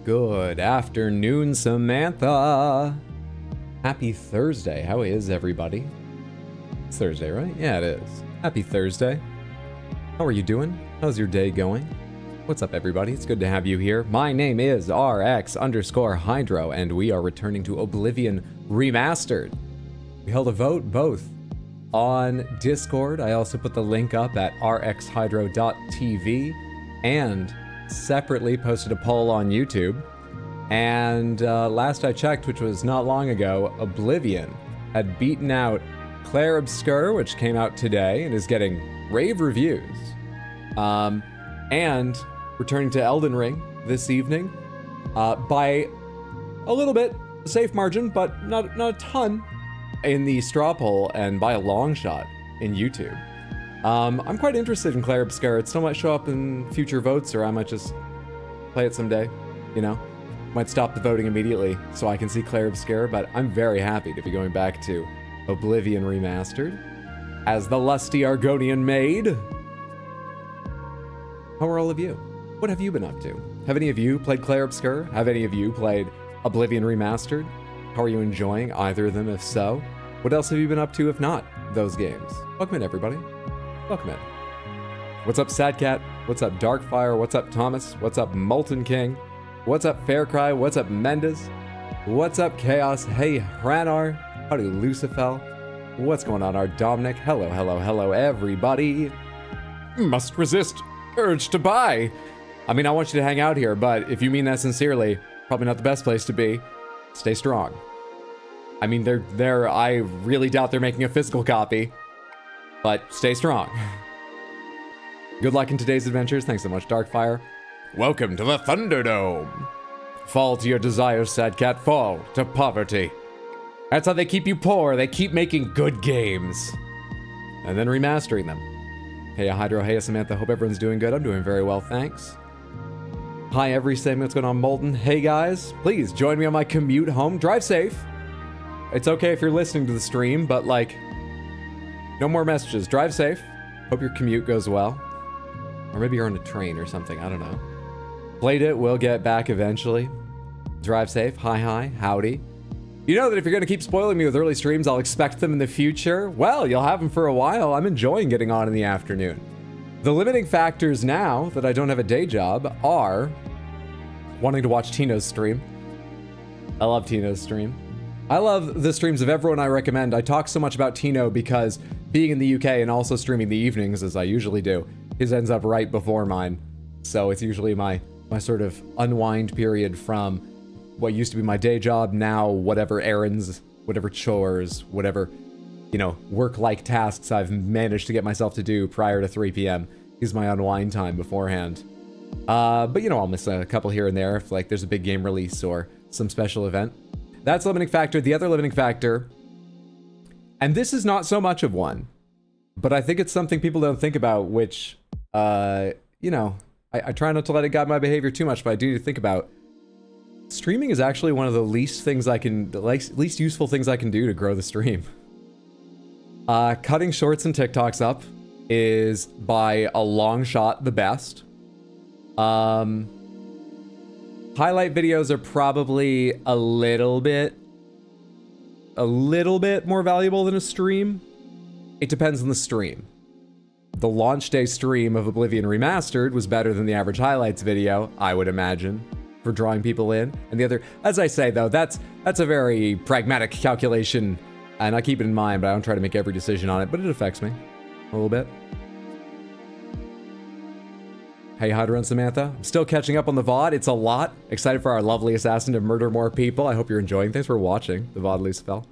Good afternoon, Samantha. Happy Thursday. How is everybody? It's Thursday, right? Yeah, it is. Happy Thursday. How are you doing? How's your day going? What's up, everybody? It's good to have you here. My name is RX_Hydro, and we are returning to Oblivion Remastered. We held a vote both on Discord. I also put the link up at rxhydro.tv and separately posted a poll on YouTube. And last I checked, which was not long ago, Oblivion had beaten out Clair Obscur, which came out today and is getting rave reviews. And returning to Elden Ring this evening by a little bit, safe margin, but not a ton in the straw poll and by a long shot in YouTube. I'm quite interested in Clair Obscur. It still might show up in future votes, or I might just play it someday, you know? Might stop the voting immediately so I can see Clair Obscur, but I'm very happy to be going back to Oblivion Remastered as the lusty Argonian maid. How are all of you? What have you been up to? Have any of you played Clair Obscur? Have any of you played Oblivion Remastered? How are you enjoying either of them, if so? What else have you been up to, if not those games? Welcome in, everybody. Welcome in. What's up, Sadcat? What's up, Darkfire? What's up, Thomas? What's up, Molten King? What's up, Faircry? What's up, Mendes? What's up, Chaos? Hey, Hranar. Howdy, Lucifel. What's going on, our Dominic? Hello, hello, hello, everybody. Must resist urge to buy. I mean, I want you to hang out here, but if you mean that sincerely, probably not the best place to be. Stay strong. I mean, I really doubt they're making a physical copy, but stay strong. Good luck in today's adventures. Thanks so much, Darkfire. Welcome to the Thunderdome. Fall to your desires, Sadcat. Fall to poverty. That's how they keep you poor. They keep making good games and then remastering them. Hey, Hydro. Hey, Samantha. Hope everyone's doing good. I'm doing very well, thanks. Hi, everything. What's going on, Molten? Hey, guys. Please join me on my commute home. Drive safe. It's okay if you're listening to the stream, but, like, no more messages. Drive safe. Hope your commute goes well. Or maybe you're on a train or something. I don't know. Played it. We'll get back eventually. Drive safe. Hi. Howdy. You know that if you're going to keep spoiling me with early streams, I'll expect them in the future. Well, you'll have them for a while. I'm enjoying getting on in the afternoon. The limiting factors now that I don't have a day job are wanting to watch Tino's stream. I love Tino's stream. I love the streams of everyone I recommend. I talk so much about Tino because being in the UK and also streaming the evenings, as I usually do, his ends up right before mine. So it's usually my sort of unwind period from what used to be my day job, now whatever errands, whatever chores, whatever, you know, work-like tasks I've managed to get myself to do prior to 3 p.m. is my unwind time beforehand. But, you know, I'll miss a couple here and there if, like, there's a big game release or some special event. That's a limiting factor. The other limiting factor, and this is not so much of one, but I think it's something people don't think about, which, you know, I try not to let it guide my behavior too much, but I do need to think about. Streaming is actually one of the least useful things I can do to grow the stream. Cutting shorts and TikToks up is by a long shot the best. Highlight videos are probably a little bit more valuable than a stream. It depends on the stream. The launch day stream of Oblivion Remastered was better than the average highlights video, I would imagine, for drawing people in. And the other, as I say though, that's a very pragmatic calculation, and I keep it in mind, but I don't try to make every decision on it, but it affects me a little bit. Hey, Hydra and Samantha. I'm still catching up on the VOD. It's a lot. Excited for our lovely assassin to murder more people. I hope you're enjoying. Thanks for watching the VOD, Lucifel.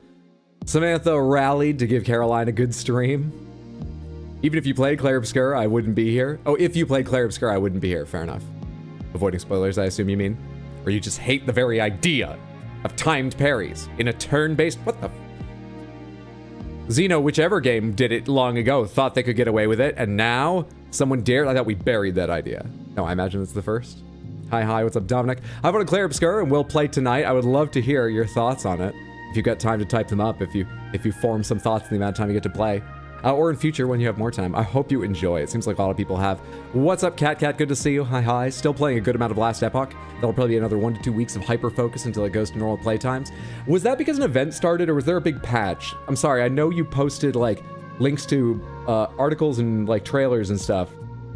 Samantha rallied to give Caroline a good stream. Even if you played Clair Obscur, I wouldn't be here. Oh, if you played Clair Obscur, I wouldn't be here. Fair enough. Avoiding spoilers, I assume you mean. Or you just hate the very idea of timed parries in a turn-based... What the... Xeno, whichever game did it long ago, thought they could get away with it, and now someone dared... I thought we buried that idea. No, I imagine it's the first. Hi, what's up, Dominic? I've got a Clair Obscur, and we'll play tonight. I would love to hear your thoughts on it. If you've got time to type them up, if you form some thoughts in the amount of time you get to play. or in future when you have more time. I hope you enjoy. It seems like a lot of people have. What's up, Cat? Good to see you. Hi. Still playing a good amount of Last Epoch. That'll probably be another 1 to 2 weeks of hyper focus until it goes to normal play times. Was that because an event started, or was there a big patch? I'm sorry. I know you posted like links to articles and like trailers and stuff,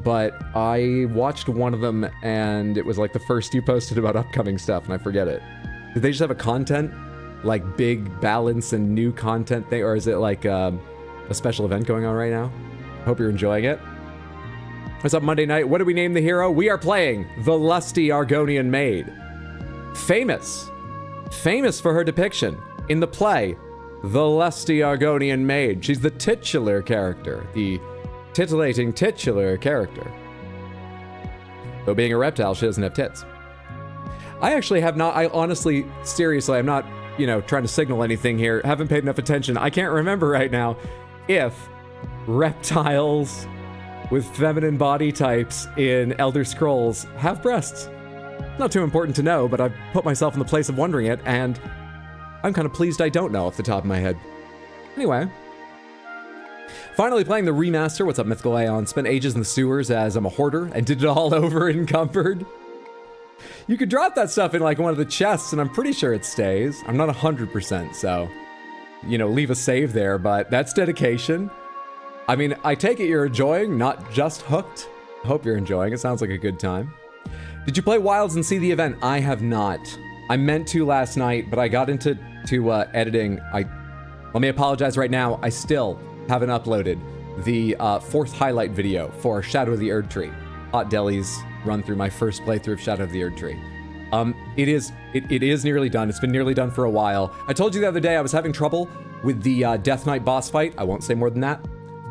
but I watched one of them and it was like the first you posted about upcoming stuff, and I forget it. Did they just have a content like big balance and new content thing, or is it like a special event going on right now? Hope you're enjoying it. What's up, Monday night? What do we name the hero? We are playing the Lusty Argonian Maid. Famous for her depiction in the play, The Lusty Argonian Maid. She's the titular character, the titillating titular character. Though being a reptile, she doesn't have tits. I actually have not, I honestly, seriously, I'm not, trying to signal anything here. Haven't paid enough attention. I can't remember right now if reptiles with feminine body types in Elder Scrolls have breasts. Not too important to know, but I've put myself in the place of wondering it, and I'm kind of pleased I don't know off the top of my head. Anyway. Finally playing the remaster. What's up, Mythical Aeon? Spent ages in the sewers as I'm a hoarder and did it all over encumbered. You could drop that stuff in like one of the chests and I'm pretty sure it stays. I'm not 100%, so, leave a save there, but that's dedication. I mean, I take it you're enjoying, not just hooked. Hope you're enjoying. It sounds like a good time. Did you play Wilds and see the event? I have not. I meant to last night, but I got into editing. Let me apologize right now. I still haven't uploaded the 4th highlight video for Shadow of the Erd Tree. Hot Deli's run through my first playthrough of Shadow of the Erd Tree. It is nearly done. It's been nearly done for a while. I told you the other day I was having trouble with the Death Knight boss fight. I won't say more than that.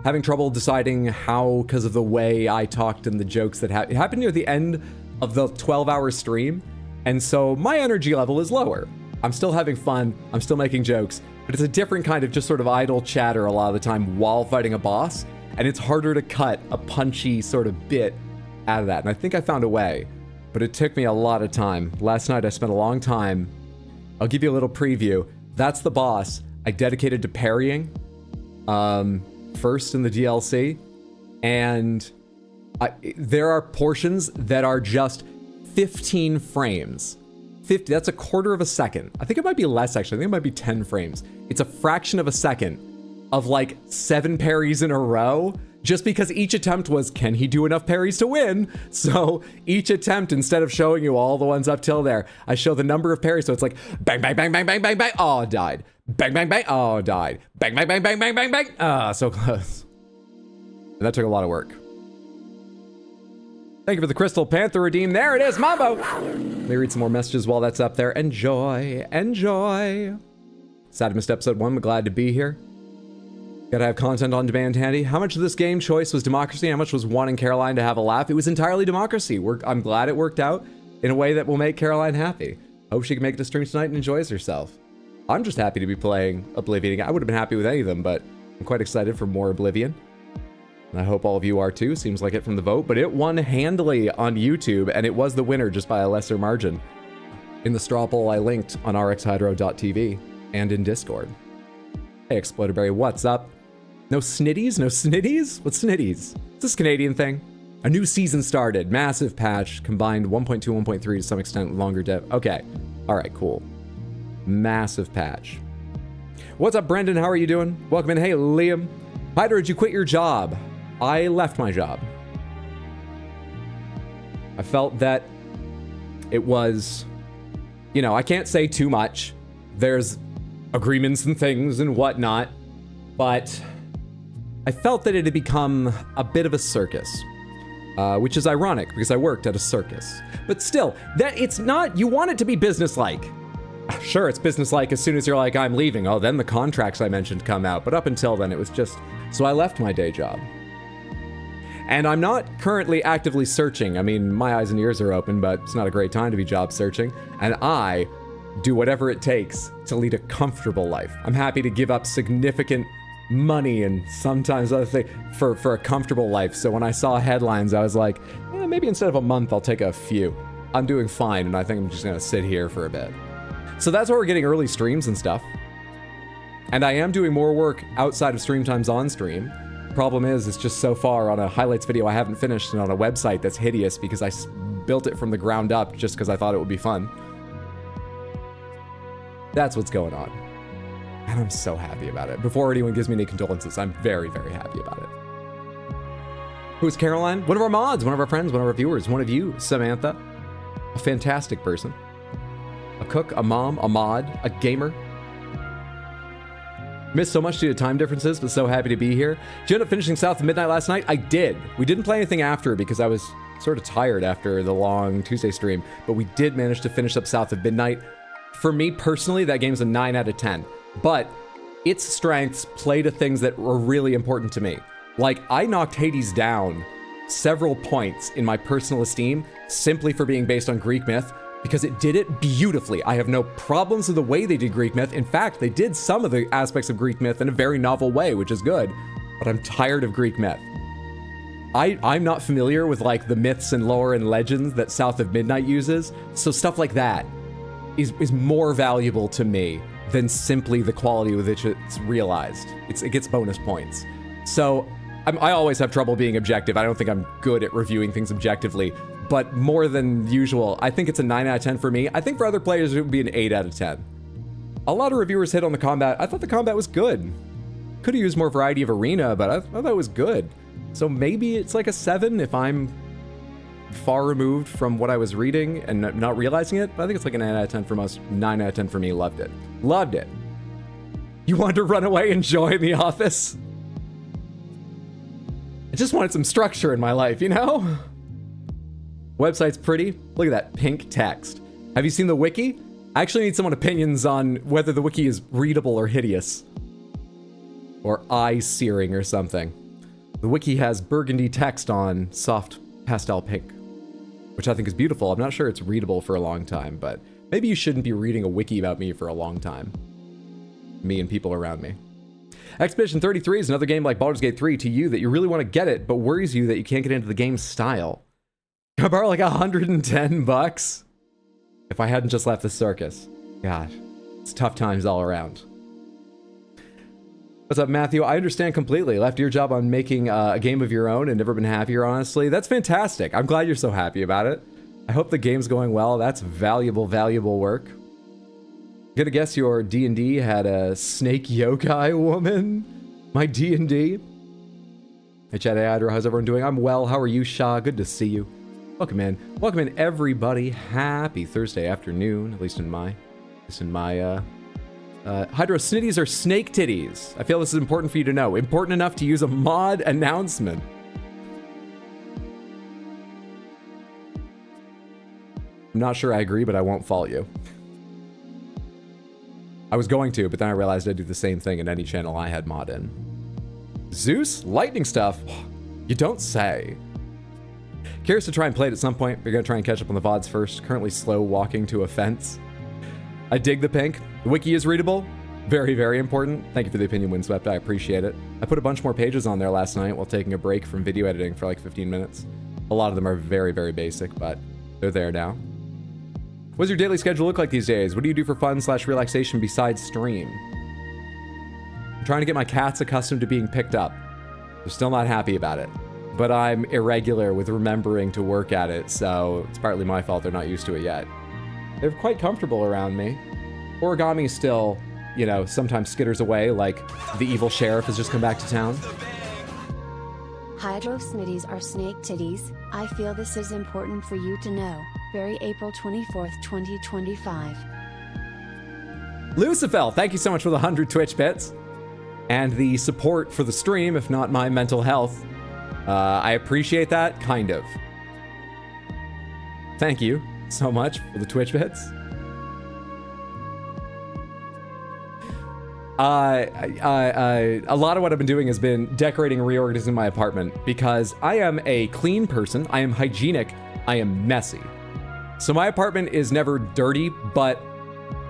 Having trouble deciding how, because of the way I talked and the jokes that it happened near the end of the 12-hour stream, and so my energy level is lower. I'm still having fun. I'm still making jokes, but it's a different kind of just sort of idle chatter a lot of the time while fighting a boss, and it's harder to cut a punchy sort of bit out of that. And I think I found a way, but it took me a lot of time. Last night I spent a long time. I'll give you a little preview. That's the boss I dedicated to parrying first in the DLC, and there are portions that are just 15 frames. 50, that's a quarter of a second. I think it might be less, actually. I think it might be 10 frames. It's a fraction of a second of like 7 parries in a row, just because each attempt was, can he do enough parries to win? So each attempt, instead of showing you all the ones up till there, I show the number of parries. So it's like, bang, bang, bang, bang, bang, bang, bang. Oh, died. Bang, bang, bang. Oh, died. Bang, bang, bang, bang, bang, bang, bang. Ah, so close. And that took a lot of work. Thank you for the Crystal Panther redeem. There it is, Mambo. Let me read some more messages while that's up there. Enjoy. Sad I missed episode 1. I'm glad to be here. Gotta have content on demand handy. How much of this game choice was democracy? How much was wanting Caroline to have a laugh? It was entirely democracy. I'm glad it worked out in a way that will make Caroline happy. Hope she can make it to stream tonight and enjoys herself. I'm just happy to be playing Oblivion. I would have been happy with any of them, but I'm quite excited for more Oblivion. And I hope all of you are too. Seems like it from the vote, but it won handily on YouTube, and it was the winner just by a lesser margin. In the straw poll I linked on rxhydro.tv and in Discord. Hey, Exploderberry, what's up? No snitties? No snitties? What's snitties? Is this a Canadian thing? A new season started. Massive patch. Combined 1.2, 1.3 to some extent. Longer dev. Okay. All right, cool. Massive patch. What's up, Brendan? How are you doing? Welcome in. Hey, Liam. Hyder, did you quit your job? I left my job. I felt that it was, I can't say too much. There's agreements and things and whatnot, but I felt that it had become a bit of a circus, which is ironic because I worked at a circus. But still, that it's not, you want it to be businesslike. Sure, it's businesslike as soon as you're like, I'm leaving. Oh, then the contracts I mentioned come out. But up until then, it was just, so I left my day job. And I'm not currently actively searching. I mean, my eyes and ears are open, but it's not a great time to be job searching. And I do whatever it takes to lead a comfortable life. I'm happy to give up significant money and sometimes other things for a comfortable life. So when I saw headlines, I was like, maybe instead of a month, I'll take a few. I'm doing fine, and I think I'm just gonna sit here for a bit. So that's why we're getting early streams and stuff. And I am doing more work outside of stream times on stream. Problem is, it's just so far on a highlights video I haven't finished and on a website that's hideous because I built it from the ground up just because I thought it would be fun. That's what's going on. And I'm so happy about it. Before anyone gives me any condolences, I'm very, very happy about it. Who's Caroline? One of our mods, one of our friends, one of our viewers, one of you, Samantha. A fantastic person. A cook, a mom, a mod, a gamer. Missed so much due to time differences, but so happy to be here. Did you end up finishing South of Midnight last night? I did. We didn't play anything after because I was sort of tired after the long Tuesday stream, but we did manage to finish up South of Midnight. For me personally, that game's a 9 out of 10, but its strengths play to things that were really important to me. Like, I knocked Hades down several points in my personal esteem simply for being based on Greek myth, because it did it beautifully. I have no problems with the way they did Greek myth. In fact, they did some of the aspects of Greek myth in a very novel way, which is good, but I'm tired of Greek myth. I'm not familiar with like the myths and lore and legends that South of Midnight uses, so stuff like that is more valuable to me than simply the quality with which it's realized. It gets bonus points. So I always have trouble being objective. I don't think I'm good at reviewing things objectively, but more than usual, I think it's a 9 out of 10 for me. I think for other players, it would be an 8 out of 10. A lot of reviewers hit on the combat. I thought the combat was good. Could have used more variety of arena, but I thought it was good. So maybe it's like a 7 if I'm far removed from what I was reading and not realizing it, but I think it's like an 9 out of 10 from us. 9 out of 10 for me. Loved it. Loved it. You wanted to run away and join the office? I just wanted some structure in my life, you know? Website's pretty. Look at that pink text. Have you seen the wiki? I actually need someone's opinions on whether the wiki is readable or hideous. Or eye-searing or something. The wiki has burgundy text on soft pastel pink, which I think is beautiful. I'm not sure it's readable for a long time, but maybe you shouldn't be reading a wiki about me for a long time. Me and people around me. Expedition 33 is another game like Baldur's Gate 3 to you that you really want to get it, but worries you that you can't get into the game's style. Can I borrow like $110? If I hadn't just left the circus. God, it's tough times all around. What's up, Matthew? I understand completely. Left your job on making a game of your own and never been happier, honestly. That's fantastic. I'm glad you're so happy about it. I hope the game's going well. That's valuable, valuable work. Gonna guess your D&D had a snake yokai woman? My D&D? Hey, Chat AI, how's everyone doing? I'm well. How are you, Shah? Good to see you. Welcome in. Welcome in, everybody. Happy Thursday afternoon, at least in my hydrosnitties are snake titties. I feel this is important for you to know. Important enough to use a mod announcement. I'm not sure I agree, but I won't fault you. I was going to, but then I realized I'd do the same thing in any channel I had mod in. Zeus? Lightning stuff? You don't say. Curious to try and play it at some point. We're gonna try and catch up on the VODs first. Currently slow walking to a fence. I dig the pink. The wiki is readable. Very, very important. Thank you for the opinion, Windswept. I appreciate it. I put a bunch more pages on there last night while taking a break from video editing for like 15 minutes. A lot of them are very, very basic, but they're there now. What does your daily schedule look like these days? What do you do for fun/relaxation besides stream? I'm trying to get my cats accustomed to being picked up. They're still not happy about it. But I'm irregular with remembering to work at it, so it's partly my fault they're not used to it yet. They're quite comfortable around me. Origami still, you know, sometimes skitters away like the evil sheriff has just come back to town. Hydrosnitties are snake titties. I feel this is important for you to know. Very April 24th, 2025. Lucifel, thank you so much for the 100 Twitch bits. And the support for the stream, if not my mental health. I appreciate that, kind of. Thank you so much for the Twitch bits. A lot of what I've been doing has been decorating and reorganizing my apartment because I am a clean person, I am hygienic, I am messy. So my apartment is never dirty, but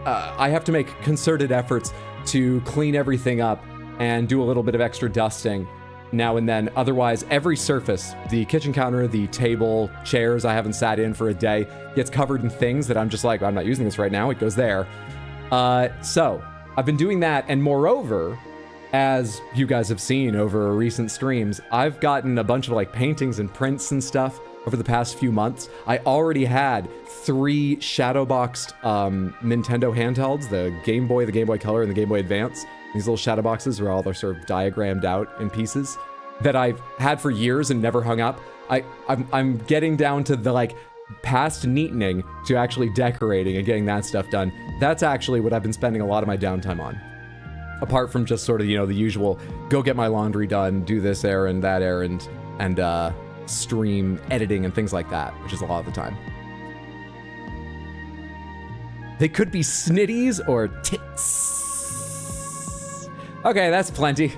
I have to make concerted efforts to clean everything up and do a little bit of extra dusting now and then. Otherwise, every surface, the kitchen counter, the table, chairs I haven't sat in for a day, gets covered in things that I'm just like, I'm not using this right now, it goes there. So I've been doing that, and moreover, as you guys have seen over recent streams, I've gotten a bunch of like paintings and prints and stuff over the past few months. I already had 3 shadowboxed Nintendo handhelds, the Game Boy Color, and the Game Boy Advance. These little shadow boxes where all they're sort of diagrammed out in pieces that I've had for years and never hung up. I'm getting down to the like past neatening to actually decorating and getting that stuff done. That's actually what I've been spending a lot of my downtime on. Apart from just sort of, you know, the usual, go get my laundry done, do this errand, that errand, and stream editing and things like that, which is a lot of the time. They could be snitties or tits. Okay, that's plenty.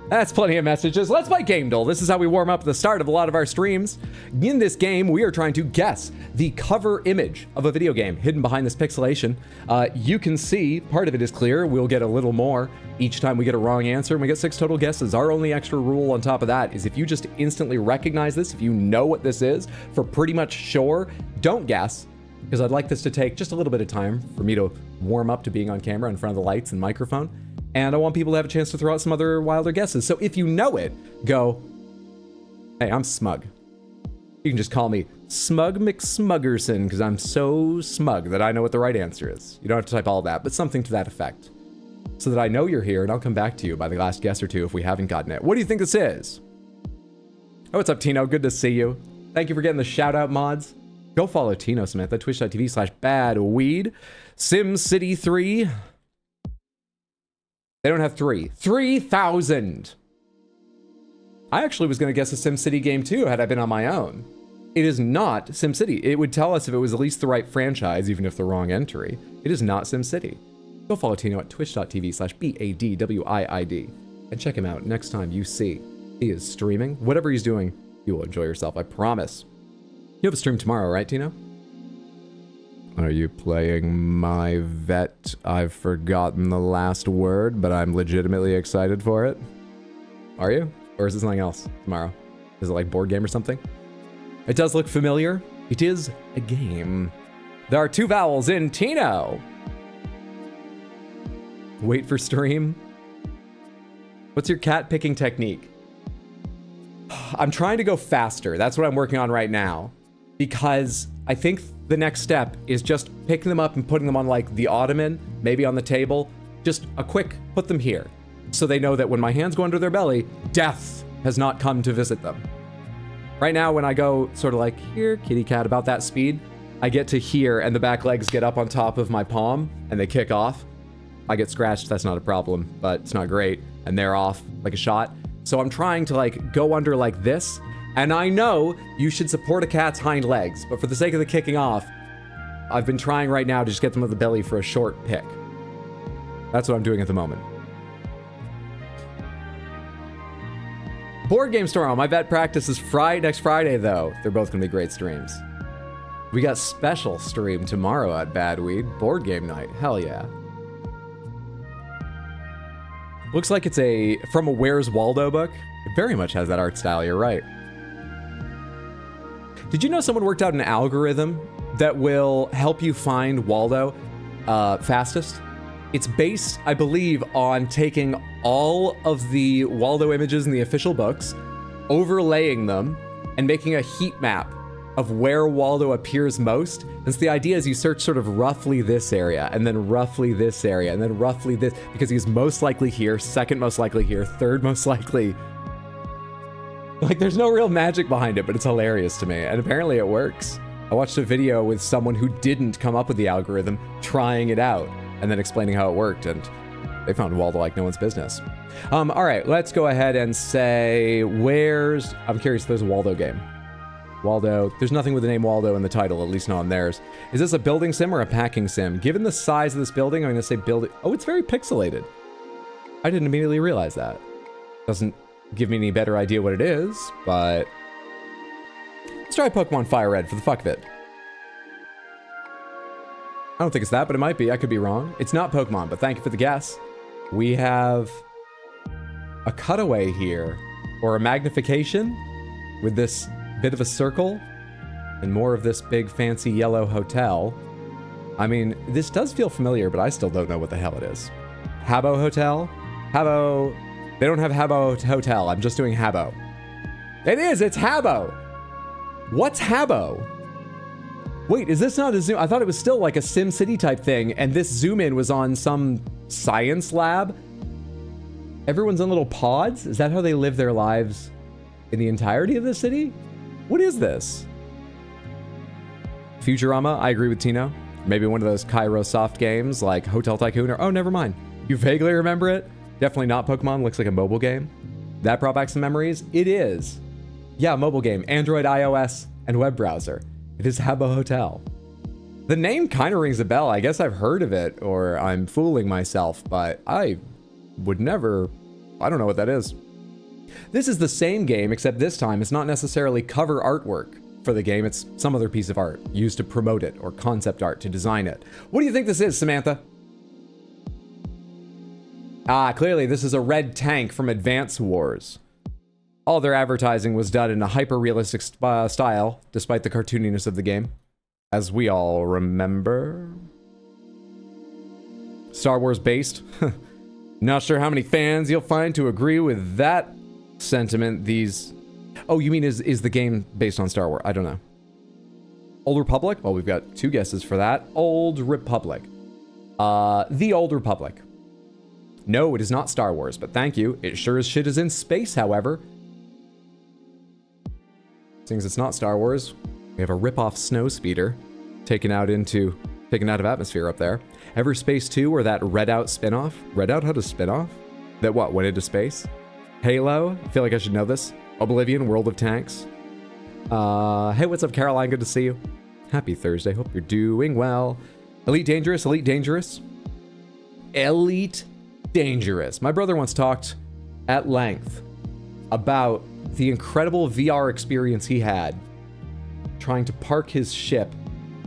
That's plenty of messages. Let's play gamedle. This is how we warm up at the start of a lot of our streams. In this game, we are trying to guess the cover image of a video game hidden behind this pixelation. You can see part of it is clear. We'll get a little more each time we get a wrong answer, and we get 6 total guesses. Our only extra rule on top of that is if you just instantly recognize this, if you know what this is for pretty much sure, don't guess, because I'd like this to take just a little bit of time for me to warm up to being on camera in front of the lights and microphone. And I want people to have a chance to throw out some other wilder guesses. So if you know it, go, hey, I'm smug. You can just call me Smug McSmuggerson, because I'm so smug that I know what the right answer is. You don't have to type all that, but something to that effect. So that I know you're here, and I'll come back to you by the last guess or two if we haven't gotten it. What do you think this is? Oh, what's up, Tino? Good to see you. Thank you for getting the shout-out mods. Go follow Tino Smith at twitch.tv/badweed. SimCity 3. They don't have 3. 3,000! I actually was going to guess a SimCity game too had I been on my own. It is not SimCity. It would tell us if it was at least the right franchise, even if the wrong entry. It is not SimCity. Go follow Tino at twitch.tv/badweed. And check him out next time you see he is streaming. Whatever he's doing, you will enjoy yourself, I promise. You have a stream tomorrow, right, Tino? Are you playing my vet? I've forgotten the last word, but I'm legitimately excited for it. Are you? Or is it something else tomorrow? Is it like board game or something? It does look familiar. It is a game. There are 2 vowels in Tino. Wait for stream. What's your cat picking technique? I'm trying to go faster. That's what I'm working on right now. Because I think the next step is just picking them up and putting them on like the ottoman, maybe on the table. Just a quick, put them here. So they know that when my hands go under their belly, death has not come to visit them. Right now, when I go sort of like, here, kitty cat, about that speed, I get to here and the back legs get up on top of my palm and they kick off. I get scratched, that's not a problem, but it's not great. And they're off like a shot. So I'm trying to like go under like this. And I know you should support a cat's hind legs, but for the sake of the kicking off, I've been trying right now to just get them on the belly for a short pick. That's what I'm doing at the moment. Board games tomorrow. My vet practice is next Friday, though. They're both going to be great streams. We got special stream tomorrow at Badweed. Board game night. Hell yeah. Looks like it's from a Where's Waldo book. It very much has that art style, you're right. Did you know someone worked out an algorithm that will help you find Waldo fastest? It's based, I believe, on taking all of the Waldo images in the official books, overlaying them, and making a heat map of where Waldo appears most. And so the idea is you search sort of roughly this area, and then roughly this area, and then roughly this, because he's most likely here, second most likely here, third most likely. Like, there's no real magic behind it, but it's hilarious to me, and apparently it works. I watched a video with someone who didn't come up with the algorithm trying it out, and then explaining how it worked, and they found Waldo like no one's business. All right, let's go ahead and say, I'm curious if there's a Waldo game. Waldo, there's nothing with the name Waldo in the title, at least not on theirs. Is this a building sim or a packing sim? Given the size of this building, I'm gonna say building. Oh, it's very pixelated. I didn't immediately realize that. Doesn't give me any better idea what it is, but let's try Pokemon Fire Red for the fuck of it. I don't think it's that, but it might be. I could be wrong. It's not Pokemon, but thank you for the guess. We have a cutaway here, or a magnification, with this bit of a circle, and more of this big fancy yellow hotel. I mean, this does feel familiar, but I still don't know what the hell it is. Habbo Hotel? Habbo... They don't have Habbo Hotel. I'm just doing Habbo. It is! It's Habbo! What's Habbo? Wait, is this not a zoom? I thought it was still like a SimCity type thing, and this zoom in was on some science lab? Everyone's in little pods? Is that how they live their lives in the entirety of the city? What is this? Futurama, I agree with Tino. Maybe one of those Cairo soft games like Hotel Tycoon or, oh, never mind. You vaguely remember it? Definitely not Pokemon, looks like a mobile game. That brought back some memories? It is. Yeah, mobile game, Android, iOS, and web browser. It is Habbo Hotel. The name kind of rings a bell. I guess I've heard of it, or I'm fooling myself, but I would never... I don't know what that is. This is the same game, except this time it's not necessarily cover artwork for the game. It's some other piece of art used to promote it, or concept art to design it. What do you think this is, Samantha? Ah, clearly this is a red tank from Advance Wars. All their advertising was done in a hyper-realistic style, despite the cartooniness of the game. As we all remember. Star Wars based. Not sure how many fans you'll find to agree with that sentiment. These... Oh, you mean is the game based on Star Wars? I don't know. Old Republic? Well, we've got two guesses for that. Old Republic. The Old Republic. No, it is not Star Wars, but thank you. It sure as shit is in space, however. Seeing as it's not Star Wars, we have a rip-off snow speeder taken out of atmosphere up there. Ever Space 2 or that Redout spinoff? Redout had a spinoff? That what, went into space? Halo? I feel like I should know this. Oblivion, World of Tanks. Hey, what's up, Caroline? Good to see you. Happy Thursday. Hope you're doing well. Elite Dangerous, Elite Dangerous. Elite Dangerous. My brother once talked at length about the incredible VR experience he had trying to park his ship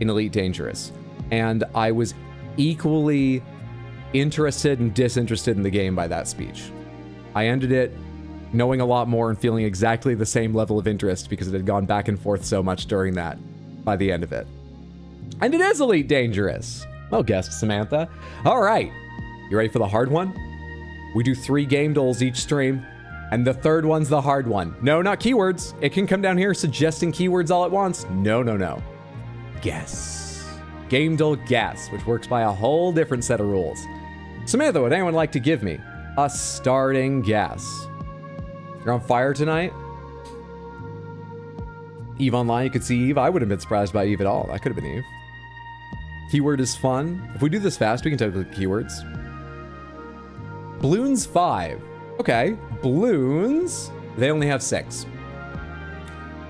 in Elite Dangerous. And I was equally interested and disinterested in the game by that speech. I ended it knowing a lot more and feeling exactly the same level of interest because it had gone back and forth so much during that by the end of it. And it is Elite Dangerous. Well guessed, Samantha. All right. You ready for the hard one? We do 3 gamedles each stream, and the third one's the hard one. No, not keywords. It can come down here suggesting keywords all at once. No, no, no. Guess. Gamedle guess, which works by a whole different set of rules. Samantha, would anyone like to give me a starting guess? You're on fire tonight? Eve online, you could see Eve. I wouldn't have been surprised by Eve at all. That could have been Eve. Keyword is fun. If we do this fast, we can type the keywords. Bloons 5. Okay, Bloons. They only have 6.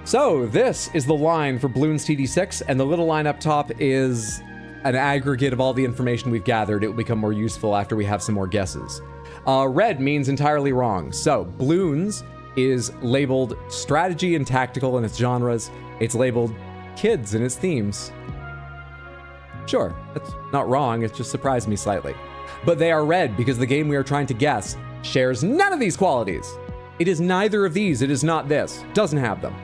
So this is the line for Bloons TD6, and the little line up top is an aggregate of all the information we've gathered. It will become more useful after we have some more guesses. Red means entirely wrong. So Bloons is labeled strategy and tactical in its genres. It's labeled kids in its themes. Sure, that's not wrong. It just surprised me slightly. But they are red because the game we are trying to guess shares none of these qualities. It is neither of these. It is not this. Doesn't have them.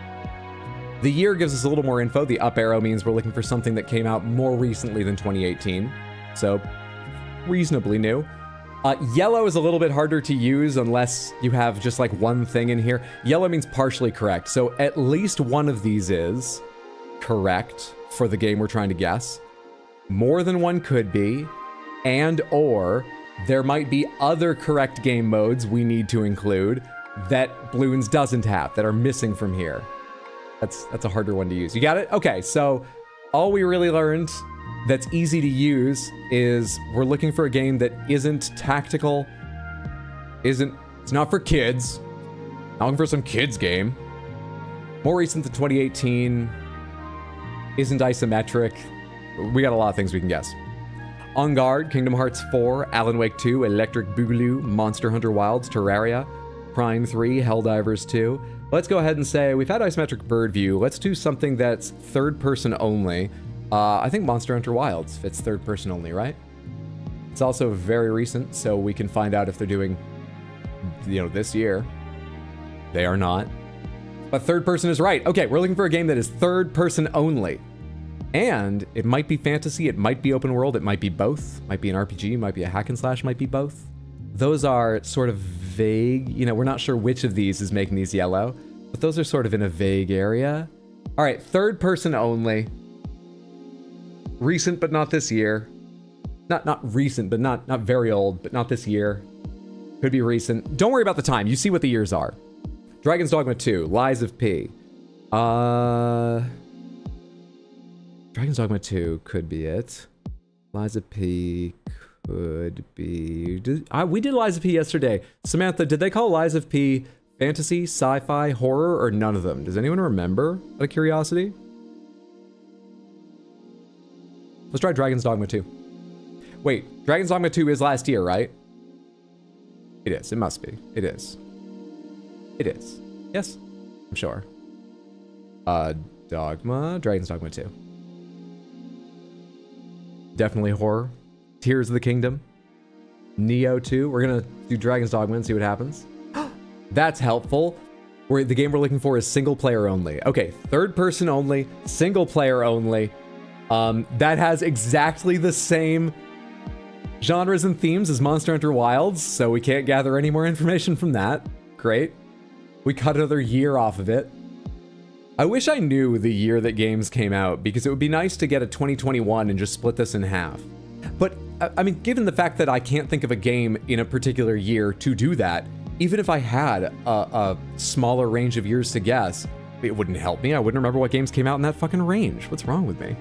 The year gives us a little more info. The up arrow means we're looking for something that came out more recently than 2018. So reasonably new. Yellow is a little bit harder to use unless you have just like one thing in here. Yellow means partially correct. So at least one of these is correct for the game we're trying to guess. More than one could be. And or there might be other correct game modes we need to include that Bloons doesn't have, that are missing from here. That's a harder one to use. You got it? Okay, so all we really learned that's easy to use is we're looking for a game that isn't tactical, it's not for kids, not looking for some kids game, more recent than 2018, isn't isometric. We got a lot of things we can guess. On Guard, Kingdom Hearts 4, Alan Wake 2, Electric Boogaloo, Monster Hunter Wilds, Terraria, Prime 3, Helldivers 2. Let's go ahead and say we've had isometric bird view. Let's do something that's third person only. I think Monster Hunter Wilds fits third person only, right? It's also very recent, so we can find out if they're doing, this year. They are not. But third person is right. Okay, we're looking for a game that is third person only. And it might be fantasy, it might be open world, it might be both. Might be an RPG, might be a hack and slash, might be both. Those are sort of vague. You know, we're not sure which of these is making these yellow, but those are sort of in a vague area. All right, third person only. Recent, but not this year. Not recent, but not very old, but not this year. Could be recent. Don't worry about the time. You see what the years are. Dragon's Dogma 2, Lies of P. Dragon's Dogma 2 could be it. Lies of P could be... we did Lies of P yesterday. Samantha, did they call Lies of P fantasy, sci-fi, horror, or none of them? Does anyone remember, out of curiosity? Let's try Dragon's Dogma 2. Wait, Dragon's Dogma 2 is last year, right? It is. It must be. It is. It is. Yes, I'm sure. Dragon's Dogma 2. Definitely horror. Tears of the Kingdom. Neo 2. We're gonna do Dragon's Dogma and see what happens. That's helpful. The game we're looking for is single player only. Okay, third person only, single player only. That has exactly the same genres and themes as Monster Hunter Wilds, so we can't gather any more information from that. Great. We cut another year off of it. I wish I knew the year that games came out, because it would be nice to get a 2021 and just split this in half. But, I mean, given the fact that I can't think of a game in a particular year to do that, even if I had a smaller range of years to guess, it wouldn't help me. I wouldn't remember what games came out in that fucking range. What's wrong with me?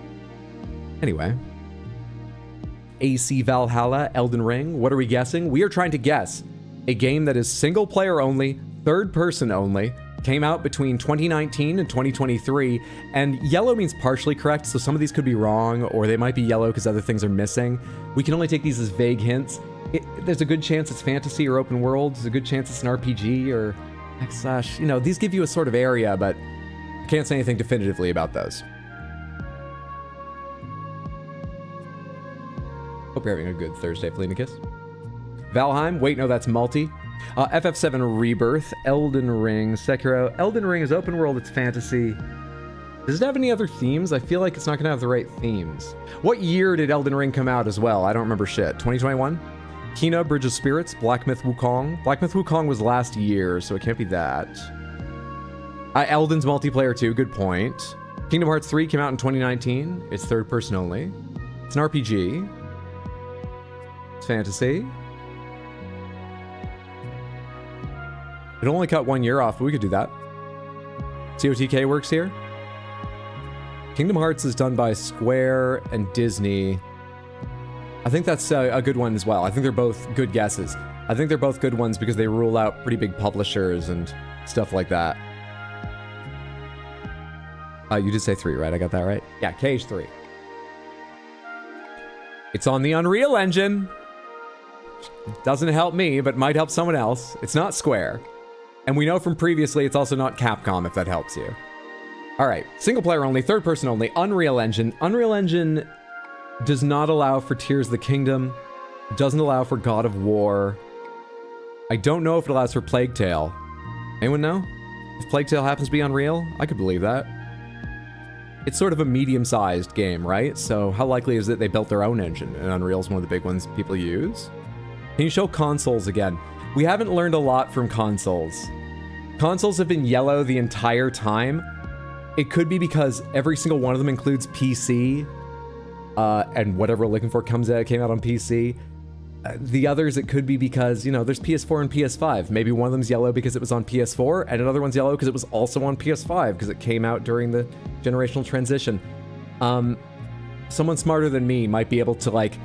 Anyway. AC Valhalla, Elden Ring. What are we guessing? We are trying to guess a game that is single player only, third person only, came out between 2019 and 2023, and yellow means partially correct, so some of these could be wrong, or they might be yellow because other things are missing. We can only take these as vague hints. There's a good chance it's fantasy or open world. There's a good chance it's an RPG or / you know, these give you a sort of area, but I can't say anything definitively about those. Hope you're having a good Thursday, Fleenicus. Valheim. Wait, no, that's multi. FF7 Rebirth. Elden Ring. Sekiro. Elden Ring is open world, it's fantasy. Does it have any other themes? I feel like it's not going to have the right themes. What year did Elden Ring come out as well? I don't remember shit. 2021? Kina, Bridge of Spirits. Black Myth Wukong. Black Myth Wukong was last year, so it can't be that. Elden's multiplayer too, good point. Kingdom Hearts 3 came out in 2019. It's third person only. It's an RPG. It's fantasy. It only cut 1 year off, but we could do that. COTK works here. Kingdom Hearts is done by Square and Disney. I think that's a good one as well. I think they're both good guesses. I think they're both good ones because they rule out pretty big publishers and stuff like that. You did say 3, right? I got that right? Yeah, Cage 3. It's on the Unreal Engine. Doesn't help me, but might help someone else. It's not Square. And we know from previously it's also not Capcom, if that helps you. All right, single player only, third person only, Unreal Engine. Unreal Engine does not allow for Tears of the Kingdom, doesn't allow for God of War. I don't know if it allows for Plague Tale. Anyone know? If Plague Tale happens to be Unreal, I could believe that. It's sort of a medium-sized game, right? So how likely is it they built their own engine, and Unreal's one of the big ones people use? Can you show consoles again? We haven't learned a lot from consoles. Consoles have been yellow the entire time. It could be because every single one of them includes PC, and whatever we're looking for came out on PC. The others, it could be because, you know, there's PS4 and PS5. Maybe one of them's yellow because it was on PS4, and another one's yellow because it was also on PS5 because it came out during the generational transition. Someone smarter than me might be able to, like,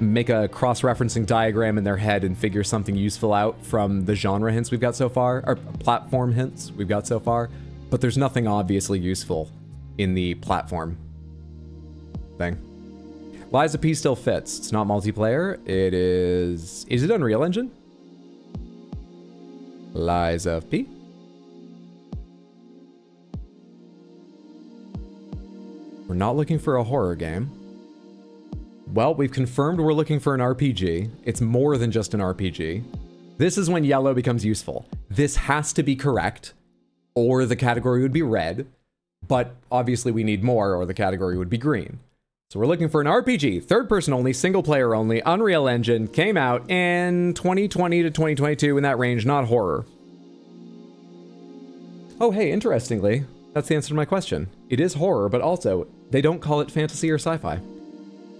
make a cross-referencing diagram in their head and figure something useful out from the genre hints we've got so far, or platform hints we've got so far, but there's nothing obviously useful in the platform thing. Lies of P still fits. It's not multiplayer. It is... Is it Unreal Engine? Lies of P. We're not looking for a horror game. Well, we've confirmed we're looking for an RPG. It's more than just an RPG. This is when yellow becomes useful. This has to be correct, or the category would be red, but obviously we need more, or the category would be green. So we're looking for an RPG, third person only, single player only, Unreal Engine, came out in 2020 to 2022 in that range, not horror. Oh, hey, interestingly, that's the answer to my question. It is horror, but also, they don't call it fantasy or sci-fi.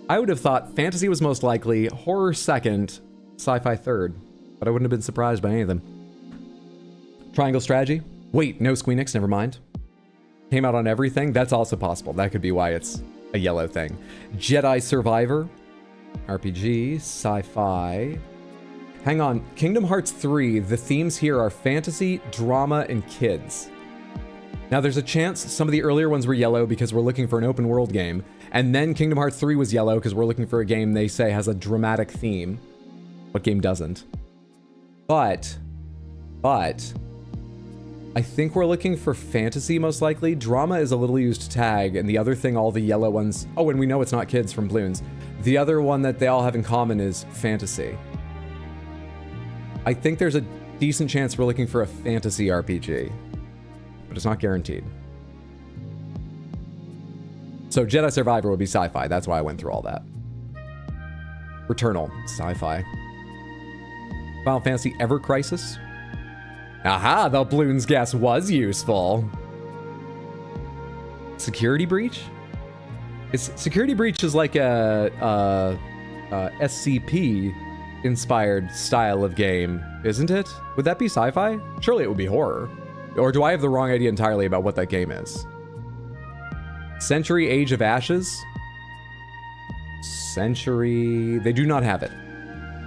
I would have thought fantasy was most likely, horror second, sci-fi third, but I wouldn't have been surprised by any of them. Triangle strategy? Wait, no Squeenix, never mind. Came out on everything? That's also possible. That could be why it's a yellow thing. Jedi Survivor, RPG, sci-fi. Hang on, Kingdom Hearts 3, the themes here are fantasy, drama, and kids. Now there's a chance some of the earlier ones were yellow because we're looking for an open world game, and then Kingdom Hearts 3 was yellow because we're looking for a game they say has a dramatic theme. What game doesn't? But, I think we're looking for fantasy most likely. Drama is a little used tag, and the other thing all the yellow ones... Oh, and we know it's not kids from Bloons. The other one that they all have in common is fantasy. I think there's a decent chance we're looking for a fantasy RPG, but it's not guaranteed. So Jedi Survivor would be sci-fi. That's why I went through all that. Returnal, sci-fi. Final Fantasy Ever Crisis. Aha, the Bloons guess was useful. Security Breach? Security Breach is like a SCP inspired style of game, isn't it? Would that be sci-fi? Surely it would be horror. Or do I have the wrong idea entirely about what that game is? Century Age of Ashes? Century... They do not have it.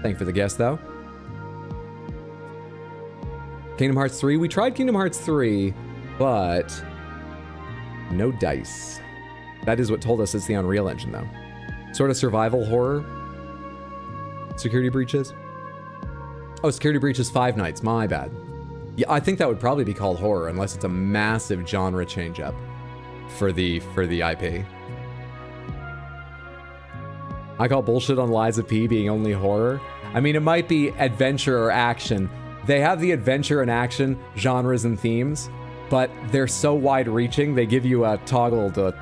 Thank you for the guess, though. Kingdom Hearts 3? We tried Kingdom Hearts 3, but... no dice. That is what told us it's the Unreal Engine, though. Sort of survival horror. Security Breaches? Oh, Security Breaches Five Nights. My bad. Yeah, I think that would probably be called horror, unless it's a massive genre change-up for the IP. I call bullshit on Liza P being only horror. I mean, it might be adventure or action. They have the adventure and action genres and themes, but they're so wide-reaching, they give you a toggle to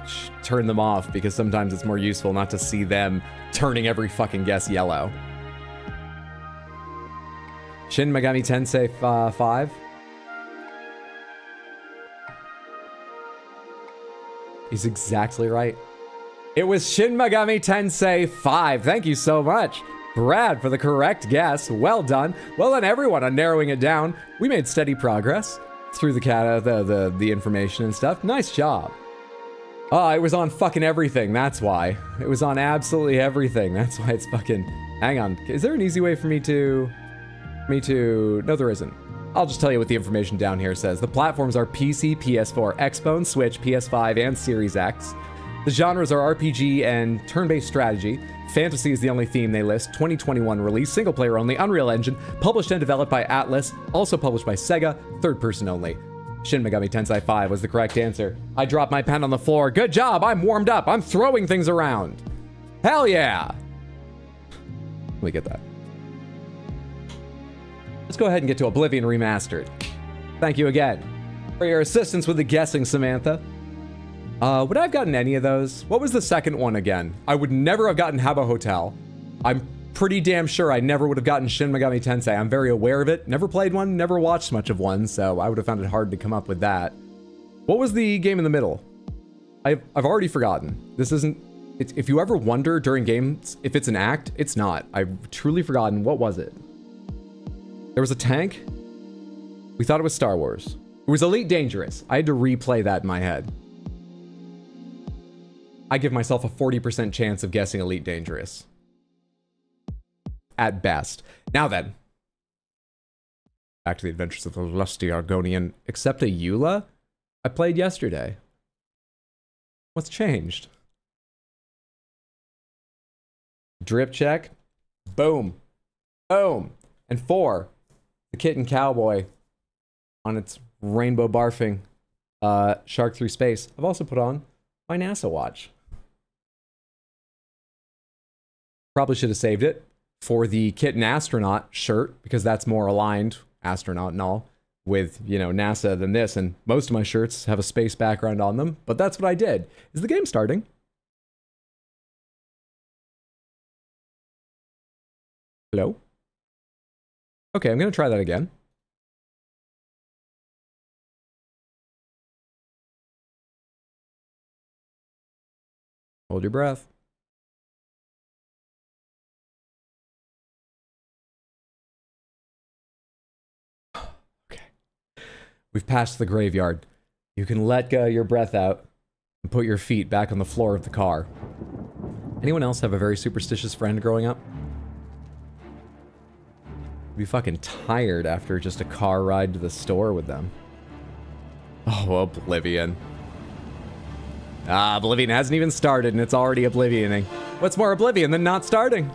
turn them off, because sometimes it's more useful not to see them turning every fucking guess yellow. Shin Megami Tensei 5? He's exactly right. It was Shin Megami Tensei 5. Thank you so much, Brad, for the correct guess. Well done. Well done, everyone, on narrowing it down. We made steady progress through the information and stuff. Nice job. Oh, it was on fucking everything. That's why. It was on absolutely everything. That's why it's fucking... Hang on. Is there an easy way for me to... No, there isn't. I'll just tell you what the information down here says. The platforms are PC, PS4, Xbox, Switch, PS5, and Series X. The genres are RPG and turn-based strategy. Fantasy is the only theme they list. 2021 release, single player only, Unreal Engine, published and developed by Atlas, also published by Sega, third person only. Shin Megami Tensei 5 was the correct answer. I dropped my pen on the floor. Good job, I'm warmed up. I'm throwing things around. Hell yeah. Let me get that. Let's go ahead and get to Oblivion Remastered. Thank you again for your assistance with the guessing, Samantha. Would I have gotten any of those? What was the second one again? I would never have gotten Habbo Hotel. I'm pretty damn sure I never would have gotten Shin Megami Tensei. I'm very aware of it. Never played one, never watched much of one, so I would have found it hard to come up with that. What was the game in the middle? I've already forgotten. This isn't... if you ever wonder during games if it's an act, it's not. I've truly forgotten. What was it? There was a tank? We thought it was Star Wars. It was Elite Dangerous. I had to replay that in my head. I give myself a 40% chance of guessing Elite Dangerous. At best. Now then. Back to the adventures of the Lusty Argonian. Except a Eula? I played yesterday. What's changed? Drip check. Boom. Boom. And 4. The Kitten Cowboy. On its rainbow barfing shark through space. I've also put on my NASA watch. Probably should have saved it for the Kitten Astronaut shirt, because that's more aligned, astronaut and all, with, you know, NASA than this, and most of my shirts have a space background on them, but that's what I did. Is the game starting? Hello? Okay, I'm gonna try that again. Hold your breath. Okay. We've passed the graveyard. You can let your breath out and put your feet back on the floor of the car. Anyone else have a very superstitious friend growing up? Be fucking tired after just a car ride to the store with them. Oh, Oblivion. Ah, Oblivion hasn't even started and it's already Oblivioning. What's more Oblivion than not starting?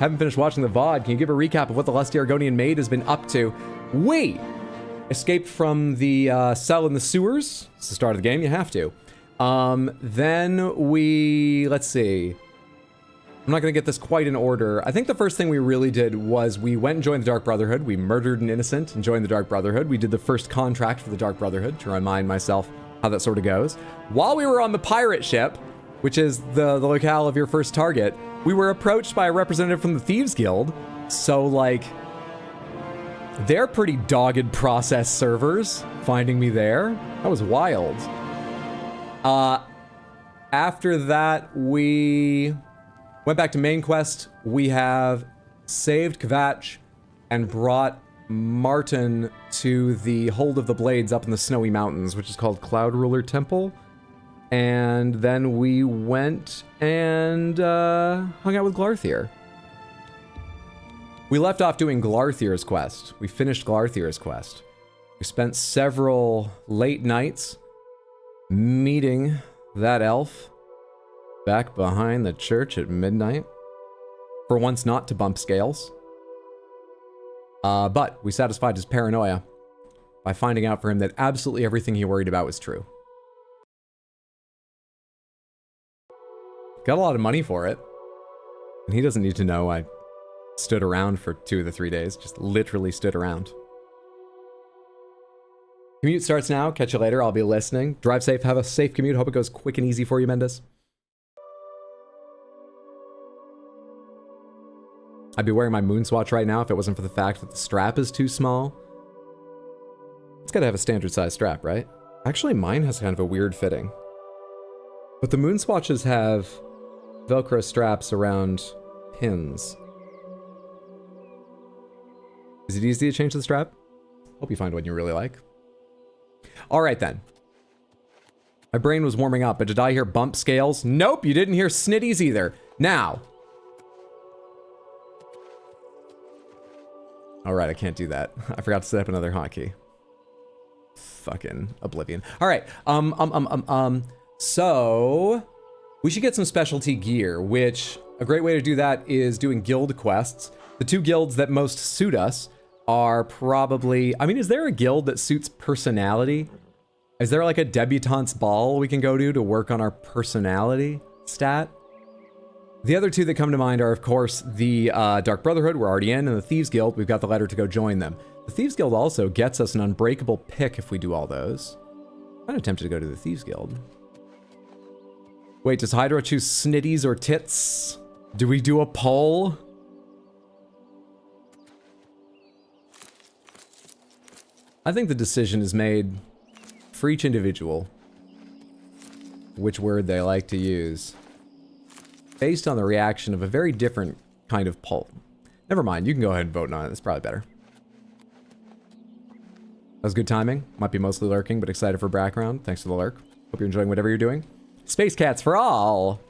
Haven't finished watching the VOD. Can you give a recap of what the Lusty Argonian maid has been up to? We escaped from the cell in the sewers. It's the start of the game, you have to. Then we, let's see. I'm not gonna get this quite in order. I think the first thing we really did was we went and joined the Dark Brotherhood. We murdered an innocent and joined the Dark Brotherhood. We did the first contract for the Dark Brotherhood to remind myself how that sort of goes. While we were on the pirate ship, which is the locale of your first target, we were approached by a representative from the Thieves Guild. So, like, they're pretty dogged process servers, finding me there. That was wild. After that, we went back to main quest. We have saved Kvatch and brought Martin to the Hold of the Blades up in the Snowy Mountains, which is called Cloud Ruler Temple. And then we went and hung out with Glarthier. We left off doing Glarthier's quest. We finished Glarthier's quest. We spent several late nights meeting that elf back behind the church at midnight. For once not to bump scales. But we satisfied his paranoia by finding out for him that absolutely everything he worried about was true. Got a lot of money for it. And he doesn't need to know I stood around for 2 of the 3 days. Just literally stood around. Commute starts now. Catch you later. I'll be listening. Drive safe. Have a safe commute. Hope it goes quick and easy for you, Mendes. I'd be wearing my Moonswatch right now if it wasn't for the fact that the strap is too small. It's gotta have a standard size strap, right? Actually, mine has kind of a weird fitting. But the Moonswatches have Velcro straps around pins. Is it easy to change the strap? Hope you find one you really like. Alright then. My brain was warming up, but did I hear bump scales? Nope, you didn't hear snitties either. Now. Alright, I can't do that. I forgot to set up another hotkey. Fucking Oblivion. Alright, so we should get some specialty gear, which a great way to do that is doing guild quests. The 2 guilds that most suit us are probably, I mean, is there a guild that suits personality? Is there like a debutante's ball we can go to work on our personality stat? The other 2 that come to mind are, of course, the Dark Brotherhood, we're already in, and the Thieves Guild, we've got the letter to go join them. The Thieves Guild also gets us an unbreakable pick if we do all those. I'm kind of tempted to go to the Thieves Guild. Wait, does Hydra choose snitties or tits? Do we do a poll? I think the decision is made for each individual which word they like to use, based on the reaction of a very different kind of poll. Never mind, you can go ahead and vote on it. It's probably better. That was good timing. Might be mostly lurking, but excited for background. Thanks for the lurk. Hope you're enjoying whatever you're doing. Space Cats for all!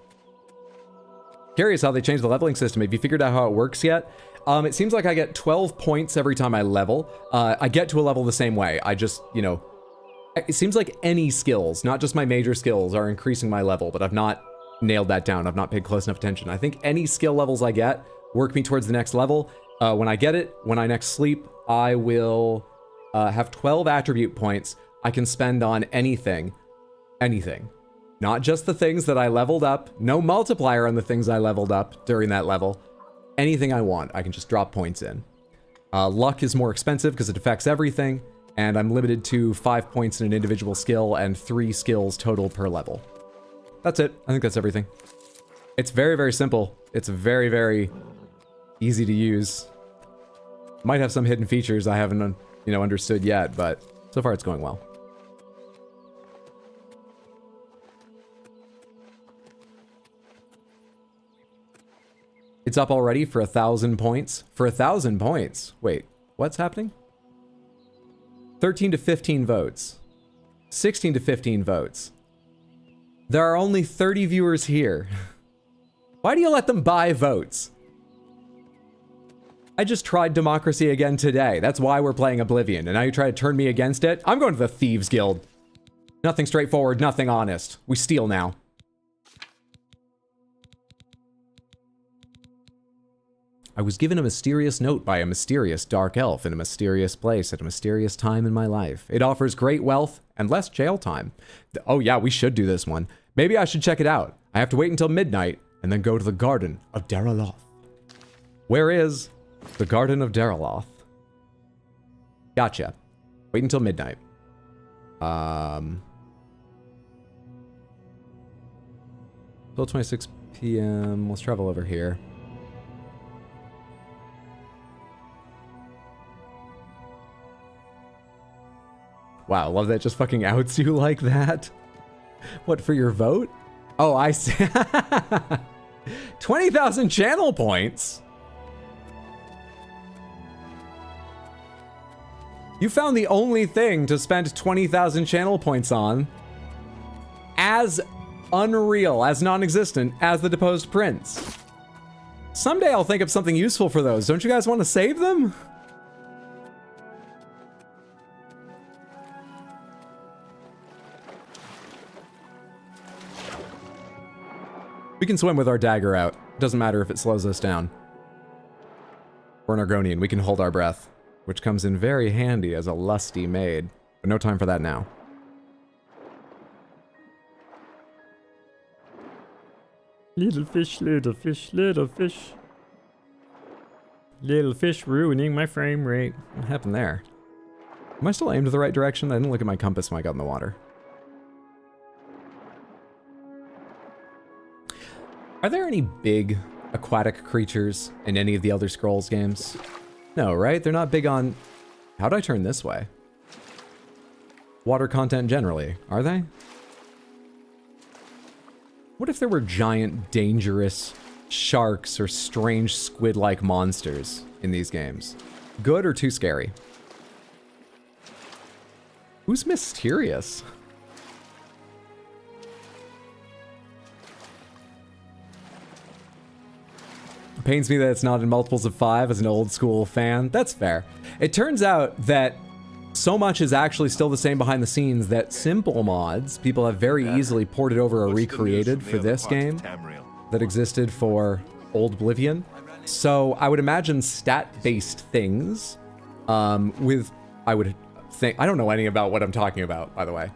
Curious how they changed the leveling system. Have you figured out how it works yet? It seems like I get 12 points every time I level. I get to a level the same way. I just, you know... It seems like any skills, not just my major skills, are increasing my level, but I've not nailed that down. I've not paid close enough attention. I think any skill levels I get work me towards the next level. When I get it, when I next sleep, I will have 12 attribute points I can spend on anything. Anything. Not just the things that I leveled up. No multiplier on the things I leveled up during that level. Anything I want, I can just drop points in. Luck is more expensive because it affects everything, and I'm limited to 5 points in an individual skill and 3 skills total per level. That's it. I think that's everything. It's very, very simple. It's very, very easy to use. Might have some hidden features I haven't, you know, understood yet, but so far it's going well. It's up already for 1,000 points. For 1,000 points. Wait, what's happening? 13 to 15 votes. 16 to 15 votes. There are only 30 viewers here. Why do you let them buy votes? I just tried democracy again today. That's why we're playing Oblivion. And now you try to turn me against it? I'm going to the Thieves Guild. Nothing straightforward, nothing honest. We steal now. I was given a mysterious note by a mysterious dark elf in a mysterious place at a mysterious time in my life. It offers great wealth and less jail time. Oh yeah, we should do this one. Maybe I should check it out. I have to wait until midnight and then go to the Garden of Daraloth. Where is the Garden of Daraloth? Gotcha. Wait until midnight. Till 26 p.m. Let's travel over here. Wow, love that just fucking outs you like that. What, for your vote? Oh, I see. 20,000 channel points? You found the only thing to spend 20,000 channel points on as unreal, as non-existent, as the Deposed Prince. Someday I'll think of something useful for those. Don't you guys want to save them? We can swim with our dagger out. Doesn't matter if it slows us down. We're an Argonian. We can hold our breath, which comes in very handy as a lusty maid. But no time for that now. Little fish, little fish, little fish. Little fish ruining my frame rate. What happened there? Am I still aimed the right direction? I didn't look at my compass when I got in the water. Are there any big aquatic creatures in any of the Elder Scrolls games? No, right? They're not big on... How'd I turn this way? Water content generally, are they? What if there were giant, dangerous sharks or strange squid-like monsters in these games? Good or too scary? Who's mysterious? It pains me that it's not in multiples of 5 as an old school fan. That's fair. It turns out that so much is actually still the same behind the scenes that simple mods people have very easily ported over or recreated for this game that existed for old Oblivion. So I would imagine stat-based things with, I would think, I don't know anything about what I'm talking about, by the way,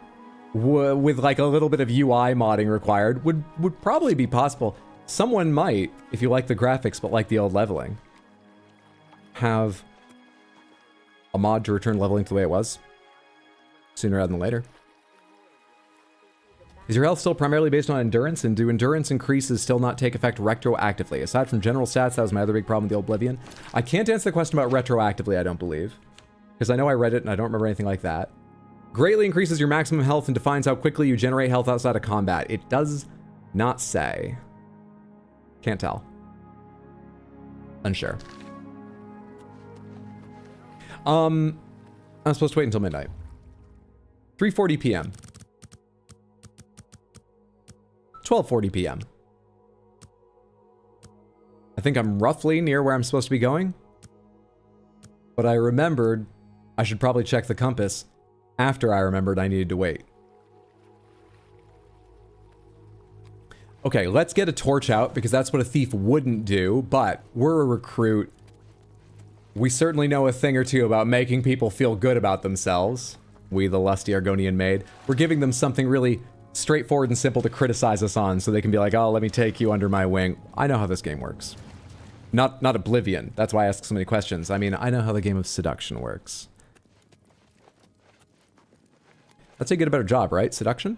with like a little bit of UI modding required would probably be possible. Someone might, if you like the graphics but like the old leveling, have a mod to return leveling to the way it was sooner rather than later. Is your health still primarily based on endurance, and do endurance increases still not take effect retroactively? Aside from general stats, that was my other big problem with the old Oblivion. I can't answer the question about retroactively, I don't believe, because I know I read it and I don't remember anything like that. Greatly increases your maximum health and defines how quickly you generate health outside of combat. It does not say. Can't tell. Unsure. I'm supposed to wait until midnight. 3:40 p.m. 12:40 p.m. I think I'm roughly near where I'm supposed to be going. But I remembered I should probably check the compass after I remembered I needed to wait. Okay, let's get a torch out because that's what a thief wouldn't do, but we're a recruit. We certainly know a thing or two about making people feel good about themselves. We, the lusty Argonian maid. We're giving them something really straightforward and simple to criticize us on so they can be like, oh, let me take you under my wing. I know how this game works. Not Oblivion. That's why I ask so many questions. I mean, I know how the game of seduction works. That's how you get a better job, right? Seduction?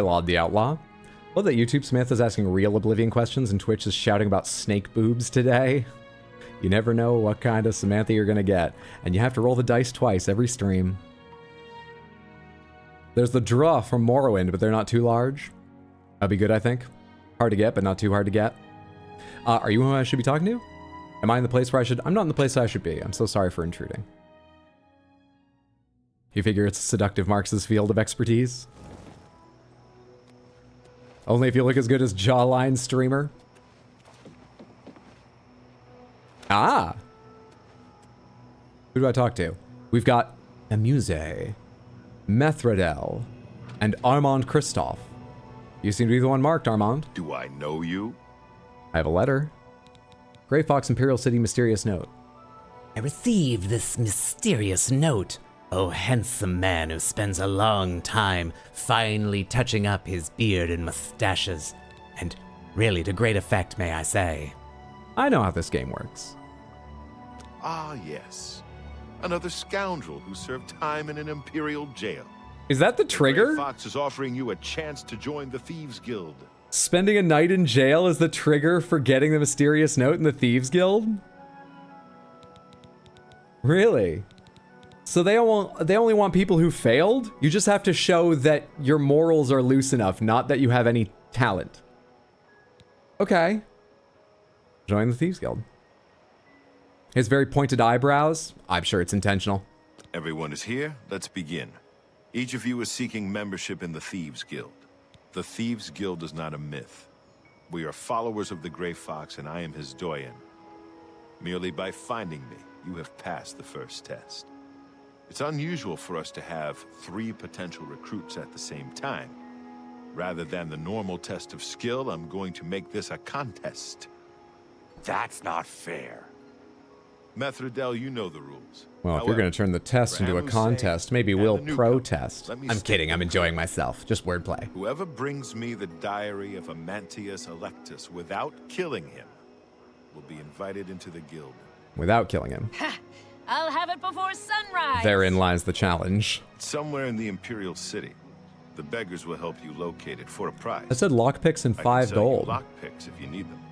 Hilod the Outlaw. Love that YouTube Smith is asking real Oblivion questions and Twitch is shouting about snake boobs today. You never know what kind of Samantha you're gonna get, and you have to roll the dice twice every stream. There's the draw from Morrowind, but they're not too large. That'd be good, I think. Hard to get, but not too hard to get. Are you who I should be talking to? Am I in the place where I should... I'm not in the place I should be. I'm so sorry for intruding. You figure it's seductive Marx's field of expertise? Only if you look as good as Jawline Streamer. Ah! Who do I talk to? We've got Amuse, Methradel, and Armand Christoph. You seem to be the one marked, Armand. Do I know you? I have a letter. Grey Fox, Imperial City, mysterious note. I received this mysterious note. Oh, handsome man who spends a long time finely touching up his beard and mustaches. And really to great effect, may I say. I know how this game works. Ah, yes. Another scoundrel who served time in an Imperial jail. Is that the trigger? Grey Fox is offering you a chance to join the Thieves Guild. Spending a night in jail is the trigger for getting the mysterious note in the Thieves Guild? Really? So they only want people who failed? You just have to show that your morals are loose enough, not that you have any talent. Okay. Join the Thieves Guild. His very pointed eyebrows. I'm sure it's intentional. Everyone is here. Let's begin. Each of you is seeking membership in the Thieves Guild. The Thieves Guild is not a myth. We are followers of the Grey Fox, and I am his doyen. Merely by finding me, you have passed the first test. It's unusual for us to have 3 potential recruits at the same time. Rather than the normal test of skill, I'm going to make this a contest. That's not fair. Methradel, you know the rules. Well, if you're going to turn the test into a contest, maybe we'll protest. I'm kidding, I'm enjoying myself. Just wordplay. Whoever brings me the diary of Amantius Electus without killing him will be invited into the guild. Without killing him. I'll have it before sunrise. Therein lies the challenge. Somewhere in the Imperial City. The beggars will help you locate it for a price. I said lockpicks and 5 I can sell gold. you lockpicks if you need them.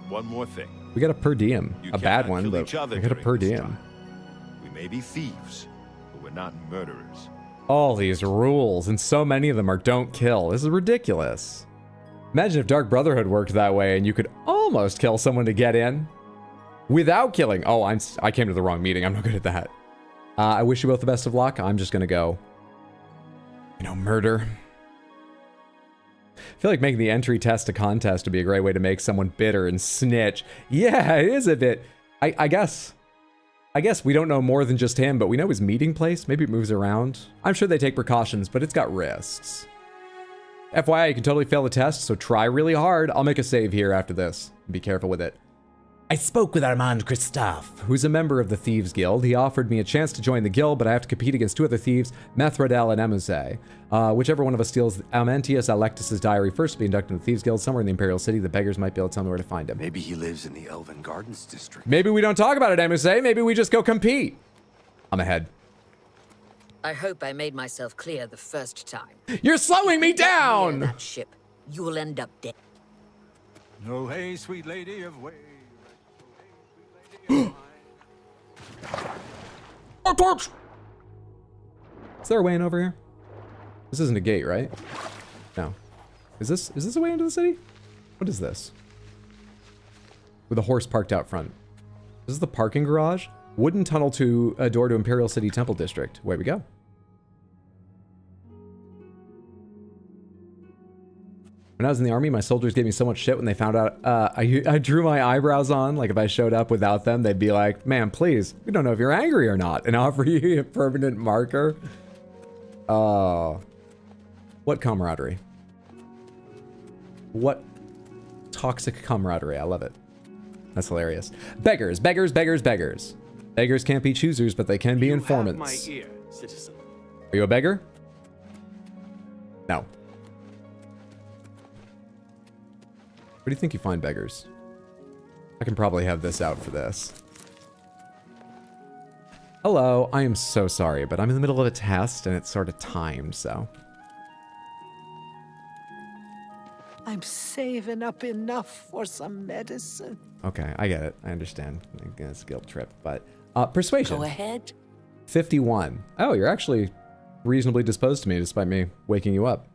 One more thing. We got a per diem. You A bad cannot one, kill but each other we got a during per this diem. time. We may be thieves, but we're not murderers. All these rules, and so many of them are don't kill. This is ridiculous. Imagine if Dark Brotherhood worked that way and you could almost kill someone to get in without killing. Oh, I came to the wrong meeting. I'm not good at that. I wish you both the best of luck. I'm just gonna go, murder. I feel like making the entry test a contest would be a great way to make someone bitter and snitch. Yeah, it is a bit. I guess we don't know more than just him, but we know his meeting place. Maybe it moves around. I'm sure they take precautions, but it's got risks. FYI, you can totally fail the test, so try really hard. I'll make a save here after this. Be careful with it. I spoke with Armand Christoph. Who's a member of the Thieves Guild. He offered me a chance to join the guild, but I have to compete against 2 other thieves, Methradel and Amuse. Whichever one of us steals Amantius Electus' diary first to be inducted into the Thieves Guild somewhere in the Imperial City. The beggars might be able to tell me where to find him. Maybe he lives in the Elven Gardens district. Maybe we don't talk about it, Amuse. Maybe we just go compete. I'm ahead. I hope I made myself clear the first time. You're slowing me Near down! that ship, you'll end up dead. No, hey, sweet lady of way. Oh, torch! Is there a way in over here? This isn't a gate, right? No. Is this a way into the city? What is this? With a horse parked out front. This is the parking garage. Wooden tunnel to a door to Imperial City Temple District. Away we go. When I was in the army, my soldiers gave me so much shit when they found out I drew my eyebrows on. Like, if I showed up without them, they'd be like, man, please, we don't know if you're angry or not, and offer you a permanent marker. Oh. What camaraderie. What toxic camaraderie. I love it. That's hilarious. Beggars, beggars, beggars, beggars. Beggars can't be choosers, but they can be informants. My ear, citizen. Are you a beggar? No. Where do you think you find beggars? I can probably have this out for this. Hello, I am so sorry, but I'm in the middle of a test and it's sort of timed, so. I'm saving up enough for some medicine. Okay, I get it. I understand. I guess guilt trip, but persuasion. Go ahead. 51. Oh, you're actually reasonably disposed to me despite me waking you up.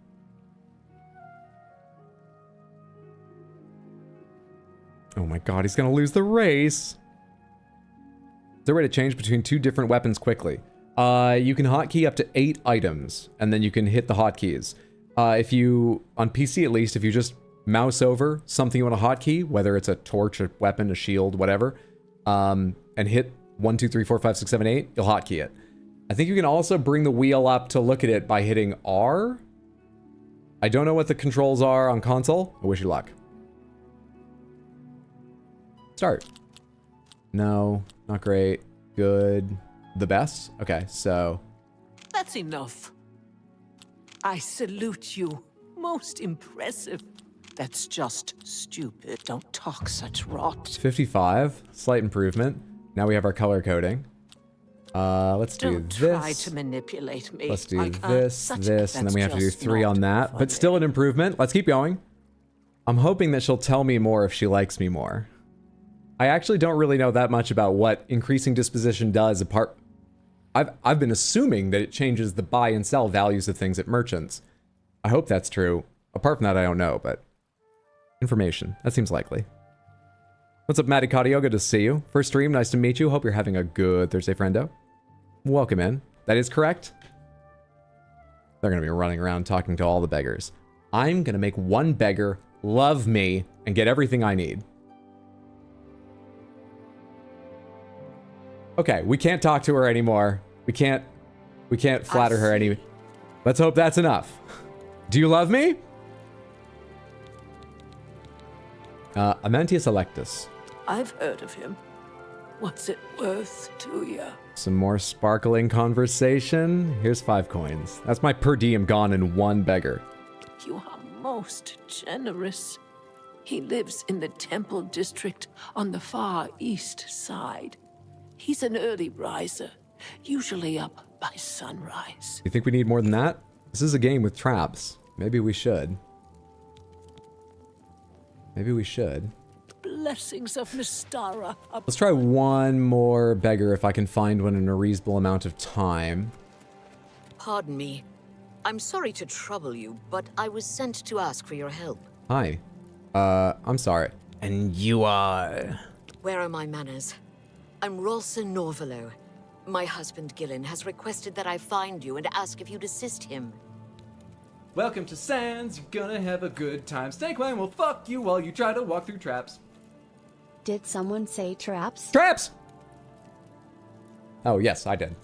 Oh my god, he's gonna lose the race. Is there a way to change between two different weapons quickly? You can hotkey up to 8 items, and then you can hit the hotkeys. If you, on PC at least, if you just mouse over something you want to hotkey, whether it's a torch, a weapon, a shield, whatever, and hit 1, 2, 3, 4, 5, 6, 7, 8, you'll hotkey it. I think you can also bring the wheel up to look at it by hitting R. I don't know what the controls are on console. I wish you luck. Start. No, not great. Good. The best? Okay, so... That's enough. I salute you. Most impressive. That's just stupid. Don't talk such rot. 55. Slight improvement. Now we have our color coding. Let's do Don't this. try to manipulate me. Let's do I can't. this, and then we have to do 3 on that. But funny. still an improvement. Let's keep going. I'm hoping that she'll tell me more if she likes me more. I actually don't really know that much about what increasing disposition does apart... I've been assuming that it changes the buy and sell values of things at merchants. I hope that's true. Apart from that, I don't know, but... Information. That seems likely. What's up, Matty Cardio? Good to see you. First stream, nice to meet you. Hope you're having a good Thursday, friendo. Welcome in. That is correct. They're gonna be running around talking to all the beggars. I'm gonna make one beggar love me and get everything I need. Okay, we can't talk to her anymore. We can't flatter her any... Let's hope that's enough. Do you love me? Amantius Electus. I've heard of him. What's it worth to you? Some more sparkling conversation. Here's 5 coins. That's my per diem gone in one beggar. You are most generous. He lives in the Temple District on the far east side. He's an early riser, usually up by sunrise. You think we need more than that? This is a game with traps. Maybe we should. Maybe we should. Blessings of Mystara. Let's try one more beggar if I can find one in a reasonable amount of time. Pardon me. I'm sorry to trouble you, but I was sent to ask for your help. Hi. I'm sorry. And you are... Where are my manners? I'm Rolsa Norvalo. My husband Gillen has requested that I find you and ask if you'd assist him. Welcome to Sands, you're gonna have a good time. Snakeman will fuck you while you try to walk through traps. Did someone say traps? Traps! Oh, yes, I did.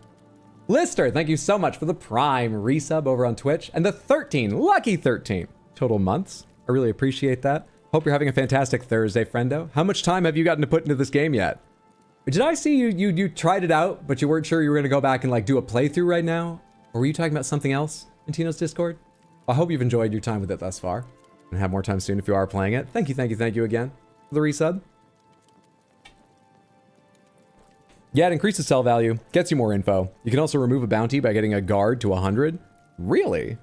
Lister, thank you so much for the Prime resub over on Twitch and the 13, lucky 13 total months. I really appreciate that. Hope you're having a fantastic Thursday, friendo. How much time have you gotten to put into this game yet? Did I see you tried it out, but you weren't sure you were going to go back and like do a playthrough right now? Or were you talking about something else in Tino's Discord? I hope you've enjoyed your time with it thus far. And have more time soon if you are playing it. Thank you again for the resub. Yeah, it increases sell value, gets you more info. You can also remove a bounty by getting a guard to 100. Really?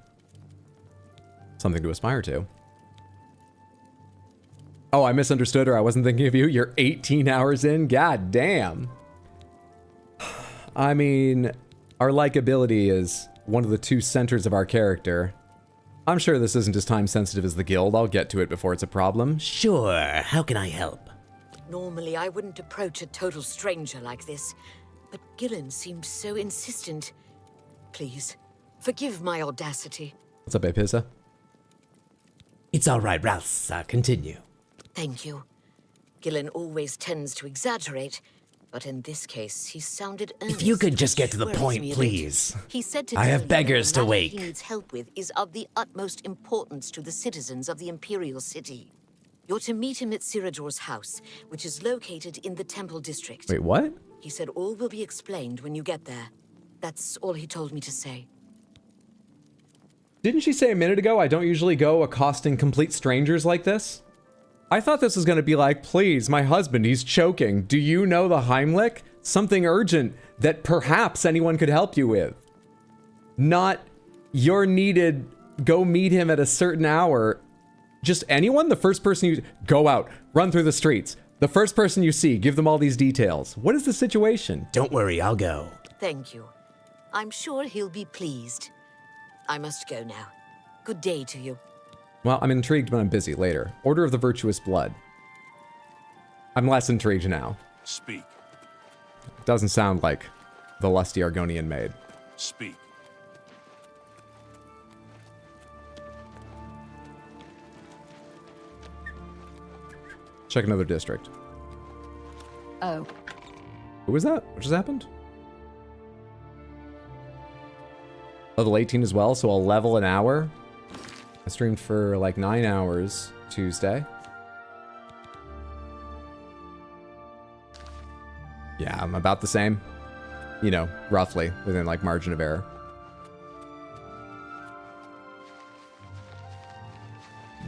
Something to aspire to. Oh, I misunderstood or I wasn't thinking of you. You're 18 hours in? God damn. I mean, our likability is one of the 2 centers of our character. I'm sure this isn't as time sensitive as the guild. I'll get to it before it's a problem. Sure, how can I help? Normally, I wouldn't approach a total stranger like this, but Gillen seemed so insistent. Please, forgive my audacity. What's up, Apissa? It's all right, Rouse. Continue. Thank you. Gillen always tends to exaggerate, but in this case, he sounded earnest. If you could just get to the which point, worries me a bit. please. He said to I tell have you beggars that the to matter wake. he needs help with is of the utmost importance to the citizens of the Imperial City. You're to meet him at Ciridor's house, which is located in the Temple District. Wait, what? He said all will be explained when you get there. That's all he told me to say. Didn't she say a minute ago I don't usually go accosting complete strangers like this? I thought this was going to be like, please, my husband, he's choking. Do you know the Heimlich? Something urgent that perhaps anyone could help you with. Not, you're needed, go meet him at a certain hour. just anyone, the first person you go out, run through the streets. The first person you see, give them all these details. What is the situation? Don't worry, I'll go. Thank you. I'm sure he'll be pleased. I must go now. Good day to you. Well, I'm intrigued, but I'm busy later. Order of the Virtuous Blood. I'm less intrigued now. Speak. Doesn't sound like the Lusty Argonian maid. Speak. Check another district. Oh. Who was that? What just happened? Level 18 as well, so I'll level an hour. I streamed for like 9 hours Tuesday. Yeah, I'm about the same. You know, roughly, within like margin of error.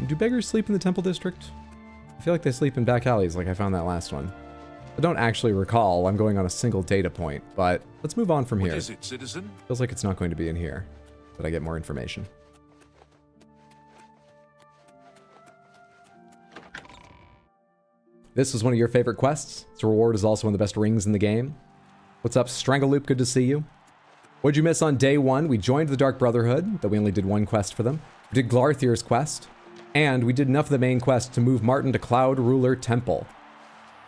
Do beggars sleep in the Temple District? I feel like they sleep in back alleys like I found that last one. I don't actually recall. I'm going on a single data point, but let's move on from here. What is it, citizen? Feels like it's not going to be in here, but I get more information. This was one of your favorite quests. Its reward is also one of the best rings in the game. What's up, Strangleloop? Good to see you. What'd you miss on day one? We joined the Dark Brotherhood, though we only did one quest for them. We did Glarthir's quest, and we did enough of the main quest to move Martin to Cloud Ruler Temple.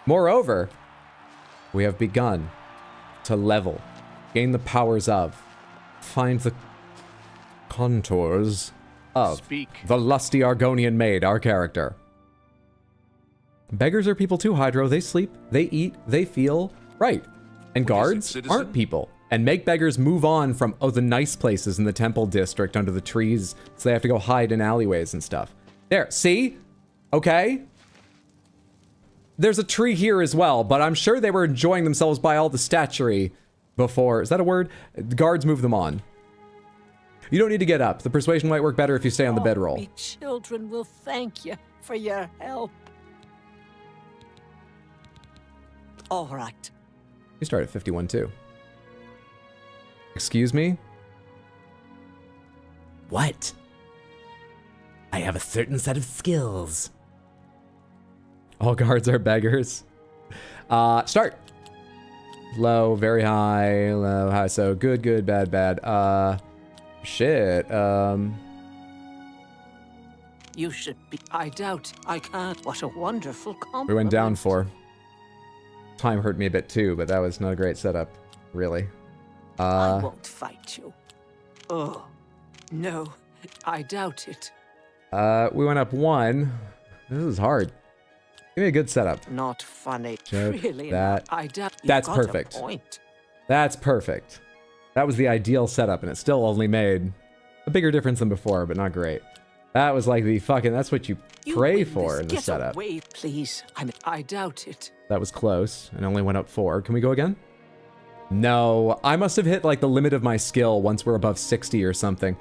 Moreover, we have begun to level, gain the powers of, find the contours of Speak. the Lusty Argonian maid, our character. Beggars are people too, Hydro. They sleep, they eat, they feel right. And guards citizen? aren't people. And make beggars move on from, oh, the nice places in the Temple District under the trees, so they have to go hide in alleyways and stuff. There, see? Okay? There's a tree here as well, but I'm sure they were enjoying themselves by all the statuary before. Is that a word? The guards move them on. You don't need to get up. The persuasion might work better if you stay on the bedroll. We children will thank you for your help. All right. You start at 51 too. Excuse me? What? I have a certain set of skills. All guards are beggars. Start. Low, very high, low, high. So good, good, bad, bad. Shit. You should be. I doubt. I can't. What a wonderful compliment. We went down 4. Time hurt me a bit too, but that was not a great setup, really. I won't fight you. Oh, no. I doubt it. We went up 1. This is hard. Give me a good setup. Not funny. Joke, Really that. not. I doubt. That's You've got perfect. A point. That's perfect. That was the ideal setup, and it still only made a bigger difference than before, but not great. That was like the fucking, that's what you pray win for this. in the Get setup. Away, please. I doubt it. That was close, and only went up 4. Can we go again? No, I must have hit like the limit of my skill once we're above 60 or something.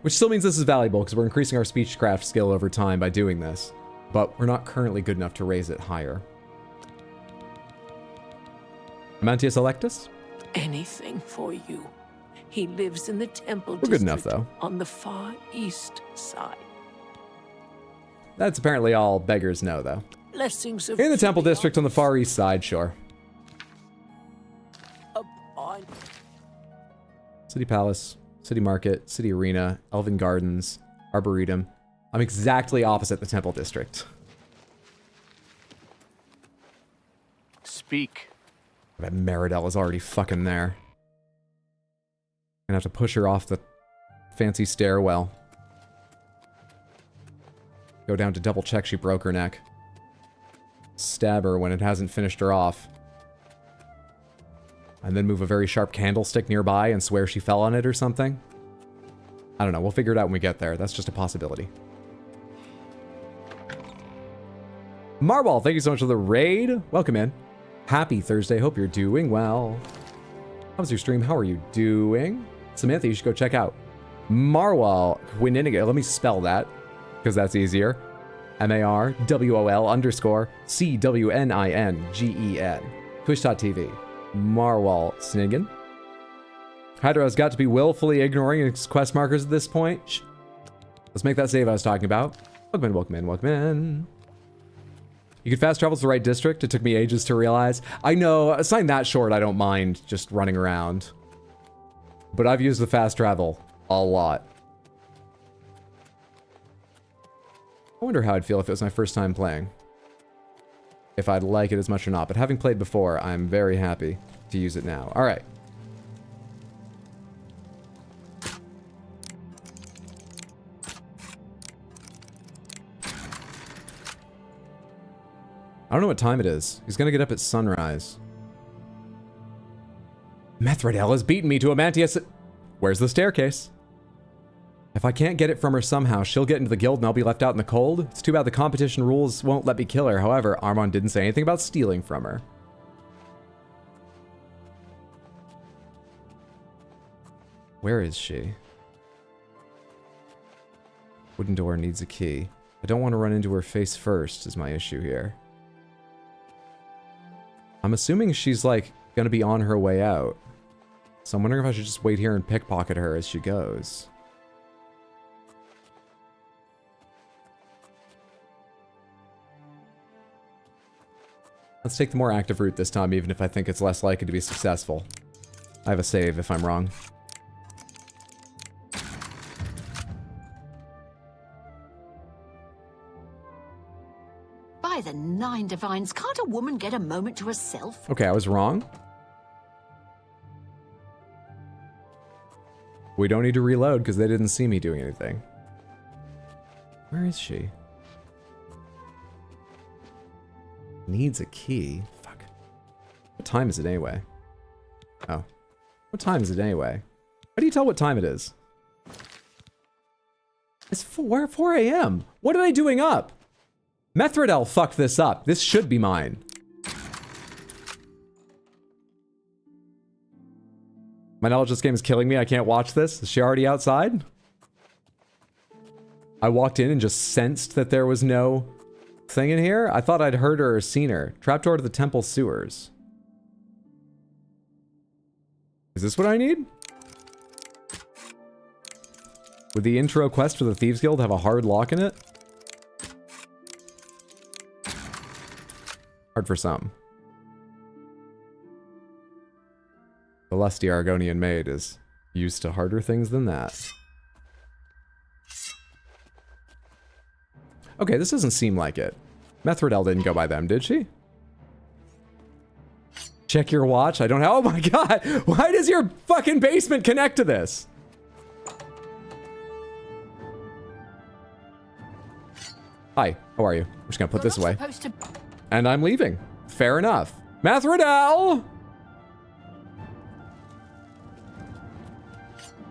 Which still means this is valuable, because we're increasing our speechcraft skill over time by doing this. But we're not currently good enough to raise it higher. Amantius Electus? Anything for you. He lives in the Temple We're good enough, District though. on the far east side. That's apparently all beggars know, though. Blessings of In the Temple Julian District on the far east side, sure. upon City Palace, City Market, City Arena, Elven Gardens, Arboretum. I'm exactly opposite the Temple District. Speak. I bet Meridel is already fucking there. Gonna have to push her off the fancy stairwell. Go down to double check she broke her neck. Stab her when it hasn't finished her off. And then move a very sharp candlestick nearby and swear she fell on it or something. I don't know, we'll figure it out when we get there. That's just a possibility. Marwal, thank you so much for the raid. Welcome in. Happy Thursday. Hope you're doing well. How was your stream? How are you doing? Samantha, you should go check out Marwal Quininiga. Let me spell that, because that's easier. MARWOL_CWNINGEN. Twitch.tv. Marwal Sniggin. Hydra has got to be willfully ignoring its quest markers at this point. Shh. Let's make that save I was talking about. Welcome in, welcome in, welcome in. You can fast travel to the right district. It took me ages to realize. I know, a sign that short, I don't mind just running around. But I've used the fast travel a lot. I wonder how I'd feel if it was my first time playing. If I'd like it as much or not. But having played before, I'm very happy to use it now. All right. I don't know what time it is. He's gonna get up at sunrise. Methradel has beaten me to Amantius. Where's the staircase? If I can't get it from her somehow, she'll get into the guild and I'll be left out in the cold. It's too bad the competition rules won't let me kill her. However, Armand didn't say anything about stealing from her. Where is she? Wooden door needs a key. I don't want to run into her face first is my issue here. I'm assuming she's like gonna be on her way out. So I'm wondering if I should just wait here and pickpocket her as she goes. Let's take the more active route this time, even if I think it's less likely to be successful. I have a save if I'm wrong. By the nine divines, can't a woman get a moment to herself? Okay, I was wrong. We don't need to reload because they didn't see me doing anything. Where is she? Needs a key. Fuck. What time is it anyway? Oh. What time is it anyway? How do you tell what time it is? It's 4 a.m. What are they doing up? Methradel fucked this up. This should be mine. My knowledge of this game is killing me. I can't watch this. Is she already outside? I walked in and just sensed that there was no thing in here. I thought I'd heard her or seen her. Trapdoor to the temple sewers. Is this what I need? Would the intro quest for the Thieves Guild have a hard lock in it? Hard for some. The lusty Argonian maid is used to harder things than that. Okay, this doesn't seem like it. Methradel didn't go by them, did she? Check your watch. I don't have. Oh my god! Why does your fucking basement connect to this? Hi, how are you? I'm just gonna put this away. And I'm leaving. Fair enough. Methradel!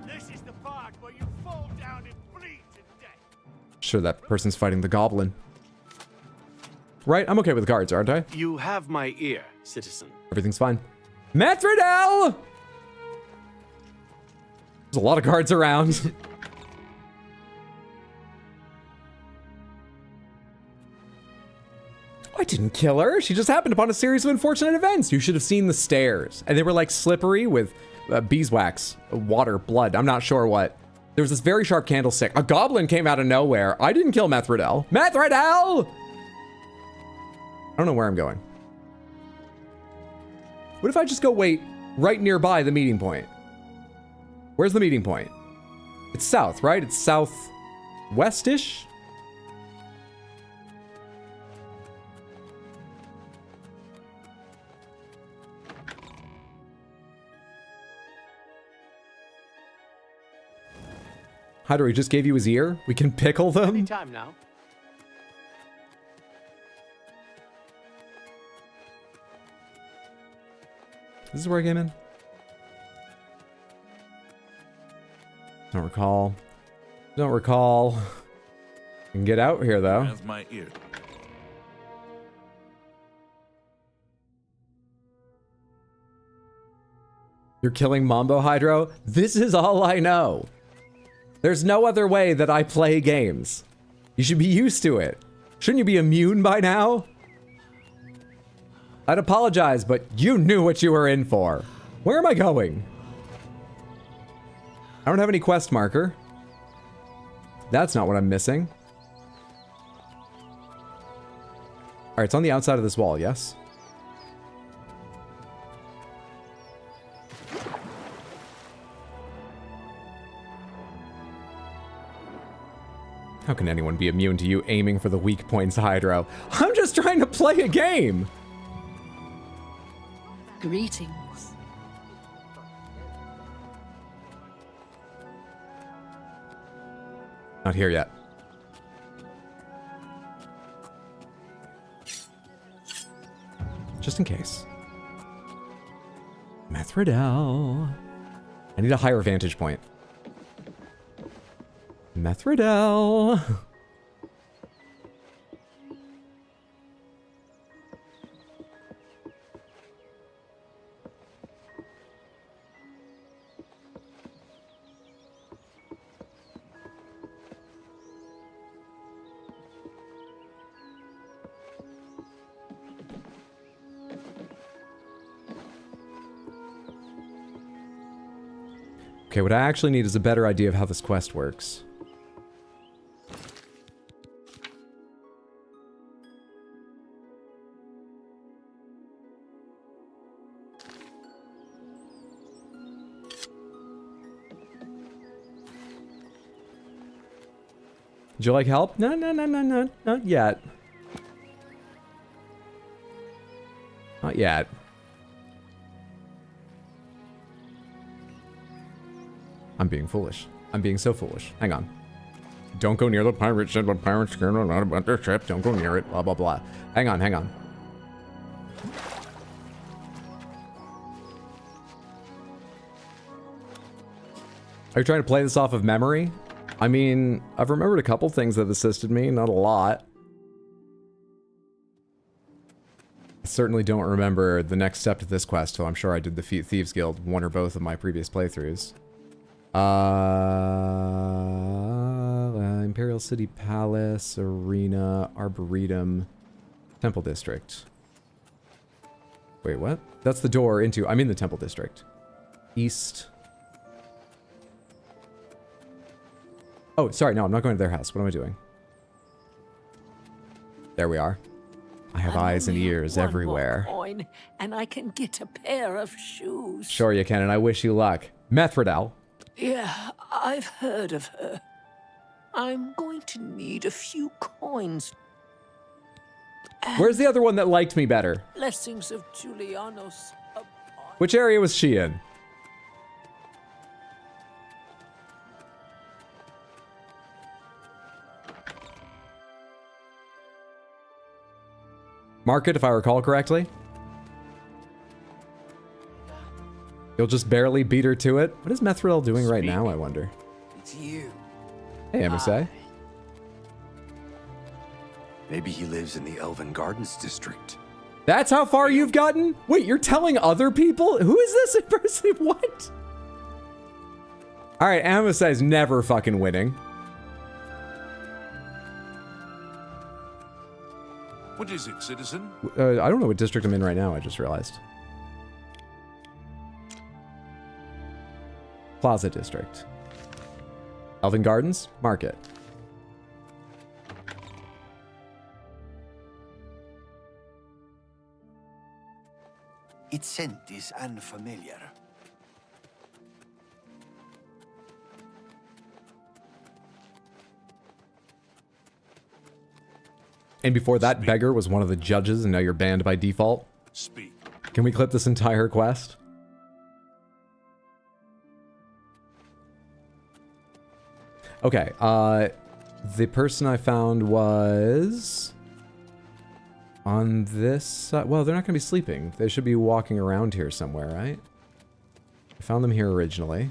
This is the part where you fall down and bleed to death. Sure, that person's fighting the goblin. Right? I'm okay with guards, aren't I? You have my ear, citizen. Everything's fine. Methradel! There's a lot of guards around. I didn't kill her. She just happened upon a series of unfortunate events. You should have seen the stairs. And they were like slippery with beeswax, water, blood. I'm not sure what. There was this very sharp candlestick. A goblin came out of nowhere. I didn't kill Methradel. Methradel! I don't know where I'm going. What if I just go wait right nearby the meeting point? Where's the meeting point? It's south, right? It's southwest-ish? Maidurer just gave you his ear? We can pickle them? Anytime now. This is where I came in? Don't recall. Don't recall. You can get out here, though. That's my ear. You're killing Mambo Hydro? This is all I know. There's no other way that I play games. You should be used to it. Shouldn't you be immune by now? I'd apologize, but you knew what you were in for. Where am I going? I don't have any quest marker. That's not what I'm missing. Alright, it's on the outside of this wall, yes? How can anyone be immune to you aiming for the weak points, Hydro? I'm just trying to play a game! Greetings. Not here yet. Just in case. Methridel. I need a higher vantage point. Methridel. Okay, what I actually need is a better idea of how this quest works. Would you like help? No, not yet. Not yet. I'm being foolish. I'm being so foolish. Hang on. Don't go near the pirate ship. The pirates scared a lot about their ship. Don't go near it. Blah, blah, blah. Hang on, hang on. Are you trying to play this off of memory? I mean, I've remembered a couple things that assisted me, not a lot. I certainly don't remember the next step to this quest, so I'm sure I did defeat Thieves Guild one or both of my previous playthroughs. Imperial City Palace, Arena, Arboretum, Temple District. Wait, what? That's the door into... I'm in the Temple District. East. Oh, sorry, no, I'm not going to their house. What am I doing? There we are. I have eyes and ears everywhere. Coin, and I can get a pair of shoes. Sure you can, and I wish you luck. Methridel. Yeah, I've heard of her. I'm going to need a few coins. And Where's the other one that liked me better? blessings of Julianos upon... Which area was she in? Market, if I recall correctly. You'll just barely beat her to it. What is Methridel doing right now, I wonder? It's you. Hey, Emerse. Maybe he lives in the Elven Gardens district. That's how far you've gotten? Wait, you're telling other people? Who is this person? What? Alright, Emerse is never fucking winning. What is it, citizen? I don't know what district I'm in right now, I just realized. Plaza District. Elven Gardens, Market. Its scent is unfamiliar. And before that, Beggar was one of the judges, and now you're banned by default. Speak. Can we clip this entire quest? Okay, the person I found was on this side. Well, they're not going to be sleeping. They should be walking around here somewhere, right? I found them here originally,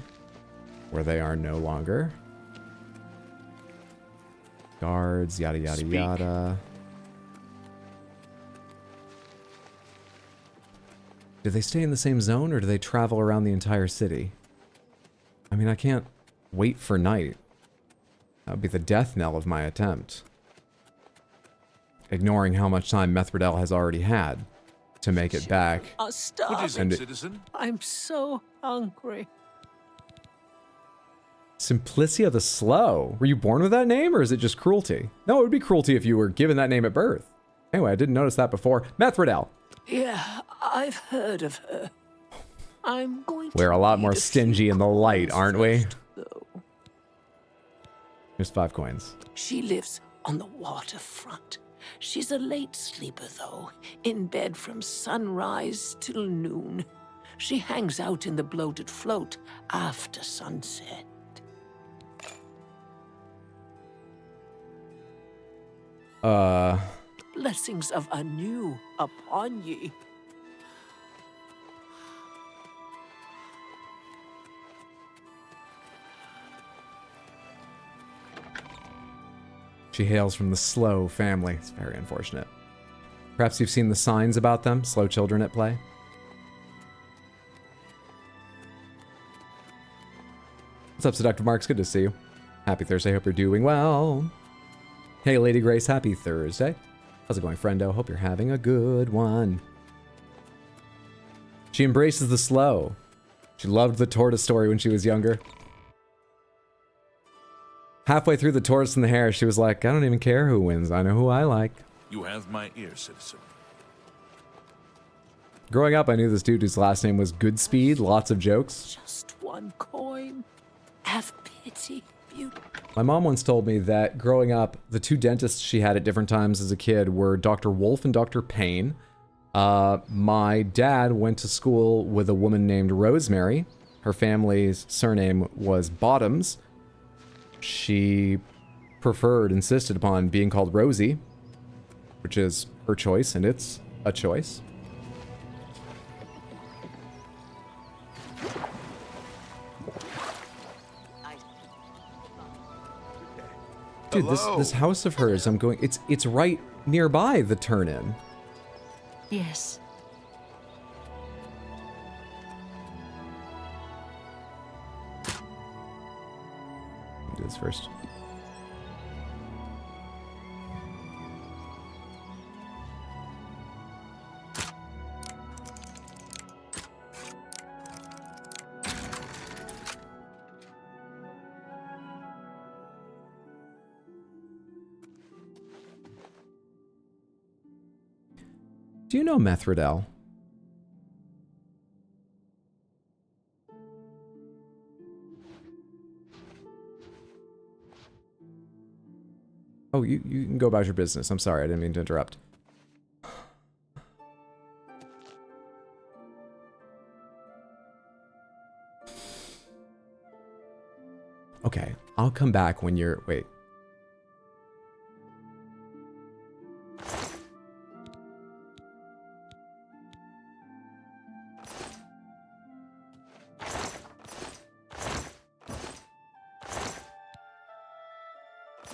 where they are no longer. Guards, yada, yada, Speak. yada. Do they stay in the same zone, or do they travel around the entire city? I mean, I can't wait for night. That would be the death knell of my attempt. Ignoring how much time Methridel has already had to make it back. I'll starve. What is And it, it- citizen? I'm so hungry. Simplicia the Slow. Were you born with that name, or is it just cruelty? No, it would be cruelty if you were given that name at birth. Anyway, I didn't notice that before. Methridel. Yeah, I've heard of her. I'm going to We're a lot need more few stingy in the light, coins aren't we? first, though. Here's 5 coins. She lives on the waterfront. She's a late sleeper, though, in bed from sunrise till noon. She hangs out in the bloated float after sunset. Blessings of Anu upon ye. She hails from the Slow family. It's very unfortunate. Perhaps you've seen the signs about them, slow children at play. What's up, Seductive Marks? Good to see you. Happy Thursday. Hope you're doing well. Hey, Lady Grace. Happy Thursday. How's it going, friendo? Hope you're having a good one. She embraces the slow. She loved the tortoise story when she was younger. Halfway through the tortoise and the hare, she was like, I don't even care who wins. I know who I like. You have my ear, citizen. Growing up, I knew this dude whose last name was Goodspeed. Lots of jokes. Just one coin. Have pity, beauty. My mom once told me that growing up, the 2 dentists she had at different times as a kid were Dr. Wolf and Dr. Payne. My dad went to school with a woman named Rosemary. Her family's surname was Bottoms. She insisted upon being called Rosie, which is her choice, and it's a choice. Dude, this house of hers, I'm going, it's right nearby the turn-in. Yes. Do this first. Do you know Methridel? Oh, you can go about your business. I'm sorry, I didn't mean to interrupt. Okay, I'll come back when you're... Wait.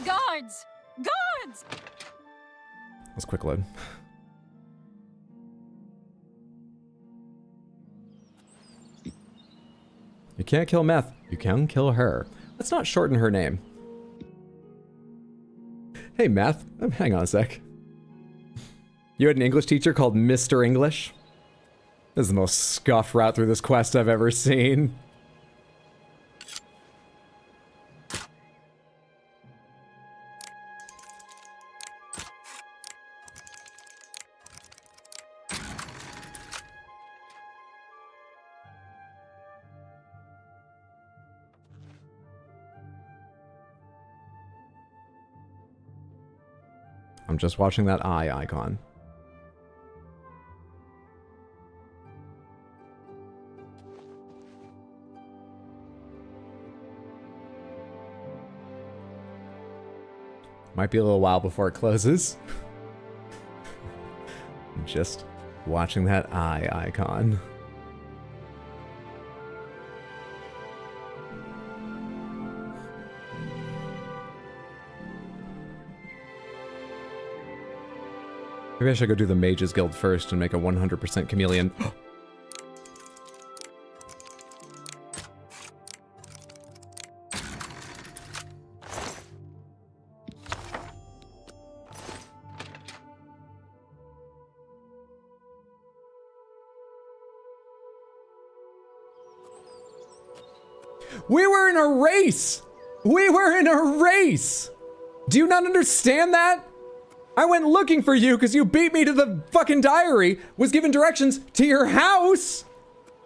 Guards! Guards! Let's quick load. You can't kill Meth. You can kill her. Let's not shorten her name. Hey, Meth. Hang on a sec. You had an English teacher called Mr. English? This is the most scuffed route through this quest I've ever seen. I'm just watching that eye icon. Might be a little while before it closes. I'm just watching that eye icon. Maybe I should go do the Mages Guild first and make a 100% chameleon. We were in a race! We were in a race! Do you not understand that? I went looking for you because you beat me to the fucking diary, was given directions to your house,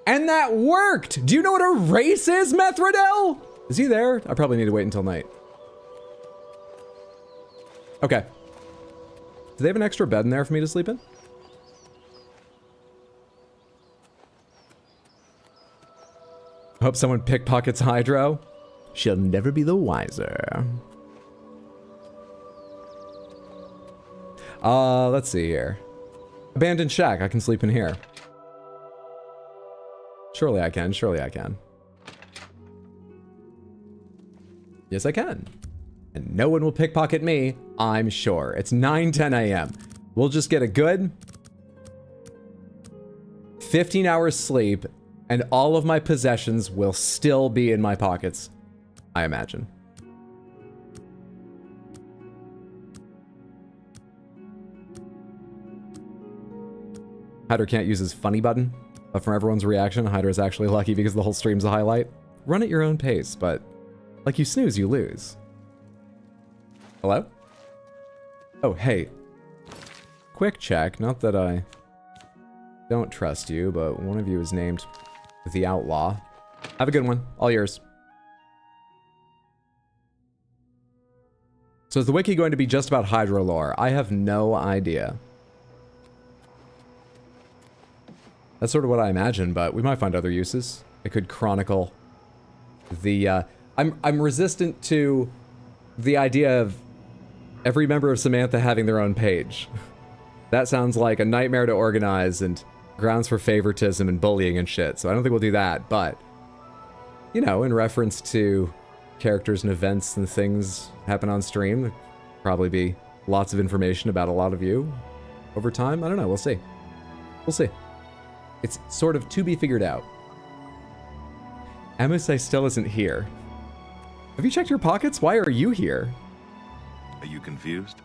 and that worked. Do you know what a race is, Methradel? Is he there? I probably need to wait until night. Okay. Do they have an extra bed in there for me to sleep in? I hope someone pickpockets Hydro. She'll never be the wiser. Let's see here. Abandoned shack. I can sleep in here. Surely I can. Surely I can. Yes, I can. And no one will pickpocket me, I'm sure. It's 9:10 a.m. We'll just get a good 15 hours sleep, and all of my possessions will still be in my pockets, I imagine. Hydra can't use his funny button, but from everyone's reaction, Hydra's actually lucky because the whole stream's a highlight. Run at your own pace, but like you snooze, you lose. Hello? Oh, hey. Quick check, not that I don't trust you, but one of you is named the Outlaw. Have a good one. All yours. So is the wiki going to be just about Hydra lore? I have no idea. That's sort of what I imagine, but we might find other uses. It could chronicle the, I'm resistant to the idea of every member of Samantha having their own page. That sounds like a nightmare to organize and grounds for favoritism and bullying and shit, so I don't think we'll do that, but, you know, in reference to characters and events and things happen on stream, there'll probably be lots of information about a lot of you over time. I don't know, we'll see. We'll see. It's sort of to be figured out. Amusai still isn't here. Have you checked your pockets? Why are you here? Are you confused?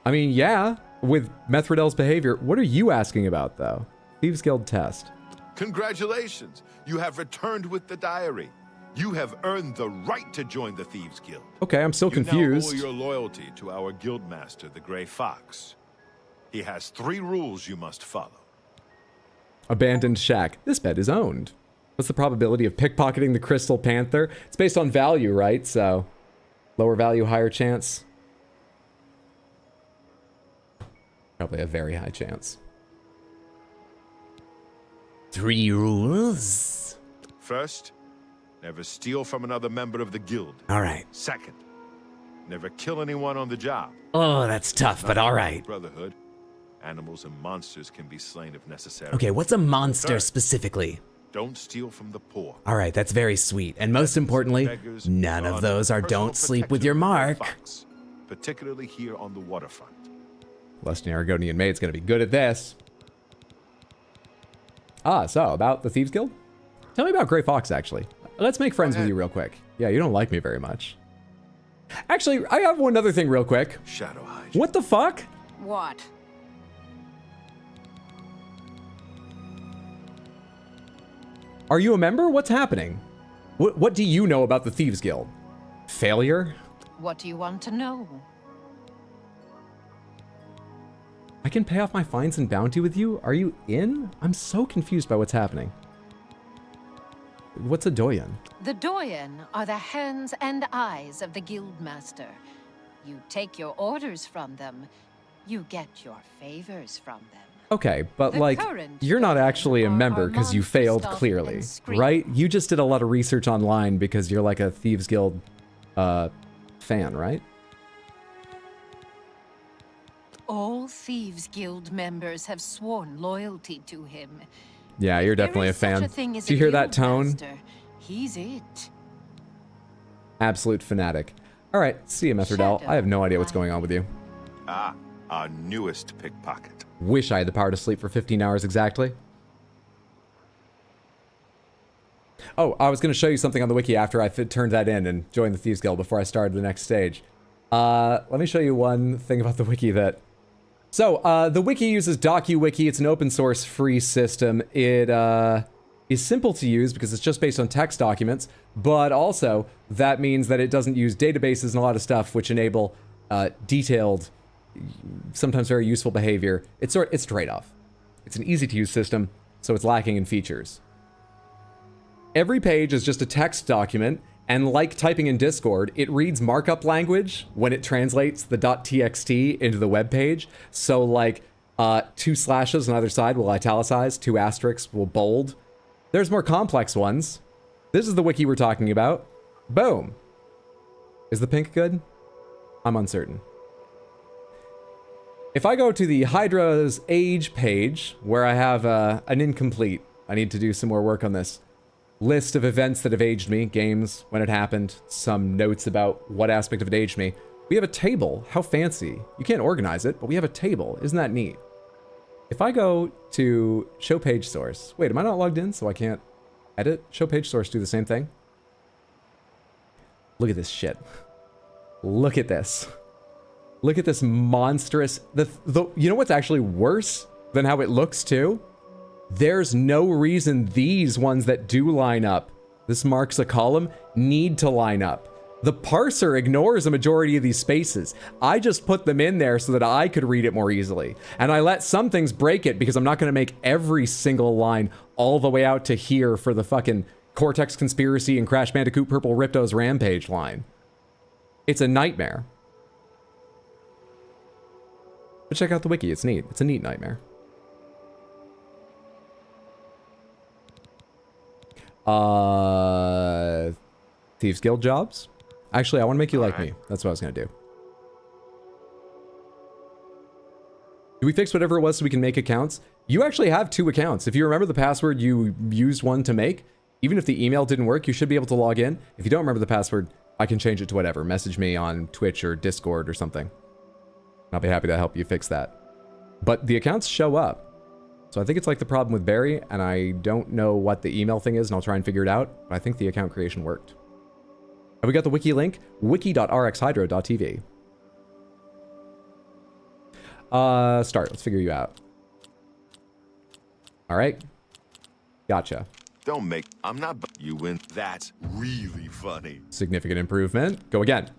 I mean, yeah, with Methradel's behavior. What are you asking about, though? Thieves Guild test. Congratulations! You have returned with the diary. You have earned the right to join the Thieves Guild. Okay, I'm still confused. You now owe your loyalty to our guildmaster, the Grey Fox. He has 3 rules you must follow. Abandoned shack. This bed is owned. What's the probability of pickpocketing the Crystal Panther? It's based on value, right? So, lower value, higher chance. Probably a very high chance. 3 rules. First, never steal from another member of the guild. All right. Second, never kill anyone on the job. Oh, that's tough, but all right. Brotherhood. Animals and monsters can be slain if necessary. Okay, what's a monster Third, specifically? don't steal from the poor. All right, that's very sweet. And most importantly, none of those are don't sleep with your mark. Fox, particularly here on the waterfront. Lusty Argonian maid's gonna be good at this. Ah, so about the Thieves Guild? Tell me about Grey Fox, actually. Let's make friends with you real quick. Yeah, you don't like me very much. Actually, I have one other thing real quick. Shadow Hydra. What the fuck? What? Are you a member? What's happening? What do you know about the Thieves Guild? Failure? What do you want to know? I can pay off my fines and bounty with you? Are you in? I'm so confused by what's happening. What's a doyen? The doyen are the hands and eyes of the guildmaster. You take your orders from them, you get your favors from them. Okay, but The like, current you're not doyen actually a are member because you monster failed stuff clearly, and scream. right? You just did a lot of research online because you're like a Thieves Guild fan, right? All Thieves Guild members have sworn loyalty to him. Yeah, you're definitely a There is fan. such a thing as Do you a hear that tone? guildmaster. He's it. Absolute fanatic. All right, see you, Methradel. I have no idea what's going on with you. Ah, our newest pickpocket. Wish I had the power to sleep for 15 hours exactly. Oh, I was going to show you something on the wiki after I turned that in and joined the Thieves Guild before I started the next stage. Let me show you one thing about the wiki that... So, the wiki uses DocuWiki. It's an open source free system. It is simple to use because it's just based on text documents, but also that means that it doesn't use databases and a lot of stuff which enable detailed, sometimes very useful behavior. It's a trade-off. It's an easy-to-use system, so it's lacking in features. Every page is just a text document, and like typing in Discord, it reads markup language when it translates the .txt into the web page. So like 2 slashes on either side will italicize, 2 asterisks will bold. There's more complex ones. This is the wiki we're talking about. Boom. Is the pink good? I'm uncertain. If I go to the Hydra's age page, where I have an incomplete, I need to do some more work on this, list of events that have aged me, games, when it happened, some notes about what aspect of it aged me. We have a table. How fancy. You can't organize it, but we have a table. Isn't that neat? If I go to show page source, wait, am I not logged in so I can't edit? Show page source, do the same thing. Look at this shit. Look at this. Look at this monstrous, you know what's actually worse than how it looks too? There's no reason these ones that do line up, this marks a column, need to line up. The parser ignores a majority of these spaces. I just put them in there so that I could read it more easily. And I let some things break it because I'm not gonna make every single line all the way out to here for the fucking Cortex Conspiracy and Crash Bandicoot Purple Ripto's Rampage line. It's a nightmare. But check out the wiki, it's neat. It's a neat nightmare. Thieves Guild jobs? Actually, I want to make you like me. That's what I was going to do. Do we fix whatever it was so we can make accounts? You actually have 2 accounts. If you remember the password you used one to make, even if the email didn't work, you should be able to log in. If you don't remember the password, I can change it to whatever. Message me on Twitch or Discord or something. I'll be happy to help you fix that. But the accounts show up. So I think it's like the problem with Barry, and I don't know what the email thing is, and I'll try and figure it out, but I think the account creation worked. Have we got the wiki link? wiki.rxhydro.tv. Start. Let's figure you out. All right. Gotcha. Don't make... I'm not... You win. That's really funny. Significant improvement. Go again.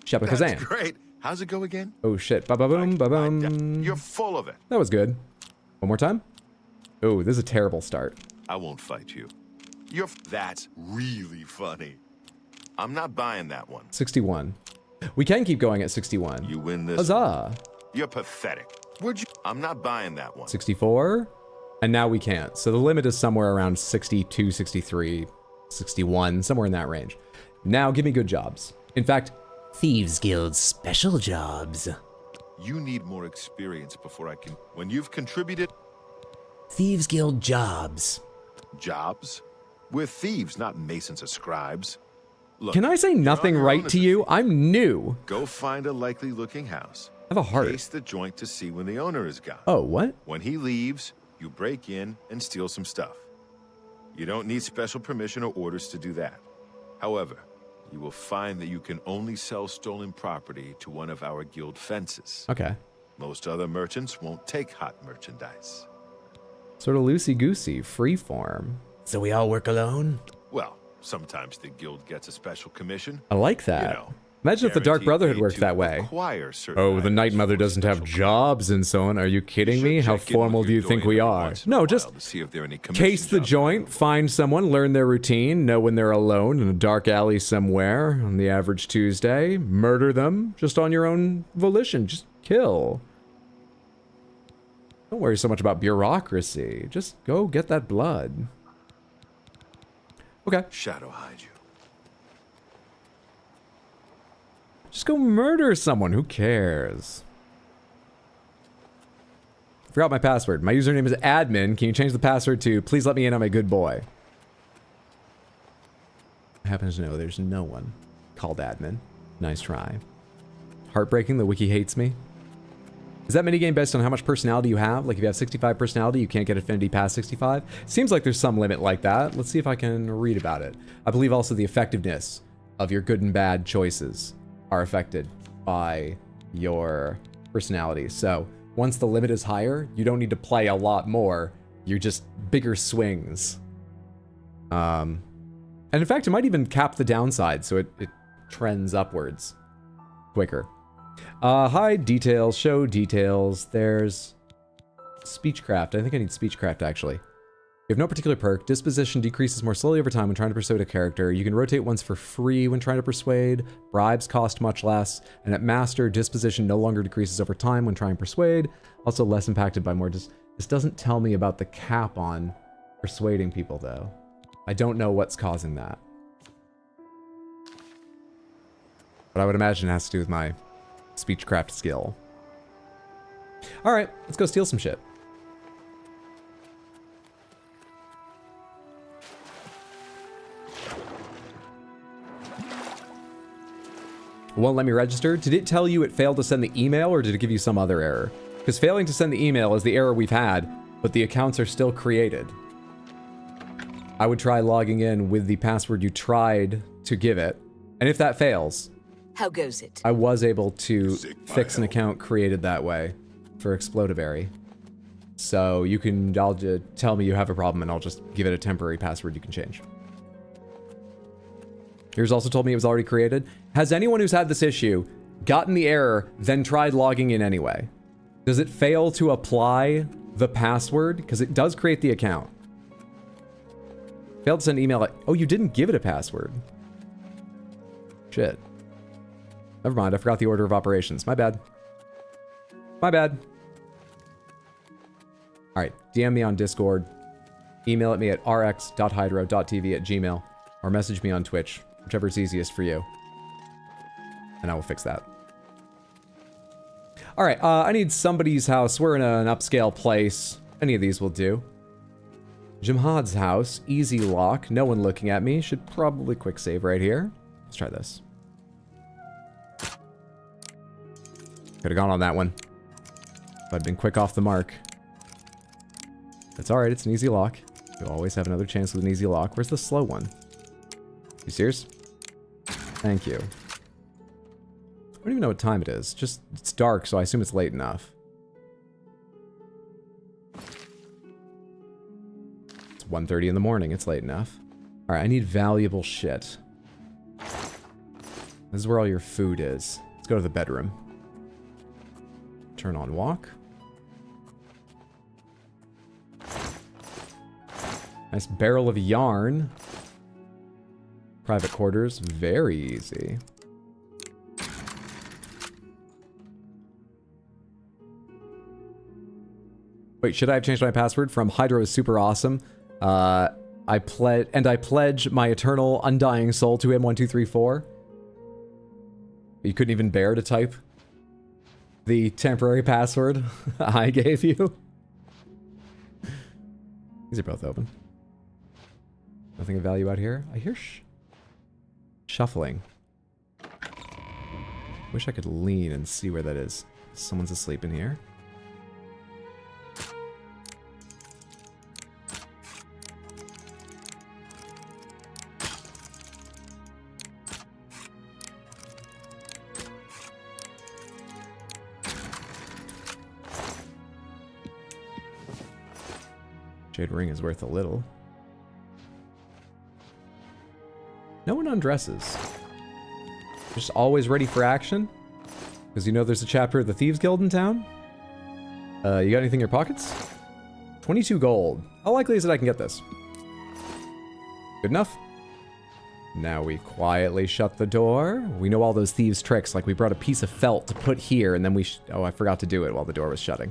Shepakazam. That's great. How's it go again? Oh shit. Ba-ba-boom, ba-bum. You're full of it. That was good. One more time. Oh, this is a terrible start. I won't fight you. That's really funny. I'm not buying that one. 61. We can keep going at 61. You win this. Huzzah. You're pathetic. Would you? I'm not buying that one. 64. And now we can't. So the limit is somewhere around 62, 63, 61, somewhere in that range. Now give me good jobs. In fact, Thieves Guild special jobs. You need more experience before I can... When you've contributed... Thieves Guild jobs. Jobs? We're thieves, not masons or scribes. Look, can I say nothing right to you? I'm new. Go find a likely-looking house. I have a heart. Taste the joint to see when the owner is gone. Oh, what? When he leaves, you break in and steal some stuff. You don't need special permission or orders to do that. However, you will find that you can only sell stolen property to one of our guild fences. Okay. Most other merchants won't take hot merchandise. Sort of loosey-goosey, freeform. So we all work alone? Well, sometimes the guild gets a special commission. I like that. You know, imagine if the Dark Brotherhood worked that way. Oh, the Night Mother doesn't have jobs and so on. Are you kidding me? How formal do you think we are? No, just case the joint, find someone, learn their routine, know when they're alone in a dark alley somewhere on the average Tuesday, murder them just on your own volition. Just kill. Don't worry so much about bureaucracy. Just go get that blood. Okay. Shadow hide you. Just go murder someone. Who cares? Forgot my password. My username is admin. Can you change the password to please let me in, I'm a good boy? I happen to know there's no one called admin. Nice try. Heartbreaking, the wiki hates me. Is that minigame based on how much personality you have? Like if you have 65 personality, you can't get affinity past 65? Seems like there's some limit like that. Let's see if I can read about it. I believe also the effectiveness of your good and bad choices are affected by your personality. So once the limit is higher, you don't need to play a lot more. You're just bigger swings. And in fact, it might even cap the downside so it trends upwards quicker. Hide details, show details. There's speechcraft. I think I need speechcraft, actually. You have no particular perk. Disposition decreases more slowly over time when trying to persuade a character. You can rotate once for free when trying to persuade. Bribes cost much less. And at Master, disposition no longer decreases over time when trying to persuade. Also less impacted by more... This doesn't tell me about the cap on persuading people, though. I don't know what's causing that. But I would imagine it has to do with my speechcraft skill. Alright, let's go steal some shit. Won't let me register. Did it tell you it failed to send the email, or did it give you some other error? Because failing to send the email is the error we've had, but the accounts are still created. I would try logging in with the password you tried to give it, and if that fails... How goes it? I was able to fix an account created that way for Explodiberry. So you can... I'll just tell me you have a problem, and I'll just give it a temporary password you can change. Yours also told me it was already created. Has anyone who's had this issue gotten the error, then tried logging in anyway? Does it fail to apply the password? Because it does create the account. Failed to send email. Oh, you didn't give it a password. Shit. Never mind, I forgot the order of operations. My bad. My bad. Alright, DM me on Discord. Email at me at rx.hydro.tv@gmail. Or message me on Twitch. Whichever's easiest for you. And I will fix that. Alright, I need somebody's house. We're in an upscale place. Any of these will do. Jimhad's house. Easy lock. No one looking at me. Should probably quick save right here. Let's try this. Could have gone on that one. If I'd been quick off the mark. That's alright, it's an easy lock. You always have another chance with an easy lock. Where's the slow one? You serious? Thank you. I don't even know what time it is. Just, it's dark, so I assume it's late enough. It's 1:30 in the morning. It's late enough. Alright, I need valuable shit. This is where all your food is. Let's go to the bedroom. Turn on walk. Nice barrel of yarn. Private quarters, very easy. Wait, should I have changed my password from Hydro is super awesome? I pledge my eternal undying soul to him 1234. You couldn't even bear to type the temporary password I gave you. These are both open. Nothing of value out here. I hear shuffling. Wish I could lean and see where that is. Someone's asleep in here. Jade ring is worth a little. No one undresses. Just always ready for action? Because you know there's a chapter of the Thieves Guild in town? You got anything in your pockets? 22 gold. How likely is it I can get this? Good enough? Now we quietly shut the door. We know all those thieves' tricks, like we brought a piece of felt to put here, and then we oh, I forgot to do it while the door was shutting.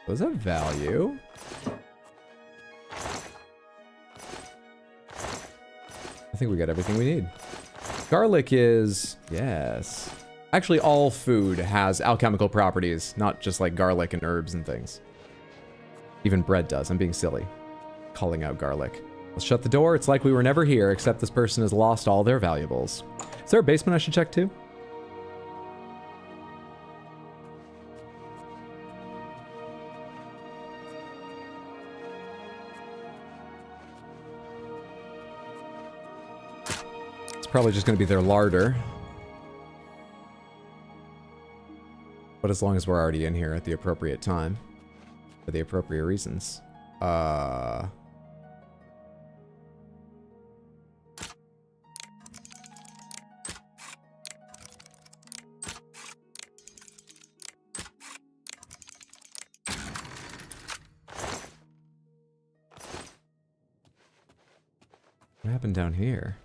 Those have value. I think we got everything we need. Garlic is... yes. Actually, all food has alchemical properties, not just like garlic and herbs and things. Even bread does. I'm being silly. Calling out garlic. Let's shut the door. It's like we were never here, except this person has lost all their valuables. Is there a basement I should check too? Probably just going to be their larder. But as long as we're already in here at the appropriate time. For the appropriate reasons. What happened down here?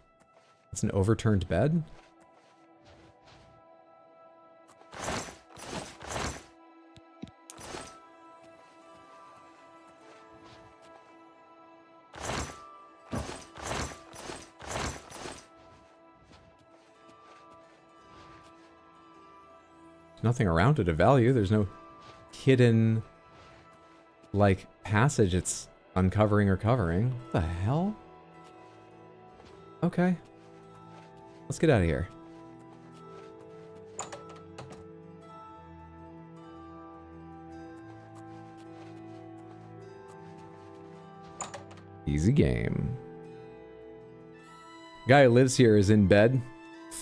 It's an overturned bed? Nothing around it of value. There's no hidden, like, passage it's uncovering or covering. What the hell? Okay. Let's get out of here. Easy game. Guy who lives here is in bed.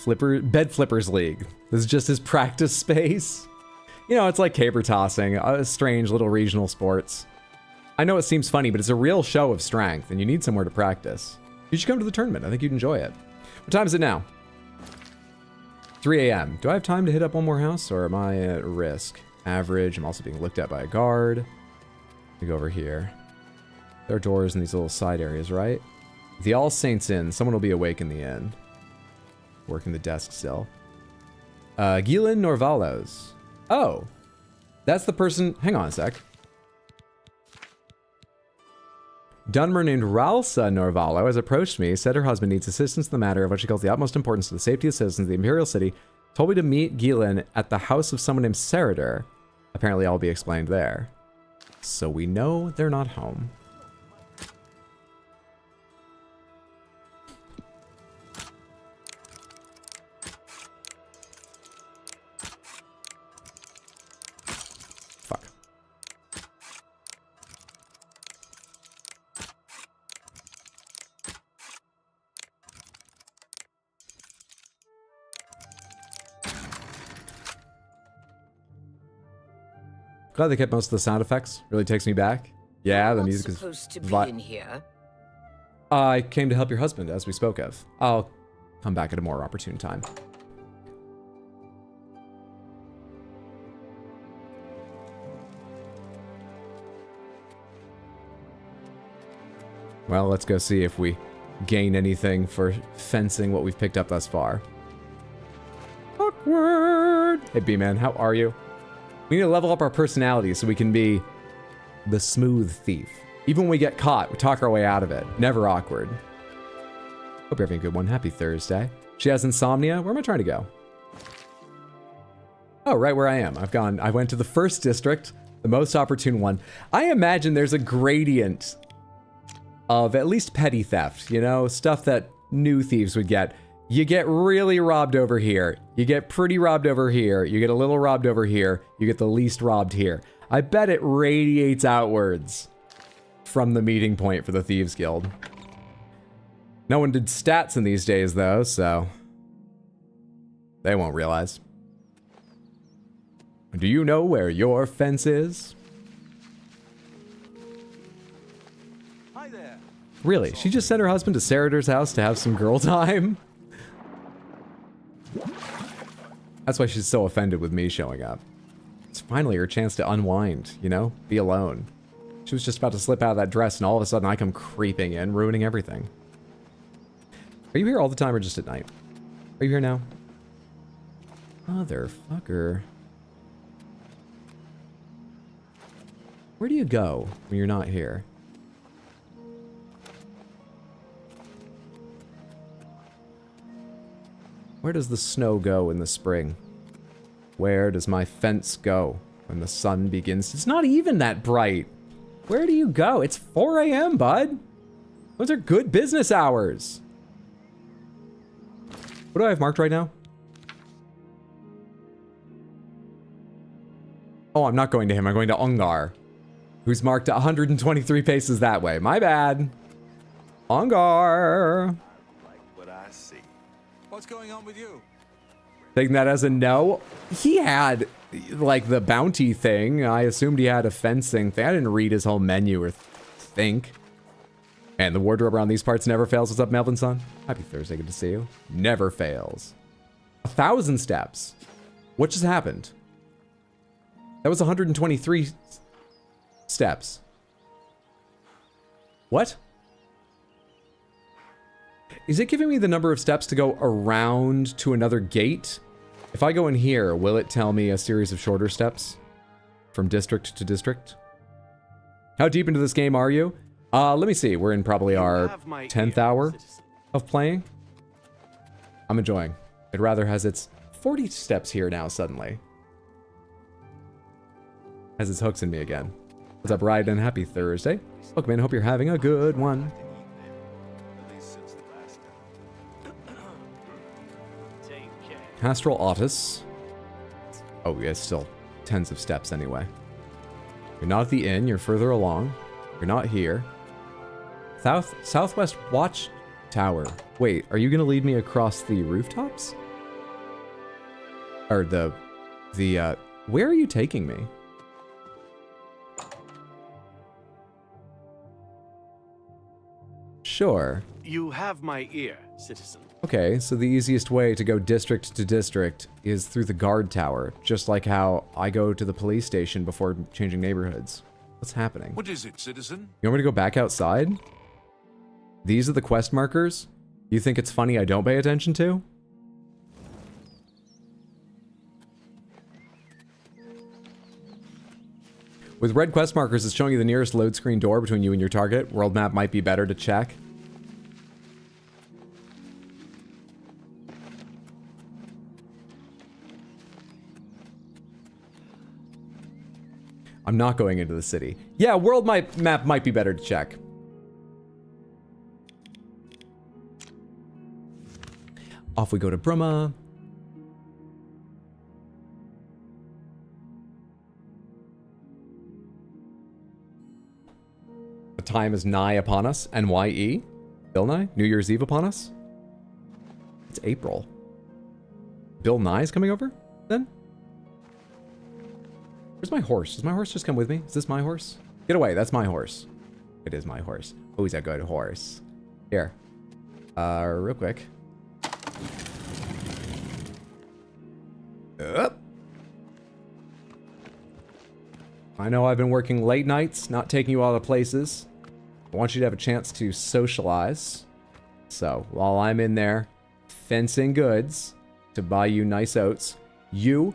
Bed Flippers League. This is just his practice space. You know, it's like caber tossing, strange little regional sports. I know it seems funny, but it's a real show of strength, and you need somewhere to practice. You should come to the tournament. I think you'd enjoy it. What time is it now? 3 a.m. Do I have time to hit up one more house, or am I at risk? Average. I'm also being looked at by a guard. Let me go over here. There are doors in these little side areas, right? The All Saints Inn. Someone will be awake in the inn. Working the desk still. Gilin Norvalos. Oh. That's the person... Hang on a sec. Dunmer named Ralsa Norvalo has approached me, said her husband needs assistance in the matter of what she calls the utmost importance to the safety of citizens of the Imperial City, told me to meet Gilin at the house of someone named Serader. Apparently all will be explained there. So we know they're not home. Glad they kept most of the sound effects. Really takes me back. Yeah, the music is supposed to be in here. I came to help your husband, as we spoke of. I'll come back at a more opportune time. Well, let's go see if we gain anything for fencing what we've picked up thus far. Awkward! Hey, B-Man, how are you? We need to level up our personality so we can be the smooth thief. Even when we get caught, we talk our way out of it. Never awkward. Hope you're having a good one. Happy Thursday. She has insomnia. Where am I trying to go? Oh, right where I am. I went to the first district, the most opportune one. I imagine there's a gradient of at least petty theft, you know, stuff that new thieves would get. You get really robbed over here. You get pretty robbed over here. You get a little robbed over here. You get the least robbed here. I bet it radiates outwards from the meeting point for the Thieves Guild. No one did stats in these days, though, so they won't realize. Do you know where your fence is? Hi there. Really? She just sent her husband to Serader's house to have some girl time? That's why she's so offended with me showing up. It's finally her chance to unwind, you know? Be alone. She was just about to slip out of that dress and all of a sudden I come creeping in, ruining everything. Are you here all the time or just at night? Are you here now? Motherfucker. Where do you go when you're not here? Where does the snow go in the spring? Where does my fence go when the sun begins? It's not even that bright. Where do you go? It's 4 a.m., bud. Those are good business hours. What do I have marked right now? Oh, I'm not going to him. I'm going to Ungar, who's marked 123 paces that way. My bad. Ungar. What's going on with you? Taking that as a no. He had, like, the bounty thing. I assumed he had a fencing thing. I didn't read his whole menu or think. And the wardrobe around these parts never fails. What's up, Melvin son? Happy Thursday. Good to see you. Never fails. 1,000 steps. What just happened? That was 123 steps. What? is it giving me the number of steps to go around to another gate? If I go in here, will it tell me a series of shorter steps from district to district? How deep into this game are you? Let me see. We're in probably our 10th hour of playing. I'm enjoying. It rather has its 40 steps here now suddenly. Has its hooks in me again. What's up, Ryden? Happy Thursday. Look, man, hope you're having a good one. Astral Otis. Oh, yeah, still tens of steps anyway. You're not at the inn, you're further along. You're not here. Southwest Watch Tower. Wait, are you gonna lead me across the rooftops? Or where are you taking me? Sure. You have my ear, citizen. Okay, so the easiest way to go district to district is through the guard tower, just like how I go to the police station before changing neighborhoods. What's happening? What is it, citizen? You want me to go back outside? These are the quest markers? You think it's funny I don't pay attention to? With red quest markers, it's showing you the nearest load screen door between you and your target. World map might be better to check. I'm not going into the city. Yeah, world map might be better to check. Off we go to Bruma. The time is nigh upon us. NYE. Bill Nye? New Year's Eve upon us? It's April. Bill Nye's coming over then? Where's my horse? Does my horse just come with me? Is this my horse? Get away, that's my horse. It is my horse. Oh, he's a good horse. Here. Real quick. Up. I know I've been working late nights, not taking you all to places. I want you to have a chance to socialize. So, while I'm in there fencing goods to buy you nice oats, you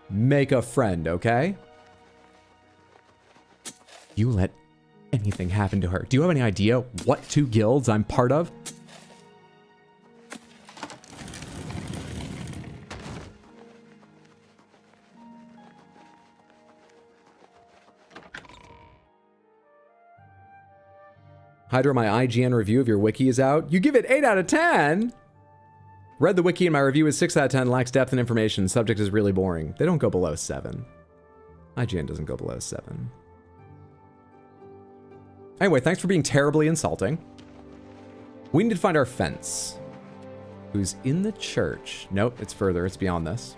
make a friend, okay? You let anything happen to her. Do you have any idea what 2 guilds I'm part of? Hydra, my IGN review of your wiki is out. You give it 8 out of 10? Read the wiki and my review is 6 out of 10. Lacks depth and information. Subject is really boring. They don't go below 7. IGN doesn't go below 7. Anyway, thanks for being terribly insulting. We need to find our fence. Who's in the church? Nope, it's further. It's beyond this.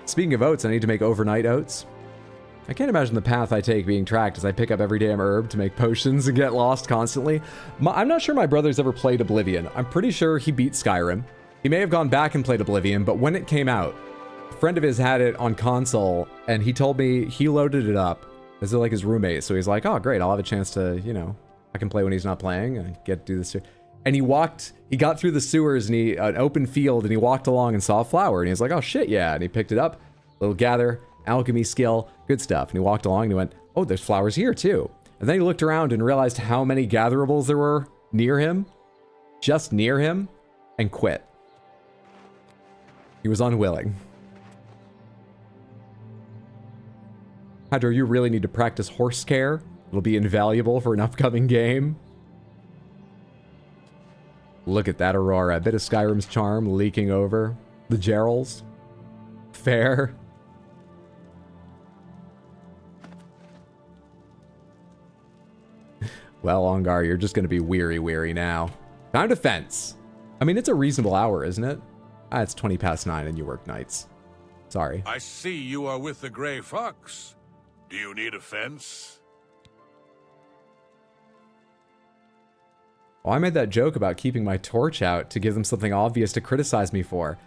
Speaking of oats, I need to make overnight oats. I can't imagine the path I take being tracked as I pick up every damn herb to make potions and get lost constantly. I'm not sure my brother's ever played Oblivion. I'm pretty sure he beat Skyrim. He may have gone back and played Oblivion, but when it came out, a friend of his had it on console, and he told me he loaded it up as like his roommate. So he's like, oh, great, I'll have a chance to, you know, I can play when he's not playing and get to do this too. And he got through the sewers and an open field, and he walked along and saw a flower, and he was like, oh shit, yeah. And he picked it up, little gather, alchemy skill, good stuff. And he walked along and he went, oh, there's flowers here too. And then he looked around and realized how many gatherables there were near him, just near him, and quit. He was unwilling. Hydro, you really need to practice horse care. It'll be invaluable for an upcoming game. Look at that Aurora. A bit of Skyrim's charm leaking over. The Gerals. Fair. Well, Ongar, you're just going to be weary now. Time to fence. I mean, it's a reasonable hour, isn't it? It's 20 past 9 and you work nights. Sorry. I see you are with the Gray Fox. Do you need a fence? Well, I made that joke about keeping my torch out to give them something obvious to criticize me for.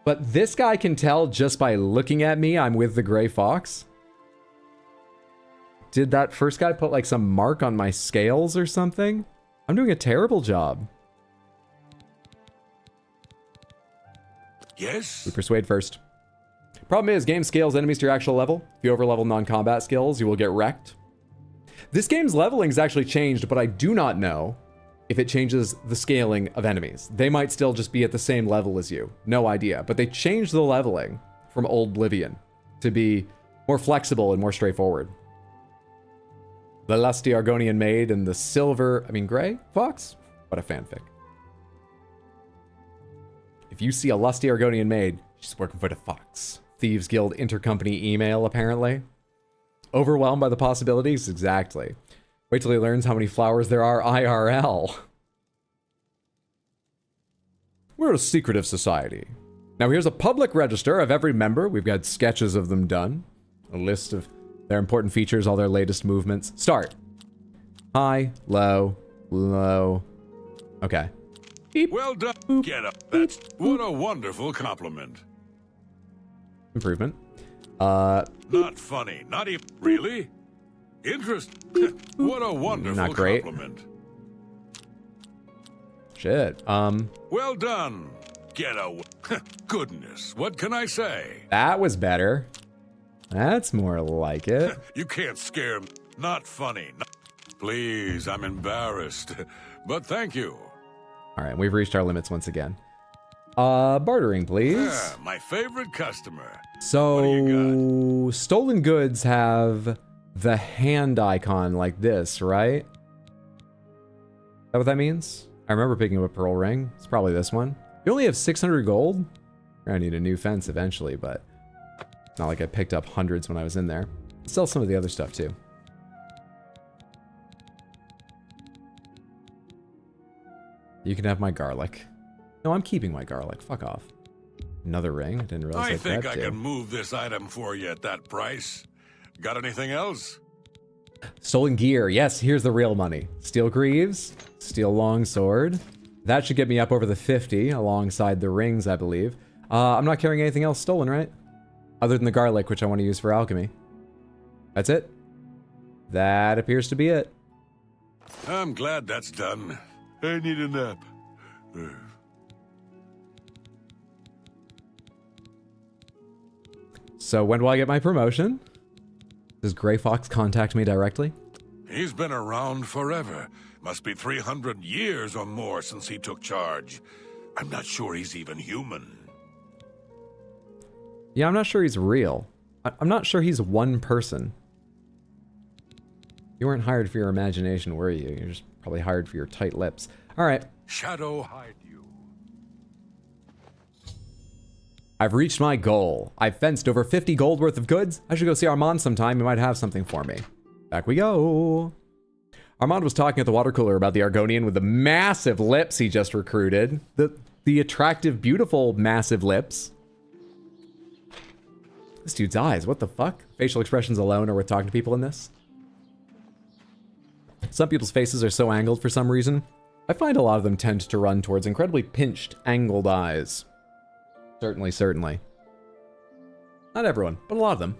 But this guy can tell just by looking at me I'm with the Gray Fox? Did that first guy put like some mark on my scales or something? I'm doing a terrible job. Yes? We persuade first. Problem is, game scales enemies to your actual level. If you overlevel non-combat skills, you will get wrecked. This game's leveling has actually changed, but I do not know if it changes the scaling of enemies. They might still just be at the same level as you. No idea. But they changed the leveling from Old Oblivion to be more flexible and more straightforward. The Lusty Argonian maid and the gray fox? What a fanfic. If you see a Lusty Argonian maid, she's working for the fox. Thieves Guild intercompany email, apparently. Overwhelmed by the possibilities? Exactly. Wait till he learns how many flowers there are IRL. We're a secretive society. Now here's a public register of every member. We've got sketches of them done. A list of their important features, all their latest movements. Start. High, low, low. Okay. Beep. Well done. Boop. Get up. That's what a wonderful compliment. Improvement. Not funny. Not even really. Interest. What a wonderful Not great. compliment. Shit. Well done. Get away. Goodness. What can I say? That was better. That's more like it. You can't scare me. Not funny. Please, I'm embarrassed. But thank you. All right, we've reached our limits once again. Bartering, please. Yeah, my favorite customer. So, What do you stolen goods have the hand icon like this, right? Is that what that means? I remember picking up a pearl ring. It's probably this one. You only have 600 gold? We're gonna need a new fence eventually, but it's not like I picked up hundreds when I was in there. Sell some of the other stuff too. You can have my garlic. No, I'm keeping my garlic. Fuck off. Another ring. I didn't realize I think I too. can move this item for you at that price. Got anything else? Stolen gear. Yes, here's the real money. Steel greaves, steel longsword. That should get me up over the 50 alongside the rings, I believe. I'm not carrying anything else stolen, right? Other than the garlic, which I want to use for alchemy. That's it. That appears to be it. I'm glad that's done. I need a nap. So when do I get my promotion? Does Grey Fox contact me directly? He's been around forever. Must be 300 years or more since he took charge. I'm not sure he's even human. Yeah, I'm not sure he's real. I'm not sure he's one person. You weren't hired for your imagination, were you? You're just probably hired for your tight lips. All right. Shadow hide you. I've reached my goal. I've fenced over 50 gold worth of goods. I should go see Armand sometime. He might have something for me. Back we go. Armand was talking at the water cooler about the Argonian with the massive lips he just recruited. The attractive, beautiful, massive lips. This dude's eyes, what the fuck? Facial expressions alone are worth talking to people in this. Some people's faces are so angled for some reason. I find a lot of them tend to run towards incredibly pinched, angled eyes. Certainly, certainly. Not everyone, but a lot of them.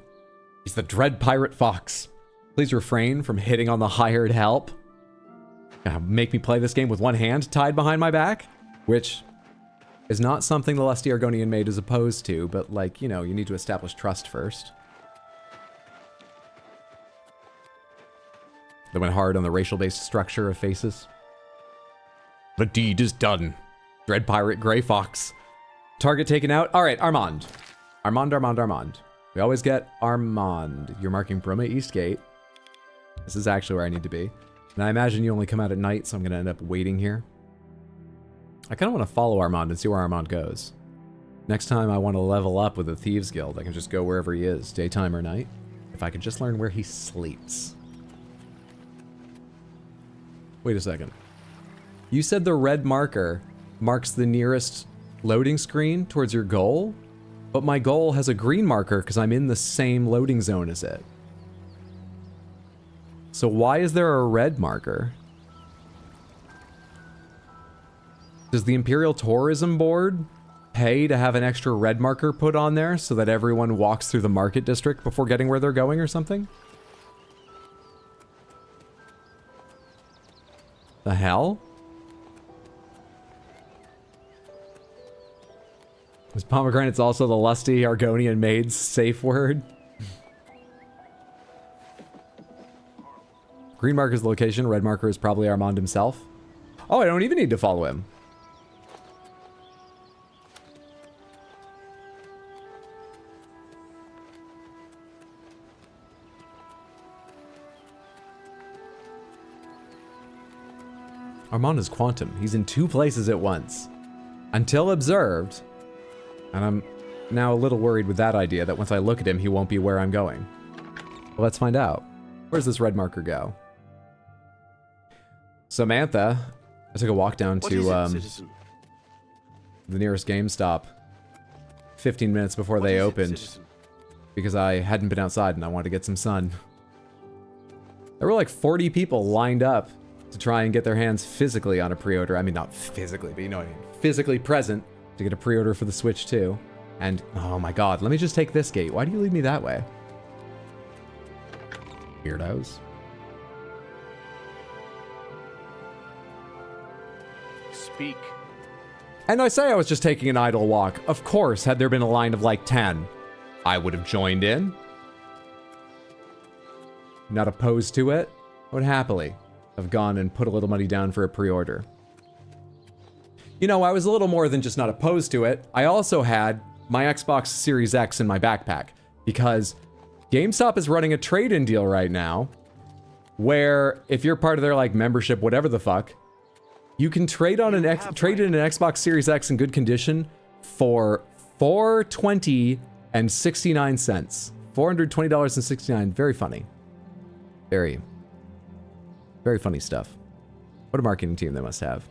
He's the Dread Pirate Fox. Please refrain from hitting on the hired help. Make me play this game with one hand tied behind my back? Which is not something the Lusty Argonian maid is opposed to, but like, you know, you need to establish trust first. They went hard on the racial-based structure of faces. The deed is done. Dread Pirate Grey Fox. Target taken out. All right, Armand. Armand. We always get Armand. You're marking Broma Eastgate. This is actually where I need to be. And I imagine you only come out at night, so I'm going to end up waiting here. I kind of want to follow Armand and see where Armand goes. Next time I want to level up with the Thieves Guild, I can just go wherever he is, daytime or night. If I could just learn where he sleeps. Wait a second. You said the red marker marks the nearest loading screen towards your goal, but my goal has a green marker because I'm in the same loading zone as it. So why is there a red marker? Does the Imperial Tourism Board pay to have an extra red marker put on there so that everyone walks through the market district before getting where they're going or something? The hell? Is pomegranate's also the lusty Argonian maid's safe word? Green marker is the location, red marker is probably Armand himself. Oh, I don't even need to follow him. Armand is quantum. He's in 2 places at once. Until observed. And I'm now a little worried with that idea that once I look at him, he won't be where I'm going. Well, let's find out. Where's this red marker go? Samantha, I took a walk down to the nearest GameStop 15 minutes before they opened because I hadn't been outside and I wanted to get some sun. There were like 40 people lined up to try and get their hands physically on a pre-order. I mean, not physically, but you know what I mean. Physically present to get a pre-order for the Switch 2. And, oh my god, let me just take this gate. Why do you lead me that way? Weirdos. Speak. And I say I was just taking an idle walk. Of course, had there been a line of like 10, I would have joined in. Not opposed to it. I would happily have gone and put a little money down for a pre-order. You know, I was a little more than just not opposed to it. I also had my Xbox Series X in my backpack because GameStop is running a trade-in deal right now where if you're part of their like membership, whatever the fuck, you can trade on trade in an Xbox Series X in good condition for $420.69. $420.69. Very funny. Very, very funny stuff. What a marketing team they must have.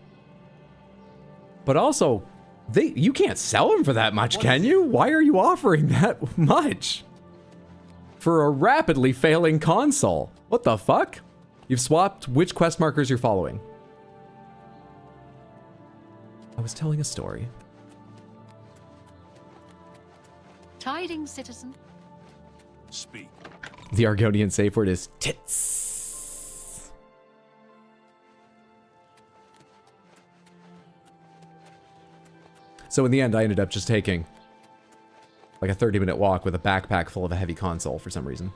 But also, you can't sell them for that much, can you? Why are you offering that much? For a rapidly failing console. What the fuck? You've swapped which quest markers you're following. I was telling a story. Tidings, citizen. Speak. The Argonian safe word is tits. So in the end, I ended up just taking like a 30-minute walk with a backpack full of a heavy console for some reason.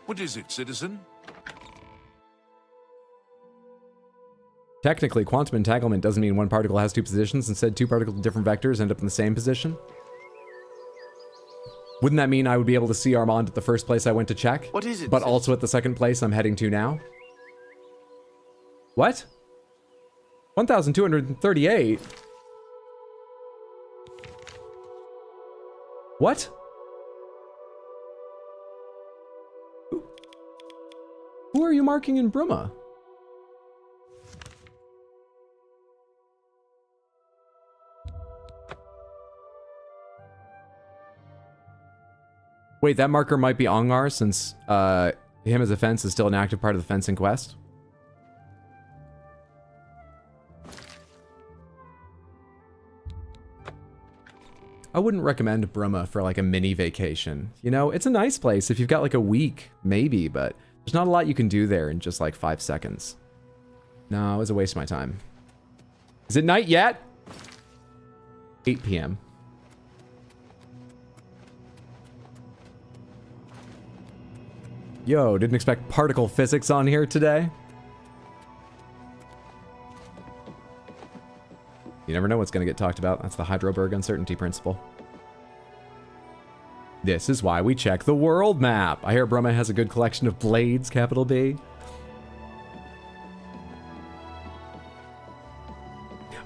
What is it, citizen? Technically, quantum entanglement doesn't mean one particle has 2 positions. Instead, 2 particles with different vectors end up in the same position. Wouldn't that mean I would be able to see Armand at the first place I went to check? What is it? But also at the second place I'm heading to now? What? 1,238? What? Who are you marking in Bruma? Wait, that marker might be Ongar since him as a fence is still an active part of the fencing quest. I wouldn't recommend Bruma for like a mini vacation. You know, it's a nice place if you've got like a week, maybe, but there's not a lot you can do there in just like 5 seconds. No, it was a waste of my time. Is it night yet? 8 p.m. Yo, didn't expect particle physics on here today. You never know what's going to get talked about. That's the Heidelberg uncertainty principle. This is why we check the world map. I hear Bruma has a good collection of blades, capital B.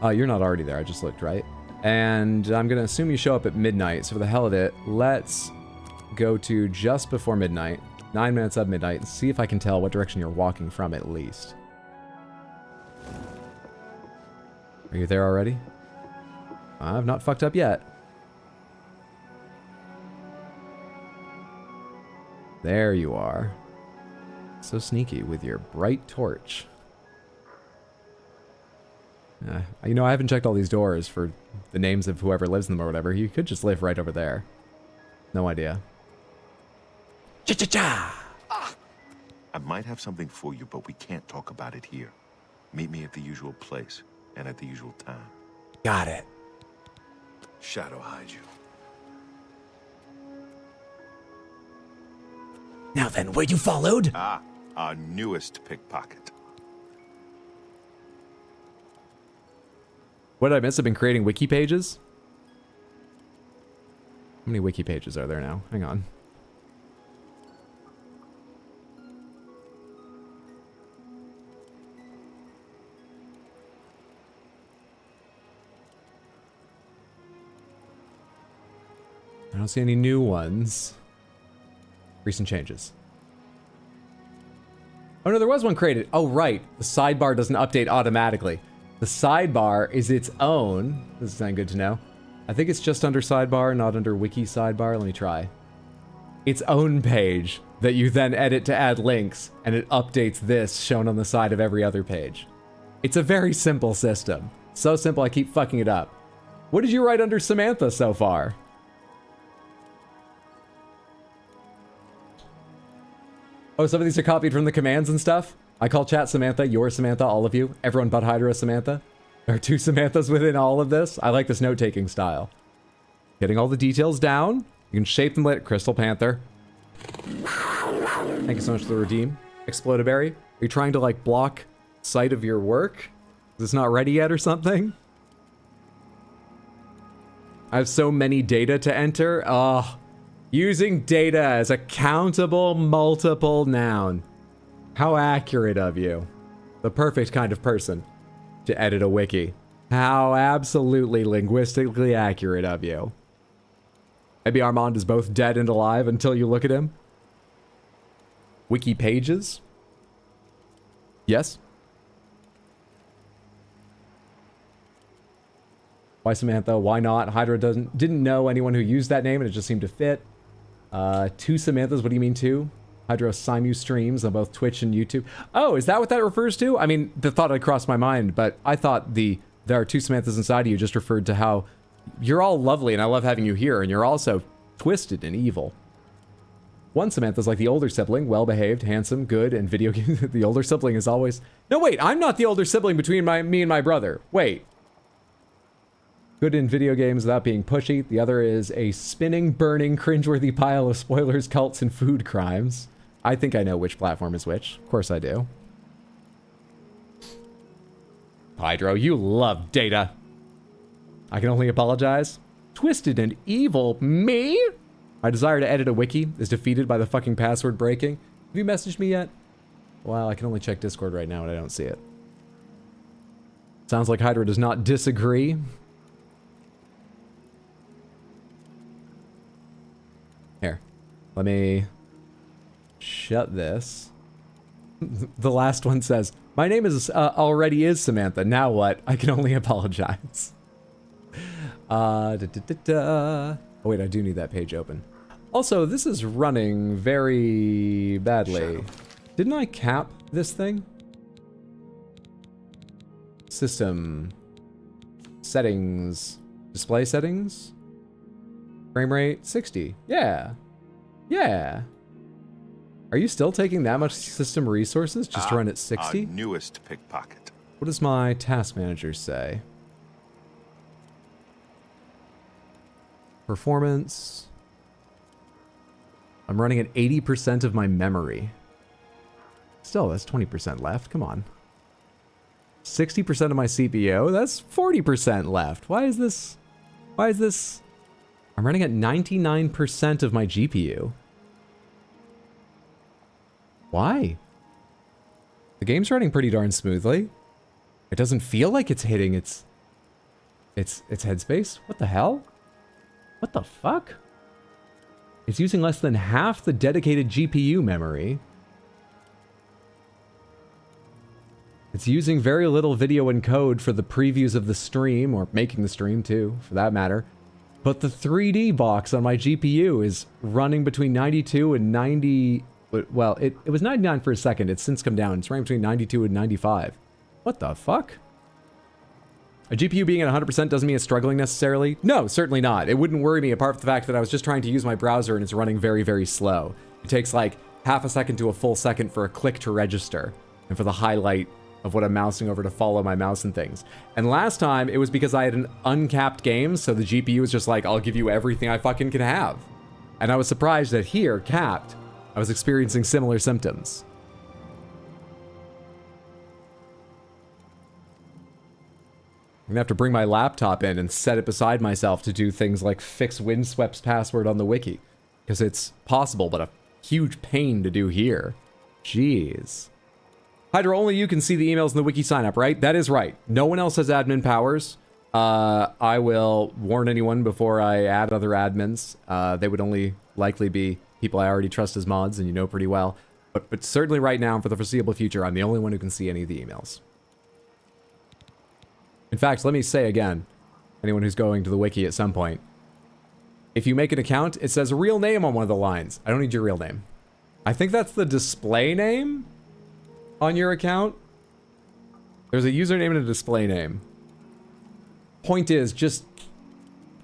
You're not already there. I just looked, right? And I'm going to assume you show up at midnight. So for the hell of it, let's go to just before midnight. 9 minutes of midnight, and see if I can tell what direction you're walking from at least. Are you there already? I've not fucked up yet. There you are. So sneaky with your bright torch. You know, I haven't checked all these doors for the names of whoever lives in them or whatever. You could just live right over there. No idea. Cha-cha-cha! I might have something for you, but we can't talk about it here. Meet me at the usual place and at the usual time. Got it. Shadow hide you. Now then, were you followed? Ah, our newest pickpocket. What did I miss? I've been creating wiki pages. How many wiki pages are there now? Hang on. I don't see any new ones. Recent changes. Oh no, there was one created. Oh right, the sidebar doesn't update automatically. The sidebar is its own. This is not good to know. I think it's just under sidebar, not under wiki sidebar. Let me try. Its own page that you then edit to add links, and it updates this shown on the side of every other page. It's a very simple system. So simple I keep fucking it up. What did you write under Samantha so far? Oh, some of these are copied from the commands and stuff? I call chat Samantha, you're Samantha, all of you. Everyone but Hydra Samantha. There are 2 Samanthas within all of this. I like this note-taking style. Getting all the details down. You can shape them later. Crystal Panther. Thank you so much for the redeem. Explodaberry. Are you trying to, like, block sight of your work? Is this not ready yet or something? I have so many data to enter. Ugh. Using data as a countable multiple noun. How accurate of you. The perfect kind of person to edit a wiki. How absolutely linguistically accurate of you. Maybe Armand is both dead and alive until you look at him. Wiki pages? Yes? Why Samantha? Why not? Hydra didn't know anyone who used that name and it just seemed to fit. 2 Samanthas, what do you mean 2? Hydra Simu streams on both Twitch and YouTube. Oh, is that what that refers to? I mean, the thought had crossed my mind, but I thought there are 2 Samanthas inside of you just referred to how you're all lovely and I love having you here, and you're also twisted and evil. One Samantha's like the older sibling, well-behaved, handsome, good, and video games. The older sibling is always... No, wait, I'm not the older sibling between me and my brother. Wait. Good in video games without being pushy. The other is a spinning, burning, cringeworthy pile of spoilers, cults, and food crimes. I think I know which platform is which. Of course I do. Hydro, you love data. I can only apologize. Twisted and evil me? My desire to edit a wiki is defeated by the fucking password breaking. Have you messaged me yet? Well, I can only check Discord right now and I don't see it. Sounds like Hydra does not disagree. Here, let me shut this. The last one says, my name is already is Samantha. Now what? I can only apologize. Oh wait, I do need that page open. Also, this is running very badly. Didn't I cap this thing? System. Settings. Display settings. Frame rate 60. Yeah. Yeah. Are you still taking that much system resources just to run at 60? Our newest pickpocket. What does my task manager say? Performance. I'm running at 80% of my memory. Still, that's 20% left. Come on. 60% of my CPU? That's 40% left. Why is this? I'm running at 99% of my GPU. Why? The game's running pretty darn smoothly. It doesn't feel like it's hitting its headspace. What the hell? What the fuck? It's using less than half the dedicated GPU memory. It's using very little video encode for the previews of the stream, or making the stream too, for that matter. But the 3D box on my GPU is running between 92 and 90... Well, it was 99 for a second. It's since come down. It's running between 92 and 95. What the fuck? A GPU being at 100% doesn't mean it's struggling necessarily. No, certainly not. It wouldn't worry me apart from the fact that I was just trying to use my browser and it's running very, very slow. It takes like half a second to a full second for a click to register and for the highlight of what I'm mousing over to follow my mouse and things. And last time, it was because I had an uncapped game, so the GPU was just like, I'll give you everything I fucking can have. And I was surprised that here, capped, I was experiencing similar symptoms. I'm gonna have to bring my laptop in and set it beside myself to do things like fix Windswept's password on the wiki. Because it's possible, but a huge pain to do here. Jeez. Hydra, only you can see the emails in the wiki sign up, right? That is right. No one else has admin powers. I will warn anyone before I add other admins. They would only likely be people I already trust as mods and you know pretty well. But certainly right now and for the foreseeable future, I'm the only one who can see any of the emails. In fact, let me say again, anyone who's going to the wiki at some point, if you make an account, it says a real name on one of the lines. I don't need your real name. I think that's the display name on your account. There's a username and a display name. Point is, just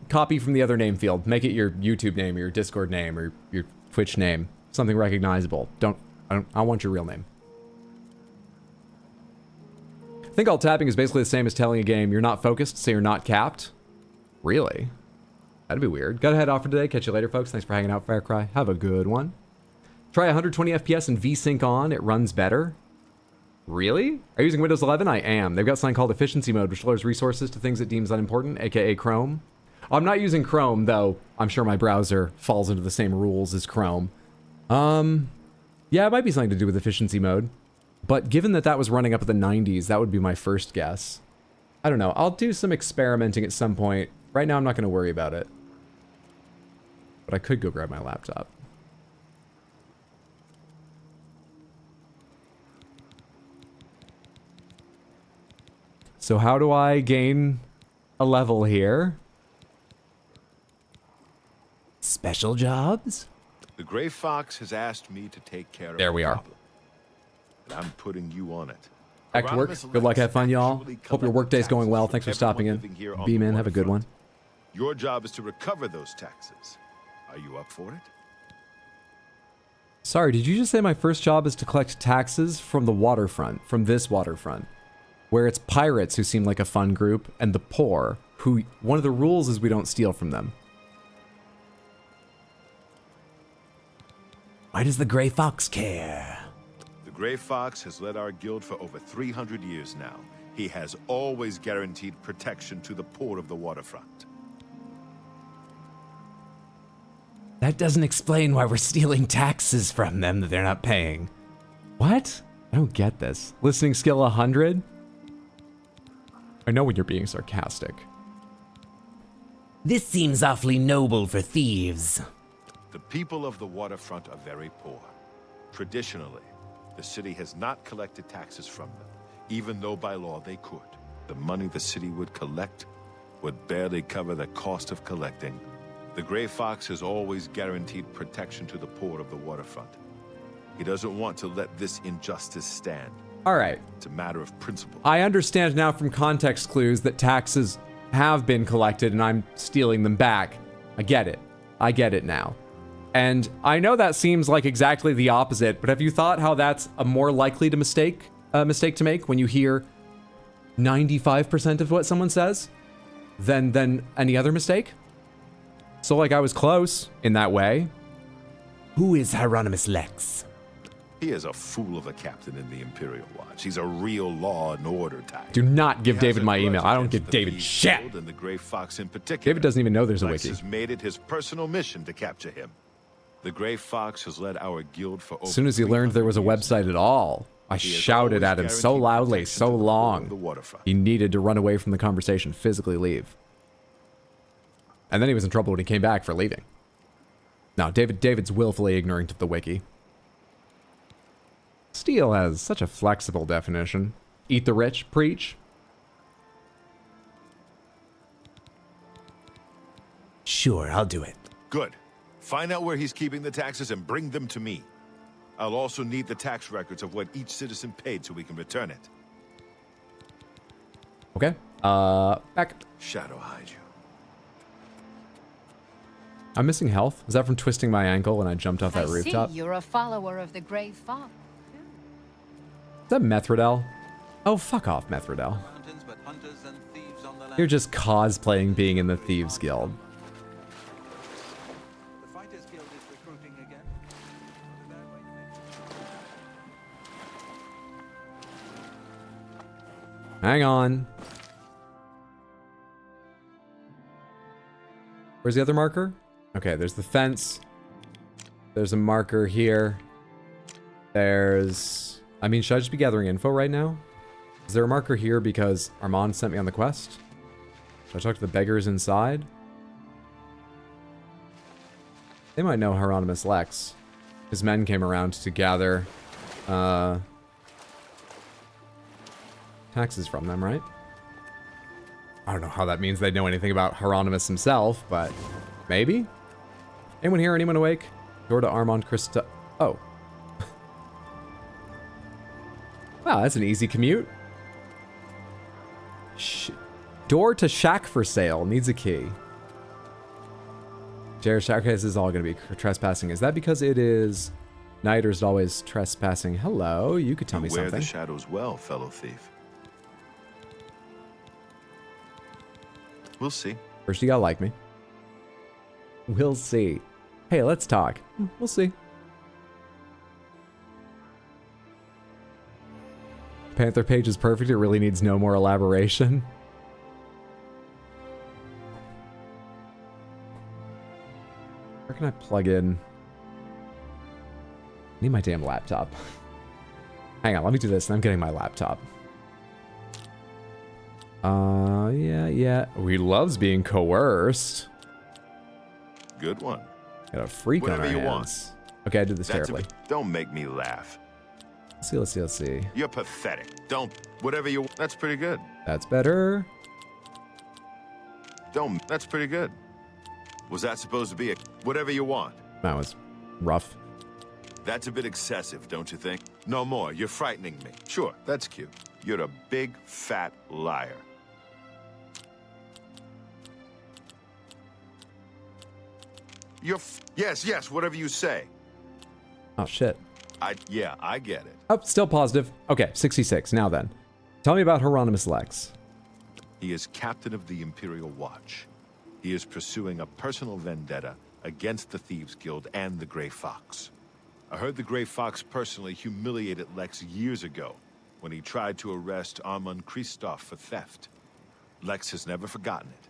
copy from the other name field. Make it your YouTube name or your Discord name or your Twitch name. Something recognizable. I want your real name. I think alt tapping is basically the same as telling a game you're not focused, so you're not capped. Really? That'd be weird. Gotta head off for today. Catch you later, folks. Thanks for hanging out, Firecry. Have a good one. Try 120 FPS and VSync on. It runs better. Really? Are you using Windows 11? I am. They've got something called efficiency mode, which lowers resources to things it deems unimportant, aka Chrome. I'm not using Chrome, though. I'm sure my browser falls into the same rules as Chrome. Yeah, it might be something to do with efficiency mode. But given that that was running up at the 90s, that would be my first guess. I don't know. I'll do some experimenting at some point. Right now, I'm not going to worry about it. But I could go grab my laptop. So how do I gain a level here? Special jobs? The Gray Fox has asked me to take care of There we the are. problem, and I'm putting you on it. Back to work. Good luck. Have fun, y'all. Hope your workday's going well. Thanks for stopping in. B-Man, have a good one. Your job is to recover those taxes. Are you up for it? Sorry, did you just say my first job is to collect taxes from the waterfront, from this waterfront? Where it's pirates who seem like a fun group, and the poor, who, one of the rules is we don't steal from them. Why does the Gray Fox care? The Gray Fox has led our guild for over 300 years now. He has always guaranteed protection to the poor of the waterfront. That doesn't explain why we're stealing taxes from them that they're not paying. What? I don't get this. Listening skill 100? I know when you're being sarcastic. This seems awfully noble for thieves. The people of the waterfront are very poor. Traditionally, the city has not collected taxes from them, even though by law they could. The money the city would collect would barely cover the cost of collecting. The Gray Fox has always guaranteed protection to the poor of the waterfront. He doesn't want to let this injustice stand. All right. It's a matter of principle. I understand now from context clues that taxes have been collected and I'm stealing them back. I get it. I get it now. And I know that seems like exactly the opposite, but have you thought how that's a more likely mistake to make when you hear 95% of what someone says than any other mistake? So like I was close in that way. Who is Hieronymus Lex? He is a fool of a captain in the Imperial Watch. He's a real law and order type. Do not give David my email. I don't give David shit. And the Gray Fox in particular. David doesn't even know there's a Lex wiki. has made it his personal mission to capture him. The Gray Fox has led our guild for over As soon as he learned there was a website at all, I shouted at him so loudly, so long, he needed to run away from the conversation, physically leave. And then he was in trouble when he came back for leaving. No, David's willfully ignorant of the wiki. Steal has such a flexible definition. Eat the rich, preach. Sure, I'll do it. Good. Find out where he's keeping the taxes and bring them to me. I'll also need the tax records of what each citizen paid so we can return it. Okay. Back. Shadow hide you. I'm missing health. Is that from twisting my ankle when I jumped off that rooftop? I see you're a follower of the Grey Fox. Is that Methridel? Oh, fuck off, Methridel. You're just cosplaying being in the Thieves Guild. Hang on. Where's the other marker? Okay, there's the fence. There's a marker here. There's... I mean, should I just be gathering info right now? Is there a marker here because Armand sent me on the quest? Should I talk to the beggars inside? They might know Hieronymus Lex. His men came around to gather taxes from them, right? I don't know how that means they know anything about Hieronymus himself, but maybe? Anyone here? Anyone awake? Door to Armand Christa... Oh. Wow, that's an easy commute. Door to shack for sale. Needs a key. Jared Shack, okay, this is all going to be trespassing. Is that because it is night or is it always trespassing? Hello, you could tell me something. Wear the shadows well, fellow thief. We'll see. First you gotta like me. We'll see. Hey, let's talk. We'll see. Panther page is perfect. It really needs no more elaboration. Where can I plug in? I need my damn laptop. Hang on, let me do this and I'm getting my laptop. Yeah. He loves being coerced. Good one. Got a freak on our hands. Whatever you want. Okay, I did this terribly. Don't make me laugh. Let's see. You're pathetic. Don't. Whatever you want. That's pretty good. That's better. Don't. That's pretty good. Was that supposed to be a... Whatever you want? That was rough. That's a bit excessive, don't you think? No more. You're frightening me. Sure, that's cute. You're a big, fat liar. Yes, whatever you say. Oh, shit. Yeah, I get it. Oh, still positive. Okay, 66. Now then. Tell me about Hieronymus Lex. He is captain of the Imperial Watch. He is pursuing a personal vendetta against the Thieves Guild and the Grey Fox. I heard the Grey Fox personally humiliated Lex years ago when he tried to arrest Armand Christophe for theft. Lex has never forgotten it.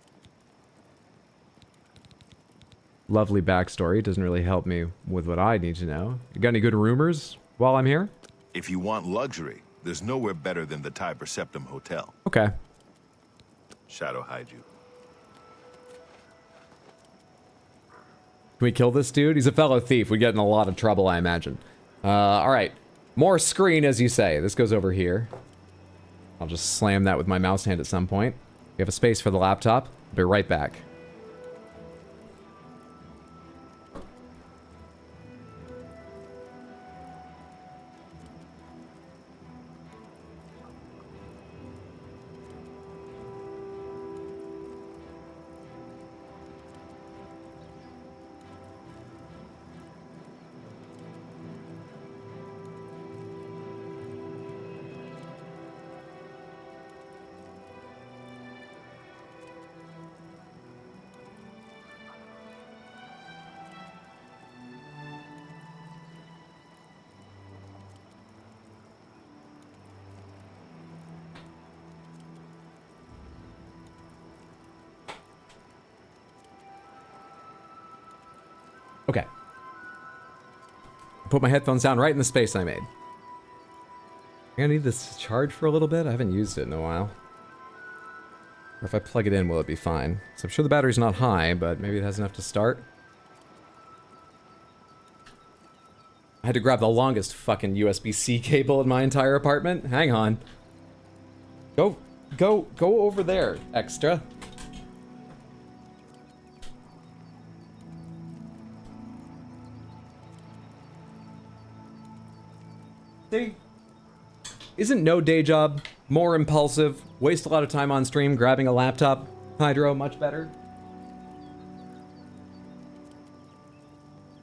Lovely backstory. Doesn't really help me with what I need to know. You got any good rumors while I'm here? If you want luxury, there's nowhere better than the Tiber Septim Hotel. Okay. Shadow hide you. Can we kill this dude? He's a fellow thief. We'd get in a lot of trouble, I imagine. Alright. More screen, as you say. This goes over here. I'll just slam that with my mouse hand at some point. We have a space for the laptop. I'll be right back. Okay. Put my headphones down right in the space I made. I'm gonna need this to charge for a little bit. I haven't used it in a while. Or if I plug it in, will it be fine? So I'm sure the battery's not high, but maybe it has enough to start. I had to grab the longest fucking USB-C cable in my entire apartment. Hang on. Go over there, extra. See? Isn't no day job more impulsive, waste a lot of time on stream grabbing a laptop, Hydro, much better?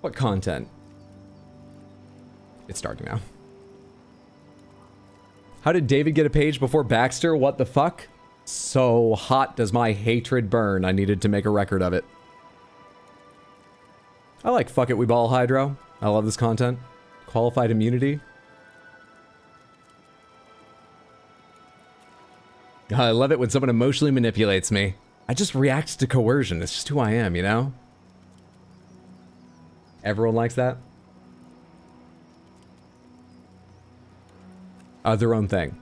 What content? It's starting now. How did David get a page before Baxter? What the fuck? So hot does my hatred burn. I needed to make a record of it. I like Fuck It We Ball Hydro. I love this content. Qualified immunity. I love it when someone emotionally manipulates me. I just react to coercion. It's just who I am, you know? Everyone likes that. Their own thing.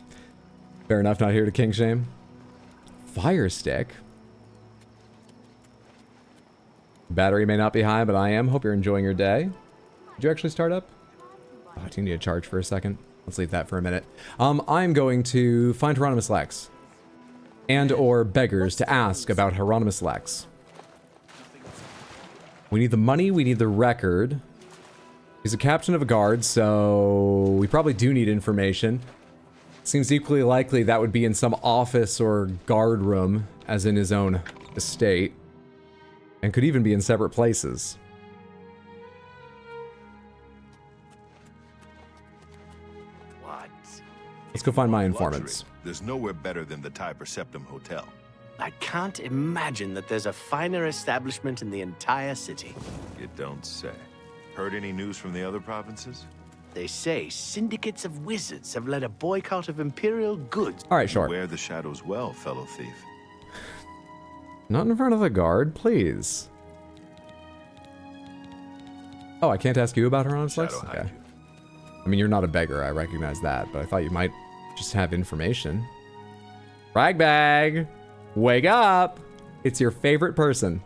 Fair enough, not here to king shame. Fire stick. Battery may not be high, but I am. Hope you're enjoying your day. Did you actually start up? Oh, do you need to charge for a second? Let's leave that for a minute. I'm going to find Hieronymus Lex. And or beggars to ask about Hieronymus Lex. We need the money, we need the record. He's a captain of a guard, so we probably do need information. Seems equally likely that would be in some office or guard room, as in his own estate. And could even be in separate places. What? Let's go find my Luxury. informants. There's nowhere better than the Tiber Septim Hotel. I can't imagine that there's a finer establishment in the entire city. You don't say. Heard any news from the other provinces? They say syndicates of wizards have led a boycott of imperial goods. Alright, sure. Wear the shadows well, fellow thief. Not in front of the guard, please. Oh, I can't ask you about Hieronymus Lex? Shadow Okay. hide you. I mean, you're not a beggar, I recognize that, but I thought you might just have information. Ragbag! Wake up! It's your favorite person.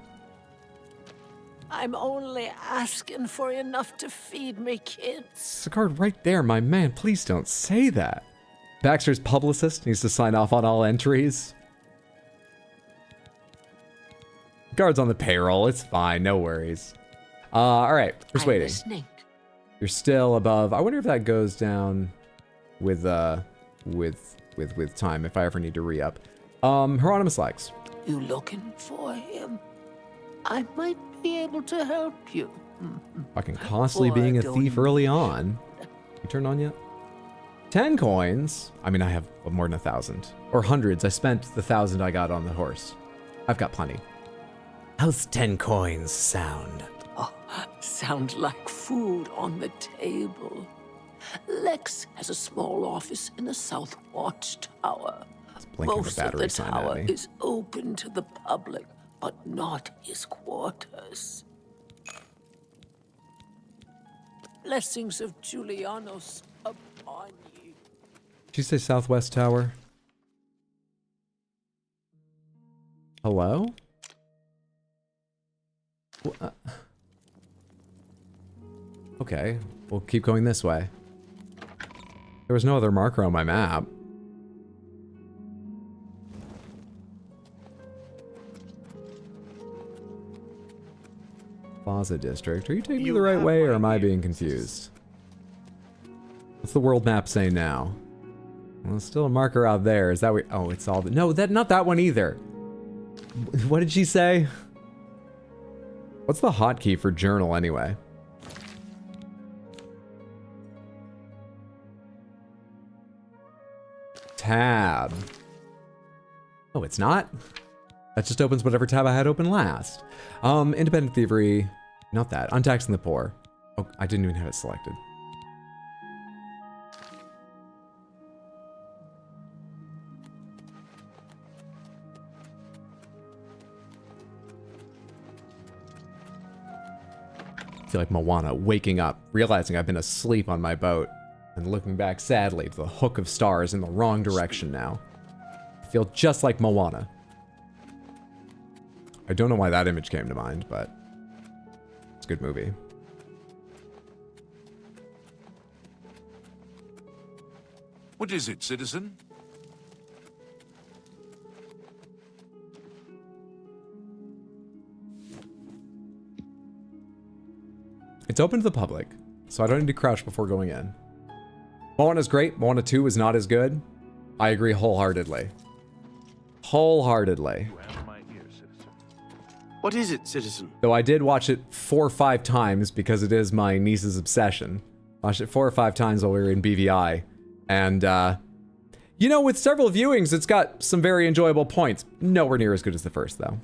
I'm only asking for enough to feed me kids. It's a card right there, my man. Please don't say that. Baxter's publicist needs to sign off on all entries. Guard's on the payroll. It's fine. No worries. All right. Persuading. I'm listening. You're still above. I wonder if that goes down with time if I ever need to re-up. Hieronymus Lex. You looking for him? I might be able to help you. Fucking costly Or being a don't thief early on. You turned on yet? 10 coins. I mean, I have more than 1,000. Or hundreds. I spent the 1,000 I got on the horse. I've got plenty. How's 10 coins sound? Oh, sounds like food on the table. Lex has a small office in the South Watchtower. Blinking Most the battery of the sign tower at me. is open to the public, but not his quarters. Blessings of Julianos upon you. Did you say Southwest Tower? Hello? Okay, we'll keep going this way. There was no other marker on my map. Plaza District. Are you taking me the right way, or am I being confused? What's the world map say now? Well, there's still a marker out there. Is that where... Oh, it's all... No, not that one either. What did she say? What's the hotkey for journal, anyway? Tab. Oh, it's not? That just opens whatever tab I had open last. Independent thievery. Not that. Untaxing the poor. Oh, I didn't even have it selected. I feel like Moana waking up, realizing I've been asleep on my boat, and looking back sadly to the hook of stars in the wrong direction now. I feel just like Moana. I don't know why that image came to mind, but it's a good movie. What is it, citizen? It's open to the public, so I don't need to crouch before going in. Moana's great. Moana 2 is not as good. I agree wholeheartedly. Wholeheartedly. What is it, citizen? Though I did watch it 4 or 5 times because it is my niece's obsession. Watched it 4 or 5 times while we were in BVI. And, you know, with several viewings, it's got some very enjoyable points. Nowhere near as good as the first, though.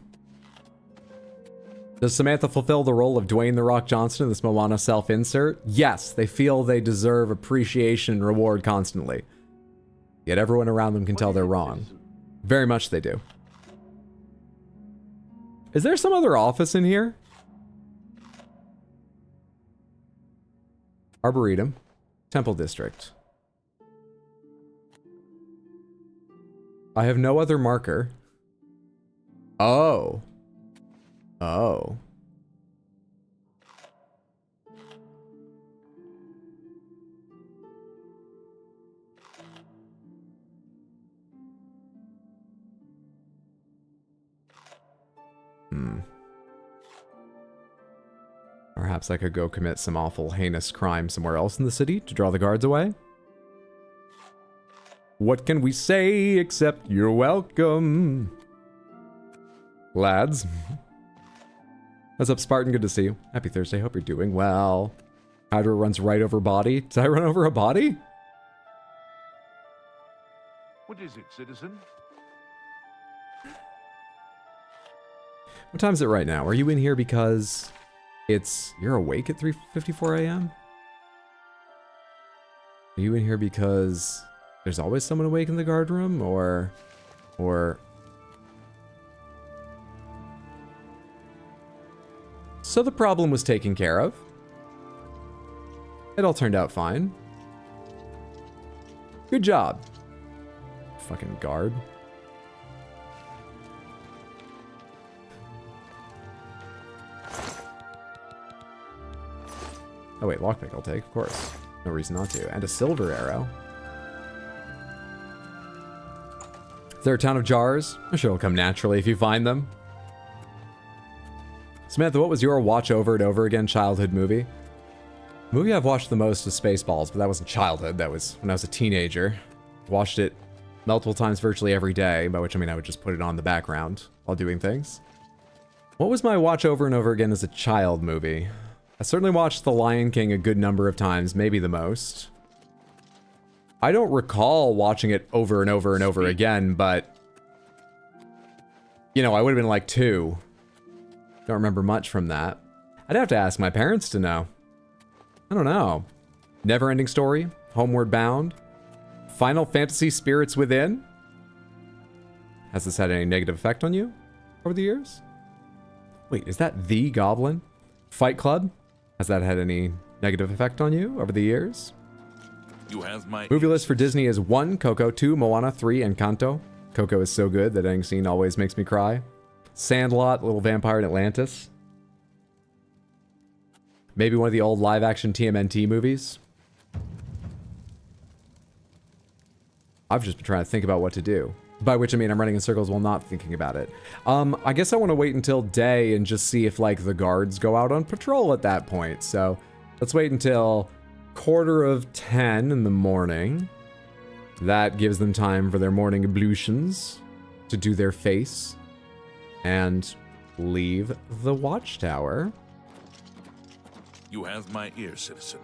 Does Samantha fulfill the role of Dwayne "The Rock" Johnson in this Moana self-insert? Yes, they feel they deserve appreciation and reward constantly. Yet everyone around them can tell they're wrong. Very much they do. Is there some other office in here? Arboretum. Temple District. I have no other marker. Oh. Oh. Perhaps I could go commit some awful, heinous crime somewhere else in the city to draw the guards away? What can we say except you're welcome? Lads. What's up, Spartan? Good to see you. Happy Thursday. Hope you're doing well. Hydra runs right over body. Did I run over a body? What is it, citizen? What time is it right now? Are you in here because you're awake at 3:54 a.m.? Are you in here because there's always someone awake in the guard room, or... So the problem was taken care of. It all turned out fine. Good job. Fucking guard. Oh wait, lockpick I'll take, of course. No reason not to. And a silver arrow. Is there a ton of jars? I'm sure it'll come naturally if you find them. Samantha, what was your watch over and over again childhood movie? The movie I've watched the most is Spaceballs, but that wasn't childhood. That was when I was a teenager. Watched it multiple times virtually every day, by which I mean I would just put it on the background while doing things. What was my watch over and over again as a child movie? I certainly watched The Lion King a good number of times, maybe the most. I don't recall watching it over and over and over again, but... You know, I would have been like 2. Don't remember much from that. I'd have to ask my parents to know. I don't know. Never-Ending Story? Homeward Bound? Final Fantasy Spirits Within? Has this had any negative effect on you over the years? Wait, is that The Goblin? Fight Club? Has that had any negative effect on you over the years? You have my Movie list for Disney is 1, Coco, 2, Moana, 3, Encanto. Coco is so good that ending scene always makes me cry. Sandlot, Little Vampire in Atlantis. Maybe one of the old live-action TMNT movies. I've just been trying to think about what to do. By which I mean I'm running in circles while not thinking about it. I guess I want to wait until day and just see if, like, the guards go out on patrol at that point. So, let's wait until 9:45 in the morning. That gives them time for their morning ablutions, to do their face, and leave the watchtower. You have my ear, citizen.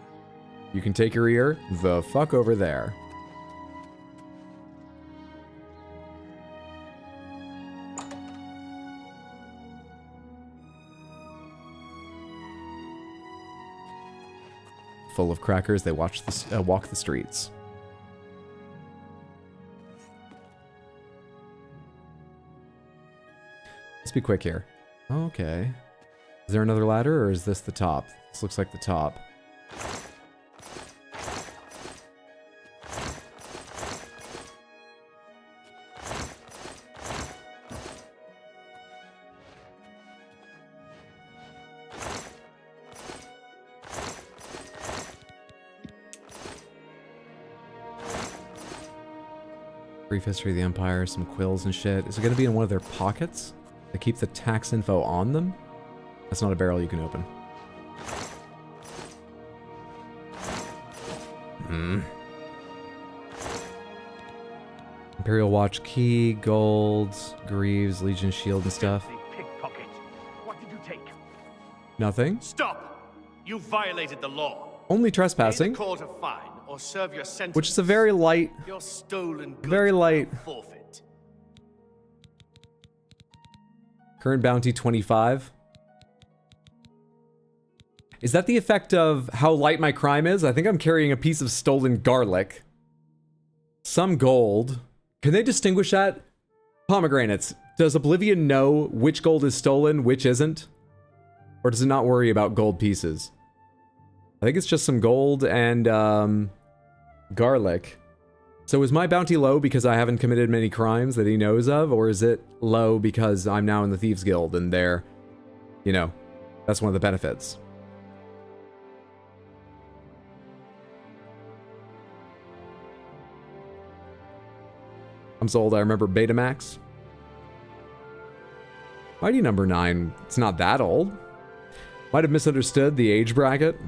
You can take your ear the fuck over there. Full of crackers, they walk the streets. Let's be quick here. Okay. Is there another ladder, or is this the top? This looks like the top. Brief history of the Empire, some quills and shit. Is it going to be in one of their pockets? They keep the tax info on them? That's not a barrel you can open. Imperial Watch key, gold, greaves, Legion shield and stuff. Nothing. Stop! You violated the law. Only Pay trespassing, the court a fine or serve your sentence. which is a very light, Your stolen goods very light. forfeit. Current bounty 25. Is that the effect of how light my crime is? I think I'm carrying a piece of stolen garlic. Some gold. Can they distinguish that? Pomegranates. Does Oblivion know which gold is stolen, which isn't? Or does it not worry about gold pieces? I think it's just some gold and garlic. So is my bounty low because I haven't committed many crimes that he knows of? Or is it low because I'm now in the Thieves Guild and they're, you know, that's one of the benefits. I'm so old I remember Betamax. Mighty number 9, it's not that old. Might have misunderstood the age bracket.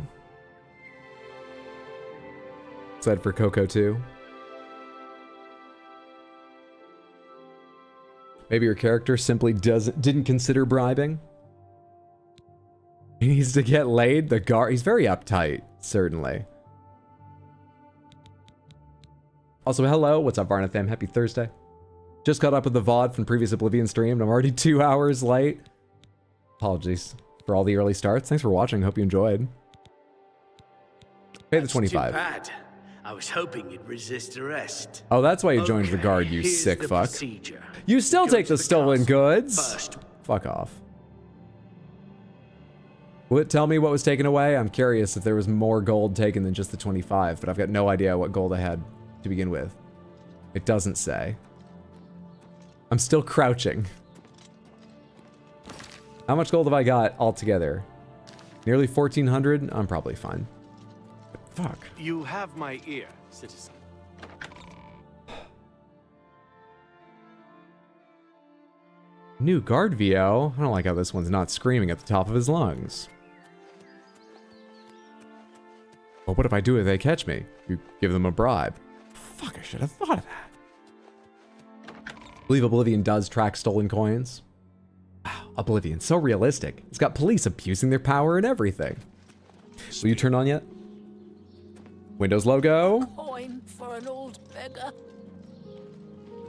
Said for Coco too. Maybe your character simply didn't consider bribing. He needs to get laid. He's very uptight, certainly. Also, hello, what's up, Varna fam? Happy Thursday. Just got up with the VOD from previous Oblivion stream, and I'm already 2 hours late. Apologies for all the early starts. Thanks for watching. Hope you enjoyed. Pay the 25. Too bad. I was hoping you'd resist arrest. Oh, that's why you joined the guard, you here's sick the fuck. procedure. You still Go take to the stolen castle goods. first. Fuck off. Will it tell me what was taken away? I'm curious if there was more gold taken than just the 25, but I've got no idea what gold I had to begin with. It doesn't say. I'm still crouching. How much gold have I got altogether? Nearly 1,400? I'm probably fine. But fuck. You have my ear, citizen. New guard VO? I don't like how this one's not screaming at the top of his lungs. Well, what if I do if they catch me? You give them a bribe. Fuck, I should have thought of that. I believe Oblivion does track stolen coins. Wow, Oblivion, so realistic. It's got police abusing their power and everything. Will you turn on yet? Windows logo. Coin for an old beggar.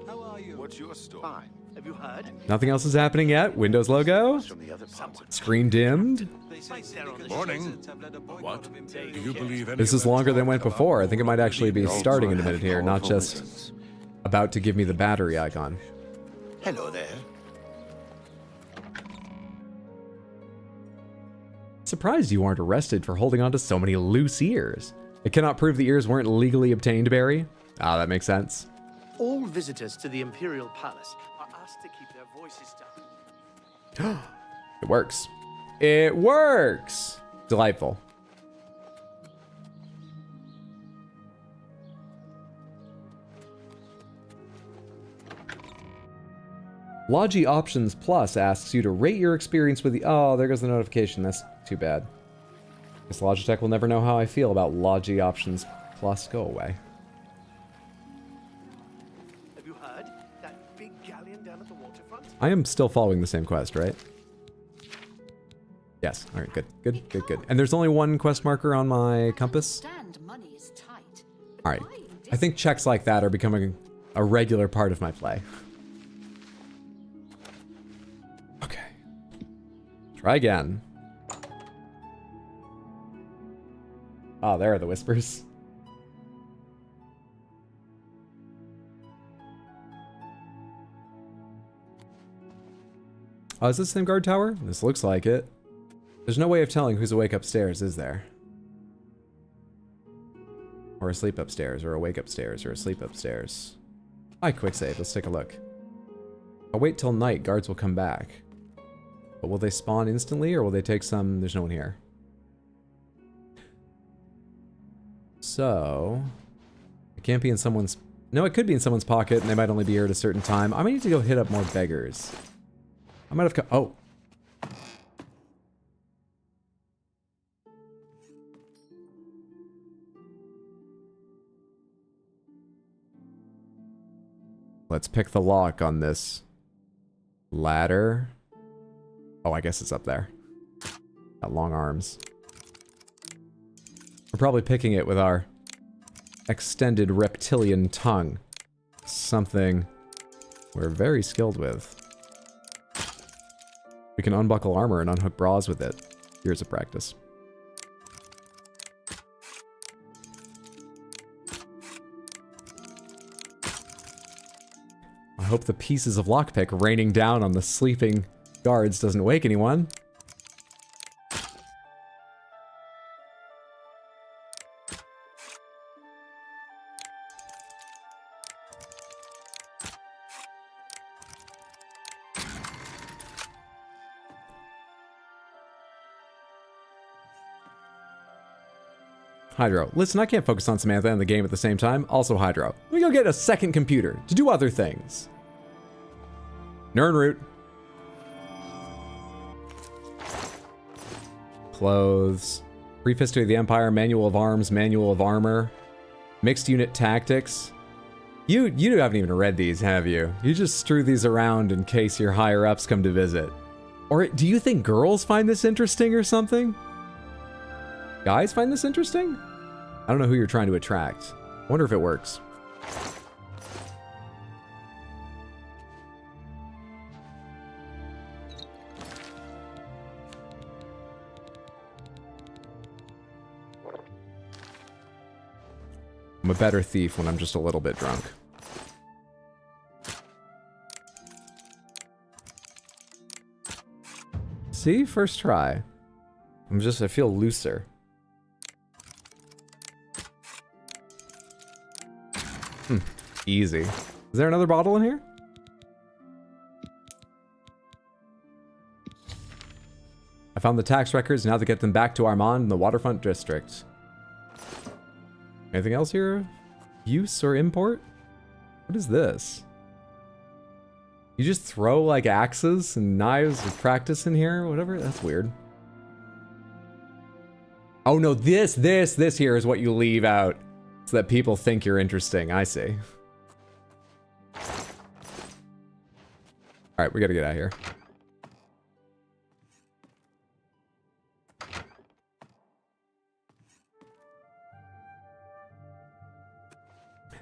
How are you? What's your story? Fine. Have you heard? Nothing else is happening yet. Windows logo. Screen dimmed. Morning. What? Do you believe any This of is that longer than talk went about before. I think it might actually be Oblivion? starting in a minute here, not just about to give me the battery icon. Hello there. Surprised you aren't arrested for holding on to so many loose ears. It cannot prove the ears weren't legally obtained, Barry. Ah, that makes sense. All visitors to the Imperial Palace are asked to keep their voices down. It works. It works! Delightful. Logi Options Plus asks you to rate your experience with the... Oh, there goes the notification. That's too bad. Guess Logitech will never know how I feel about Logi Options Plus. Go away. Have you heard? That big galleon down at the waterfront? I am still following the same quest, right? Yes. All right, good, good, good, good. And there's only one quest marker on my compass? All right. I think checks like that are becoming a regular part of my play. Okay. Try again. Oh, there are the whispers. Oh, is this the same guard tower? This looks like it. There's no way of telling who's awake upstairs, is there? Or asleep upstairs, or awake upstairs, or asleep upstairs. Hi, quick save. Let's take a look. I'll wait till night. Guards will come back. But will they spawn instantly, or will they take some... There's no one here. So... It can't be in someone's... No, it could be in someone's pocket, and they might only be here at a certain time. I might need to go hit up more beggars. I might have... Oh! Let's pick the lock on this ladder. Oh, I guess it's up there. Got long arms. We're probably picking it with our extended reptilian tongue. Something we're very skilled with. We can unbuckle armor and unhook bras with it. Years of practice. I hope the pieces of lockpick raining down on the sleeping guards doesn't wake anyone. Hydro. Listen, I can't focus on Samantha and the game at the same time. Also, Hydro. Let me go get a second computer to do other things. Nernroot. Clothes. Brief History of the Empire, Manual of Arms, Manual of Armor. Mixed Unit Tactics. You haven't even read these, have you? You just strew these around in case your higher-ups come to visit. Or do you think girls find this interesting or something? Guys find this interesting? I don't know who you're trying to attract. Wonder if it works. I'm a better thief when I'm just a little bit drunk. See? First try. I feel looser. Easy. Is there another bottle in here? I found the tax records, now to get them back to Armand in the waterfront district. Anything else here? Use or import? What is this? You just throw like axes and knives of practice in here? Whatever? That's weird. Oh no, this here is what you leave out so that people think you're interesting. I see. Alright, we gotta get out of here.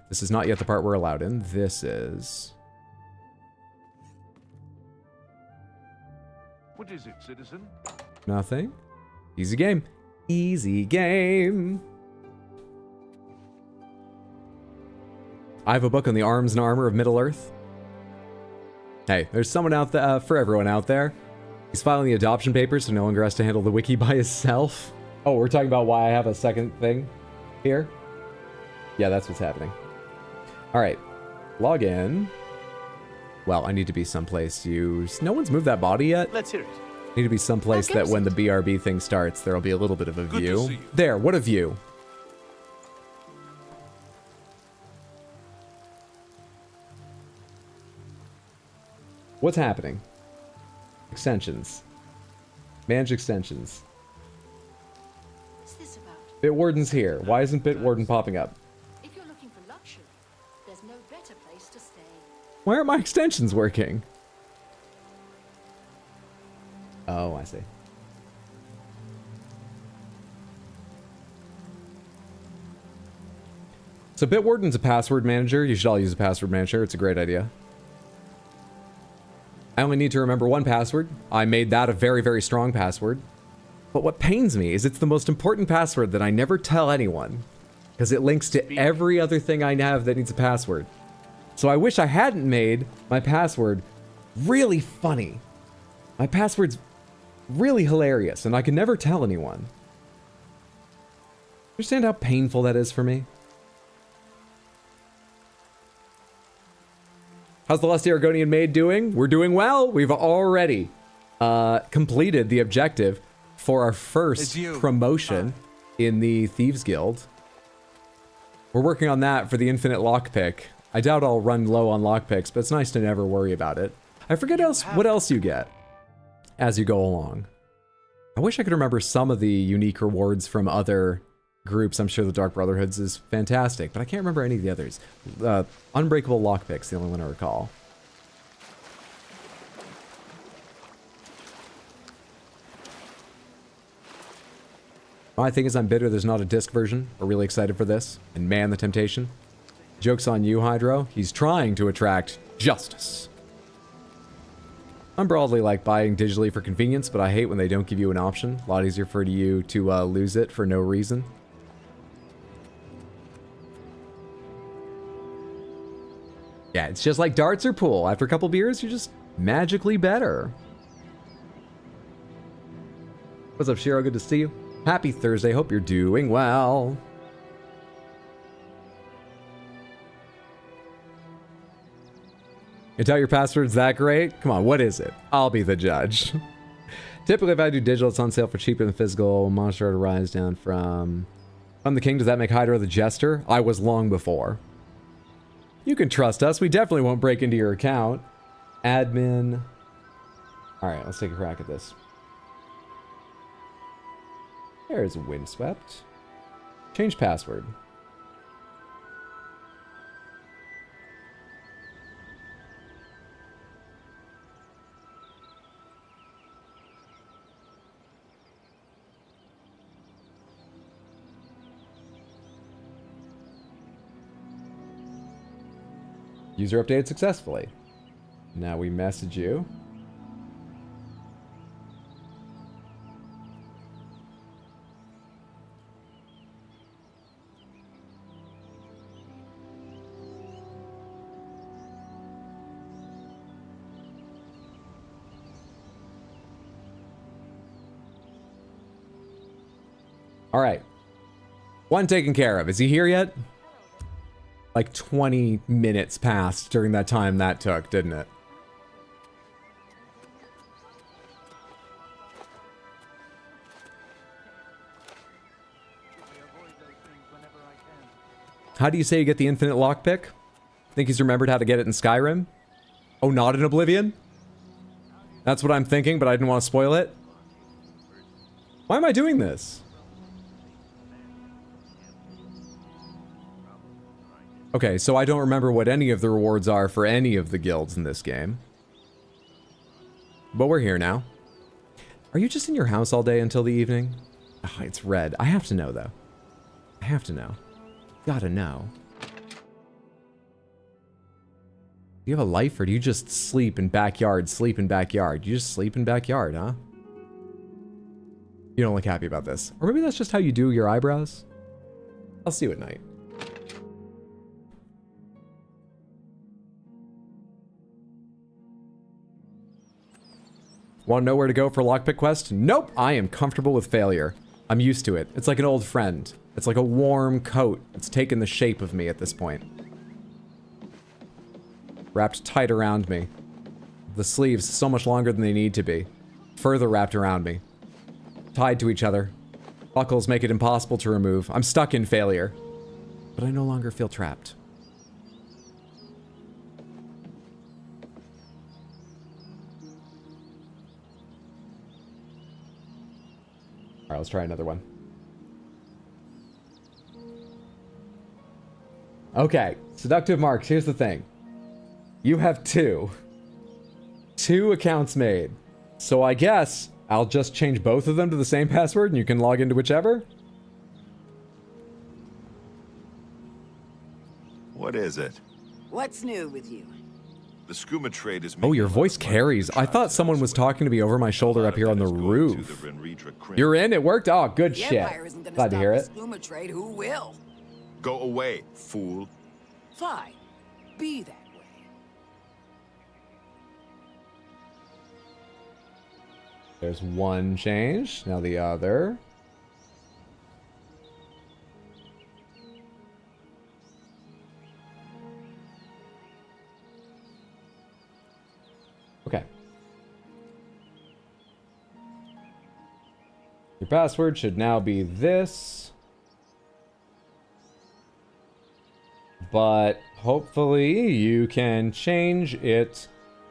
This is not yet the part we're allowed in. This is... What is it, citizen? Nothing. Easy game. Easy game. I have a book on the arms and armor of Middle-earth. Hey, there's someone out there, for everyone out there. He's filing the adoption papers so no longer has to handle the wiki by himself. Oh, we're talking about why I have a second thing here? Yeah, that's what's happening. Alright, log in. Well, I need to be someplace no one's moved that body yet? Let's hear it. I need to be someplace that when the BRB thing starts, there'll be a little bit of a view. There, what a view. What's happening? Extensions. Manage extensions. What's this about? Bitwarden's here. Why isn't Bitwarden popping up? If you're looking for luxury, there's no better place to stay. Why aren't my extensions working? Oh, I see. So Bitwarden's a password manager. You should all use a password manager. It's a great idea. I only need to remember one password. I made that a very, very strong password. But what pains me is it's the most important password that I never tell anyone, because it links to every other thing I have that needs a password. So I wish I hadn't made my password really funny. My password's really hilarious, and I can never tell anyone. Understand how painful that is for me? How's the Lusty Argonian maid doing? We're doing well. We've already completed the objective for our first promotion in the Thieves Guild. We're working on that for the infinite lockpick. I doubt I'll run low on lockpicks, but it's nice to never worry about it. I forget what else you get as you go along. I wish I could remember some of the unique rewards from other groups. I'm sure the Dark Brotherhood's is fantastic, but I can't remember any of the others. Unbreakable lockpicks, the only one I recall. My thing is I'm bitter there's not a disc version. We're really excited for this. And man, the temptation. Joke's on you, Hydro. He's trying to attract justice. I'm broadly like buying digitally for convenience, but I hate when they don't give you an option. A lot easier for you to lose it for no reason. Yeah, it's just like darts or pool. After a couple beers, you're just magically better. What's up, Shiro? Good to see you. Happy Thursday. Hope you're doing well. You tell your password's that great? Come on, what is it? I'll be the judge. Typically, if I do digital, it's on sale for cheaper than physical. Monster to rise down from the king. Does that make Hydra the jester? I was long before. You can trust us. We definitely won't break into your account. Admin. All right, let's take a crack at this. There's Windswept. Change password. User updated successfully. Now we message you. All right. One taken care of. Is he here yet? Like 20 minutes passed during that time that took, didn't it? How do you say you get the infinite lockpick? Think he's remembered how to get it in Skyrim? Oh, not in Oblivion? That's what I'm thinking, but I didn't want to spoil it. Why am I doing this? Okay, so I don't remember what any of the rewards are for any of the guilds in this game. But we're here now. Are you just in your house all day until the evening? Oh, it's red. I have to know, though. I have to know. Gotta know. Do you have a life, or do you just sleep in backyard, sleep in backyard? You just sleep in backyard, huh? You don't look happy about this. Or maybe that's just how you do your eyebrows? I'll see you at night. Want to know where to go for lockpick quest? Nope, I am comfortable with failure. I'm used to it. It's like an old friend. It's like a warm coat. It's taken the shape of me at this point. Wrapped tight around me. The sleeves so much longer than they need to be. Further wrapped around me. Tied to each other. Buckles make it impossible to remove. I'm stuck in failure. But I no longer feel trapped. All right, let's try another one. Okay, seductive marks. Here's the thing. You have two accounts made. So I guess I'll just change both of them to the same password and you can log into whichever. What is it? What's new with you? The skooma trade is. Oh, your voice carries. I thought someone was talking to me over my shoulder up here on the roof. You're in? It worked? Oh, good shit. Glad to hear it. Skooma trade, who will? Go away, fool. Fine. Be that way. There's one change. Now the other. Okay. Your password should now be this. But hopefully you can change it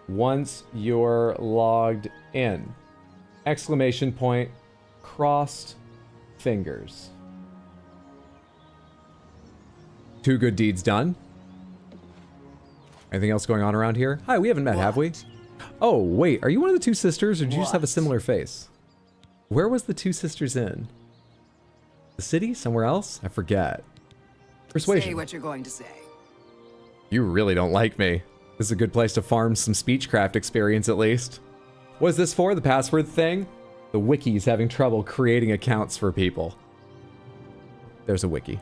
once you're logged in. Exclamation point, crossed fingers. 2 good deeds done. Anything else going on around here? Hi, we haven't met, have we? Oh, wait, are you one of the 2 sisters, or do you just have a similar face? Where was the 2 sisters in? The city? Somewhere else? I forget. Persuasion. Say what you're going to say. You really don't like me. This is a good place to farm some speechcraft experience, at least. What is this for? The password thing? The wiki's having trouble creating accounts for people. There's a wiki.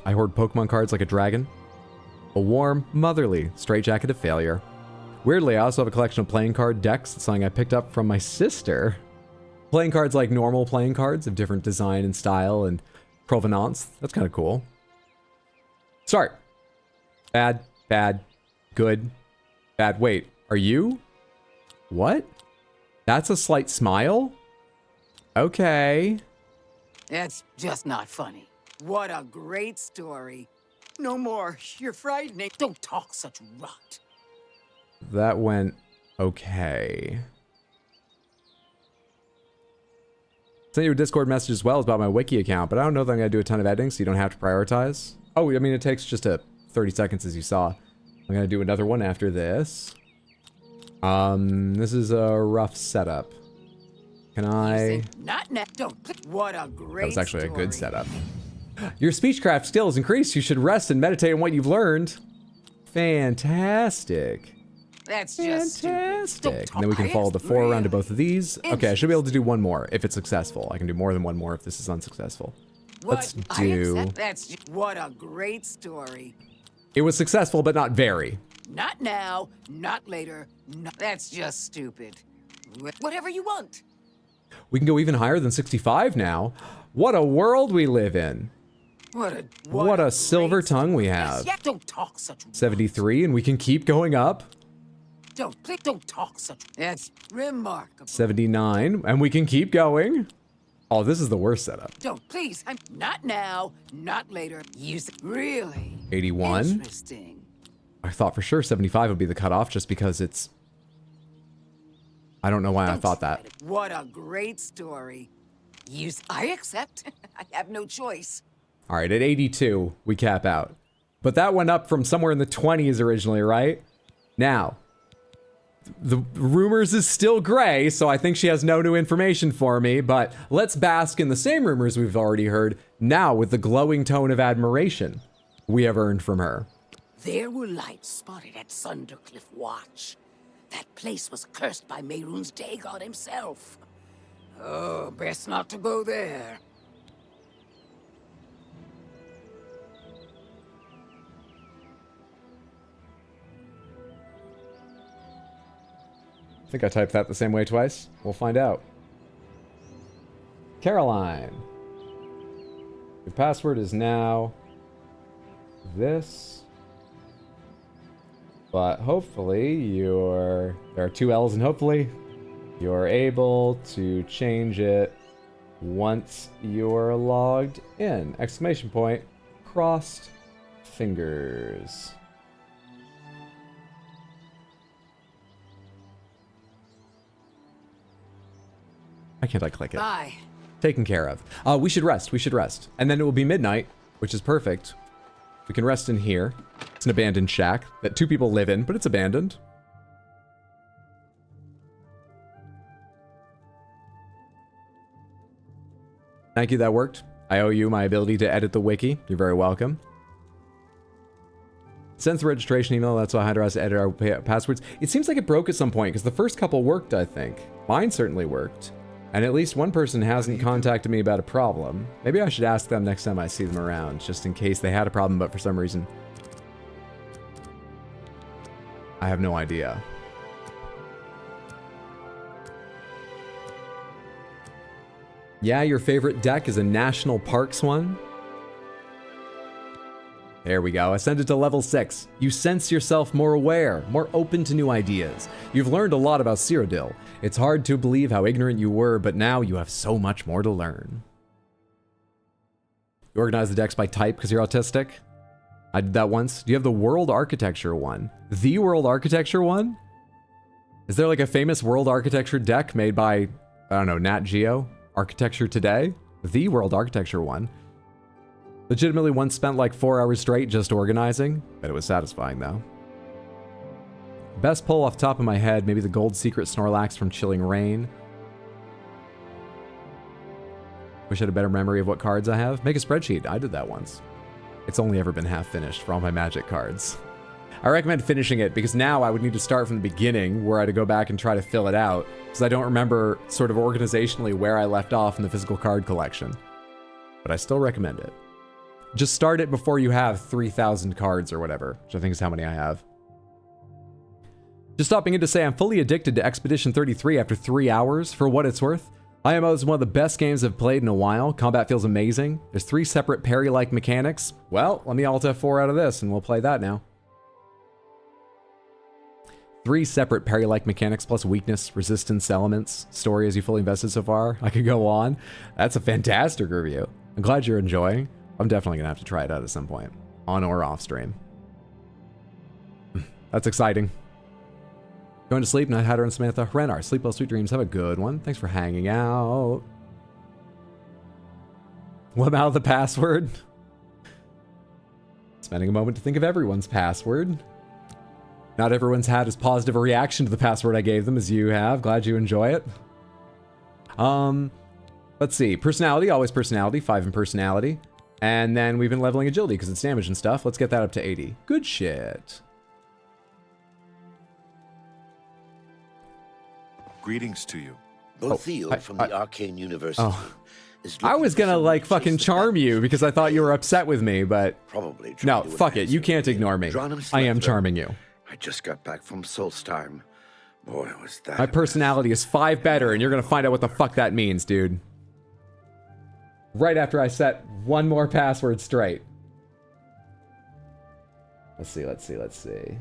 I hoard Pokemon cards like a dragon. A warm, motherly straitjacket of failure. Weirdly, I also have a collection of playing card decks. It's something I picked up from my sister. Playing cards like normal playing cards of different design and style and provenance. That's kind of cool. Start. Bad, bad, good, bad. Wait, are you? What? That's a slight smile? Okay. That's just not funny. What a great story. No more. You're frightening. Don't talk such rot. That went okay. Sent you a Discord message as well about my wiki account, but I don't know that I'm going to do a ton of editing, so you don't have to prioritize. Oh, I mean, it takes just 30 seconds, as you saw. I'm going to do another one after this. This is a rough setup. Can I... Not now. Don't. What a great That was actually story. a good setup. Your speechcraft skills increased. You should rest and meditate on what you've learned. Fantastic. That's just Fantastic. And then we can follow the 4 around to both of these. Okay, I should be able to do one more if it's successful. I can do more than one more if this is unsuccessful. Let's do... That's what a great story. It was successful, but not very. Not now, not later. No, that's just stupid. Whatever you want. We can go even higher than 65 now. What a world we live in. What a silver tongue we have. Yeah, don't talk such. 73, and we can keep going up. Don't talk such. That's remarkable. 79, and we can keep going. Oh, this is the worst setup. Please. I'm not now, not later. Use really 81. Interesting. I thought for sure 75 would be the cutoff just because it's... I don't know why I thought that. What a great story. I accept. I have no choice. All right, at 82, we cap out. But that went up from somewhere in the 20s originally, right? Now, the rumors is still gray, so I think she has no new information for me, but let's bask in the same rumors we've already heard, now with the glowing tone of admiration we have earned from her. There were lights spotted at Sundercliff Watch. That place was cursed by Mehrunes day god himself. Oh, best not to go there. I think I typed that the same way twice. We'll find out. Caroline. Your password is now this. But hopefully there are 2 L's, and hopefully you're able to change it once you're logged in. Exclamation point. Crossed fingers. Why can't I click it? Bye. Taken care of. We should rest. We should rest. And then it will be midnight, which is perfect. We can rest in here. It's an abandoned shack that 2 people live in, but it's abandoned. Thank you, that worked. I owe you my ability to edit the wiki. You're very welcome. Sends the registration email. That's why I had to edit our passwords. It seems like it broke at some point, because the first couple worked, I think. Mine certainly worked. And at least one person hasn't contacted me about a problem. Maybe I should ask them next time I see them around, just in case they had a problem, but for some reason I have no idea. Yeah, your favorite deck is a National Parks one. There we go. Ascended to level 6. You sense yourself more aware, more open to new ideas. You've learned a lot about Cyrodiil. It's hard to believe how ignorant you were, but now you have so much more to learn. You organize the decks by type because you're autistic? I did that once. Do you have the World Architecture one? The World Architecture one? Is there like a famous World Architecture deck made by, I don't know, Nat Geo? Architecture Today? The World Architecture one. Legitimately once spent like 4 hours straight just organizing, but it was satisfying though. Best pull off the top of my head, maybe the Gold Secret Snorlax from Chilling Rain. Wish I had a better memory of what cards I have. Make a spreadsheet. I did that once. It's only ever been half finished for all my Magic cards. I recommend finishing it because now I would need to start from the beginning where I had to go back and try to fill it out because I don't remember sort of organizationally where I left off in the physical card collection. But I still recommend it. Just start it before you have 3,000 cards or whatever, which I think is how many I have. Just stopping in to say I'm fully addicted to Expedition 33 after 3 hours. For what it's worth, IMO is one of the best games I've played in a while. Combat feels amazing. There's 3 separate parry-like mechanics. Well, let me Alt F4 out of this and we'll play that now. 3 separate parry-like mechanics plus weakness, resistance elements, story as you fully invested so far. I could go on. That's a fantastic review. I'm glad you're enjoying. I'm definitely gonna have to try it out at some point, on or off stream. That's exciting. Going to sleep, Night Hatter and Samantha. Renar, sleep well, sweet dreams. Have a good one. Thanks for hanging out. What about the password? Spending a moment to think of everyone's password. Not everyone's had as positive a reaction to the password I gave them as you have. Glad you enjoy it. Let's see. Personality, always personality. 5 in personality. And then we've been leveling agility because it's damage and stuff. Let's get that up to 80. Good shit. Greetings to you. Bothil from the Arcane University. Oh. I was gonna like fucking charm you because I thought you were upset with me, but probably no, fuck it. You can't ignore me. I am charming you. I just got back from Solstheim. Boy, was that. My personality is 5 better, and you're gonna find out what the fuck that means, dude. Right after I set one more password straight. Let's see, let's see, let's see.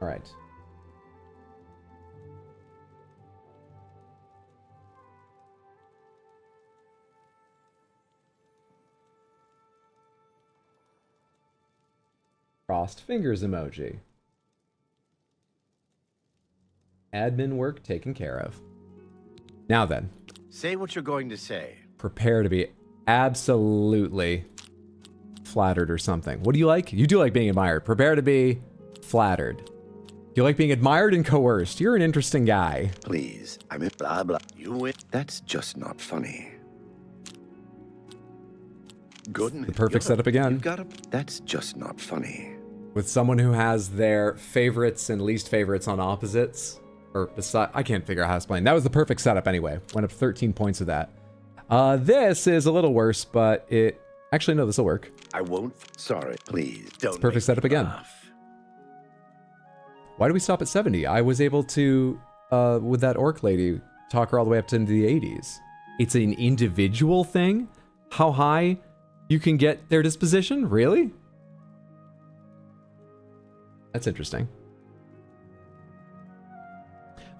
All right. Crossed fingers emoji. Admin work taken care of. Now then. Say what you're going to say. Prepare to be absolutely flattered or something. What do you like? You do like being admired. Prepare to be flattered. You like being admired and coerced. You're an interesting guy. Please, I mean, blah, blah. You win. That's just not funny. Good. The perfect setup again. That's just not funny. With someone who has their favorites and least favorites on opposites. Or beside, I can't figure out how to explain. That was the perfect setup anyway. Went up 13 points with that. This is a little worse, but it... Actually, no, this will work. I won't. Sorry, please. Don't. It's perfect setup again. Why do we stop at 70? I was able to, with that orc lady, talk her all the way up to into the 80s. It's an individual thing? How high you can get their disposition? Really? That's interesting.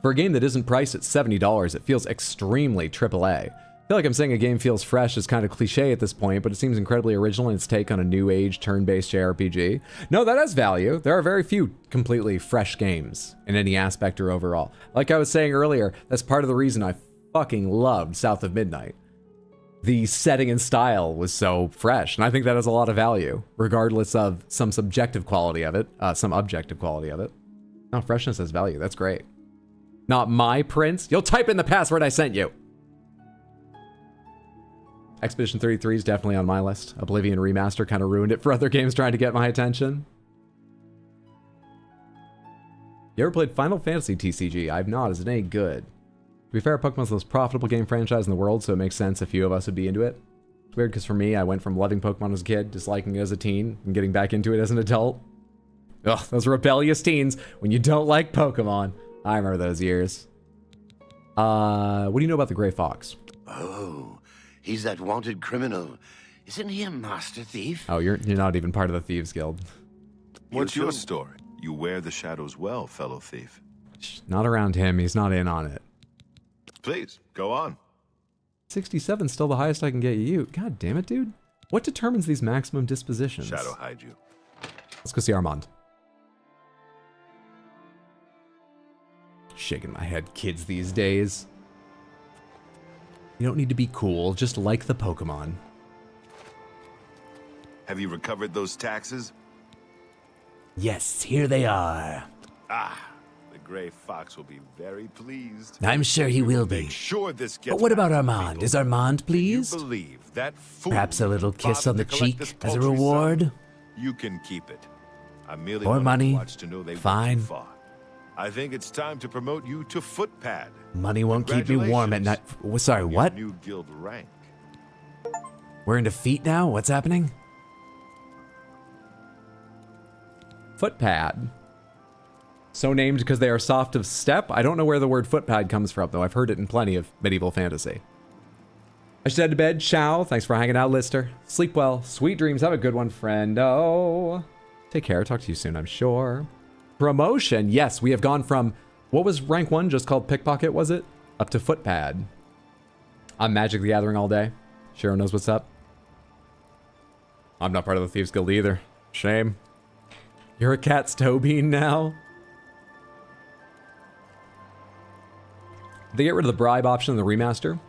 For a game that isn't priced at $70, it feels extremely AAA. I feel like I'm saying a game feels fresh is kind of cliche at this point, but it seems incredibly original in its take on a new age turn-based JRPG. No, that has value. There are very few completely fresh games in any aspect or overall. Like I was saying earlier, that's part of the reason I fucking loved South of Midnight. The setting and style was so fresh, and I think that has a lot of value, regardless of some subjective quality of it, some objective quality of it. No, freshness has value. That's great. Not my prince. You'll type in the password I sent you. Expedition 33 is definitely on my list. Oblivion Remaster kind of ruined it for other games trying to get my attention. You ever played Final Fantasy TCG? I've not. Is it any good? To be fair, Pokemon's the most profitable game franchise in the world, so it makes sense a few of us would be into it. It's weird because for me, I went from loving Pokemon as a kid, disliking it as a teen, and getting back into it as an adult. Ugh, those rebellious teens when you don't like Pokemon. I remember those years. What do you know about the Gray Fox? Oh, he's that wanted criminal. Isn't he a master thief? Oh, you're not even part of the Thieves Guild. What's your story? You wear the shadows well, fellow thief. Not around him. He's not in on it. Please, go on. 67's still the highest I can get you. God damn it, dude. What determines these maximum dispositions? Shadow hide you. Let's go see Armand. Shaking my head, kids these days. You don't need to be cool, just like the Pokemon. Have you recovered those taxes? Yes, here they are. Ah, the Gray Fox will be very pleased. I'm sure he will be. Make sure this gets But what about back to Armand? people. Is Armand You pleased? believe that fool Perhaps a little kiss bothered on the to collect cheek this as a paltry reward? sum? You can keep it. I merely Or wanted money. to watch to know they Fine. went too far. I think it's time to promote you to footpad. Money won't keep me warm at night. Sorry, Your what? new guild rank. We're into feet now? What's happening? Footpad. So named because they are soft of step? I don't know where the word footpad comes from, though. I've heard it in plenty of medieval fantasy. I should head to bed. Ciao. Thanks for hanging out, Lister. Sleep well. Sweet dreams. Have a good one, friend. Oh. Take care. Talk to you soon, I'm sure. Promotion. Yes, we have gone from, what was rank 1? Just called pickpocket, was it? Up to footpad. I'm Magic the Gathering all day. Shiro knows what's up. I'm not part of the Thieves Guild either. Shame. You're a cat's toe bean now? They get rid of the bribe option in the remaster.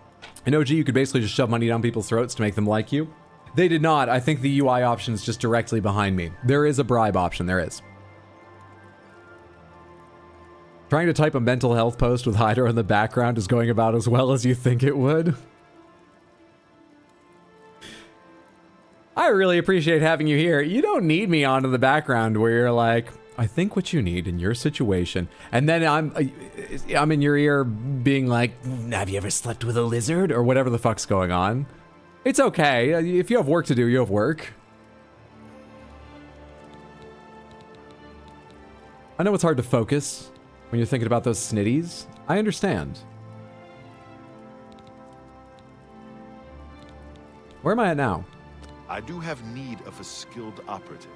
In OG, you could basically just shove money down people's throats to make them like you. They did not. I think the UI option is just directly behind me. There is a bribe option. There is. Trying to type a mental health post with Hydra in the background is going about as well as you think it would. I really appreciate having you here. You don't need me on in the background where you're like, I think what you need in your situation. And then I'm in your ear being like, have you ever slept with a lizard? Or whatever the fuck's going on. It's okay. If you have work to do, you have work. I know it's hard to focus when you're thinking about those snitties. I understand. Where am I at now? I do have need of a skilled operative.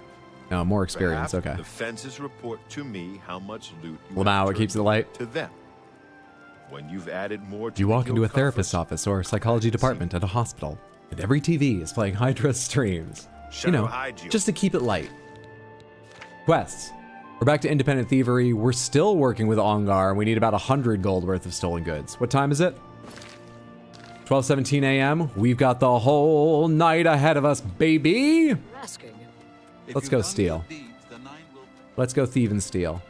No, more experience. Perhaps Okay. the fences report to me how much loot you Well, have now it keeps it light. to them. When you've added more to You the walk into a guild therapist's coffers, office or a psychology department at a hospital, and every TV is playing Hydra streams. You know, just to keep it light. Quests. We're back to independent thievery. We're still working with Ongar, and we need about 100 gold worth of stolen goods. What time is it? 12:17 a.m. We've got the whole night ahead of us, baby. Let's go steal. Let's go thieve and steal.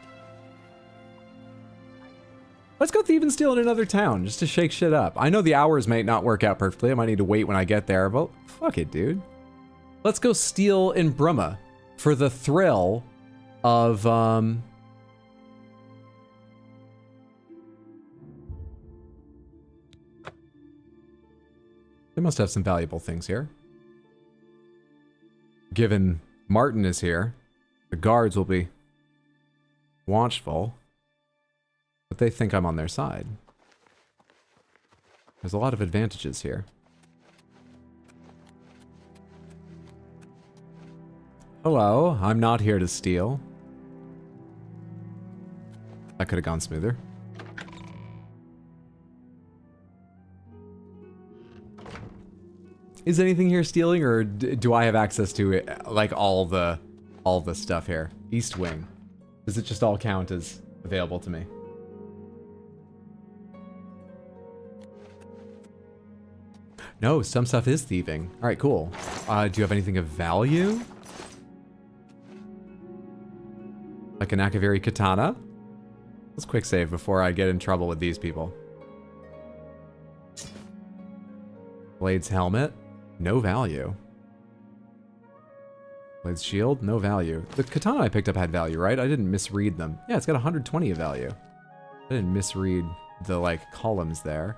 Let's go thieve and steal in another town, just to shake shit up. I know the hours may not work out perfectly. I might need to wait when I get there, but fuck it, dude. Let's go steal in Bruma for the thrill of, They must have some valuable things here. Given Martin is here, the guards will be watchful, but they think I'm on their side. There's a lot of advantages here. Hello, I'm not here to steal. That could have gone smoother. Is anything here stealing, or do I have access to it, like all the stuff here? East Wing. Does it just all count as available to me? No, some stuff is thieving. All right, cool. Do you have anything of value? Like an Akaviri katana? Let's quick save before I get in trouble with these people. Blade's helmet. No value. Blade's shield, no value. The katana I picked up had value, right? I didn't misread them. Yeah, it's got 120 of value. I didn't misread the, like, columns there.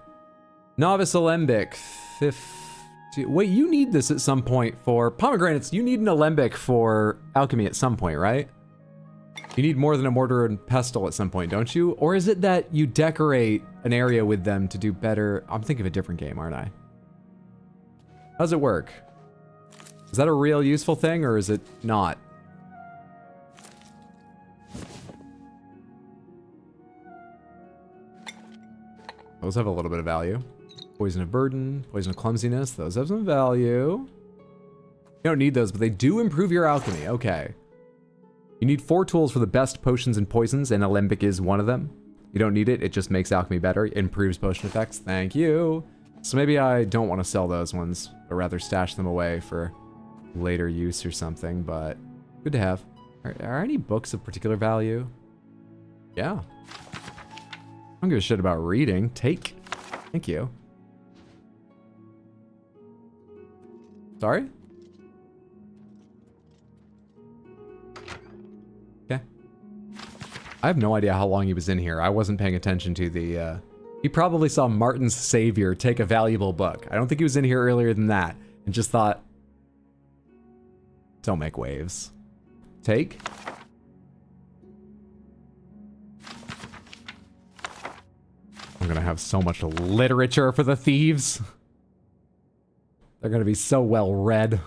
Novice Alembic, 50... Wait, you need this at some point for... Pomegranates, you need an Alembic for alchemy at some point, right? You need more than a mortar and pestle at some point, don't you? Or is it that you decorate an area with them to do better? I'm thinking of a different game, aren't I? How does it work? Is that a real useful thing, or is it not? Those have a little bit of value. Poison of burden, poison of clumsiness, those have some value. You don't need those, but they do improve your alchemy. Okay. You need 4 tools for the best potions and poisons, and Alembic is one of them. You don't need it, it just makes alchemy better. It improves potion effects. Thank you. So maybe I don't want to sell those ones, but rather stash them away for later use or something, but good to have. Are any books of particular value? Yeah. I don't give a shit about reading. Take. Thank you. Sorry? Okay. I have no idea how long he was in here. I wasn't paying attention to the, He probably saw Martin's savior take a valuable book. I don't think he was in here earlier than that and just thought, don't make waves. Take. I'm gonna have so much literature for the thieves. They're gonna be so well read.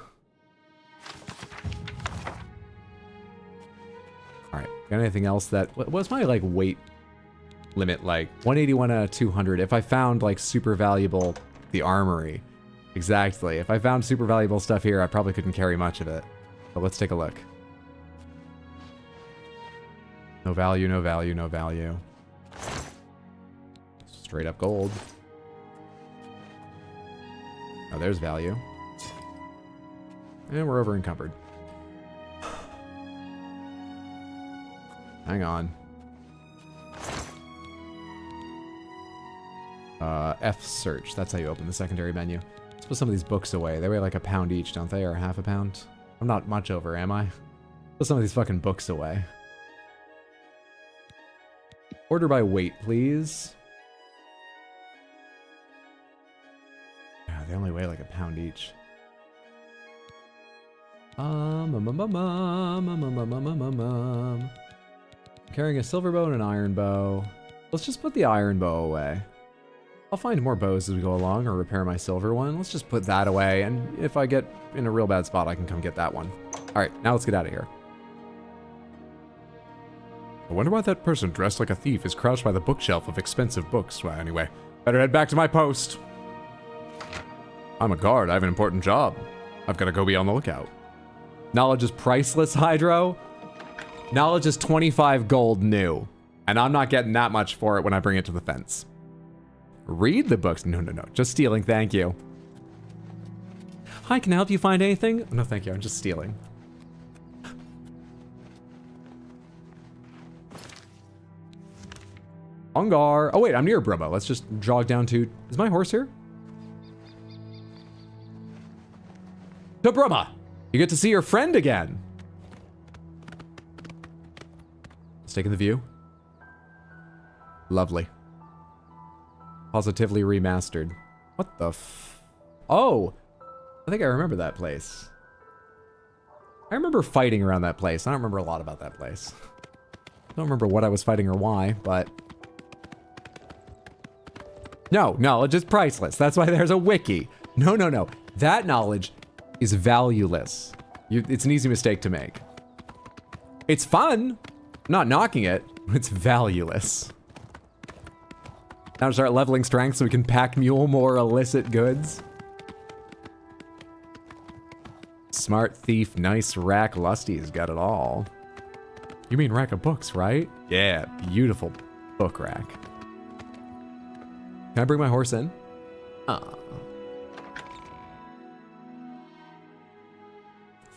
Alright, got anything else that... What's my, like, weight limit like? 181 out of 200. If I found, like, super valuable... The armory. Exactly. If I found super valuable stuff here, I probably couldn't carry much of it. But let's take a look. No value, no value, no value. Straight up gold. Oh, there's value. And we're over encumbered. Hang on. F search. That's how you open the secondary menu. Let's put some of these books away. They weigh like £1 each, don't they? Or half a pound? I'm not much over, am I? Put some of these fucking books away. Order by weight, please. Yeah, they only weigh like £1 each. I'm carrying a silver bow and an iron bow. Let's just put the iron bow away. I'll find more bows as we go along or repair my silver one. Let's just put that away, and if I get in a real bad spot, I can come get that one. Alright, now let's get out of here. I wonder why that person dressed like a thief is crouched by the bookshelf of expensive books. Well, anyway, better head back to my post. I'm a guard. I have an important job. I've got to go be on the lookout. Knowledge is priceless, Hydro. Knowledge is 25 gold new. And I'm not getting that much for it when I bring it to the fence. Read the books. No, no, no. Just stealing. Thank you. Hi, can I help you find anything? No, thank you. I'm just stealing. Ongar. Oh, wait. I'm near Brumma. Let's just jog down to... Is my horse here? To Brumma. You get to see your friend again. Let's take in the view. Lovely. Positively remastered. What the f... Oh! I think I remember that place. I remember fighting around that place. I don't remember a lot about that place. I don't remember what I was fighting or why, but... No, knowledge is priceless. That's why there's a wiki. No, no, no. That knowledge is valueless. It's an easy mistake to make. It's fun. I'm not knocking it. It's valueless. Now to start leveling strength so we can pack mule more illicit goods. Smart thief, nice rack. Lusty's got it all. You mean rack of books, right? Yeah, beautiful book rack. Can I bring my horse in?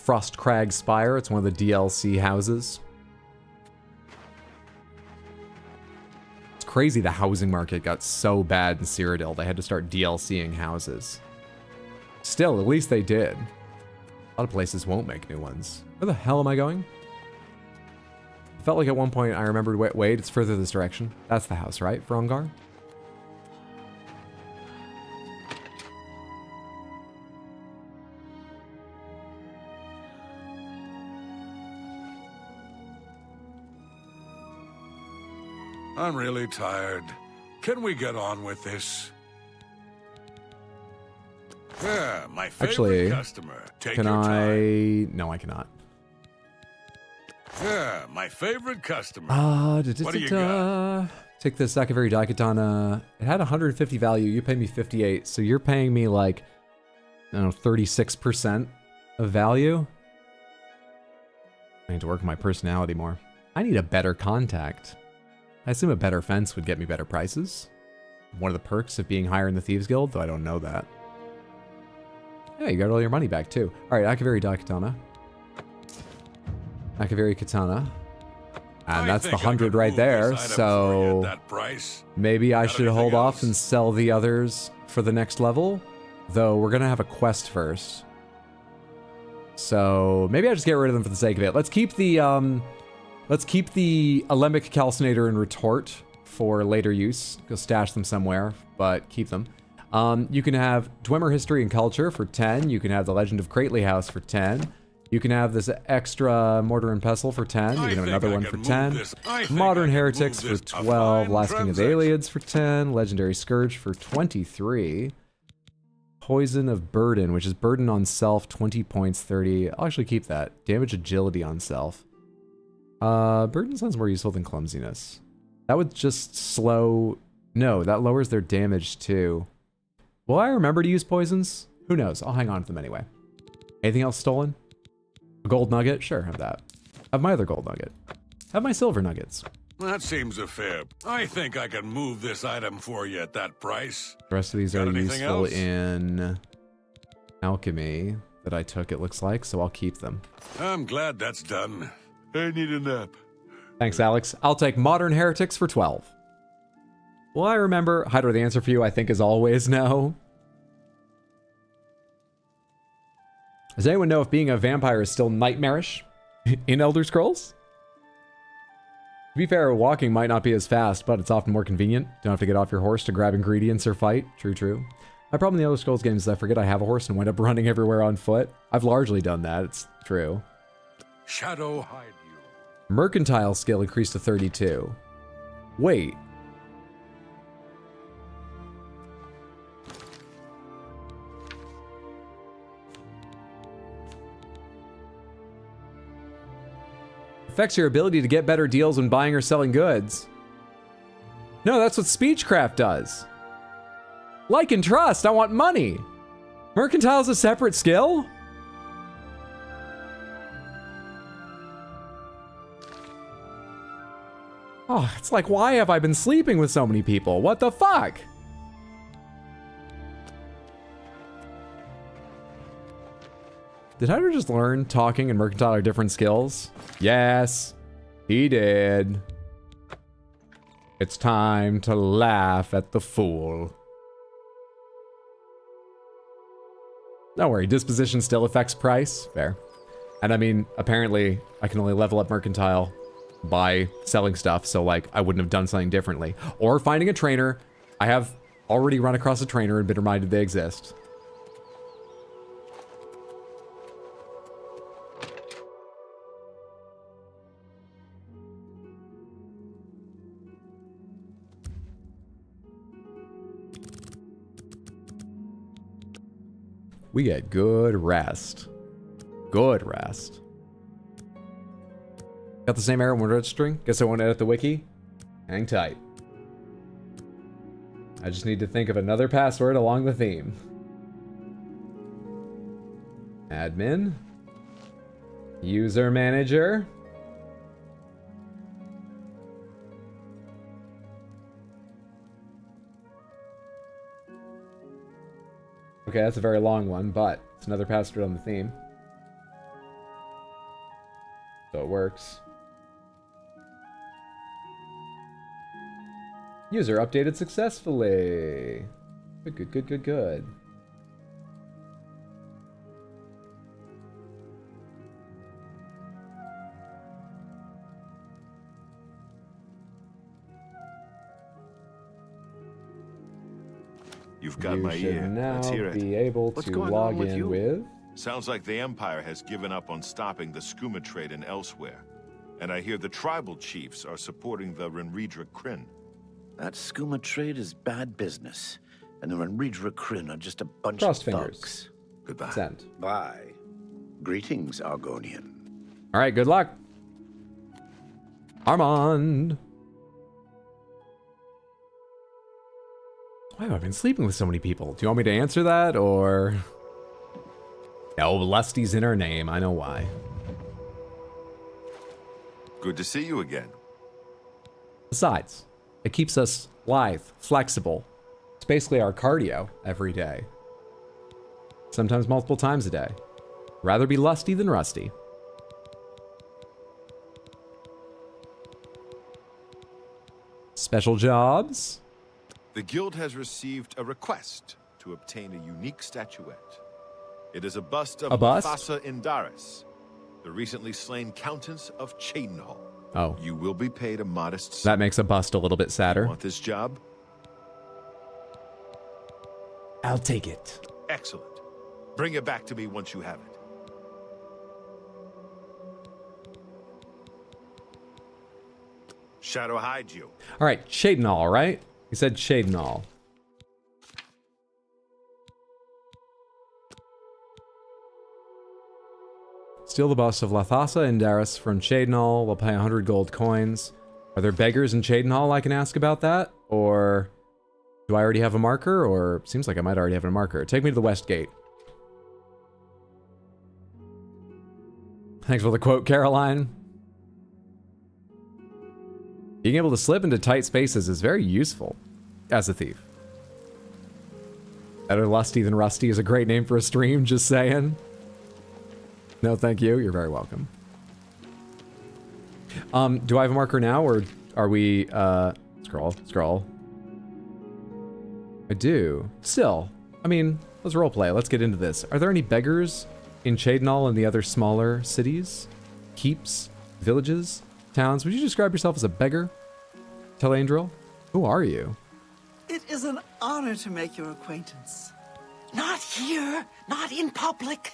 Frostcrag Spire. It's one of the DLC houses. It's crazy the housing market got so bad in Cyrodiil. They had to start DLCing houses. Still, at least they did. A lot of places won't make new ones. Where the hell am I going? I felt like at one point I remembered, wait, it's further this direction. That's the house, right? For Ongar? I'm really tired. Can we get on with this? Yeah, my favorite customer. Take can your time. No, I cannot. Yeah, my favorite customer. What do you got? Take the Sakavari Daikatana. It had 150 value. You pay me 58, so you're paying me like, I don't know, 36% of value. I need to work on my personality more. I need a better contact. I assume a better fence would get me better prices. one of the perks of being higher in the Thieves Guild, though I don't know that. Yeah, you got all your money back, too. All right, Akavari Daikatana. Akavari Katana. And that's the 100 right there, so maybe I should hold off and sell the others for the next level, though we're going to have a quest first. So maybe I just get rid of them for the sake of it. Let's keep the Alembic Calcinator and Retort for later use. Go stash them somewhere, but keep them. You can have Dwemer History and Culture for 10. You can have the Legend of Crately House for 10. You can have this extra Mortar and Pestle for 10. You can have another one for 10. Modern Heretics for 12. Last King of the Aliens for 10. Legendary Scourge for 23. Poison of Burden, which is Burden on Self, 20 points, 30. I'll actually keep that. Damage Agility on Self. Burden sounds more useful than Clumsiness. That would just slow... No, that lowers their damage too. Will I remember to use poisons? Who knows? I'll hang on to them anyway. Anything else stolen? A gold nugget? Sure, have that. Have my other gold nugget. Have my silver nuggets. That seems a fair. I think I can move this item for you at that price. The rest of these Got are anything useful else? in alchemy that I took, it looks like, so I'll keep them. I'm glad that's done. I need a nap. Thanks, Alex. I'll take Modern Heretics for 12. Will I remember? Hydra, the answer for you, I think, is always no. Does anyone know if being a vampire is still nightmarish in Elder Scrolls? To be fair, walking might not be as fast, but it's often more convenient. Don't have to get off your horse to grab ingredients or fight. True, true. My problem in the Elder Scrolls games is I forget I have a horse and wind up running everywhere on foot. I've largely done that, it's true. Shadow hide you. Mercantile skill increased to 32. Wait. Affects your ability to get better deals when buying or selling goods. No, that's what Speechcraft does. Like and trust, I want money. Mercantile is a separate skill? Oh, it's like, why have I been sleeping with so many people? What the fuck? Did Hydra just learn talking and mercantile are different skills? Yes, he did. It's time to laugh at the fool. Don't worry, disposition still affects price. Fair. And I mean, apparently, I can only level up mercantile by selling stuff, so like, I wouldn't have done something differently. Or finding a trainer. I have already run across a trainer and been reminded they exist. We get good rest. Good rest. Got the same error when registering? Guess I won't edit the wiki? Hang tight. I just need to think of another password along the theme. Admin. User manager. Okay, that's a very long one, but it's another password on the theme. So it works. User updated successfully. Good, good, good, good. You've got You my should ear. now Let's hear it. be able What's to going log on with in you? with... Sounds like the Empire has given up on stopping the skooma trade and elsewhere. And I hear the tribal chiefs are supporting the Renridra Kryn. That skooma trade is bad business, and the Renridra Kryn are just a bunch Crossed of fingers. thugs. Goodbye. Send. Bye. Greetings, Argonian. All right, good luck. Armand. Why have I been sleeping with so many people? Do you want me to answer that, or... No, Lusty's in her name. I know why. Good to see you again. Besides, it keeps us lithe, flexible, basically our cardio every day. Sometimes multiple times a day. Rather be lusty than rusty. Special jobs? The guild has received a request to obtain a unique statuette. It is a bust of Mufasa Indaris, the recently slain Countess of Cheydinhal. Oh. You will be paid a modest sum. That makes a bust a little bit sadder. You want this job? I'll take it. Excellent. Bring it back to me once you have it. Shadow hide you. All right, Cheydinhal, right? He said Cheydinhal. Steal the bust of Lathasa and Darius from Cheydinhal. We'll pay 100 gold coins. Are there beggars in Cheydinhal I can ask about that? Or do I already have a marker? Or seems like I might already have a marker. Take me to the West Gate. Thanks for the quote, Caroline. Being able to slip into tight spaces is very useful as a thief. Better lusty than rusty is a great name for a stream, just saying. No, thank you. You're very welcome. Do I have a marker now, or are we, scroll. I do. Still, I mean, let's roleplay. Let's get into this. Are there any beggars in Cheydinhal and the other smaller cities? Keeps? Villages? Towns? Would you describe yourself as a beggar? Telandril? Who are you? It is an honor to make your acquaintance. Not here, not in public.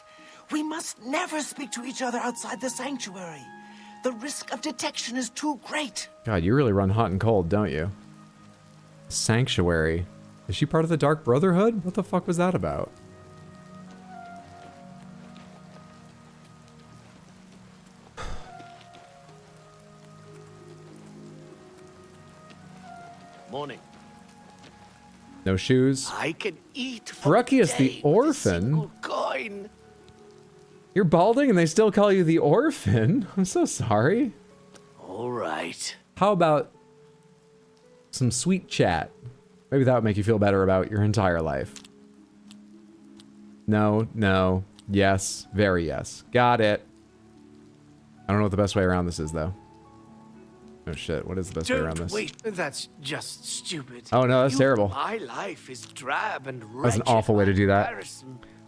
We must never speak to each other outside the sanctuary. The risk of detection is too great. God, you really run hot and cold, don't you? Sanctuary. Is she part of the Dark Brotherhood? What the fuck was that about? Morning. No shoes. I can eat Fruckius the Orphan? Coin. You're balding and they still call you the Orphan? I'm so sorry. All right. How about some sweet chat? Maybe that would make you feel better about your entire life. No, no, yes, very yes. Got it. I don't know what the best way around this is, though. Oh shit, what is the best way around this? Wait, that's just stupid. Oh no, that's terrible. My life is drab and wretched. That's an awful way to do that.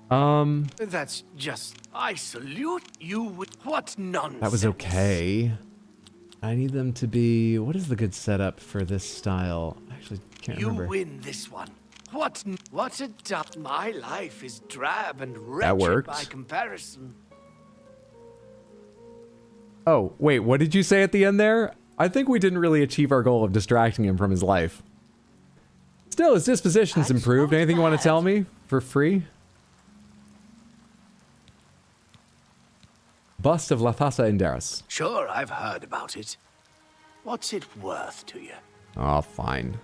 That's just... I salute you with... What nonsense. That was okay. I need them to be... What is the good setup for this style? I actually can't remember. You win this one. What a duck. My life is drab and wretched by comparison. Oh, wait, what did you say at the end there? I think we didn't really achieve our goal of distracting him from his life. Still, his disposition's improved. Anything you want to tell me? For free? Bust of Lathasa Indaris. Sure, I've heard about it. What's it worth to you? Oh, fine.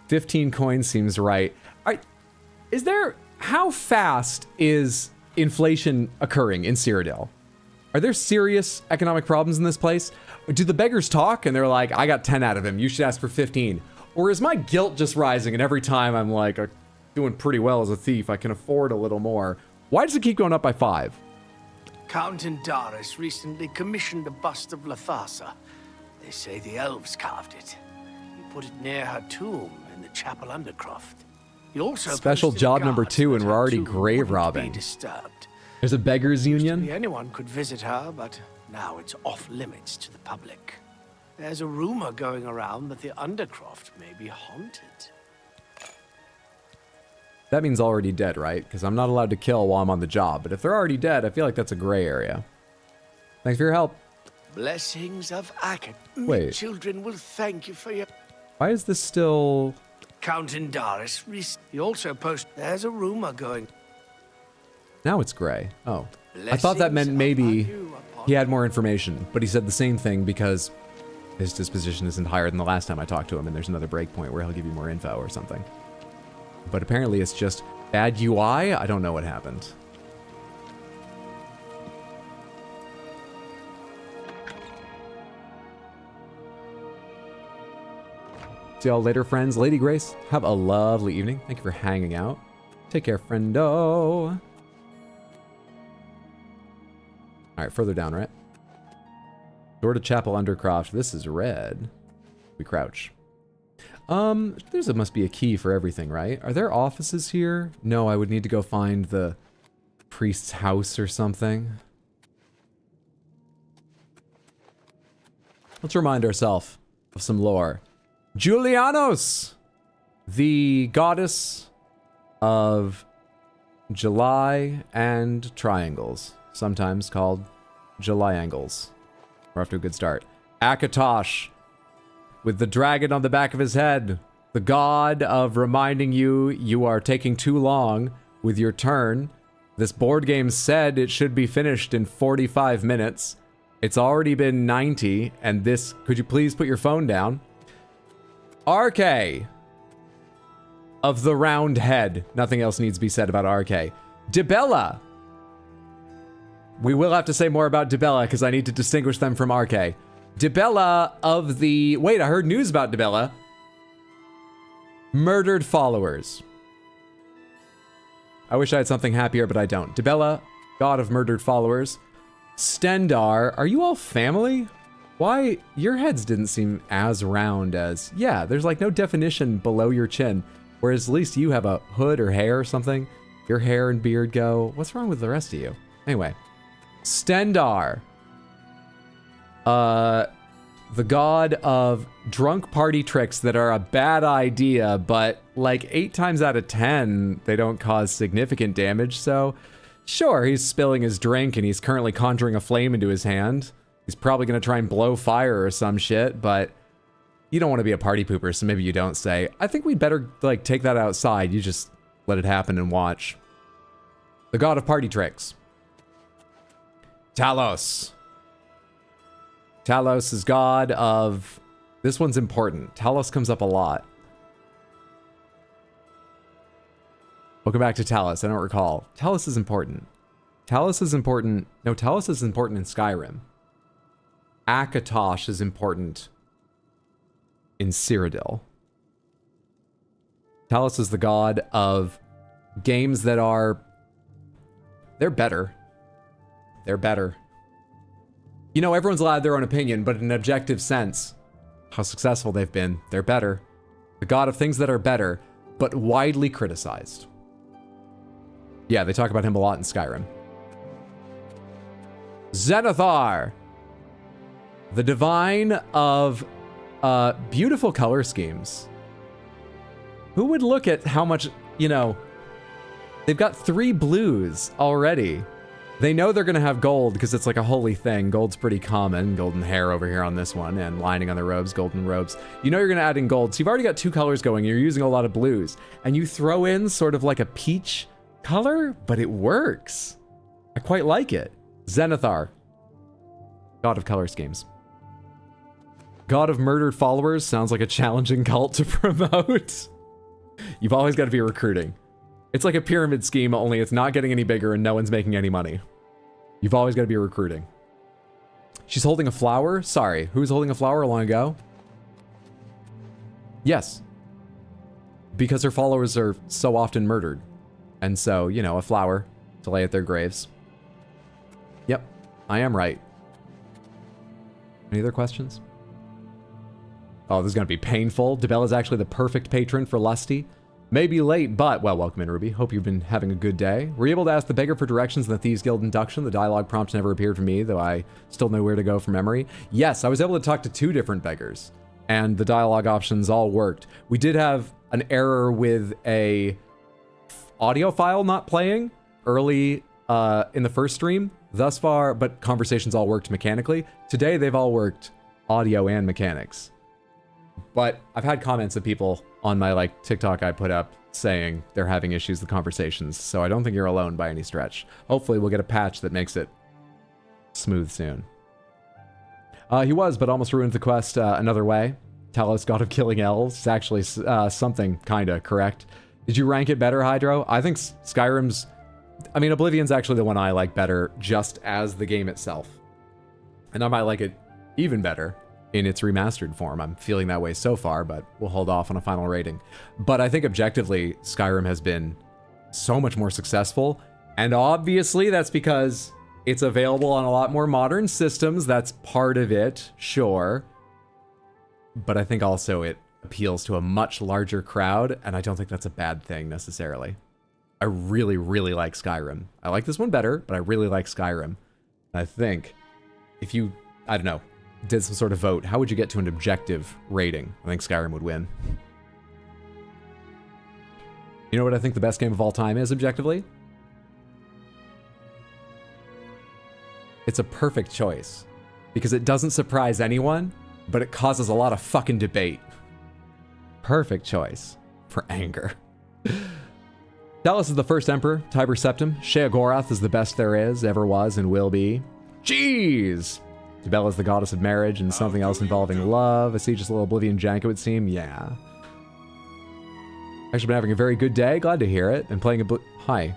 15 coins seems right. Is there... How fast is inflation occurring in Cyrodiil? Are there serious economic problems in this place? Do the beggars talk and they're like, I got 10 out of him, you should ask for 15? Or is my guilt just rising and every time I'm like doing pretty well as a thief, I can afford a little more? Why does it keep going up by 5? Count Indaris recently commissioned a bust of Lathasa. They say the elves carved it. He put it near her tomb in the chapel undercroft. He also Special job number 2 and we're already grave robbing. Disturbed. There's a beggars union? Anyone could visit her, but now it's off limits to the public. There's a rumor going around that the undercroft may be haunted. That means already dead, right? Because I'm not allowed to kill while I'm on the job. But if they're already dead, I feel like that's a gray area. Thanks for your help. Blessings of Aken. Wait. Children will thank you for your... Why is this still... Count Indaris. He also There's a rumor going... Now it's gray. Oh. I thought that meant maybe he had more information, but he said the same thing because his disposition isn't higher than the last time I talked to him, and there's another breakpoint where he'll give you more info or something. But apparently it's just bad UI? I don't know what happened. See y'all later, friends. Lady Grace, have a lovely evening. Thank you for hanging out. Take care, friendo. All right, further down, right? Door to Chapel Undercroft. This is red. We crouch. Must be a key for everything, right? Are there offices here? No, I would need to go find the priest's house or something. Let's remind ourselves of some lore. Julianos, the goddess of July and triangles, sometimes called July angles. We're off to a good start. Akatosh, with the dragon on the back of his head, the god of reminding you you are taking too long with your turn. This board game said it should be finished in 45 minutes. It's already been 90, and this, could you please put your phone down? RK of the round head. Nothing else needs to be said about RK. Dibella. We will have to say more about Dibella because I need to distinguish them from RK. Dibella of the... Wait, I heard news about Dibella. Murdered followers. I wish I had something happier, but I don't. Dibella, god of murdered followers. Stendar, are you all family? Why, your heads didn't seem as round as... Yeah, there's like no definition below your chin. Whereas at least you have a hood or hair or something. Your hair and beard go... What's wrong with the rest of you? Anyway. Stendar. The god of drunk party tricks that are a bad idea, but like 8 times out of 10, they don't cause significant damage, so... Sure, he's spilling his drink and he's currently conjuring a flame into his hand. He's probably going to try and blow fire or some shit, but you don't want to be a party pooper, so maybe you don't say. I think we'd better, like, take that outside. You just let it happen and watch. The god of party tricks. Talos. Talos is god of... This one's important. Talos comes up a lot. Welcome back to Talos. I don't recall. Talos is important. Talos is important... No, Talos is important in Skyrim. Akatosh is important in Cyrodiil. Talos is the god of games that are... They're better. They're better. You know, everyone's allowed their own opinion, but in an objective sense, how successful they've been, they're better. The god of things that are better, but widely criticized. Yeah, they talk about him a lot in Skyrim. Zenithar. The divine of beautiful color schemes. Who would look at how much, you know, they've got 3 blues already. They know they're going to have gold because it's like a holy thing. Gold's pretty common. Golden hair over here on this one, and lining on the robes, golden robes. You know you're going to add in gold. So you've already got 2 colors going. You're using a lot of blues. And you throw in sort of like a peach color, but it works. I quite like it. Zenithar. God of color schemes. God of murdered followers sounds like a challenging cult to promote. You've always got to be recruiting. It's like a pyramid scheme, only it's not getting any bigger and no one's making any money. You've always got to be recruiting. She's holding a flower? Sorry, who was holding a flower long ago? Yes. Because her followers are so often murdered. And so, you know, a flower to lay at their graves. Yep, I am right. Any other questions? Oh, this is going to be painful. Dibella's actually the perfect patron for Lusty. Maybe late, but, well, welcome in, Ruby. Hope you've been having a good day. Were you able to ask the beggar for directions in the Thieves Guild induction? The dialogue prompt never appeared for me, though I still know where to go from memory. Yes, I was able to talk to 2 different beggars, and the dialogue options all worked. We did have an error with a audio file not playing early in the first stream thus far, but conversations all worked mechanically. Today, they've all worked audio and mechanics. But I've had comments of people on my like TikTok I put up saying they're having issues with conversations, so I don't think you're alone by any stretch. Hopefully we'll get a patch that makes it smooth soon. He was, but almost ruined the quest another way. Talos, god of killing elves, is actually something kinda correct. Did you rank it better, Hydro? I think Skyrim's... I mean, Oblivion's actually the one I like better just as the game itself. And I might like it even better in its remastered form. I'm feeling that way so far, but we'll hold off on a final rating. But I think objectively, Skyrim has been so much more successful. And obviously that's because it's available on a lot more modern systems. That's part of it, sure. But I think also it appeals to a much larger crowd, and I don't think that's a bad thing necessarily. I really, really like Skyrim. I like this one better, but I really like Skyrim. And I think if you, I don't know, did some sort of vote, how would you get to an objective rating? I think Skyrim would win. You know what I think the best game of all time is objectively? It's a perfect choice because it doesn't surprise anyone, but it causes a lot of fucking debate. Perfect choice for anger. Dallas is the first emperor, Tiber Septim. Sheogorath is the best there is, ever was, and will be. Jeez! Tibella is the goddess of marriage and something else involving love. I see just a little Oblivion jank, it would seem. Yeah. Actually been having a very good day. Glad to hear it. And playing a Hi.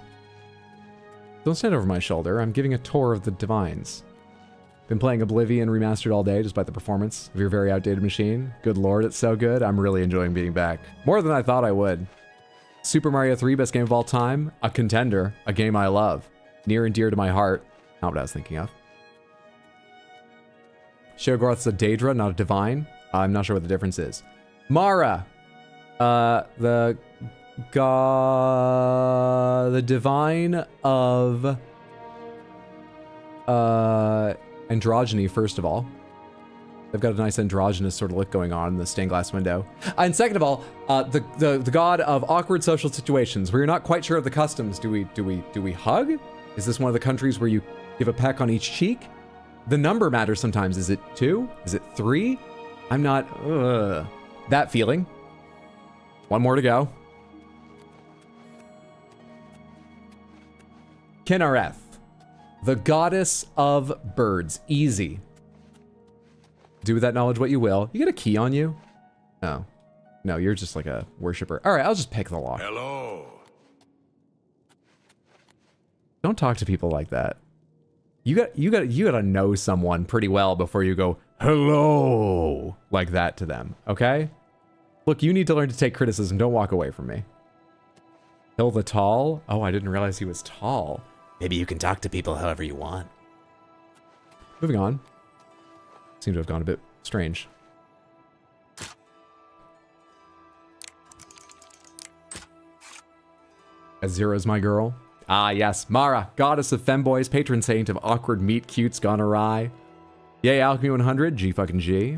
Don't stand over my shoulder. I'm giving a tour of the Divines. Been playing Oblivion Remastered all day, despite the performance of your very outdated machine. Good lord, it's so good. I'm really enjoying being back. More than I thought I would. Super Mario 3, best game of all time. A contender. A game I love. Near and dear to my heart. Not what I was thinking of. Sheogorath's a Daedra, not a Divine. I'm not sure what the difference is. Mara! The Divine of... androgyny, first of all. They've got a nice androgynous sort of look going on in the stained glass window. And second of all, the god of awkward social situations, where you're not quite sure of the customs. Do we hug? Is this one of the countries where you give a peck on each cheek? The number matters sometimes. Is it 2? Is it 3? I'm not... That feeling. One more to go. Kinareth. The goddess of birds. Easy. Do with that knowledge what you will. You get a key on you? Oh. No, you're just like a worshiper. Alright, I'll just pick the lock. Hello. Don't talk to people like that. You gotta know someone pretty well before you go, hello, like that to them, okay? Look, you need to learn to take criticism. Don't walk away from me. Hill the Tall? Oh, I didn't realize he was tall. Maybe you can talk to people however you want. Moving on. Seems to have gone a bit strange. Azira's my girl. Ah, yes. Mara, goddess of femboys, patron saint of awkward meet cutes gone awry. Yay, Alchemy 100, G fucking G.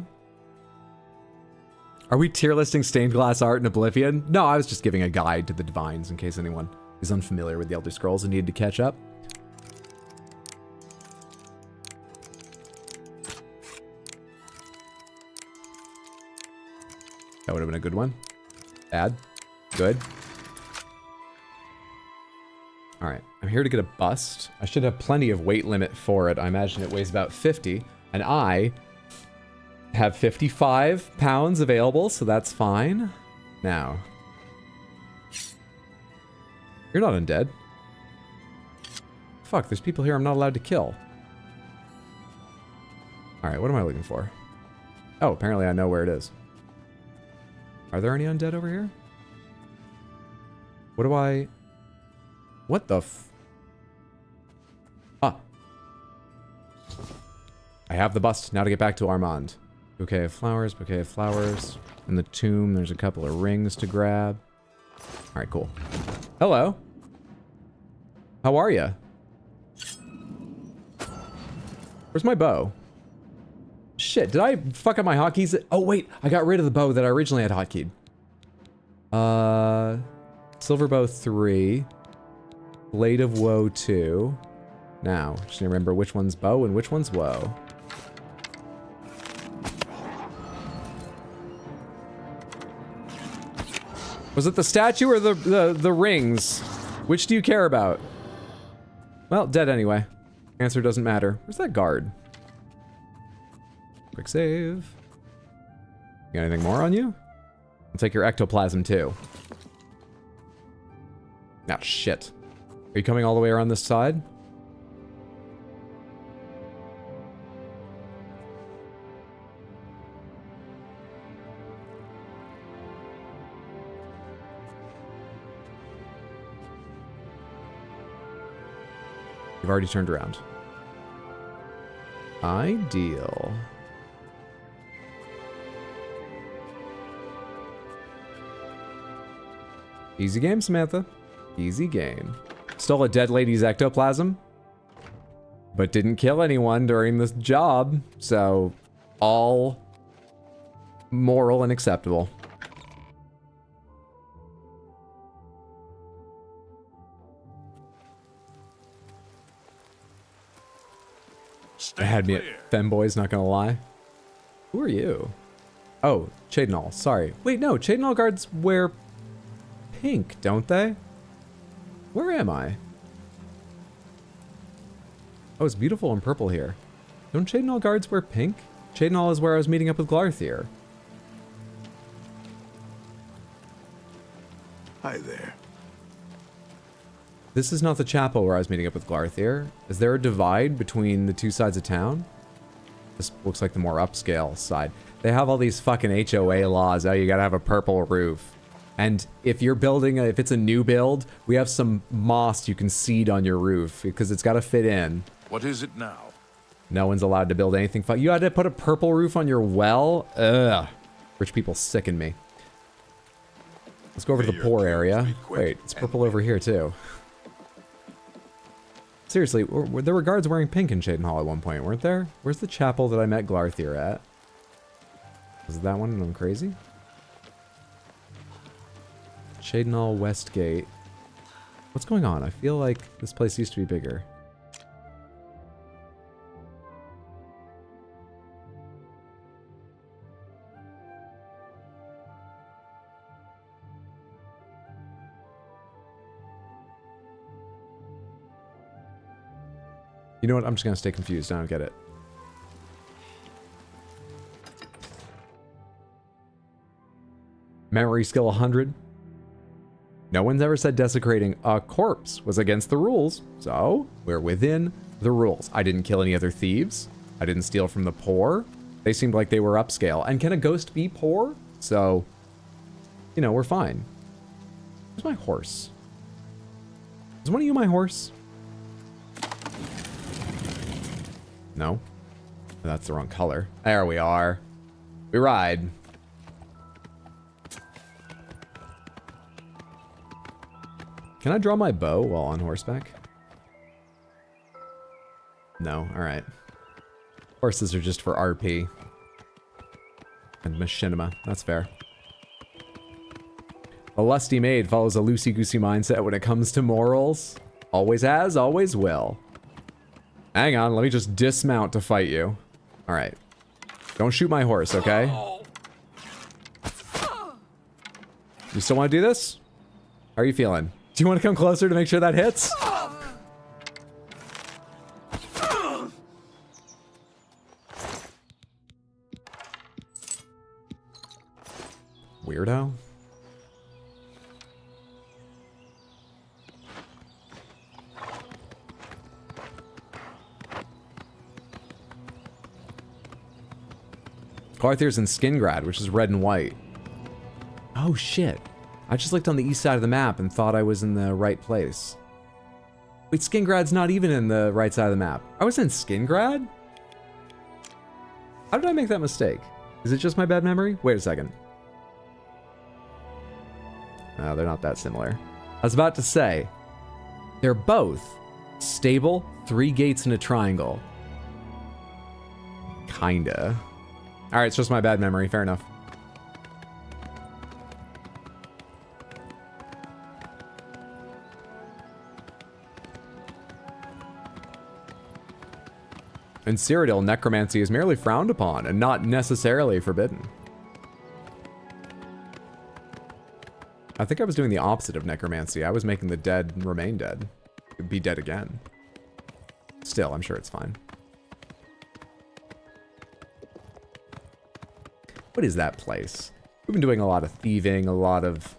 Are we tier listing stained glass art in Oblivion? No, I was just giving a guide to the Divines in case anyone is unfamiliar with the Elder Scrolls and needed to catch up. That would have been a good one. Bad. Good. Alright, I'm here to get a bust. I should have plenty of weight limit for it. I imagine it weighs about 50. And I have 55 pounds available, so that's fine. Now. You're not undead. Fuck, there's people here I'm not allowed to kill. Alright, what am I looking for? Oh, apparently I know where it is. Are there any undead over here? What do I... What the f... Ah. I have the bust. Now to get back to Armand. Bouquet of flowers, bouquet of flowers. In the tomb, there's a couple of rings to grab. Alright, cool. Hello. How are ya? Where's my bow? Shit, did I fuck up my hotkeys? Oh, wait. I got rid of the bow that I originally had hotkeyed. Silver bow 3. Blade of Woe 2. Now, just need to remember which one's bow and which one's woe. Was it the statue or the rings? Which do you care about? Well, dead anyway. Answer doesn't matter. Where's that guard? Quick save. You got anything more on you? I'll take your ectoplasm too. Ah, shit. Are you coming all the way around this side? I've already turned around. Ideal. Easy game, Samantha. Easy game. Stole a dead lady's ectoplasm, but didn't kill anyone during this job, so all moral and acceptable. It had me at femboys, not gonna lie. Who are you? Oh, Chadenall, sorry. Wait, no, Chadenall guards wear pink, don't they? Where am I? Oh, it's beautiful and purple here. Don't Chadenall guards wear pink? Chadenall is where I was meeting up with Glarthier. Hi there. This is not the chapel where I was meeting up with Glarthier. Is there a divide between the two sides of town? This looks like the more upscale side. They have all these fucking HOA laws. Oh, you gotta have a purple roof. And if you're building, if it's a new build, we have some moss you can seed on your roof because it's gotta fit in. What is it now? No one's allowed to build anything fun. You had to put a purple roof on your well? Ugh. Rich people sicken me. Let's go over to the poor area. Wait, it's purple over here too. Seriously, there were guards wearing pink in Chadenhall at one point, weren't there? Where's the chapel that I met Glarthier at? Was it that one and I'm crazy? Chadenhall Westgate. What's going on? I feel like this place used to be bigger. You know what? I'm just gonna stay confused. I don't get it. Memory skill 100. No one's ever said desecrating a corpse was against the rules, so we're within the rules. I didn't kill any other thieves. I didn't steal from the poor. They seemed like they were upscale. And can a ghost be poor? So, you know, we're fine. Where's my horse? Is one of you my horse? No. That's the wrong color. There we are. We ride. Can I draw my bow while on horseback? No, alright. Horses are just for RP. And machinima, that's fair. A lusty maid follows a loosey-goosey mindset when it comes to morals. Always has, always will. Hang on, let me just dismount to fight you. Alright. Don't shoot my horse, okay? You still want to do this? How are you feeling? Do you want to come closer to make sure that hits? Weirdo. Glarthier's in Skingrad, which is red and white. Oh shit. I just looked on the east side of the map and thought I was in the right place. Wait, Skingrad's not even in the right side of the map. I was in Skingrad? How did I make that mistake? Is it just my bad memory? Wait a second. No, they're not that similar. I was about to say, they're both stable, 3 gates in a triangle. Kinda. Alright, it's just my bad memory, fair enough. In Cyrodiil, necromancy is merely frowned upon and not necessarily forbidden. I think I was doing the opposite of necromancy. I was making the dead remain dead. Be dead again. Still, I'm sure it's fine. What is that place? We've been doing a lot of thieving, a lot of,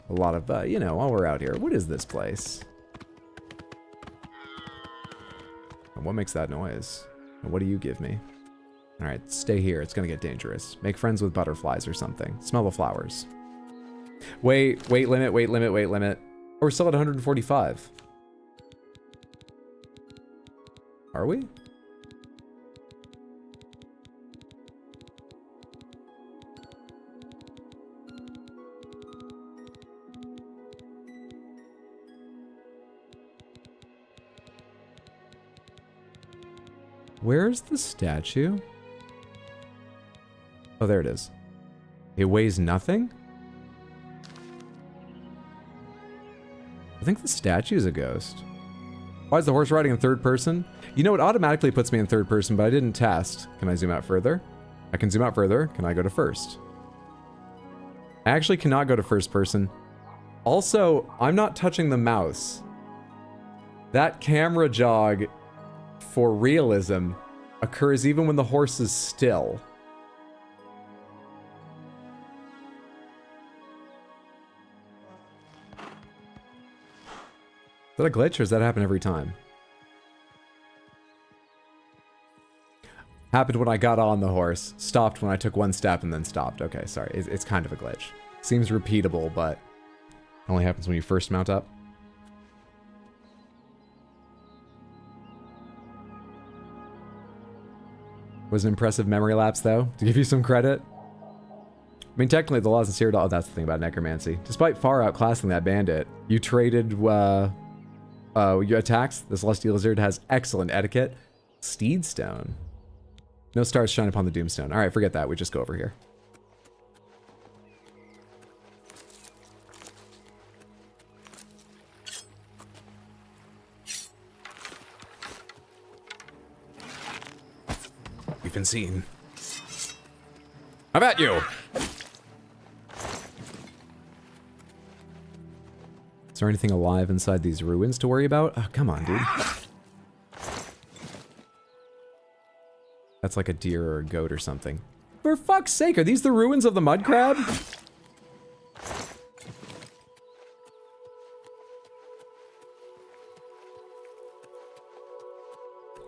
you know, while we're out here. What is this place? And what makes that noise? And what do you give me? All right, stay here. It's gonna get dangerous. Make friends with butterflies or something. Smell the flowers. Weight limit, weight limit, weight limit. Oh, we're still at 145. Are we? Where's the statue? Oh, there it is. It weighs nothing? I think the statue's a ghost. Why is the horse riding in third person? You know, it automatically puts me in third person, but I didn't test. Can I zoom out further? I can zoom out further. Can I go to first? I actually cannot go to first person. Also, I'm not touching the mouse. That camera jog for realism occurs even when the horse is still. Is that a glitch or does that happen every time? Happened when I got on the horse, stopped when I took one step and then stopped. Okay, sorry, it's kind of a glitch. Seems repeatable, but it only happens when you first mount up. Was an impressive memory lapse, though, to give you some credit. I mean, technically, the laws in Cyrodiil... Oh, that's the thing about necromancy. Despite far outclassing that bandit, you traded your attacks. This lusty lizard has excellent etiquette. Steedstone. No stars shine upon the Doomstone. All right, forget that. We just go over here. We've been seen. How about you? Is there anything alive inside these ruins to worry about? Oh, come on, dude. That's like a deer or a goat or something. For fuck's sake, are these the ruins of the mud crab? One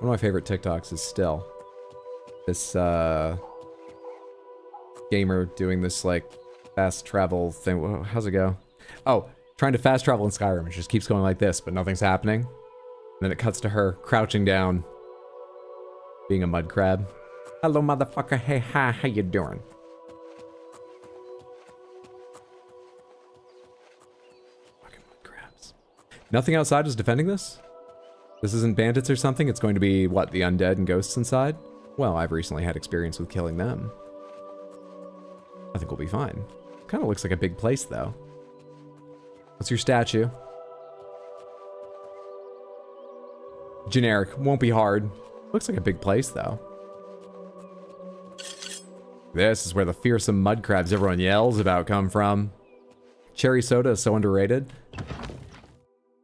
of my favorite TikToks is still this gamer doing this like fast travel thing. How's it go? Oh, trying to fast travel in Skyrim. It just keeps going like this, but nothing's happening. And then it cuts to her crouching down, being a mud crab. Hello, motherfucker. Hey, hi, how you doing? Fucking mud crabs. Nothing outside is defending this? This isn't bandits or something? It's going to be, what, the undead and ghosts inside? Well, I've recently had experience with killing them. I think we'll be fine. Kind of looks like a big place, though. What's your statue? Generic. Won't be hard. Looks like a big place, though. This is where the fearsome mud crabs everyone yells about come from. Cherry soda is so underrated. I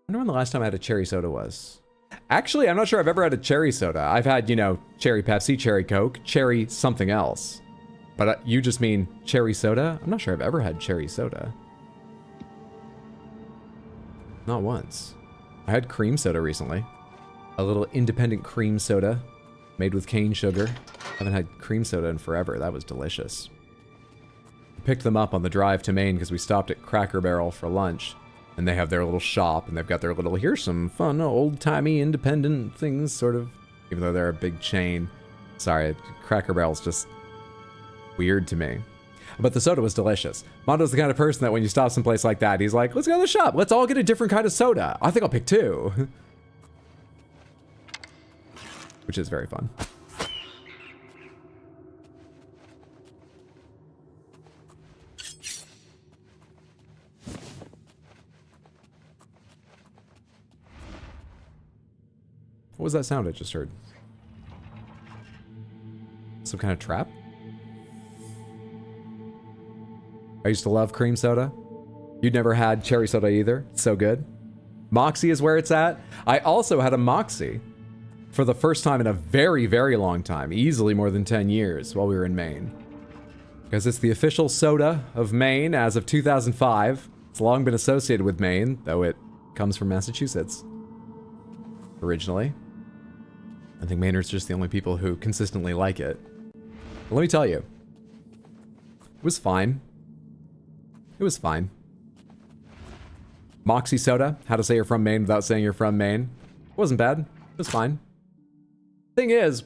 wonder when the last time I had a cherry soda was. Actually, I'm not sure I've ever had a cherry soda. I've had, you know, cherry Pepsi, cherry Coke, cherry something else. But you just mean cherry soda? I'm not sure I've ever had cherry soda. Not once. I had cream soda recently. A little independent cream soda made with cane sugar. I haven't had cream soda in forever. That was delicious. I picked them up on the drive to Maine because we stopped at Cracker Barrel for lunch. And they have their little shop, and they've got their little, here's some fun, old-timey, independent things, sort of, even though they're a big chain. Sorry, Cracker Barrel's just weird to me. But the soda was delicious. Mondo's the kind of person that when you stop someplace like that, he's like, let's go to the shop. Let's all get a different kind of soda. I think I'll pick two. Which is very fun. What was that sound I just heard? Some kind of trap? I used to love cream soda. You'd never had cherry soda either. It's so good. Moxie is where it's at. I also had a Moxie for the first time in a very, very long time. Easily more than 10 years while we were in Maine. Because it's the official soda of Maine as of 2005. It's long been associated with Maine, though it comes from Massachusetts. Originally. I think Mainers are just the only people who consistently like it. But let me tell you. It was fine. It was fine. Moxie soda. How to say you're from Maine without saying you're from Maine. It wasn't bad. It was fine. Thing is,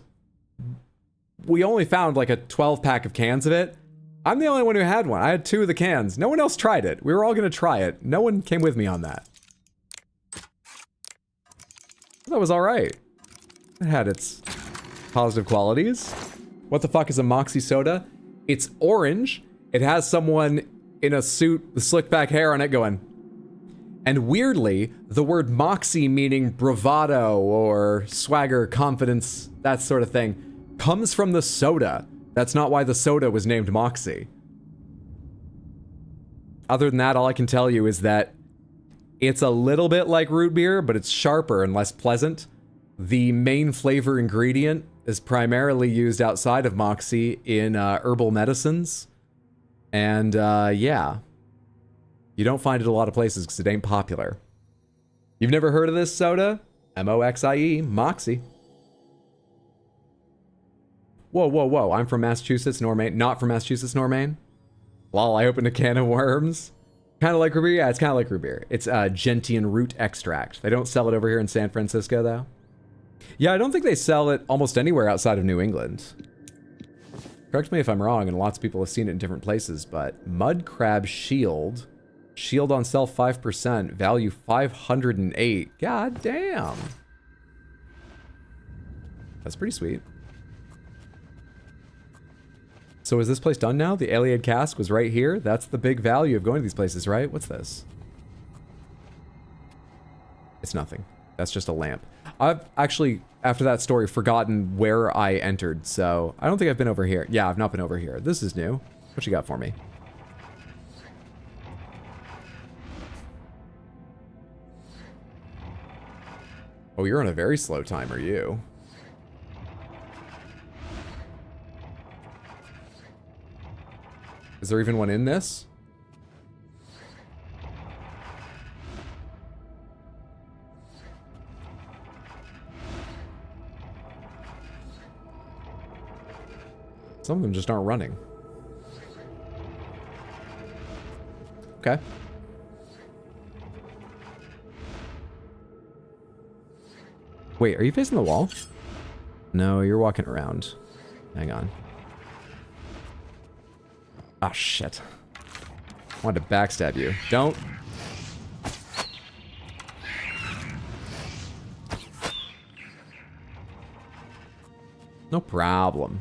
we only found like a 12 pack of cans of it. I'm the only one who had one. I had 2 of the cans. No one else tried it. We were all going to try it. No one came with me on that. That was alright. It had its positive qualities. What the fuck is a Moxie soda? It's orange. It has someone in a suit with slick back hair on it going. And weirdly, the word Moxie, meaning bravado or swagger, confidence, that sort of thing, comes from the soda. That's not why the soda was named Moxie. Other than that, all I can tell you is that it's a little bit like root beer, but it's sharper and less pleasant. The main flavor ingredient is primarily used outside of Moxie in herbal medicines. And yeah, you don't find it a lot of places because it ain't popular. You've never heard of this soda? M-O-X-I-E, Moxie. Whoa, whoa, whoa, I'm from Massachusetts, nor Maine. Not from Massachusetts, nor Maine. Lol, I opened a can of worms. Kind of like root beer? Yeah, it's kind of like root beer. It's gentian root extract. They don't sell it over here in San Francisco, though. Yeah, I don't think they sell it almost anywhere outside of New England. Correct me if I'm wrong, and lots of people have seen it in different places, but Mud Crab Shield. Shield on self 5%, value 508. God damn. That's pretty sweet. So is this place done now? The Iliad cask was right here? That's the big value of going to these places, right? What's this? It's nothing. That's just a lamp. I've actually, after that story, forgotten where I entered, so I don't think I've been over here. Yeah, I've not been over here. This is new. What you got for me? Oh, you're on a very slow timer, you. Is there even one in this? Some of them just aren't running. Okay. Wait, are you facing the wall? No, you're walking around. Hang on. Ah, shit. I wanted to backstab you. Don't. No problem.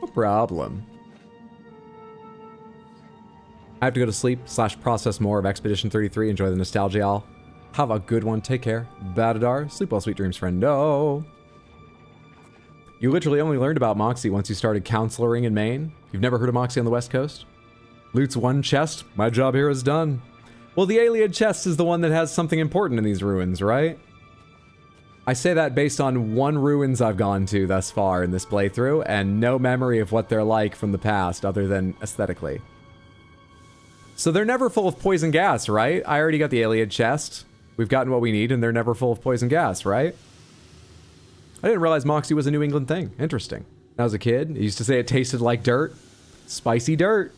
No problem. I have to go to sleep / process more of Expedition 33. Enjoy the nostalgia, y'all. Have a good one. Take care. Badadar. Sleep well, sweet dreams, friend. No. You literally only learned about Moxie once you started counseloring in Maine? You've never heard of Moxie on the West Coast? Loots one chest. My job here is done. Well, the Iliad chest is the one that has something important in these ruins, right? I say that based on 1 ruins I've gone to thus far in this playthrough, and no memory of what they're like from the past other than aesthetically. So they're never full of poison gas, right? I already got the Iliad chest. We've gotten what we need, and they're never full of poison gas, right? I didn't realize Moxie was a New England thing. Interesting. When I was a kid, I used to say it tasted like dirt. Spicy dirt.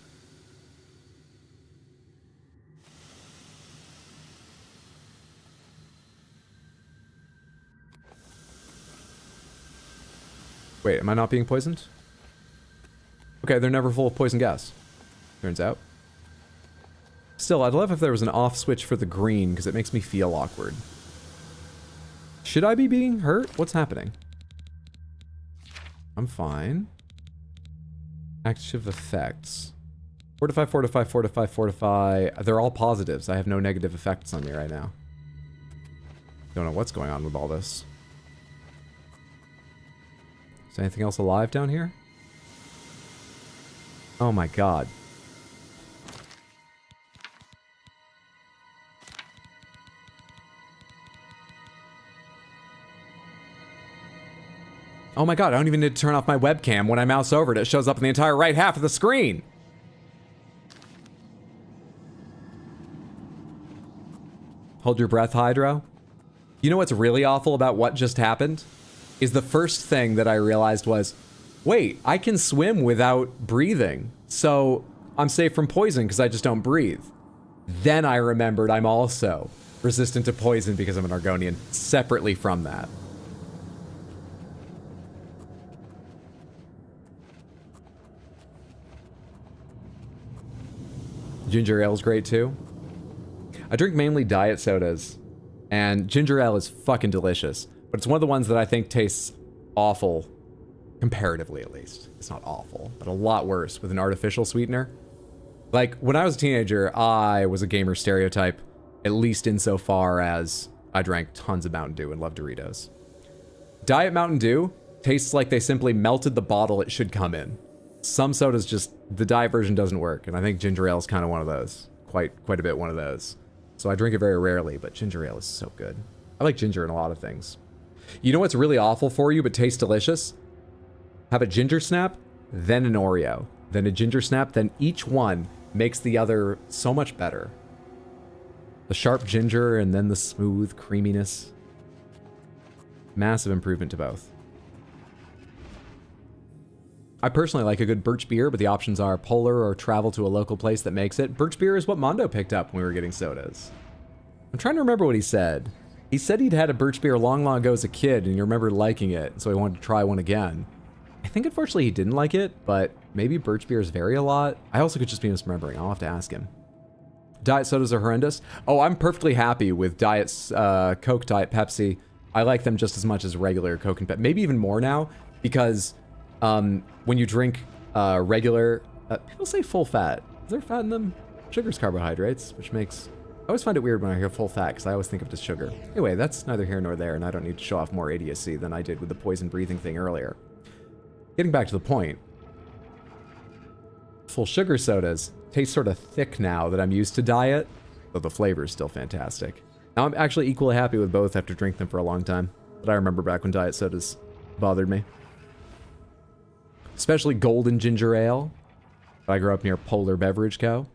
Wait, am I not being poisoned? Okay, they're never full of poison gas. Turns out. Still, I'd love if there was an off switch for the green, because it makes me feel awkward. Should I be being hurt? What's happening? I'm fine. Active effects. Fortify, fortify, fortify, fortify. They're all positives. I have no negative effects on me right now. Don't know what's going on with all this. Is there anything else alive down here? Oh my god. Oh my god, I don't even need to turn off my webcam. When I mouse over it, it shows up in the entire right half of the screen. Hold your breath, Hydro. You know what's really awful about what just happened? Is the first thing that I realized was, wait, I can swim without breathing. So I'm safe from poison because I just don't breathe. Then I remembered I'm also resistant to poison because I'm an Argonian, separately from that. Ginger ale is great too. I drink mainly diet sodas, and ginger ale is fucking delicious, but it's one of the ones that I think tastes awful, comparatively at least. It's not awful, but a lot worse with an artificial sweetener. Like, when I was a teenager, I was a gamer stereotype, at least insofar as I drank tons of Mountain Dew and loved Doritos. Diet Mountain Dew tastes like they simply melted the bottle it should come in. Some sodas just, the diet version doesn't work, and I think ginger ale is kind of one of those. Quite a bit one of those. So I drink it very rarely, but ginger ale is so good. I like ginger in a lot of things. You know what's really awful for you but tastes delicious? Have a ginger snap, then an Oreo, then a ginger snap, then each one makes the other so much better. The sharp ginger and then the smooth creaminess. Massive improvement to both. I personally like a good birch beer, but the options are Polar or travel to a local place that makes it. Birch beer is what Mondo picked up when we were getting sodas. I'm trying to remember what he said. He said he'd had a birch beer long, long ago as a kid, and he remembered liking it, so he wanted to try one again. I think unfortunately he didn't like it, but maybe birch beers vary a lot. I also could just be misremembering. I'll have to ask him. Diet sodas are horrendous. Oh, I'm perfectly happy with Diet Coke, Diet Pepsi. I like them just as much as regular Coke and Pepsi. Maybe even more now, because when you drink regular, people say full fat. Is there fat in them? Sugar's carbohydrates, which makes... I always find it weird when I hear full fat, because I always think of just sugar. Anyway, that's neither here nor there, and I don't need to show off more idiocy than I did with the poison breathing thing earlier. Getting back to the point. Full sugar sodas taste sort of thick now that I'm used to diet, though the flavor is still fantastic. Now I'm actually equally happy with both after drinking them for a long time, but I remember back when diet sodas bothered me. Especially golden ginger ale. I grew up near Polar Beverage Co.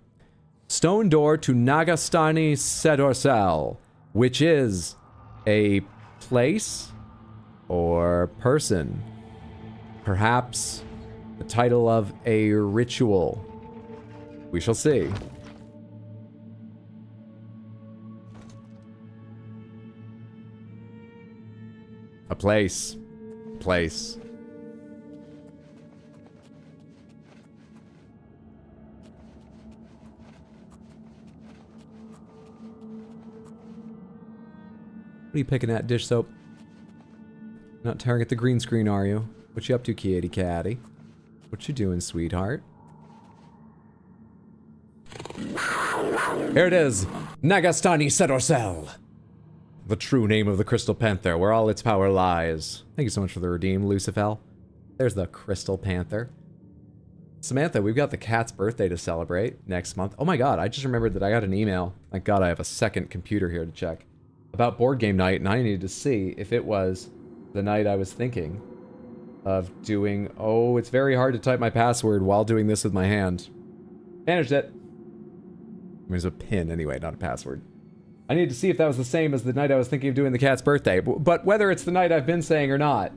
Stone door to Nagastani Sedorsal, which is a place or person. Perhaps the title of a ritual. We shall see. A place. Place. What are you picking at, dish soap? Not tearing at the green screen, are you? What you up to, kitty catty? What you doing, sweetheart? Here it is! Nagastani Sedorsal! The true name of the Crystal Panther, where all its power lies. Thank you so much for the redeem, Lucifel. There's the Crystal Panther. Samantha, we've got the cat's birthday to celebrate next month. Oh my god, I just remembered that I got an email. Thank god I have a second computer here to check. About board game night, and I needed to see if it was the night I was thinking of doing. Oh, it's very hard to type my password while doing this with my hand. Managed it. There's a pin anyway, not a password. I needed to see if that was the same as the night I was thinking of doing the cat's birthday. But whether it's the night I've been saying or not,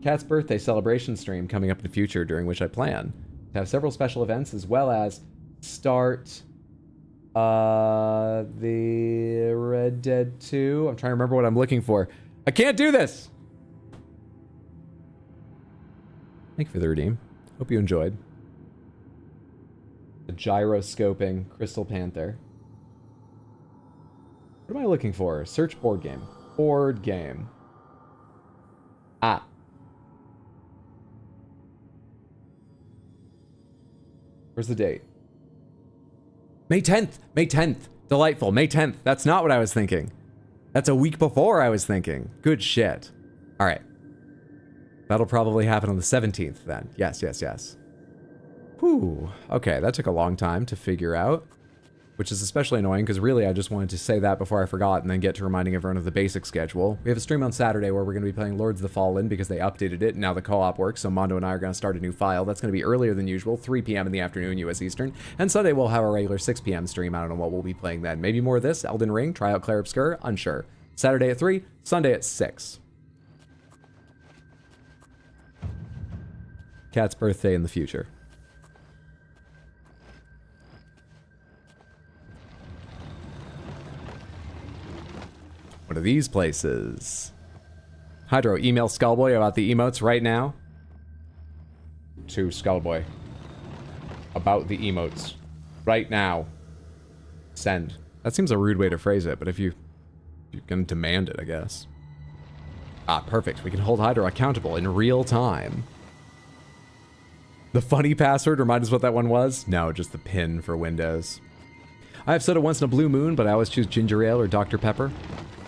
cat's birthday celebration stream coming up in the future, during which I plan to have several special events as well as start the Red Dead 2. I'm trying to remember what I'm looking for. I can't do this! Thank you for the redeem. Hope you enjoyed. The gyroscoping Crystal Panther. What am I looking for? Search board game. Board game. Ah. Where's the date? May 10th! May 10th! Delightful. May 10th. That's not what I was thinking. That's a week before I was thinking. Good shit. Alright. That'll probably happen on the 17th then. Yes, yes, yes. Whew. Okay, that took a long time to figure out. Which is especially annoying because really I just wanted to say that before I forgot and then get to reminding everyone of the basic schedule. We have a stream on Saturday where we're going to be playing Lords of the Fallen because they updated it and now the co-op works, so Mondo and I are going to start a new file. That's going to be earlier than usual, 3 p.m. in the afternoon US Eastern. And Sunday we'll have a regular 6 p.m. stream. I don't know what we'll be playing then. Maybe more of this, Elden Ring, try out Clair Obscur, unsure. Saturday at 3, Sunday at 6. Cat's birthday in the future. What are these places? Hydro, email Skullboy about the emotes right now. To Skullboy. About the emotes. Right now. Send. That seems a rude way to phrase it, but if you can demand it, I guess. Ah, perfect. We can hold Hydro accountable in real time. The funny password, remind us what that one was? No, just the pin for Windows. I have soda once in a blue moon, but I always choose ginger ale or Dr. Pepper.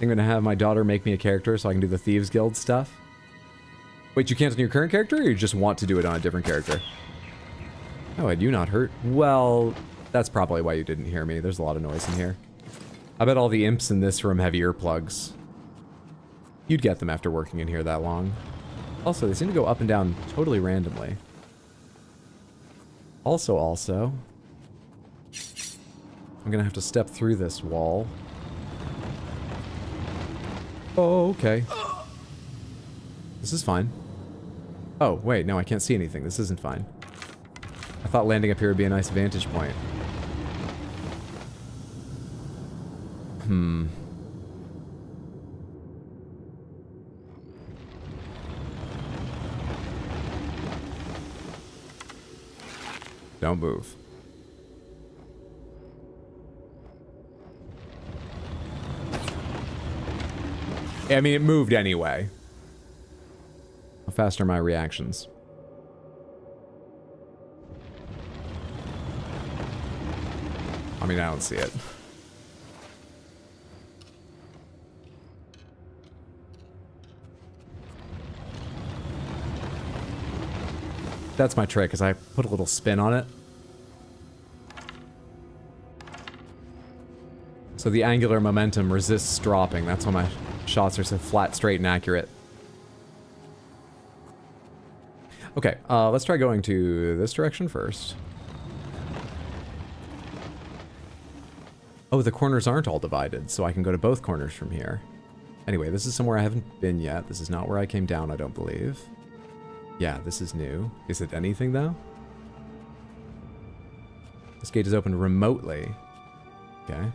I'm gonna have my daughter make me a character so I can do the Thieves Guild stuff. Wait, you can't on your current character, or you just want to do it on a different character? Oh, had you not heard? Well, that's probably why you didn't hear me. There's a lot of noise in here. I bet all the imps in this room have earplugs. You'd get them after working in here that long. Also, they seem to go up and down totally randomly. Also, I'm gonna have to step through this wall. Oh, okay. This is fine. Oh, wait, no, I can't see anything. This isn't fine. I thought landing up here would be a nice vantage point. Don't move. I mean, it moved anyway. How fast are my reactions? I mean, I don't see it. That's my trick, is I put a little spin on it. So the angular momentum resists dropping. That's why my shots are so flat, straight, and accurate. Okay, let's try going to this direction first. Oh, the corners aren't all divided, so I can go to both corners from here. Anyway, this is somewhere I haven't been yet. This is not where I came down, I don't believe. Yeah, this is new. Is it anything, though? This gate is opened remotely. Okay.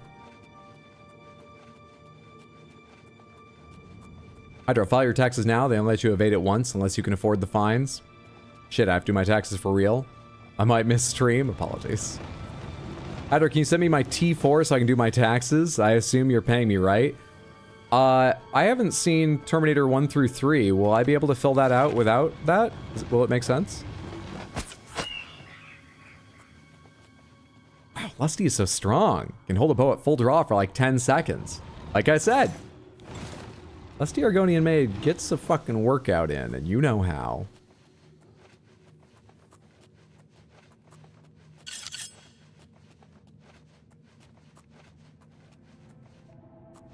Hydro, file your taxes now. They only let you evade it once unless you can afford the fines. Shit, I have to do my taxes for real. I might miss stream. Apologies. Hydro, can you send me my T4 so I can do my taxes? I assume you're paying me, right? I haven't seen Terminator 1 through 3. Will I be able to fill that out without that? Will it make sense? Wow, Lusty is so strong. Can hold a bow at full draw for like 10 seconds. Like I said. Lusty Argonian Maid gets a fucking workout in, and you know how.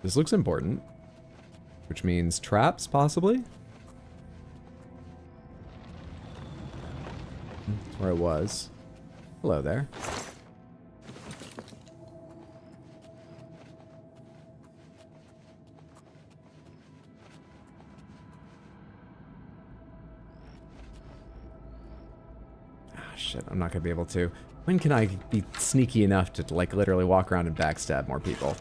This looks important. Which means traps, possibly? That's where I was. Hello there. Shit, I'm not gonna be able to. When can I be sneaky enough to, like, literally walk around and backstab more people?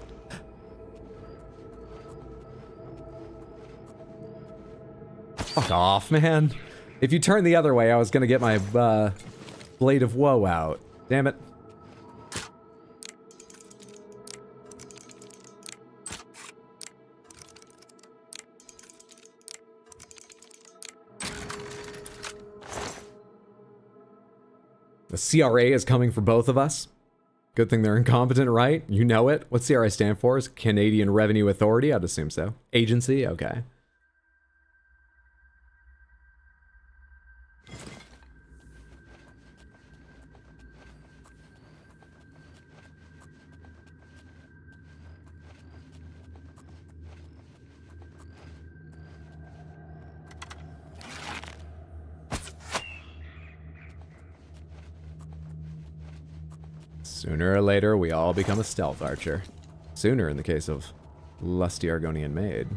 Fuck off, man. If you turn the other way, I was gonna get my, Blade of Woe out. Damn it. The CRA is coming for both of us. Good thing they're incompetent, right? You know it. What's CRA stand for? Is Canadian Revenue Authority? I'd assume so. Agency? Okay. Sooner or later, we all become a stealth archer. Sooner in the case of Lusty Argonian Maid.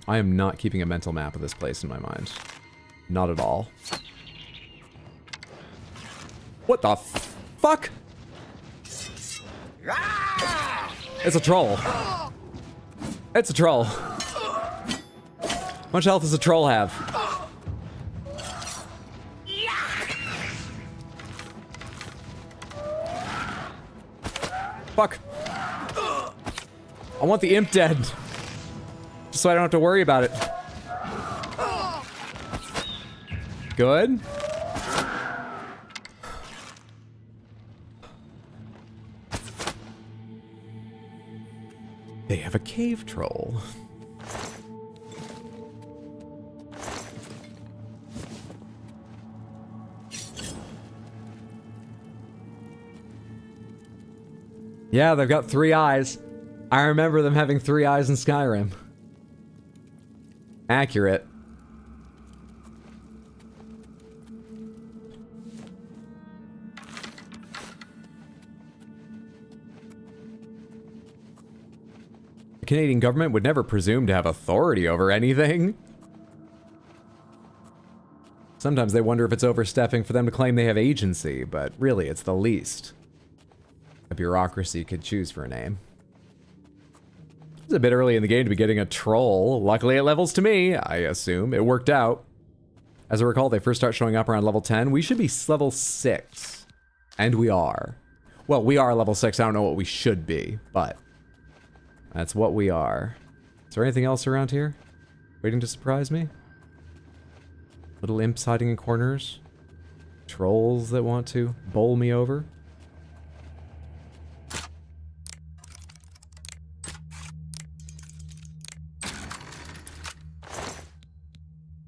I am not keeping a mental map of this place in my mind. Not at all. What the fuck? It's a troll. It's a troll. How much health does a troll have? Fuck. I want the imp dead. Just so I don't have to worry about it. Good. They have a cave troll. Yeah, they've got 3 eyes. I remember them having 3 eyes in Skyrim. Accurate. The Canadian government would never presume to have authority over anything. Sometimes they wonder if it's overstepping for them to claim they have agency, but really it's the least a bureaucracy could choose for a name. It's a bit early in the game to be getting a troll. Luckily it levels to me, I assume. It worked out. As I recall, they first start showing up around level 10. We should be level 6. And we are. Well, we are level 6. I don't know what we should be, but that's what we are. Is there anything else around here waiting to surprise me? Little imps hiding in corners. Trolls that want to bowl me over.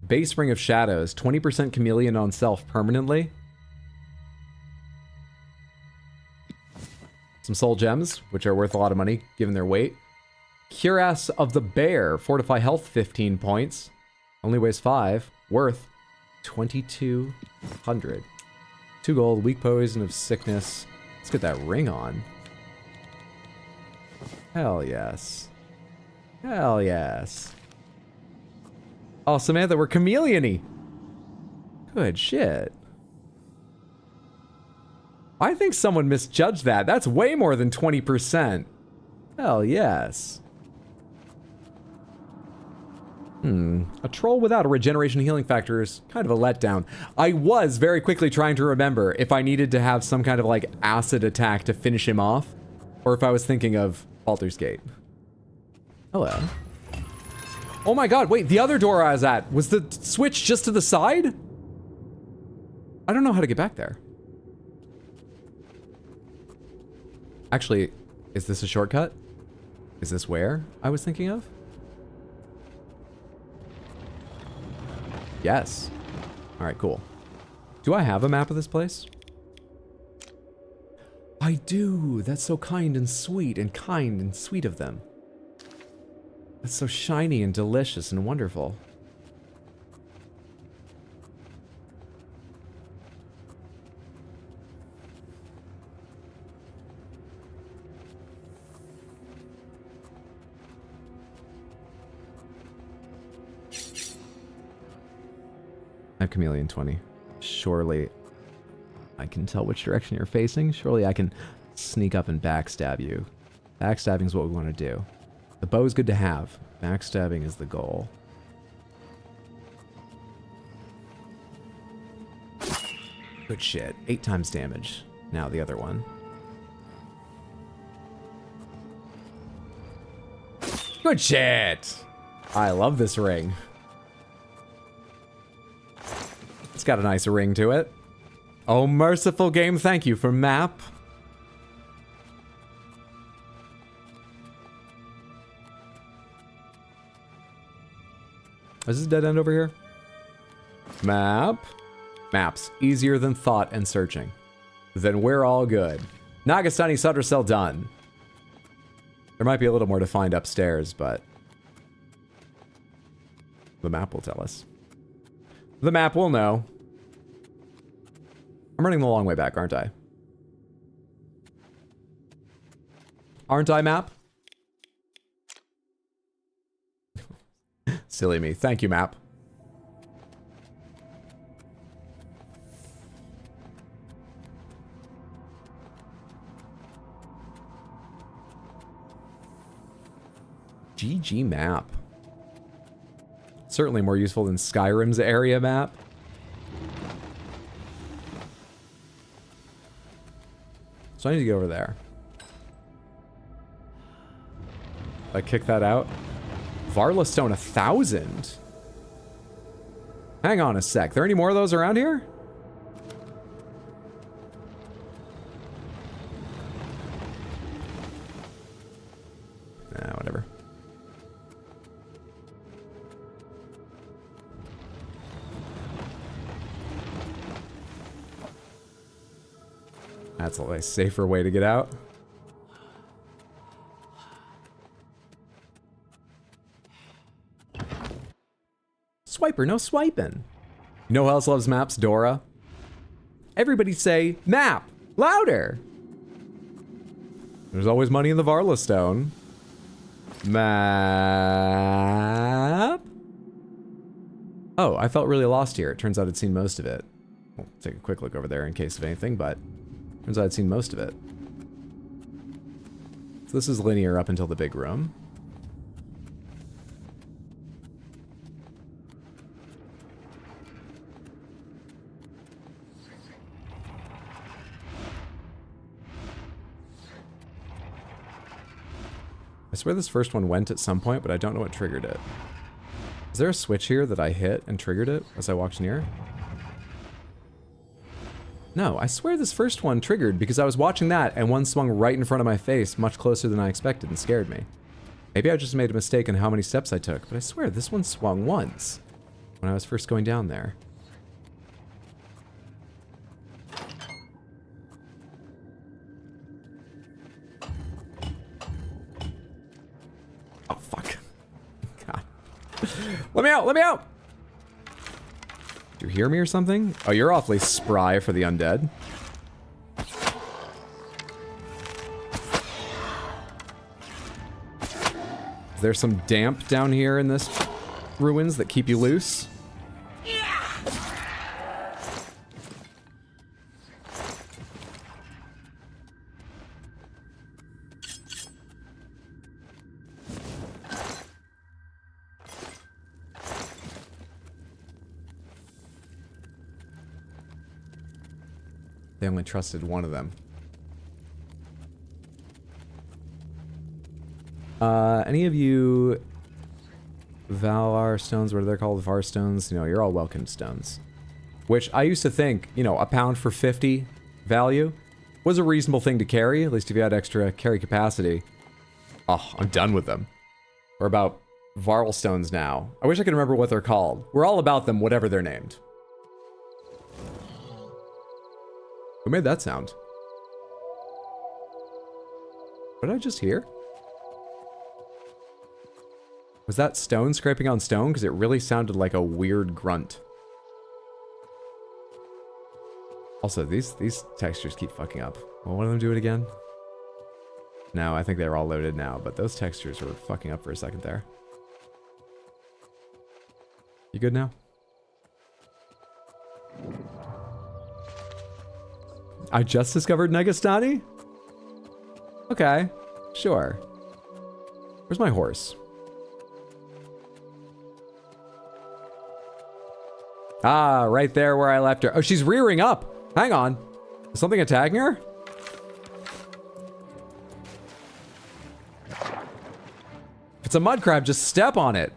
Base Ring of Shadows, 20% chameleon on self permanently. Some soul gems, which are worth a lot of money given their weight. Cuirass of the Bear, fortify health 15 points. Only weighs 5, worth 2,200. 2 gold, weak poison of sickness. Let's get that ring on. Hell yes. Hell yes. Oh, Samantha, we're chameleon-y. Good shit. I think someone misjudged that. That's way more than 20%. Hell yes. A troll without a regeneration healing factor is kind of a letdown. I was very quickly trying to remember if I needed to have some kind of like acid attack to finish him off, or if I was thinking of Baldur's Gate. Hello. Oh my god, wait, the other door I was at, was the switch just to the side? I don't know how to get back there. Actually, is this a shortcut? Is this where I was thinking of? Yes. Alright, cool. Do I have a map of this place? I do! That's so kind and sweet of them. It's so shiny and delicious and wonderful. I have Chameleon 20. Surely I can tell which direction you're facing. Surely I can sneak up and backstab you. Backstabbing is what we want to do. The bow is good to have. Backstabbing is the goal. Good shit. 8 times damage. Now the other one. Good shit! I love this ring. It's got a nice ring to it. Oh, merciful game, thank you for map. Is this a dead end over here? Map? Maps. Easier than thought and searching. Then we're all good. Nagastani Sudra Cell done. There might be a little more to find upstairs, but the map will tell us. The map will know. I'm running the long way back, aren't I? Aren't I, map? Silly me. Thank you, map. GG map. Certainly more useful than Skyrim's area map. So I need to get over there. I kick that out. Varla Stone 1,000. Hang on a sec. There any more of those around here? Nah, whatever. That's a safer way to get out. Swiper, no swiping. You know who else loves maps? Dora. Everybody say, map! Louder! There's always money in the Varla Stone. Map? Oh, I felt really lost here. It turns out I'd seen most of it. We'll take a quick look over there in case of anything, but turns out I'd seen most of it. So this is linear up until the big room. I swear this first one went at some point, but I don't know what triggered it. Is there a switch here that I hit and triggered it as I walked near? No, I swear this first one triggered because I was watching that and one swung right in front of my face, much closer than I expected, and scared me. Maybe I just made a mistake in how many steps I took, but I swear this one swung once when I was first going down there. Oh, fuck. God. Let me out! Let me out! Do you hear me or something? Oh, you're awfully spry for the undead. Is there some damp down here in this ruins that keep you loose? They only trusted one of them. Any of you Valar stones, what are they called? Var stones? You know, you're all welcome stones. Which I used to think, you know, a pound for 50 value was a reasonable thing to carry, at least if you had extra carry capacity. Oh, I'm done with them. We're about Varl stones now. I wish I could remember what they're called. We're all about them, whatever they're named. Who made that sound? What did I just hear? Was that stone scraping on stone? Because it really sounded like a weird grunt. Also, these textures keep fucking up. Will one of them do it again? No, I think they're all loaded now, but those textures were fucking up for a second there. You good now? I just discovered Negastani? Okay, sure. Where's my horse? Ah, right there where I left her. Oh, she's rearing up. Hang on. Is something attacking her? If it's a mud crab, just step on it.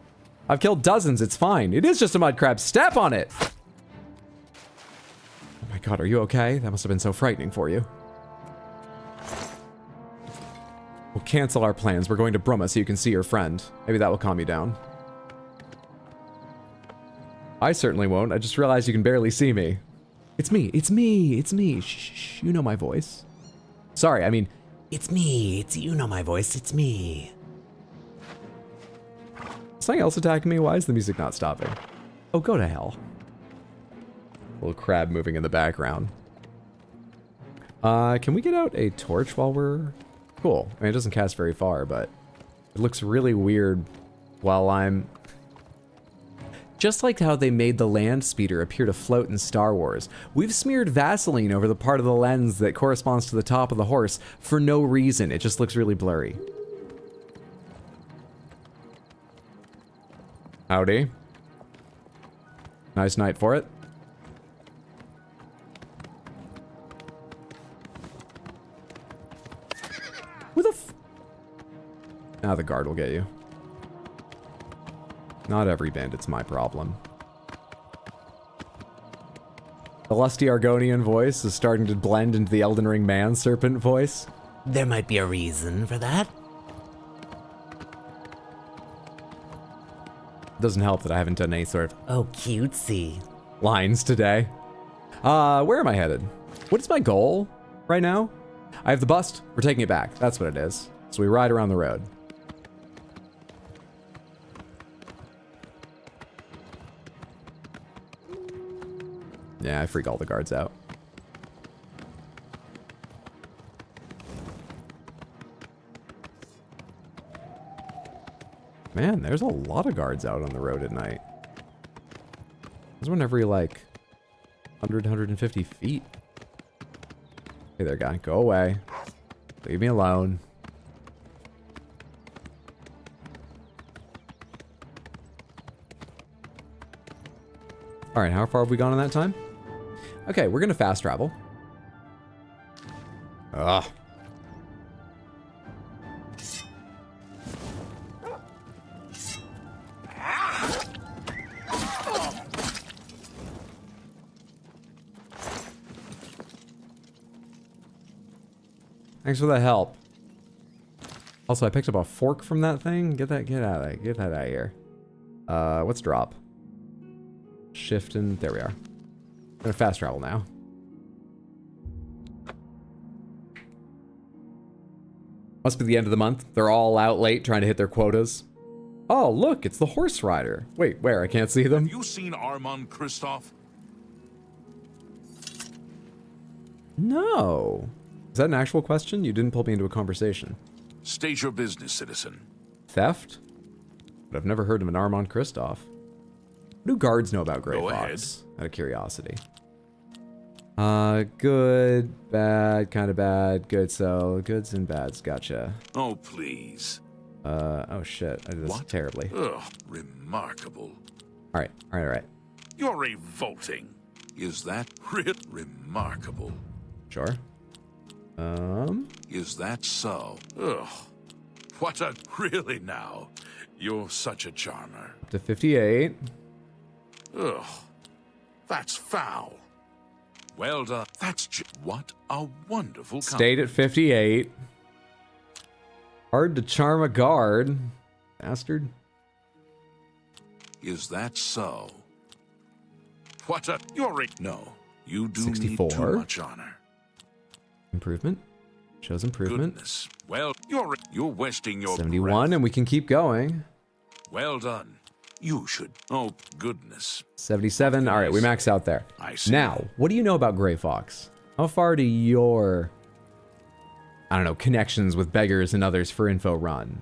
I've killed dozens, it's fine. It is just a mud crab, step on it! Oh my god, are you okay? That must have been so frightening for you. We'll cancel our plans. We're going to Brumma so you can see your friend. Maybe that will calm you down. I certainly won't. I just realized you can barely see me. It's me. It's me. It's me. Shh, shh. You know my voice. Sorry, I mean, It's me. It's you know my voice. It's me. something else attacking me? Why is the music not stopping? Oh, go to hell. Little crab moving in the background. Can we get out a torch while we're... Cool. I mean, it doesn't cast very far, but it looks really weird while I'm... Just like how they made the land speeder appear to float in Star Wars, we've smeared Vaseline over the part of the lens that corresponds to the top of the horse for no reason. It just looks really blurry. Howdy. Nice night for it. Who the f... Now the guard will get you. Not every bandit's my problem. The lusty Argonian voice is starting to blend into the Elden Ring man serpent voice. There might be a reason for that. Doesn't help that I haven't done any sort of Oh, cutesy lines today. Where am I headed? What is my goal right now? I have the bust. We're taking it back. That's what it is. So we ride around the road. Yeah, I freak all the guards out. Man, there's a lot of guards out on the road at night. There's one every, like, 100, 150 feet. Hey there, guy. Go away. Leave me alone. Alright, how far have we gone in that time? Okay, we're gonna fast travel. Ugh. Thanks for the help. Also, I picked up a fork from that thing. Get that out of here. What's drop? Shift and there we are. I'm gonna fast travel now. Must be the end of the month. They're all out late trying to hit their quotas. Oh, look, it's the horse rider. Wait, where? I can't see them. Have you seen Armand Kristoff? No. Is that an actual question? You didn't pull me into a conversation. State your business, citizen. Theft? But I've never heard of an Armand Kristoff. What do guards know about Grey Fox? Out of curiosity. Good, bad, kind of bad, good, so goods and bads, gotcha. Oh, please. Oh shit, I did this terribly. Ugh, remarkable. Alright. You're revolting. Is that remarkable? Sure. Is that so? Ugh. What a... Really now? You're such a charmer. Up to 58. Ugh. That's foul. Well done. That's what a wonderful... Stayed at 58. Hard to charm a guard. Bastard. Is that so? What a... You're a... No. You do 64. need too much honor. Improvement. Shows improvement. Goodness. Well, you're wasting your 71, breath. and we can keep going. Well done. You should. Oh, goodness. 77. All right, we max out there. I see. Now, what do you know about Grey Fox? How far do your, I don't know, connections with beggars and others for info run?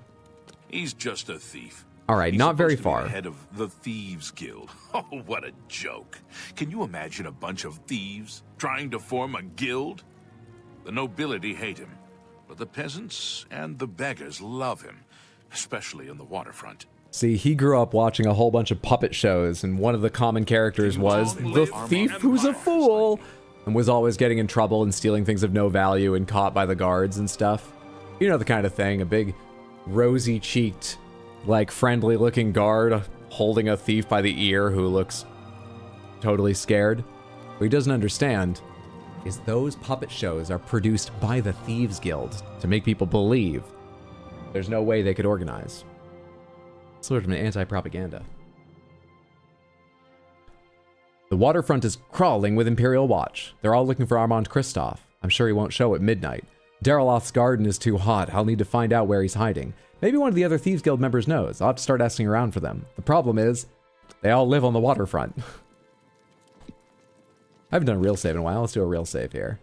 He's just a thief. All right, He's not very supposed to be far. the head of the Thieves Guild. Oh, what a joke. Can you imagine a bunch of thieves trying to form a guild? The nobility hate him, but the peasants and the beggars love him, especially in the waterfront. See, he grew up watching a whole bunch of puppet shows, and one of the common characters was the thief who's a fool, and was always getting in trouble and stealing things of no value and caught by the guards and stuff. You know the kind of thing, a big rosy-cheeked, like friendly-looking guard holding a thief by the ear who looks totally scared. What he doesn't understand is those puppet shows are produced by the Thieves Guild to make people believe there's no way they could organize. Sort of an anti-propaganda. The waterfront is crawling with Imperial Watch. They're all looking for Armand Kristoff. I'm sure he won't show at midnight. Daraloth's garden is too hot. I'll need to find out where he's hiding. Maybe one of the other Thieves Guild members knows. I'll have to start asking around for them. The problem is, they all live on the waterfront. I haven't done a real save in a while. Let's do a real save here.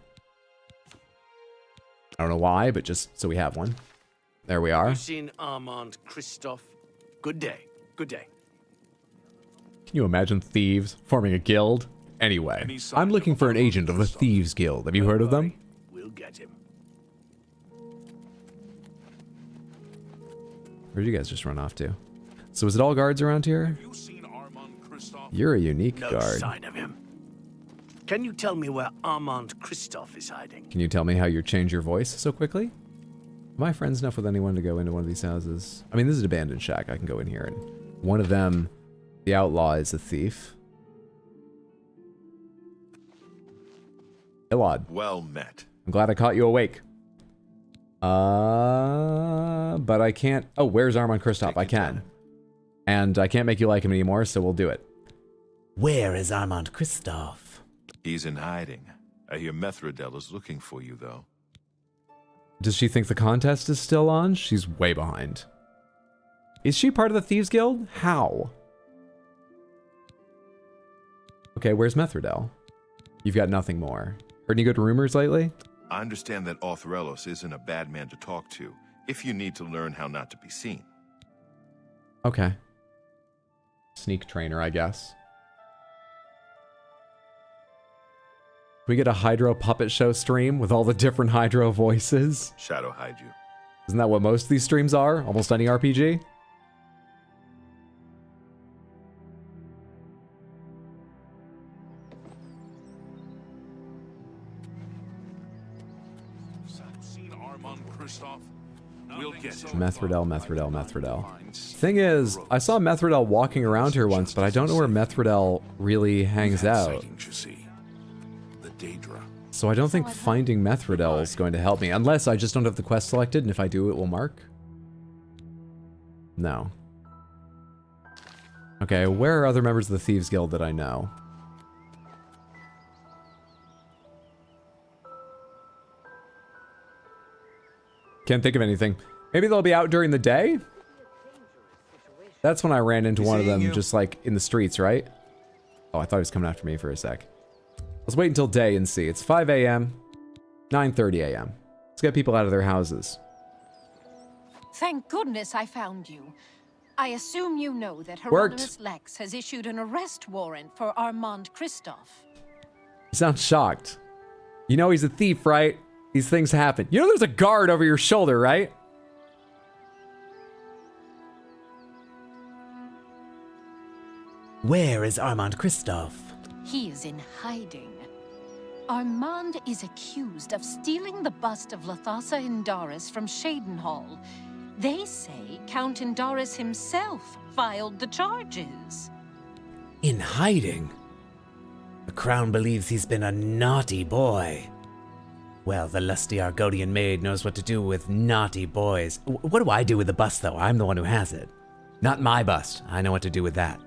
I don't know why, but just so we have one. There we are. You seen Armand Kristoff? Good day. Good day. Can you imagine thieves forming a guild? Anyway, I'm looking for an agent of the Thieves Guild. Have you heard of them? We'll get him. Where'd you guys just run off to? So is it all guards around here? You're a unique No guard. sign of him. Can you tell me where Armand Christophe is hiding? Can you tell me how you change your voice so quickly? Am I friends enough with anyone to go into one of these houses? I mean, this is an abandoned shack. I can go in here, and one of them, the outlaw, is a thief. Ilod. Well met. I'm glad I caught you awake. But I can't... Oh, where's Armand Christophe? I can. And I can't make you like him anymore, so we'll do it. Where is Armand Christophe? He's in hiding. I hear Methridel is looking for you, though. Does she think the contest is still on? She's way behind. Is she part of the Thieves Guild? How? Okay, where's Methridel? You've got nothing more. Heard any good rumors lately? I understand that Authrelos isn't a bad man to talk to, if you need to learn how not to be seen. Okay. Sneak trainer, I guess. We get a Hydro puppet show stream with all the different Hydro voices. Shadow hide you. Isn't that what most of these streams are? Almost any RPG? Methridel. Thing is, I saw Methridel walking around here once, but I don't know where Methridel really hangs out. So I don't think finding Methridel is going to help me, unless I just don't have the quest selected, and if I do, it will mark. No. Okay, where are other members of the Thieves Guild that I know? Can't think of anything. Maybe they'll be out during the day? That's when I ran into one of them just like in the streets, right? Oh, I thought he was coming after me for a sec. Let's wait until day and see. It's 5 a.m. 9:30 a.m. Let's get people out of their houses. Thank goodness I found you. I assume you know that Hieronymus Lex has issued an arrest warrant for Armand Christophe. You sound shocked. You know he's a thief, right? These things happen. You know there's a guard over your shoulder, right? Where is Armand Christophe? He is in hiding. Armand is accused of stealing the bust of Lathasa Indaris from Shadenhall. They say Count Indaris himself filed the charges. In hiding? The Crown believes he's been a naughty boy. Well, the lusty Argonian maid knows what to do with naughty boys. What do I do with the bust, though? I'm the one who has it. Not my bust. I know what to do with that.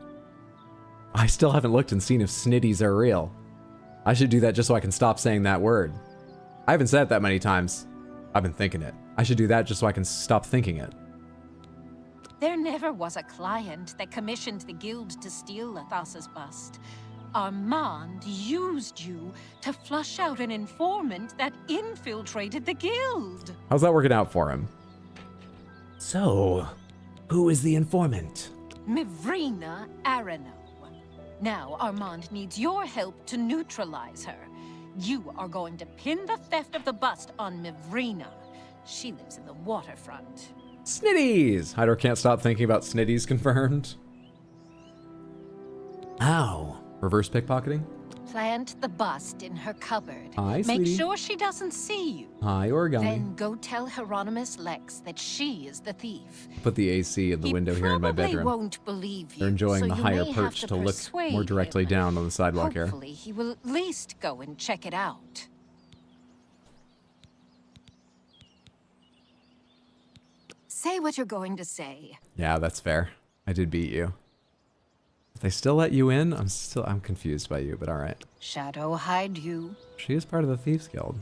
I still haven't looked and seen if snitties are real. I should do that just so I can stop saying that word. I haven't said it that many times. I've been thinking it. I should do that just so I can stop thinking it. There never was a client that commissioned the guild to steal Lathasa's bust. Armand used you to flush out an informant that infiltrated the guild. How's that working out for him? So, who is the informant? Mivrina Arano. Now Armand needs your help to neutralize her. You are going to pin the theft of the bust on Mivrina. She lives in the waterfront. Snitties! Hydro can't stop thinking about snitties confirmed. How? Reverse pickpocketing? Plant the bust in her cupboard. Hi, Make sweetie. sure she doesn't see you. Hi, Origami. Then go tell Hieronymus Lex that she is the thief. Put the AC in the window here in my bedroom. He won't believe you. They're enjoying so the you higher may perch have to look persuade more directly him. down on the sidewalk here. Hopefully, he will at least go and check it out. Say what you're going to say. Yeah, that's fair. I did beat you. If they still let you in, I'm confused by you, but all right. Shadow hide you. She is part of the Thieves Guild.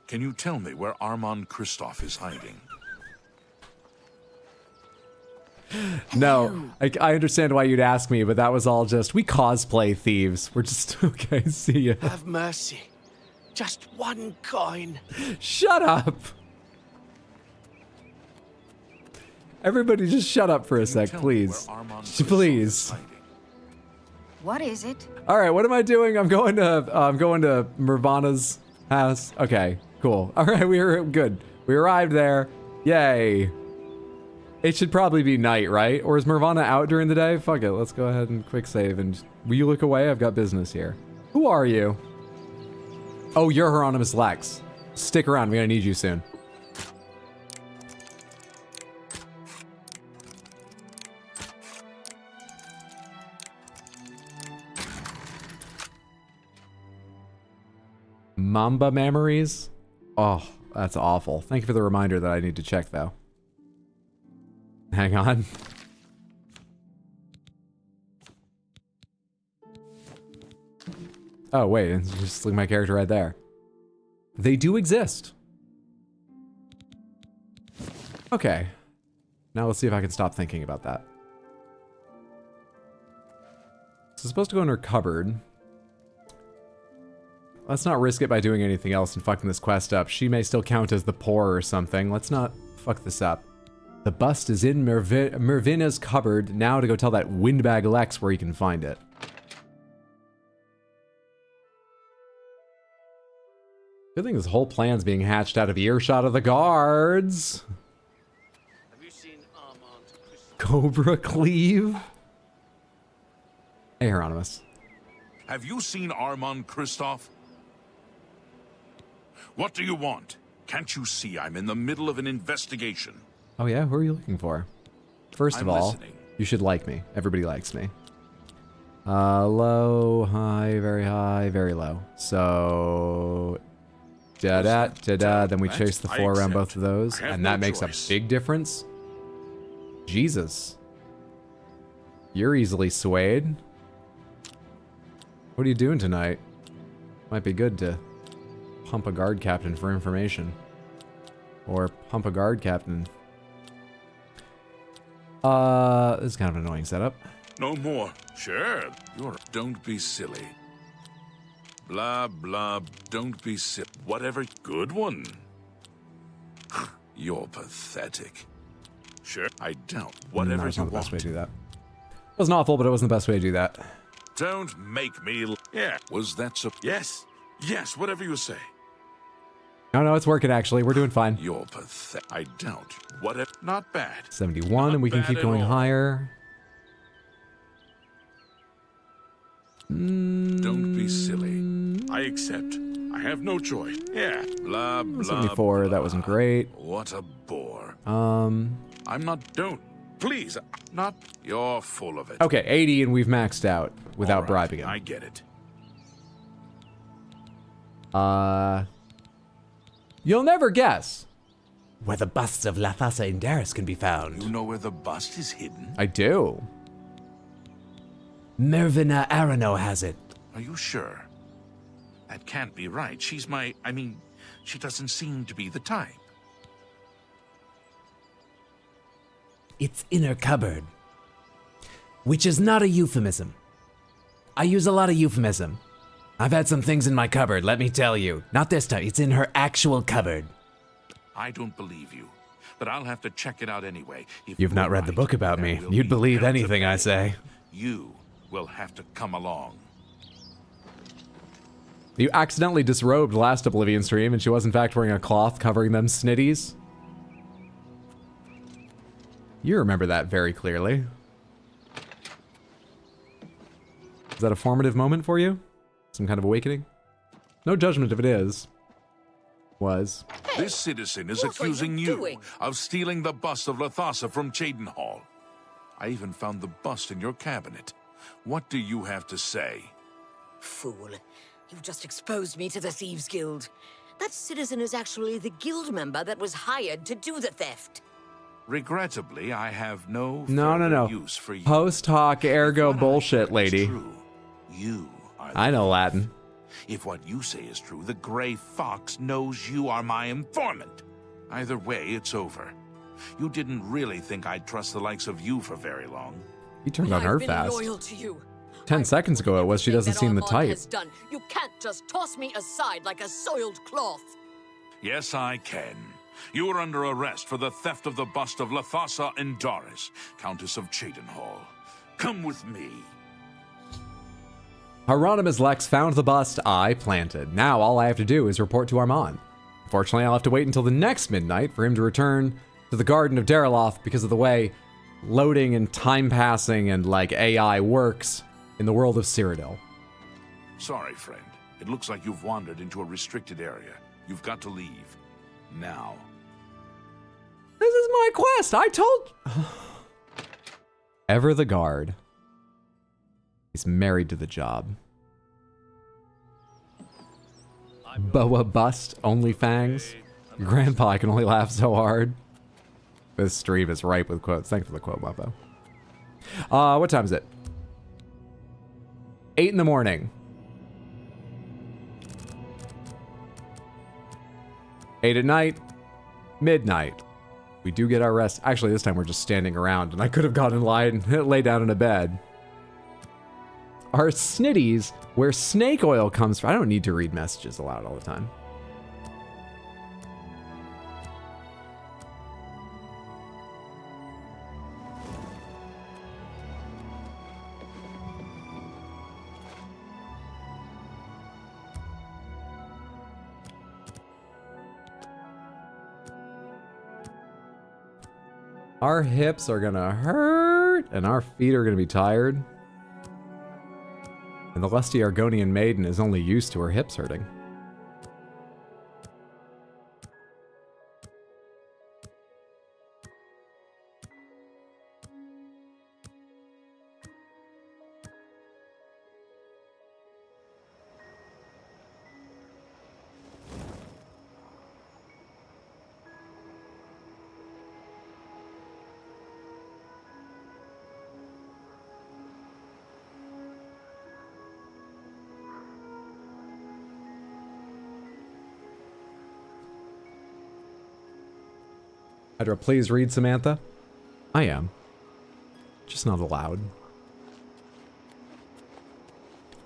Can you tell me where Armand Christophe is hiding? No, I understand why you'd ask me, but that was all just, we cosplay thieves. We're just, okay, see ya. Have mercy. Just one coin. Shut up! Everybody just shut up for a sec, please. Please. What is it? All right, what am I doing? I'm going to Mirvana's house. Okay, cool. All right, we were good. We arrived there. Yay. It should probably be night, right? Or is Nirvana out during the day? Fuck it, let's go ahead and quick save. And will you look away? I've got business here. Who are you? Oh, you're Hieronymus Lex. Stick around, we're gonna need you soon. Mamba memories? Oh, that's awful. Thank you for the reminder that I need to check, though. Hang on. Oh, wait, it's just like my character right there. They do exist. Okay. Now let's see if I can stop thinking about that. So it's supposed to go in her cupboard. Let's not risk it by doing anything else and fucking this quest up. She may still count as the poor or something. Let's not fuck this up. The bust is in Mervina's cupboard. Now to go tell that windbag Lex where he can find it. Good thing this whole plan's being hatched out of earshot of the guards. Have you seen Armand? Cobra Cleave? Hey, Hieronymus. Have you seen Armand Kristoff? What do you want? Can't you see I'm in the middle of an investigation? Oh yeah? Who are you looking for? First of all, listening. you should like me. Everybody likes me. Low, high, very low. So... da-da, then we chase the 4 around both of those, and that makes a big difference. Jesus. You're easily swayed. What are you doing tonight? Might be good to pump a guard captain for information. Or pump a guard captain. This is kind of an annoying setup. No more. Sure. Don't be silly. Blah, blah, don't be silly. Whatever. Good one. You're pathetic. Sure. I doubt. Whatever That's you not the best way want. to do that. It wasn't awful, but it wasn't the best way to do that. Don't make me... Yeah. Was that so... Yes. Yes, whatever you say. No, it's working actually. We're doing fine. You're pathetic. I doubt. Whatever. Not bad. 71, Not and we can bad keep at going all. higher. Don't be silly. I accept. I have no choice. Yeah. Blah, blah, 74, that wasn't great. What a bore. Um... I'm not... Don't. Please. Not... You're full of it. Okay, 80, and we've maxed out without All right, bribing him. I get it. You'll never guess. Where the busts of Lathasa and Darius can be found. You know where the bust is hidden? I do. Mervina Arano has it. Are you sure? That can't be right. She's my... I mean, she doesn't seem to be the type. It's in her cupboard. Which is not a euphemism. I use a lot of euphemism. I've had some things in my cupboard, let me tell you. Not this time, it's in her actual cupboard. I don't believe you, but I'll have to check it out anyway. If You've you're not read the right, book about there me. will You'd be believe hell to anything I pay. say. You will have to come along. You accidentally disrobed last Oblivion stream, and she was in fact wearing a cloth covering them snitties. You remember that very clearly. Is that a formative moment for you? Some kind of awakening? No judgment if it is. Was. This citizen is what are you accusing you doing? of stealing the bust of Lathasa from Cheydinhall. I even found the bust in your cabinet. What do you have to say? Fool. You've just exposed me to the Thieves Guild. That citizen is actually the guild member that was hired to do the theft. Regrettably, I have no No. use for you. Post hoc ergo What I bullshit, heard is lady. true, you are I know Latin. If what you say is true, the Gray Fox knows you are my informant. Either way, it's over. You didn't really think I'd trust the likes of you for very long. He turned on I've her been fast. loyal to you. 10 seconds ago it was she doesn't seem the Armand type. has done. You can't just toss me aside like a soiled cloth. Yes, I can. You are under arrest for the theft of the bust of Lathasa and Doris, Countess of Cheydinhall. Come with me. Hieronymus Lex found the bust I planted. Now all I have to do is report to Armand. Unfortunately, I'll have to wait until the next midnight for him to return to the Garden of Dariloth because of the way loading and time passing and like AI works in the world of Cyrodiil. Sorry, friend. It looks like you've wandered into a restricted area. You've got to leave. Now. This is my quest. I told. Ever the guard. He's married to the job. Boa bust, only fangs. Grandpa, I can only laugh so hard. This stream is ripe with quotes. Thanks for the quote, Wappo. What time is it? 8 in the morning. 8 at night. Midnight. We do get our rest. Actually, this time we're just standing around, and I could have gone in line and lay down in a bed. Our snitties, where snake oil comes from. I don't need to read messages aloud all the time. Our hips are gonna hurt, and our feet are gonna be tired. And the lusty Argonian maiden is only used to her hips hurting. Hydra, please read Samantha. I am. Just not allowed.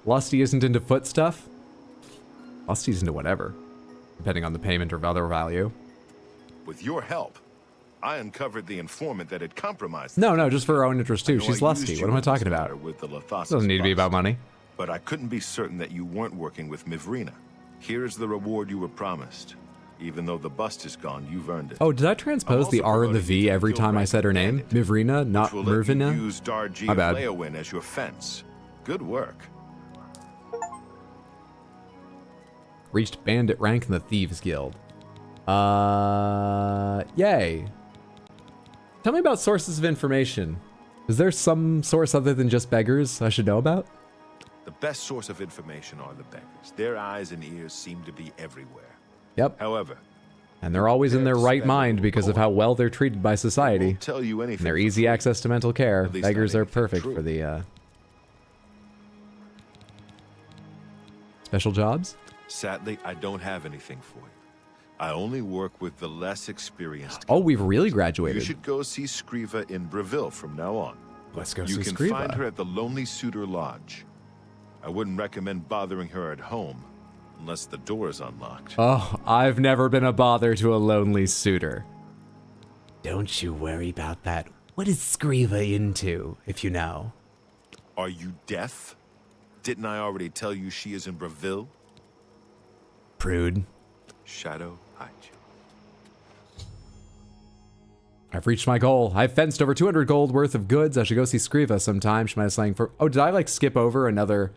Lusty isn't into foot stuff. Lusty's into whatever, depending on the payment or other value. With your help, I uncovered the informant that had compromised. No, just for her own interest too. She's lusty. What am I talking about? With the Lathasa's Doesn't need to be about money. But I couldn't be certain that you weren't working with Mivrina. Here's the reward you were promised. Even though the bust is gone, you've earned it. Oh, did I transpose the R and the V every time I said her name? Mivrina, not Mervina? Use Darji My bad. Leowin as your fence. Good work. Reached bandit rank in the Thieves Guild. Yay. Tell me about sources of information. Is there some source other than just beggars I should know about? The best source of information are the beggars. Their eyes and ears seem to be everywhere. Yep. However, and they're always in their right mind because of how well they're treated by society. Tell you anything and their easy access to mental care. Beggars are perfect true. for the special jobs. Sadly, I don't have anything for you. I only work with the less experienced. Oh, we've really graduated. You should go see Scriva in Breville from now on. Let's go see Scriva. You can find her at the Lonely Suitor Lodge. I wouldn't recommend bothering her at home. Unless the door is unlocked. Oh, I've never been a bother to a lonely suitor. Don't you worry about that. What is Scriva into, if you know? Are you deaf? Didn't I already tell you she is in Breville? Prude. Shadow, hide you. I've reached my goal. I've fenced over 200 gold worth of goods. I should go see Scriva sometime. She might have slang for... Oh, did I like skip over another...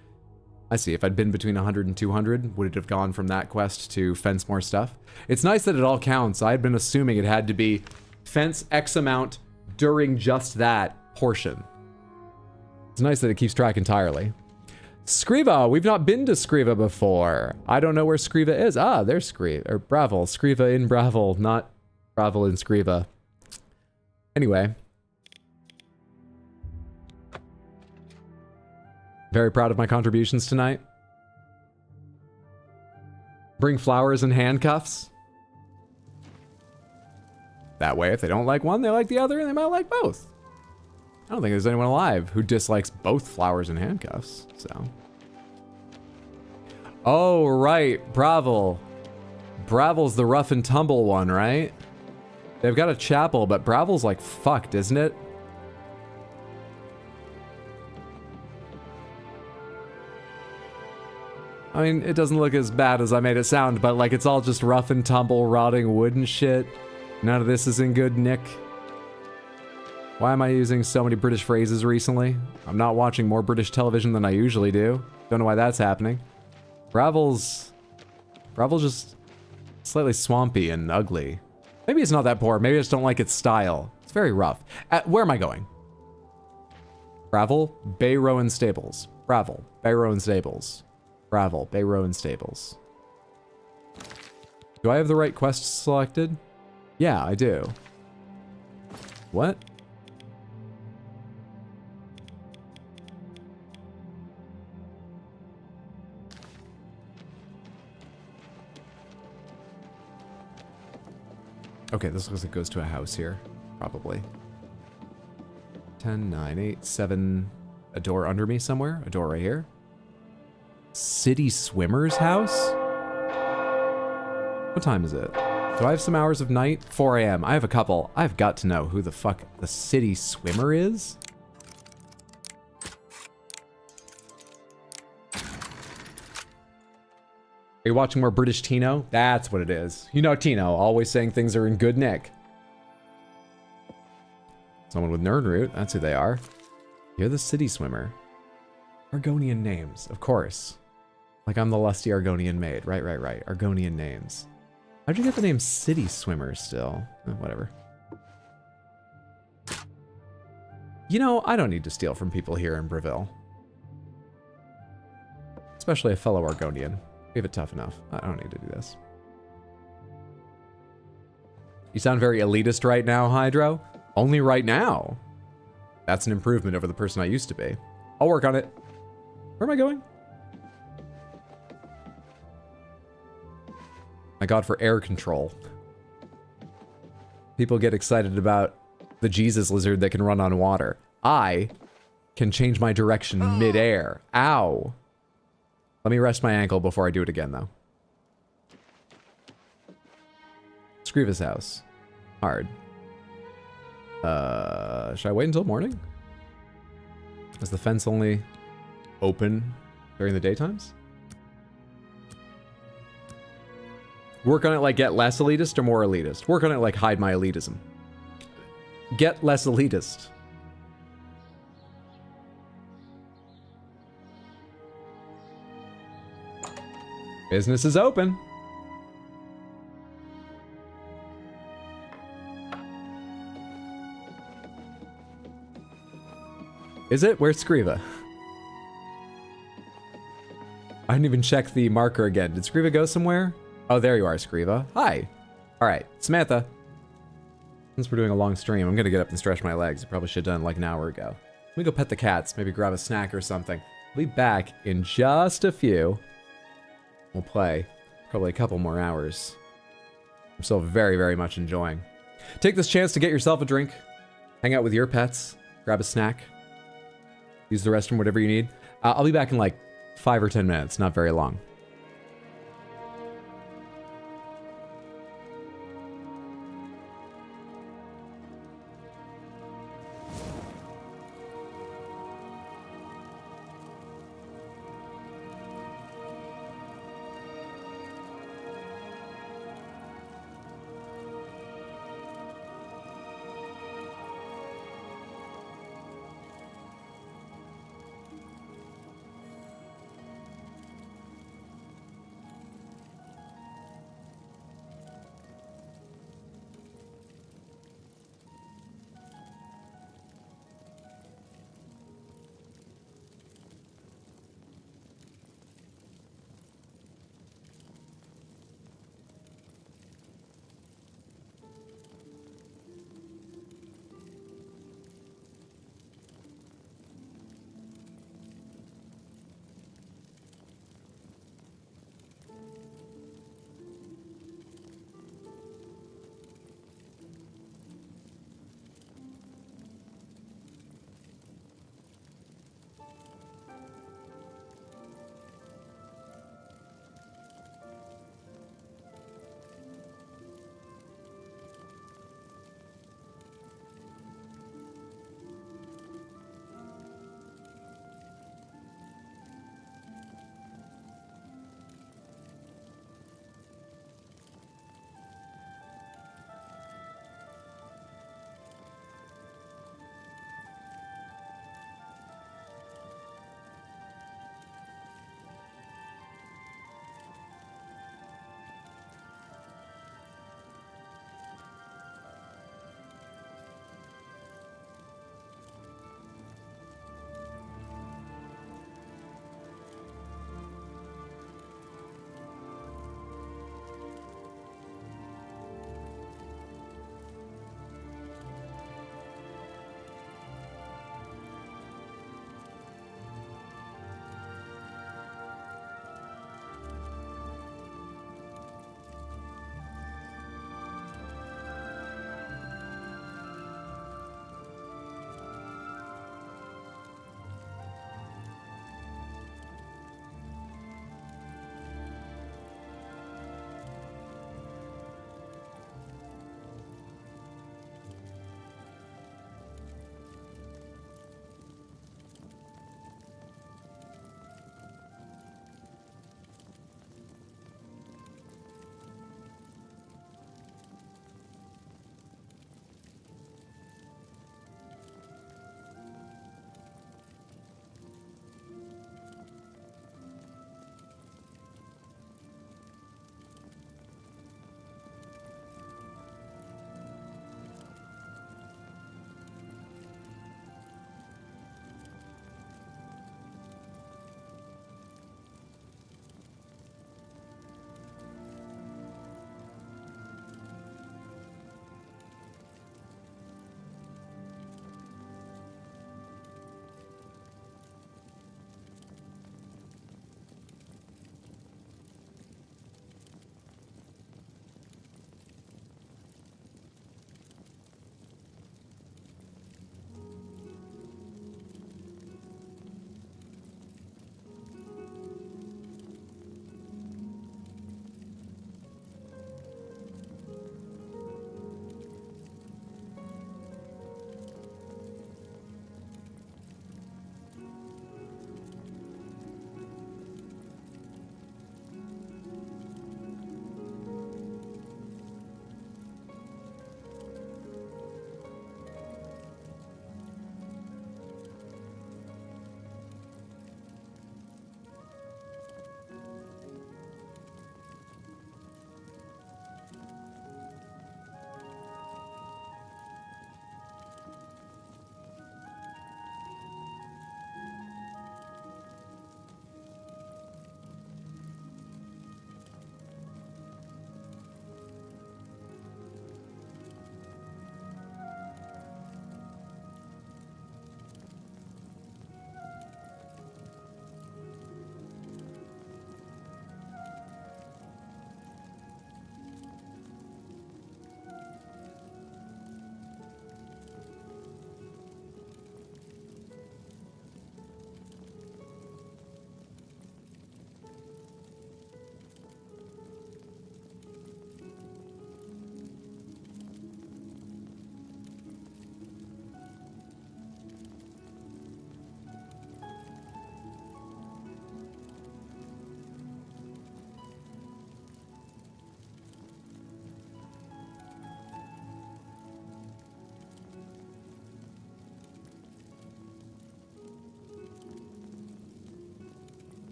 I see, if I'd been between 100 and 200, would it have gone from that quest to fence more stuff? It's nice that it all counts. I had been assuming it had to be fence X amount during just that portion. It's nice that it keeps track entirely. Scriva, we've not been to Scriva before. I don't know where Scriva is. Ah, there's Scriva, or Bravel. Scriva in Bravel, not Bravel in Scriva. Anyway. Very proud of my contributions tonight. Bring flowers and handcuffs. That way, if they don't like one, they like the other, and they might like both. I don't think there's anyone alive who dislikes both flowers and handcuffs, so. Oh, right, Bravel. Bravel's the rough and tumble one, right? They've got a chapel, but Bravel's like fucked, isn't it? I mean, it doesn't look as bad as I made it sound, but like it's all just rough and tumble, rotting wood and shit. None of this is in good nick. Why am I using so many British phrases recently? I'm not watching more British television than I usually do. Don't know why that's happening. Gravel's just slightly swampy and ugly. Maybe it's not that poor. Maybe I just don't like its style. It's very rough. Where am I going? Gravel, Bay Rowan Stables. Gravel, Bay Rowan Stables. Gravel, Bay Rowan Stables. Do I have the right quest selected? Yeah, I do. What? Okay, this looks like it goes to a house here. Probably. 10, 9, 8, 7. A door under me somewhere? A door right here? City Swimmer's house? What time is it? Do I have some hours of night? 4 a.m. I have a couple. I've got to know who the fuck the City Swimmer is. Are you watching more British Tino? That's what it is. You know Tino, always saying things are in good nick. Someone with Nerdroot, that's who they are. You're the City Swimmer. Argonian names, of course. Like I'm the lusty Argonian maid. Right. Argonian names. How'd you get the name City Swimmer still? Whatever. You know, I don't need to steal from people here in Breville. Especially a fellow Argonian. We have it tough enough. I don't need to do this. You sound very elitist right now, Hydro. Only right now. That's an improvement over the person I used to be. I'll work on it. Where am I going? My god, for air control. People get excited about the Jesus lizard that can run on water. I can change my direction mid-air. Ow. Let me rest my ankle before I do it again, though. Screeva's house. Hard. Should I wait until morning? Is the fence only open during the daytimes? Work on it like get less elitist or more elitist? Work on it like hide my elitism. Get less elitist. Business is open. Is it? Where's Screeva? I didn't even check the marker again. Did Screeva go somewhere? Oh, there you are, Screeva. Hi. All right, Samantha. Since we're doing a long stream, I'm gonna get up and stretch my legs. I probably should have done like an hour ago. Let me go pet the cats, maybe grab a snack or something. I'll be back in just a few. We'll play probably a couple more hours. I'm still very, very much enjoying. Take this chance to get yourself a drink, hang out with your pets, grab a snack, use the restroom, whatever you need. I'll be back in like 5 or 10 minutes, not very long.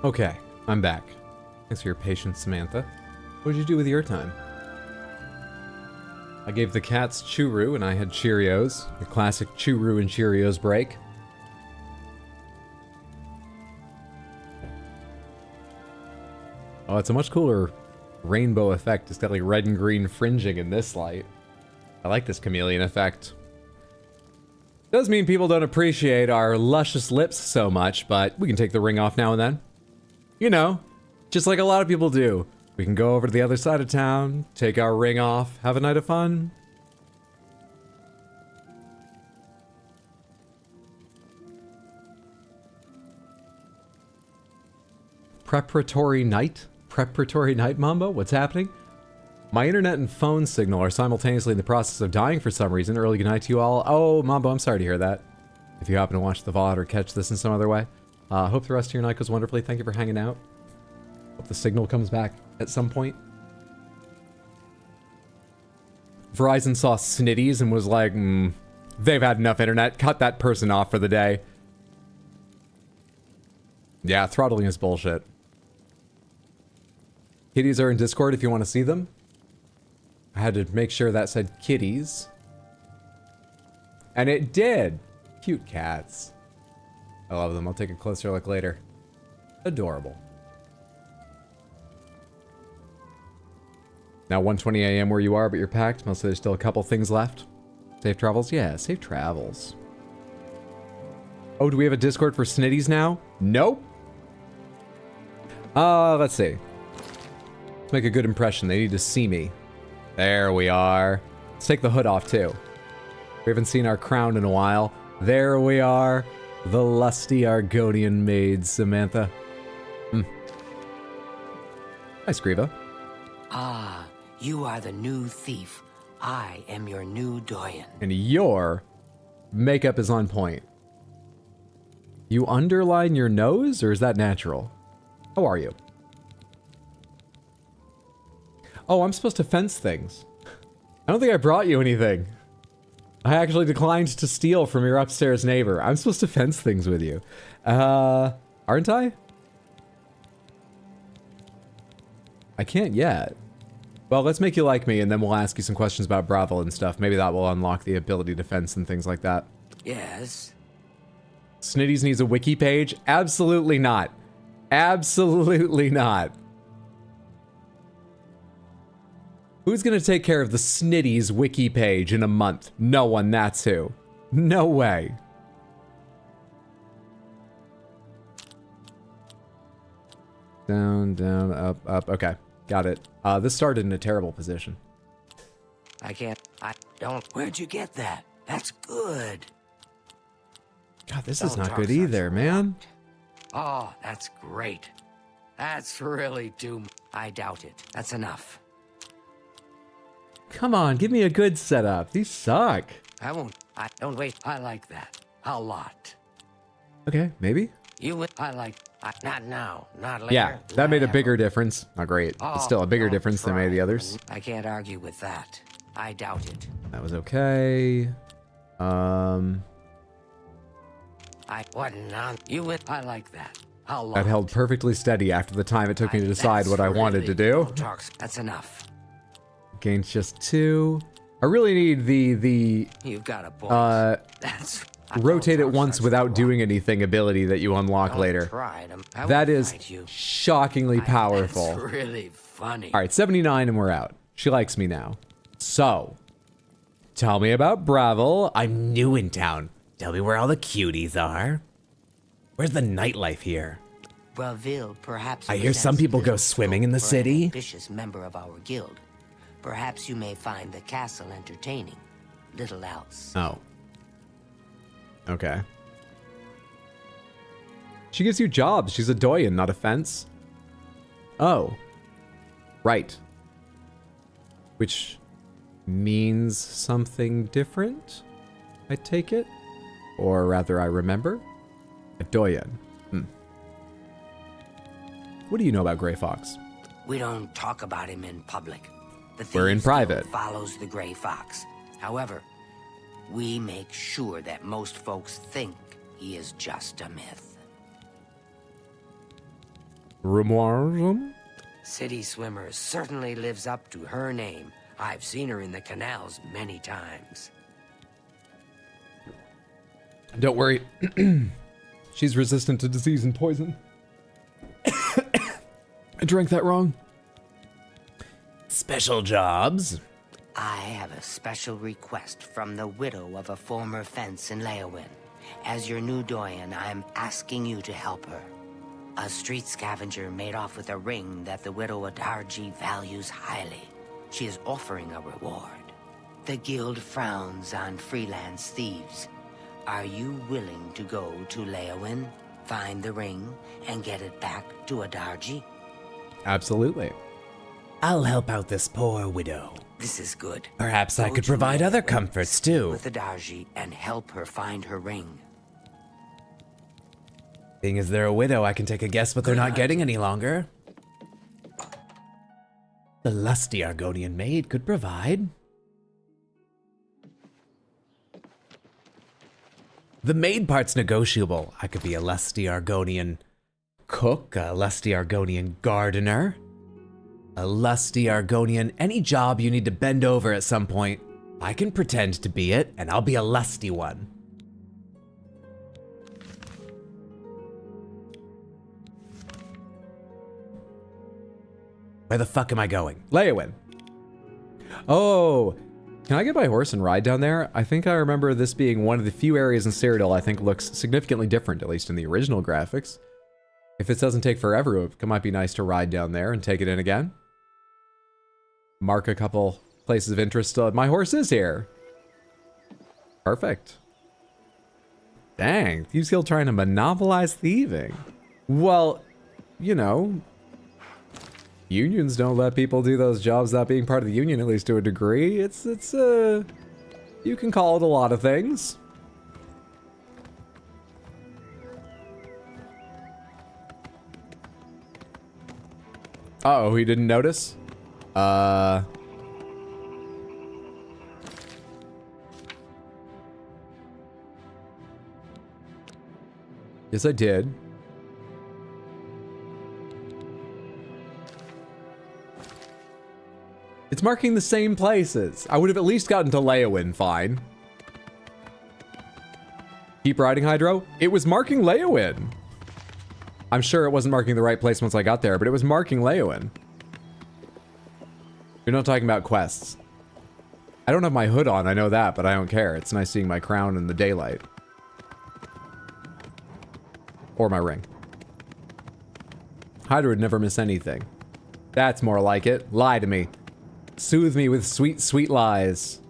Okay, I'm back. Thanks for your patience, Samantha. What did you do with your time? I gave the cats churu and I had Cheerios. The classic churu and Cheerios break. Oh, it's a much cooler rainbow effect. It's got like red and green fringing in this light. I like this chameleon effect. Does mean people don't appreciate our luscious lips so much, but we can take the ring off now and then. You know, just like a lot of people do. We can go over to the other side of town, take our ring off, have a night of fun. Preparatory night? Preparatory night, Mambo? What's happening? My internet and phone signal are simultaneously in the process of dying for some reason. Early good night to you all. Oh, Mambo, I'm sorry to hear that. If you happen to watch the VOD or catch this in some other way. Hope the rest of your night goes wonderfully. Thank you for hanging out. Hope the signal comes back at some point. Verizon saw Snitties and was like, they've had enough internet. Cut that person off for the day. Yeah, throttling is bullshit. Kitties are in Discord if you want to see them. I had to make sure that said kitties. And it did. Cute cats. I love them. I'll take a closer look later. Adorable. Now 1:20 a.m. where you are, but you're packed. Mostly there's still a couple things left. Safe travels? Yeah, safe travels. Oh, do we have a Discord for Snitties now? Nope. Let's see. Let's make a good impression. They need to see me. There we are. Let's take the hood off too. We haven't seen our crown in a while. There we are. The lusty Argonian maid, Samantha. Hi, Scriva. Ah, you are the new thief. I am your new doyen. And your makeup is on point. You underline your nose, or is that natural? How are you? Oh, I'm supposed to fence things. I don't think I brought you anything. I actually declined to steal from your upstairs neighbor. I'm supposed to fence things with you. Aren't I? I can't yet. Well, let's make you like me, and then we'll ask you some questions about Bravo and stuff. Maybe that will unlock the ability to fence and things like that. Yes. Snitties needs a wiki page? Absolutely not. Absolutely not. Who's gonna take care of the Snitties wiki page in a month? No one, that's who. No way. Down, down, up, up. Okay, got it. This started in a terrible position. I don't. Where'd you get that? That's good. God, this is not good either, man. Oh, that's great. That's really I doubt it. That's enough. Come on, give me a good setup. These suck. I won't. Don't wait. I like that. A lot. Okay, maybe? I like. Not now. Not later. Yeah, that made a bigger difference. Not great, but still a bigger difference than many of the others. I can't argue with that. I doubt it. That was okay. I like that. A lot. That held perfectly steady after the time it took me to decide what I wanted to do. That's enough. Gains just 2. I really need the You've got a point. That's rotate it once without doing anything ability that you unlock later. That is shockingly powerful. That's really funny. All right, 79 and we're out. She likes me now. So, tell me about Bravo. I'm new in town. Tell me where all the cuties are. Where's the nightlife here? Well, Vil, perhaps. I hear some people go swimming in the city. Ambitious member of our guild. Perhaps you may find the castle entertaining. Little else. Oh. Okay. She gives you jobs. She's a doyen, not a fence. Oh. Right. Which means something different, I take it? Or rather, I remember? A doyen. What do you know about Grey Fox? We don't talk about him in public. We're in private. Follows the Grey Fox. However, we make sure that most folks think he is just a myth. Grimoire? City Swimmer certainly lives up to her name. I've seen her in the canals many times. Don't worry. She's resistant to disease and poison. I drank that wrong. Special jobs? I have a special request from the widow of a former fence in Leowin. As your new doyen, I am asking you to help her. A street scavenger made off with a ring that the widow Adarji values highly. She is offering a reward. The guild frowns on freelance thieves. Are you willing to go to Leowin, find the ring, and get it back to Adarji? Absolutely. I'll help out this poor widow. This is good. Perhaps I could provide other comforts too. With Adarji and help her find her ring. Being as they're a widow, I can take a guess what they're not getting any longer. The lusty Argonian maid could provide. The maid part's negotiable. I could be a lusty Argonian cook, a lusty Argonian gardener, a lusty Argonian, any job you need to bend over at some point. I can pretend to be it, and I'll be a lusty one. Where the fuck am I going? Leowin. Oh, can I get my horse and ride down there? I think I remember this being one of the few areas in Cyrodiil I think looks significantly different, at least in the original graphics. If it doesn't take forever, it might be nice to ride down there and take it in again. Mark a couple places of interest. My horse is here. Perfect. Dang, Thieves Guild trying to monopolize thieving. Well, you know, unions don't let people do those jobs without being part of the union, at least to a degree. It's you can call it a lot of things. Uh-oh, he didn't notice? Yes, I did. It's marking the same places. I would have at least gotten to Leowin fine. Keep riding, Hydro. It was marking Leowin. I'm sure it wasn't marking the right place once I got there, but it was marking Leowin. You're not talking about quests. I don't have my hood on, I know that, but I don't care. It's nice seeing my crown in the daylight. Or my ring. Hydra would never miss anything. That's more like it. Lie to me. Soothe me with sweet, sweet lies.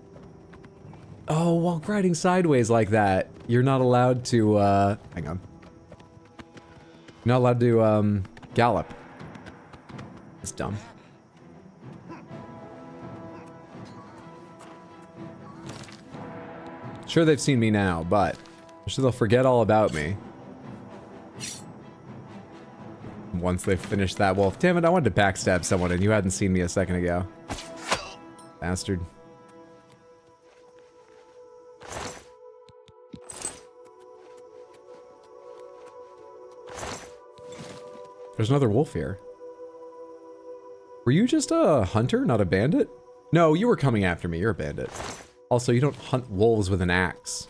Oh, while riding sideways like that, you're not allowed to, hang on. You're not allowed to, gallop. It's dumb. Sure, they've seen me now, but I'm sure they'll forget all about me once they've finished that wolf. Damn it, I wanted to backstab someone and you hadn't seen me a second ago. Bastard. There's another wolf here. Were you just a hunter, not a bandit? No, you were coming after me. You're a bandit. Also, you don't hunt wolves with an axe.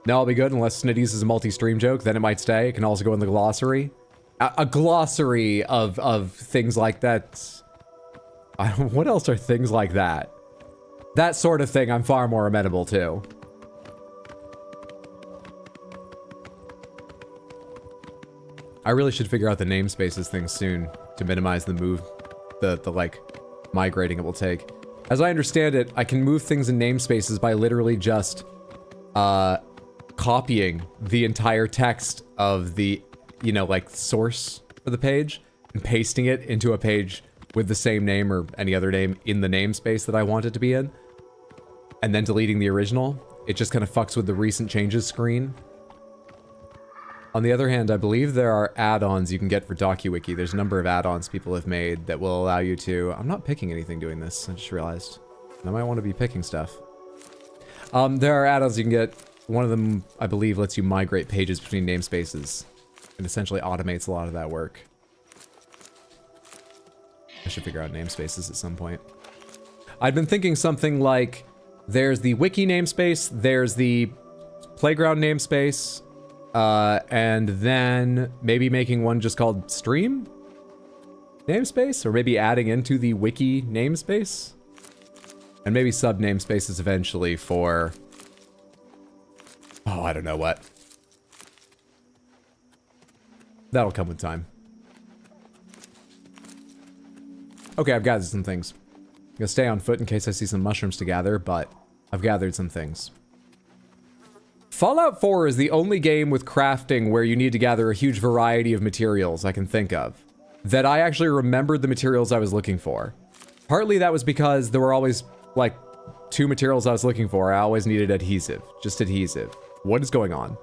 No, I'll be good unless Snitties is a multi-stream joke. Then it might stay. It can also go in the glossary. A glossary of things like that. What else are things like that? That sort of thing I'm far more amenable to. I really should figure out the namespaces thing soon to minimize the move, the like migrating it will take. As I understand it, I can move things in namespaces by literally just copying the entire text of the, you know, like source for the page and pasting it into a page with the same name or any other name in the namespace that I want it to be in, and then deleting the original. It just kind of fucks with the recent changes screen. On the other hand, I believe there are add-ons you can get for DocuWiki. There's a number of add-ons people have made that will allow you to... I'm not picking anything doing this, I just realized. I might want to be picking stuff. There are add-ons you can get. One of them, I believe, lets you migrate pages between namespaces. It essentially automates a lot of that work. I should figure out namespaces at some point. I'd been thinking something like, there's the wiki namespace, there's the playground namespace, and then maybe making one just called stream namespace, or maybe adding into the wiki namespace. And maybe sub namespaces eventually for... oh, I don't know what. That'll come with time. Okay, I've gathered some things. I'm gonna stay on foot in case I see some mushrooms to gather, but I've gathered some things. Fallout 4 is the only game with crafting where you need to gather a huge variety of materials I can think of. That I actually remembered the materials I was looking for. Partly that was because there were always, like, 2 materials I was looking for. I always needed adhesive. Just adhesive. What is going on?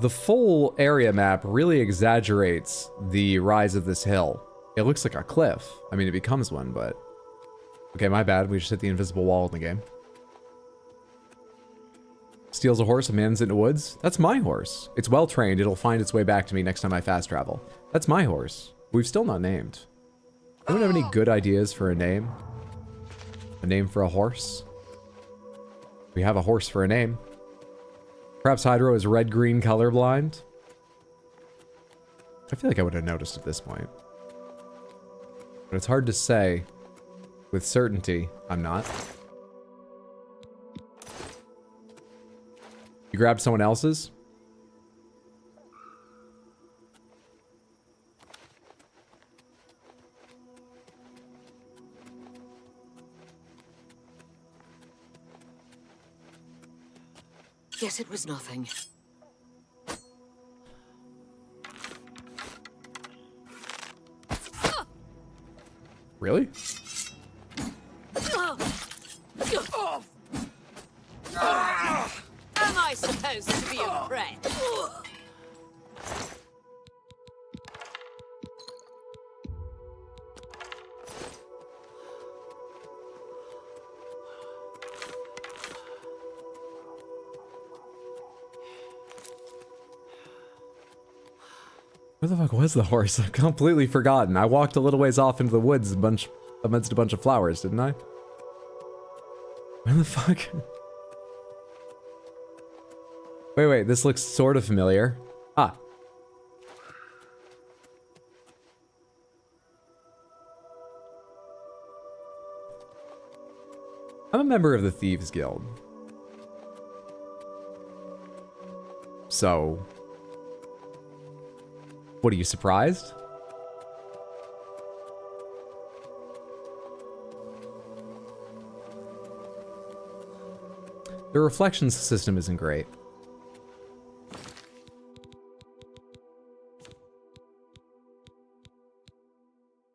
The full area map really exaggerates the rise of this hill. It looks like a cliff. I mean, it becomes one, but... okay, my bad. We just hit the invisible wall in the game. Steals a horse and mans it in the woods. That's my horse. It's well trained. It'll find its way back to me next time I fast travel. That's my horse. We've still not named. Anyone have any good ideas for a name? A name for a horse? We have a horse for a name. Perhaps Hydro is red-green colorblind? I feel like I would have noticed at this point. But it's hard to say with certainty. I'm not. You grabbed someone else's? Guess it was nothing. Really? Am I supposed to be afraid? Where the fuck was the horse? I've completely forgotten. I walked a little ways off into the woods amidst a bunch of flowers, didn't I? Where the fuck? Wait, this looks sort of familiar. Ah. I'm a member of the Thieves Guild. So... what, are you surprised? The reflections system isn't great.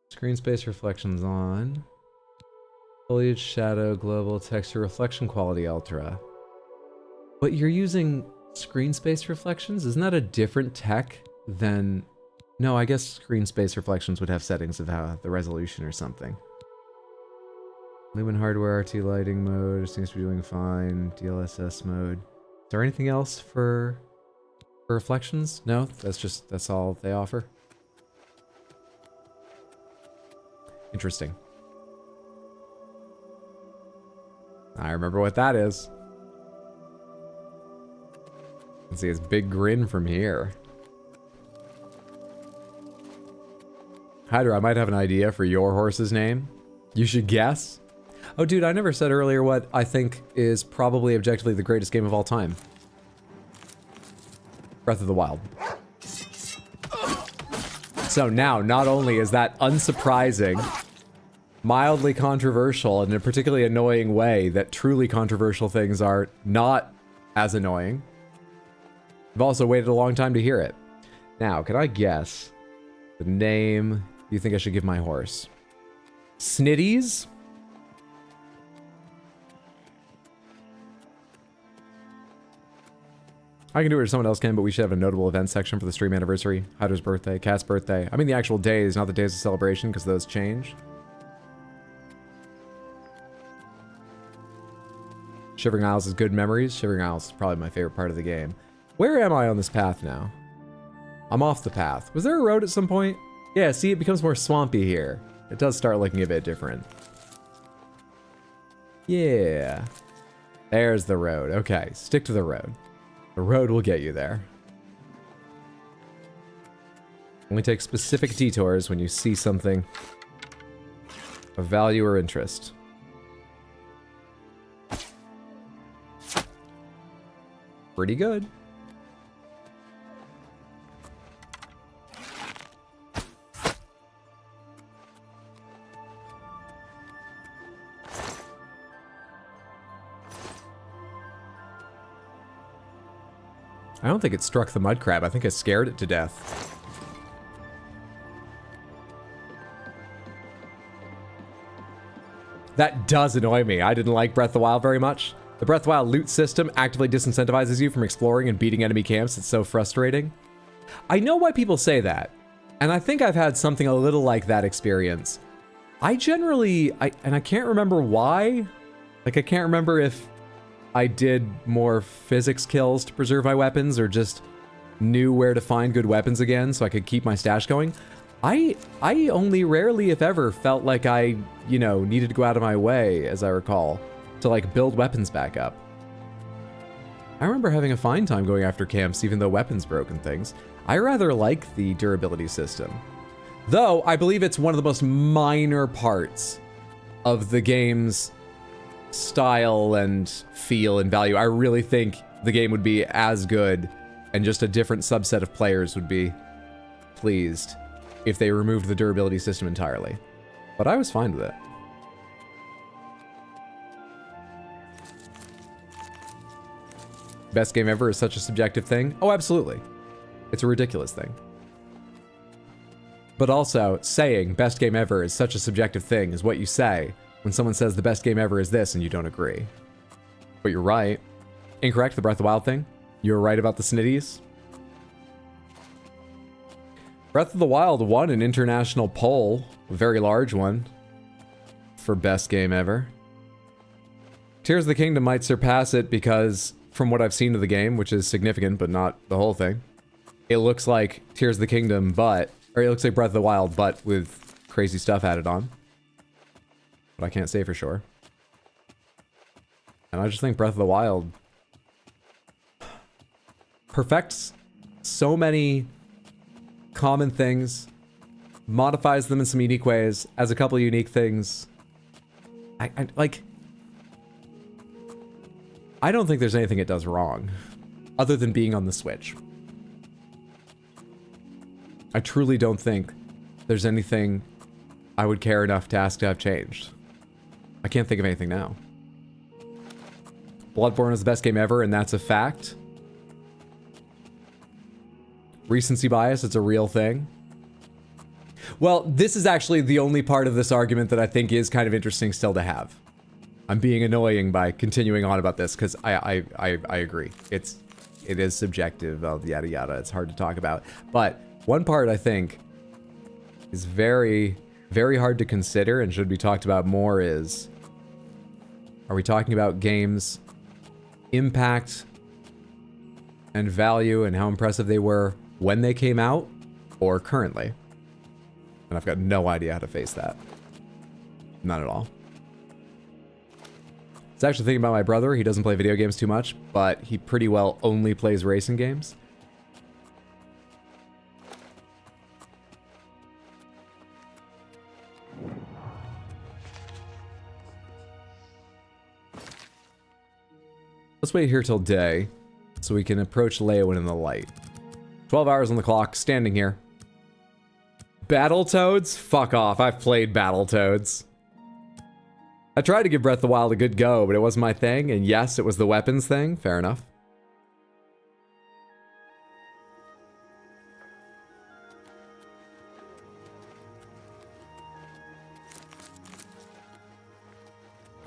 Screen space reflections on. Foliage, shadow, global, texture, reflection quality, ultra. But you're using screen space reflections? Isn't that a different tech than... no, I guess screen space reflections would have settings of how the resolution or something. Lumen hardware, RT lighting mode seems to be doing fine. DLSS mode. Is there anything else for reflections? No, that's all they offer. Interesting. I remember what that is. Let's see his big grin from here. Hydra, I might have an idea for your horse's name. You should guess. Oh, dude, I never said earlier what I think is probably objectively the greatest game of all time. Breath of the Wild. So now, not only is that unsurprising, mildly controversial, and in a particularly annoying way that truly controversial things are not as annoying, I've also waited a long time to hear it. Now, can I guess the name you think I should give my horse? Snitties? I can do it or someone else can, but we should have a notable event section for the stream anniversary. Hyder's birthday, Cat's birthday. I mean the actual days, not the days of celebration, because those change. Shivering Isles is good memories. Shivering Isles is probably my favorite part of the game. Where am I on this path now? I'm off the path. Was there a road at some point? Yeah, see, it becomes more swampy here. It does start looking a bit different. Yeah. There's the road. Okay, stick to the road. The road will get you there. Only take specific detours when you see something of value or interest. Pretty good. I don't think it struck the mud crab. I think I scared it to death. That does annoy me. I didn't like Breath of the Wild very much. The Breath of the Wild loot system actively disincentivizes you from exploring and beating enemy camps. It's so frustrating. I know why people say that, and I think I've had something a little like that experience. I generally, and I can't remember why. Like, I can't remember if I did more physics kills to preserve my weapons or just knew where to find good weapons again so I could keep my stash going. I only rarely, if ever, felt like I, you know, needed to go out of my way, as I recall, to like build weapons back up. I remember having a fine time going after camps even though weapons broke and things. I rather like the durability system. Though, I believe it's one of the most minor parts of the game's style and feel and value. I really think the game would be as good and just a different subset of players would be pleased if they removed the durability system entirely. But I was fine with it. Best game ever is such a subjective thing? Oh, absolutely. It's a ridiculous thing. But also, saying best game ever is such a subjective thing is what you say when someone says the best game ever is this and you don't agree. But you're right. Incorrect, the Breath of the Wild thing. You were right about the Snitties. Breath of the Wild won an international poll, a very large one, for best game ever. Tears of the Kingdom might surpass it because, from what I've seen of the game, which is significant but not the whole thing, it looks like Tears of the Kingdom, or it looks like Breath of the Wild, but with crazy stuff added on. But I can't say for sure. And I just think Breath of the Wild perfects so many common things, modifies them in some unique ways, has a couple unique things. I don't think there's anything it does wrong, other than being on the Switch. I truly don't think there's anything I would care enough to ask to have changed. I can't think of anything now. Bloodborne is the best game ever, and that's a fact. Recency bias, it's a real thing. Well, this is actually the only part of this argument that I think is kind of interesting still to have. I'm being annoying by continuing on about this, because I agree. It is subjective, yada yada, it's hard to talk about. But one part I think is very, very hard to consider and should be talked about more is, are we talking about games' impact and value and how impressive they were when they came out, or currently? And I've got no idea how to face that. Not at all. I was actually thinking about my brother. He doesn't play video games too much, but he pretty well only plays racing games. Let's wait here till day, so we can approach Leyawiin in the light. 12 hours on the clock, standing here. Battletoads? Fuck off, I've played Battletoads. I tried to give Breath of the Wild a good go, but it wasn't my thing, and yes, it was the weapons thing, fair enough.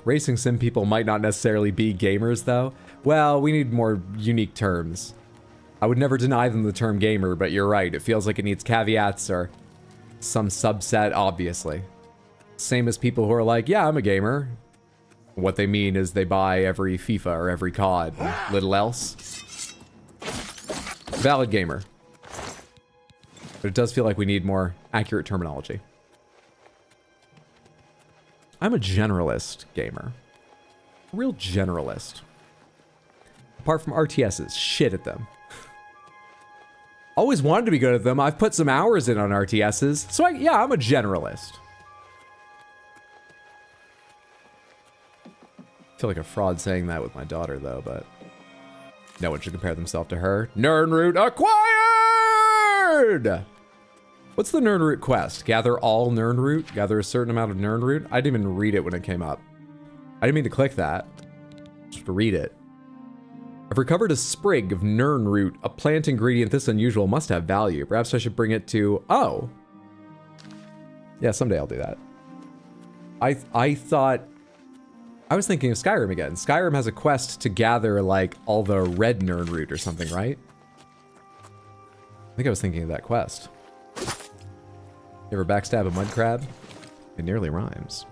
Racing sim people might not necessarily be gamers, though. Well, we need more unique terms. I would never deny them the term gamer, but you're right. It feels like it needs caveats or some subset, obviously. Same as people who are like, yeah, I'm a gamer. What they mean is they buy every FIFA or every COD, and little else. Valid gamer. But it does feel like we need more accurate terminology. I'm a generalist gamer. Real generalist. Apart from RTSs, shit at them. Always wanted to be good at them. I've put some hours in on RTSs. So yeah, I'm a generalist. I feel like a fraud saying that with my daughter though, but no one should compare themselves to her. Nernroot acquired! What's the Nernroot quest? Gather all Nernroot? Gather a certain amount of Nernroot? I didn't even read it when it came up. I didn't mean to click that. Just to read it. I've recovered a sprig of Nernroot, a plant ingredient this unusual must have value. Perhaps I should bring it to... Oh. Yeah, someday I'll do that. I thought... I was thinking of Skyrim again. Skyrim has a quest to gather, like, all the red Nernroot or something, right? I think I was thinking of that quest. You ever backstab a mud crab? It nearly rhymes.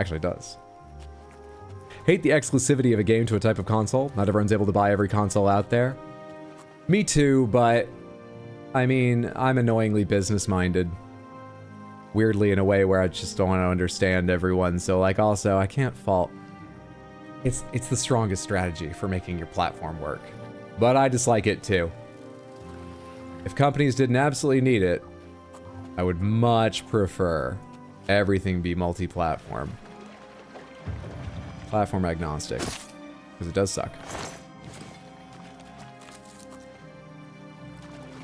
Actually, it does. Hate the exclusivity of a game to a type of console. Not everyone's able to buy every console out there. Me too, but... I mean, I'm annoyingly business-minded. Weirdly in a way where I just don't want to understand everyone, so like also, I can't fault... It's the strongest strategy for making your platform work. But I dislike it too. If companies didn't absolutely need it, I would much prefer everything be multi-platform. Platform agnostic. Because it does suck.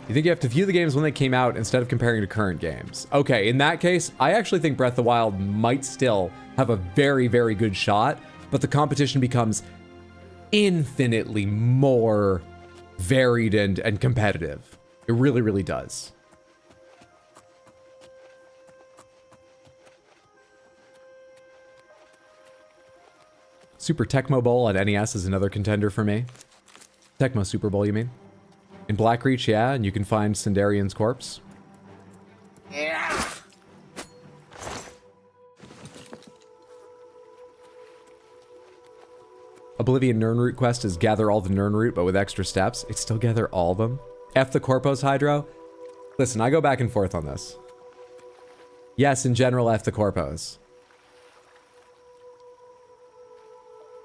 You think you have to view the games when they came out instead of comparing to current games? Okay, in that case, I actually think Breath of the Wild might still have a very, very good shot, but the competition becomes infinitely more varied and competitive. It really, really does. Super Tecmo Bowl at NES is another contender for me. Tecmo Super Bowl, you mean? In Blackreach, yeah, and you can find Sindarian's corpse. Yeah. Oblivion Nernroot quest is gather all the Nernroot, but with extra steps. It's still gather all of them. F the Corpos Hydro. Listen, I go back and forth on this. Yes, in general, F the Corpos.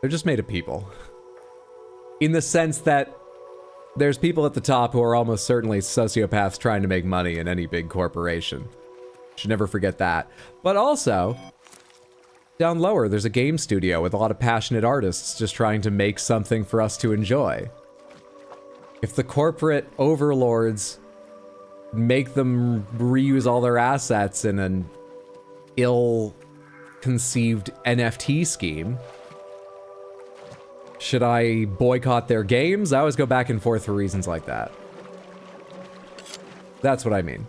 They're just made of people. In the sense that there's people at the top who are almost certainly sociopaths trying to make money in any big corporation. Should never forget that. But also, down lower, there's a game studio with a lot of passionate artists just trying to make something for us to enjoy. If the corporate overlords make them reuse all their assets in an ill-conceived NFT scheme, should I boycott their games? I always go back and forth for reasons like that. That's what I mean.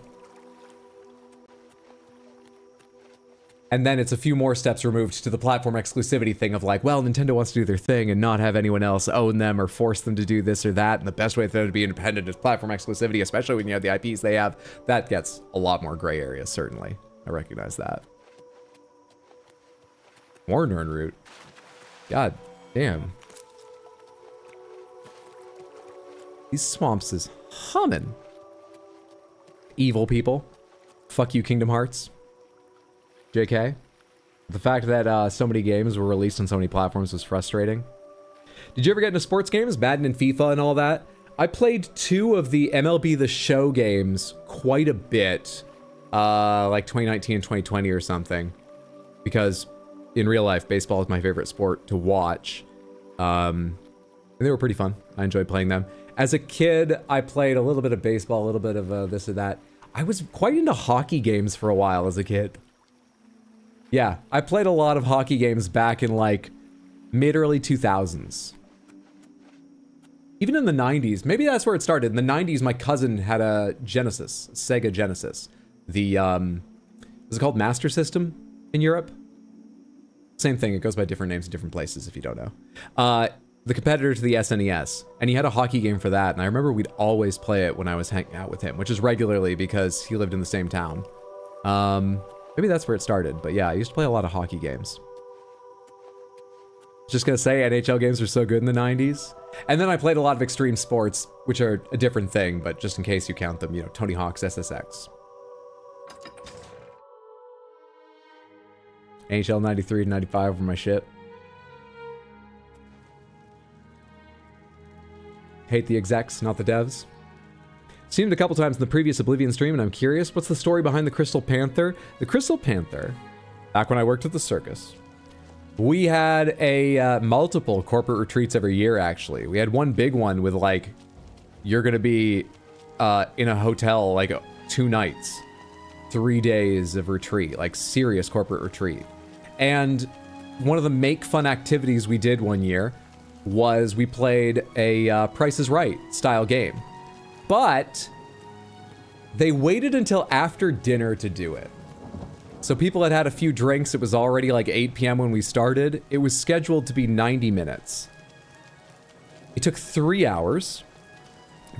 And then it's a few more steps removed to the platform exclusivity thing of like, well, Nintendo wants to do their thing and not have anyone else own them or force them to do this or that. And the best way for them to be independent is platform exclusivity, especially when you have the IPs they have. That gets a lot more gray area, certainly. I recognize that. More Nernroot. God damn. These swamps is humming. Evil people. Fuck you, Kingdom Hearts. JK. The fact that so many games were released on so many platforms was frustrating. Did you ever get into sports games? Madden and FIFA and all that? I played 2 of the MLB The Show games quite a bit. Like 2019 and 2020 or something. Because in real life, baseball is my favorite sport to watch. And they were pretty fun. I enjoyed playing them. As a kid, I played a little bit of baseball, a little bit of this or that. I was quite into hockey games for a while as a kid. Yeah, I played a lot of hockey games back in like mid-early 2000s. Even in the 90s. Maybe that's where it started. In the 90s, my cousin had a Genesis, Sega Genesis. The, is it called Master System in Europe? Same thing, it goes by different names in different places if you don't know. the competitor to the SNES, and he had a hockey game for that, and I remember we'd always play it when I was hanging out with him, which is regularly because he lived in the same town. Maybe that's where it started, but yeah, I used to play a lot of hockey games. Just gonna say, NHL games were so good in the 90s. And then I played a lot of extreme sports, which are a different thing, but just in case you count them, you know, Tony Hawk's SSX. NHL 93 to 95 were my shit. Hate the execs, not the devs. Seen it a couple times in the previous Oblivion stream, and I'm curious, what's the story behind the Crystal Panther? The Crystal Panther, back when I worked at the circus, we had a multiple corporate retreats every year, actually. We had one big one with, like, you're going to be in a hotel, like, 2 nights. 3 days of retreat, like, serious corporate retreat. And one of the make-fun activities we did one year was we played a Price is Right style game. But they waited until after dinner to do it. So people had had a few drinks. It was already like 8 p.m. when we started. It was scheduled to be 90 minutes. It took 3 hours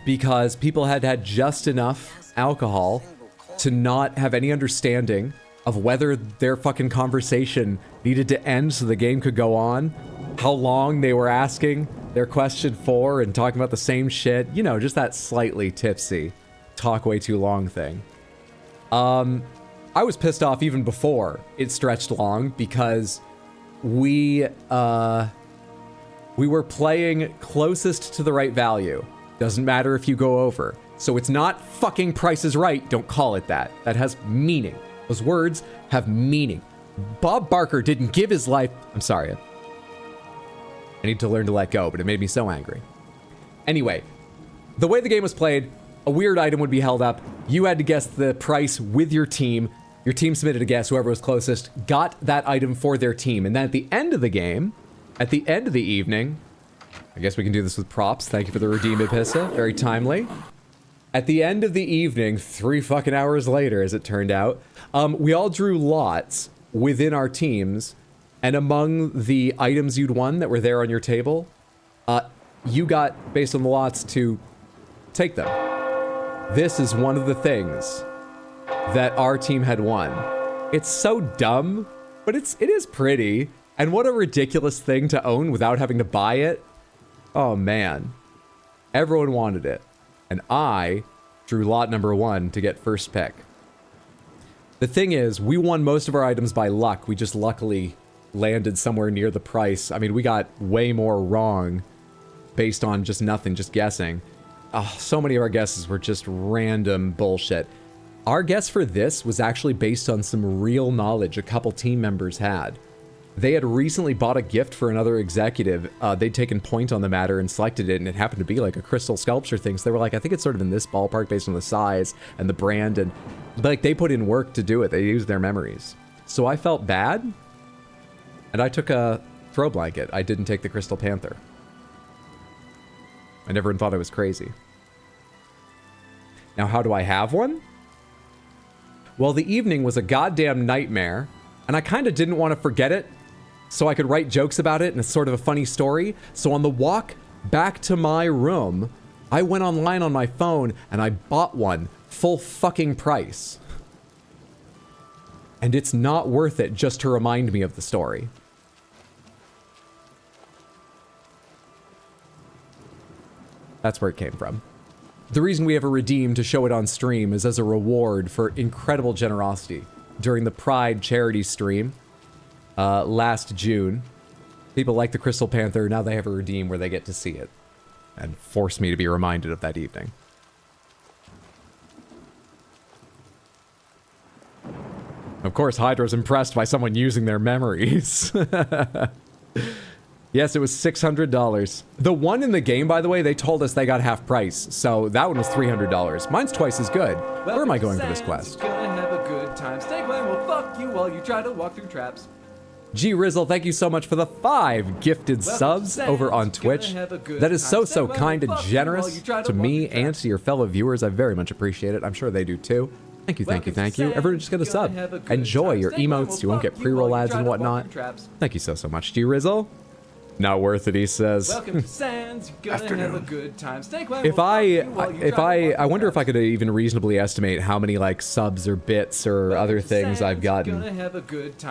because people had had just enough alcohol to not have any understanding of whether their fucking conversation needed to end so the game could go on, how long they were asking their question for and talking about the same shit. You know, just that slightly tipsy, talk way too long thing. I was pissed off even before it stretched long because we were playing closest to the right value. Doesn't matter if you go over. So it's not fucking Price is Right. Don't call it that. That has meaning. Those words have meaning. Bob Barker didn't give his life. I'm sorry. I need to learn to let go, but it made me so angry. Anyway, the way the game was played, a weird item would be held up. You had to guess the price with your team. Your team submitted a guess. Whoever was closest got that item for their team. And then at the end of the game, at the end of the evening, I guess we can do this with props. Thank you for the redeem, Epissa. Very timely. At the end of the evening, 3 fucking hours later, as it turned out, we all drew lots within our teams. And among the items you'd won that were there on your table, you got, based on the lots, to take them. This is one of the things that our team had won. It's so dumb, but it is pretty. And what a ridiculous thing to own without having to buy it. Oh man. Everyone wanted it. And I drew lot number 1 to get first pick. The thing is, we won most of our items by luck. We just luckily landed somewhere near the price. I mean, we got way more wrong based on just nothing, just guessing. Oh, so many of our guesses were just random bullshit. Our guess for this was actually based on some real knowledge a couple team members had. They had recently bought a gift for another executive. They'd taken point on the matter and selected it, and it happened to be like a crystal sculpture thing. So they were like, I think it's sort of in this ballpark based on the size and the brand, and like they put in work to do it. They used their memories. So I felt bad, and I took a throw blanket. I didn't take the Crystal Panther. And everyone thought I was crazy. Now, how do I have one? Well, the evening was a goddamn nightmare, and I kind of didn't want to forget it, so I could write jokes about it, and it's sort of a funny story. So on the walk back to my room, I went online on my phone, and I bought one, full fucking price. And it's not worth it just to remind me of the story. That's where it came from. The reason we have a redeem to show it on stream is as a reward for incredible generosity during the Pride charity stream last June. People like the Crystal Panther, now they have a redeem where they get to see it and force me to be reminded of that evening. Of course, Hydra's impressed by someone using their memories. Yes, it was $600. The one in the game, by the way, they told us they got half price, so that one was $300. Mine's twice as good. Where am I going for this quest? Gonna have a good time. Snake Line will fuck you while you try to walk through traps. G Rizzle, thank you so much for the 5 gifted subs over on Twitch. That is so kind and generous to me and to your fellow viewers. I very much appreciate it. I'm sure they do too. Thank you. Everyone just get a sub. Enjoy your emotes. You won't get pre-roll ads and whatnot. Thank you so much, G Rizzle. Not worth it, he says. Welcome to Sands. You're gonna have a good time. Stay quiet. If I wonder if I could even reasonably estimate how many like subs or bits or other things I've gotten,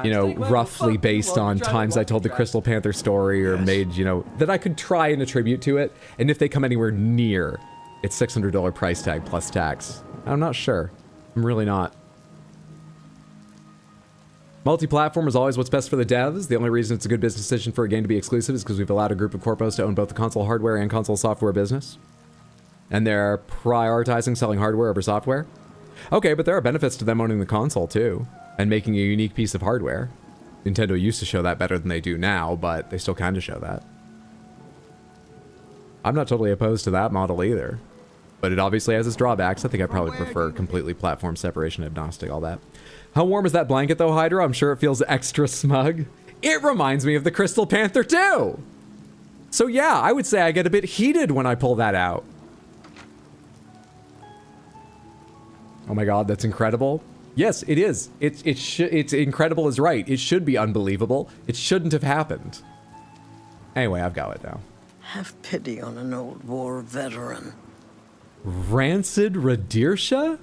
you know, roughly based on times I told the Crystal Panther story or made, you know, that I could try and attribute to it. And if they come anywhere near its $600 price tag plus tax, I'm not sure. I'm really not. Multi-platform is always what's best for the devs. The only reason it's a good business decision for a game to be exclusive is because we've allowed a group of corpos to own both the console hardware and console software business. And they're prioritizing selling hardware over software. Okay, but there are benefits to them owning the console too, and making a unique piece of hardware. Nintendo used to show that better than they do now, but they still kind of show that. I'm not totally opposed to that model either, but it obviously has its drawbacks. I think I probably prefer completely platform separation, agnostic, all that. How warm is that blanket though, Hydra? I'm sure it feels extra smug. It reminds me of the Crystal Panther too. So yeah, I would say I get a bit heated when I pull that out. Oh my god, that's incredible. Yes, it is. It's incredible is right. It should be unbelievable. It shouldn't have happened. Anyway, I've got it now. Have pity on an old war veteran. Rancid Radirsha?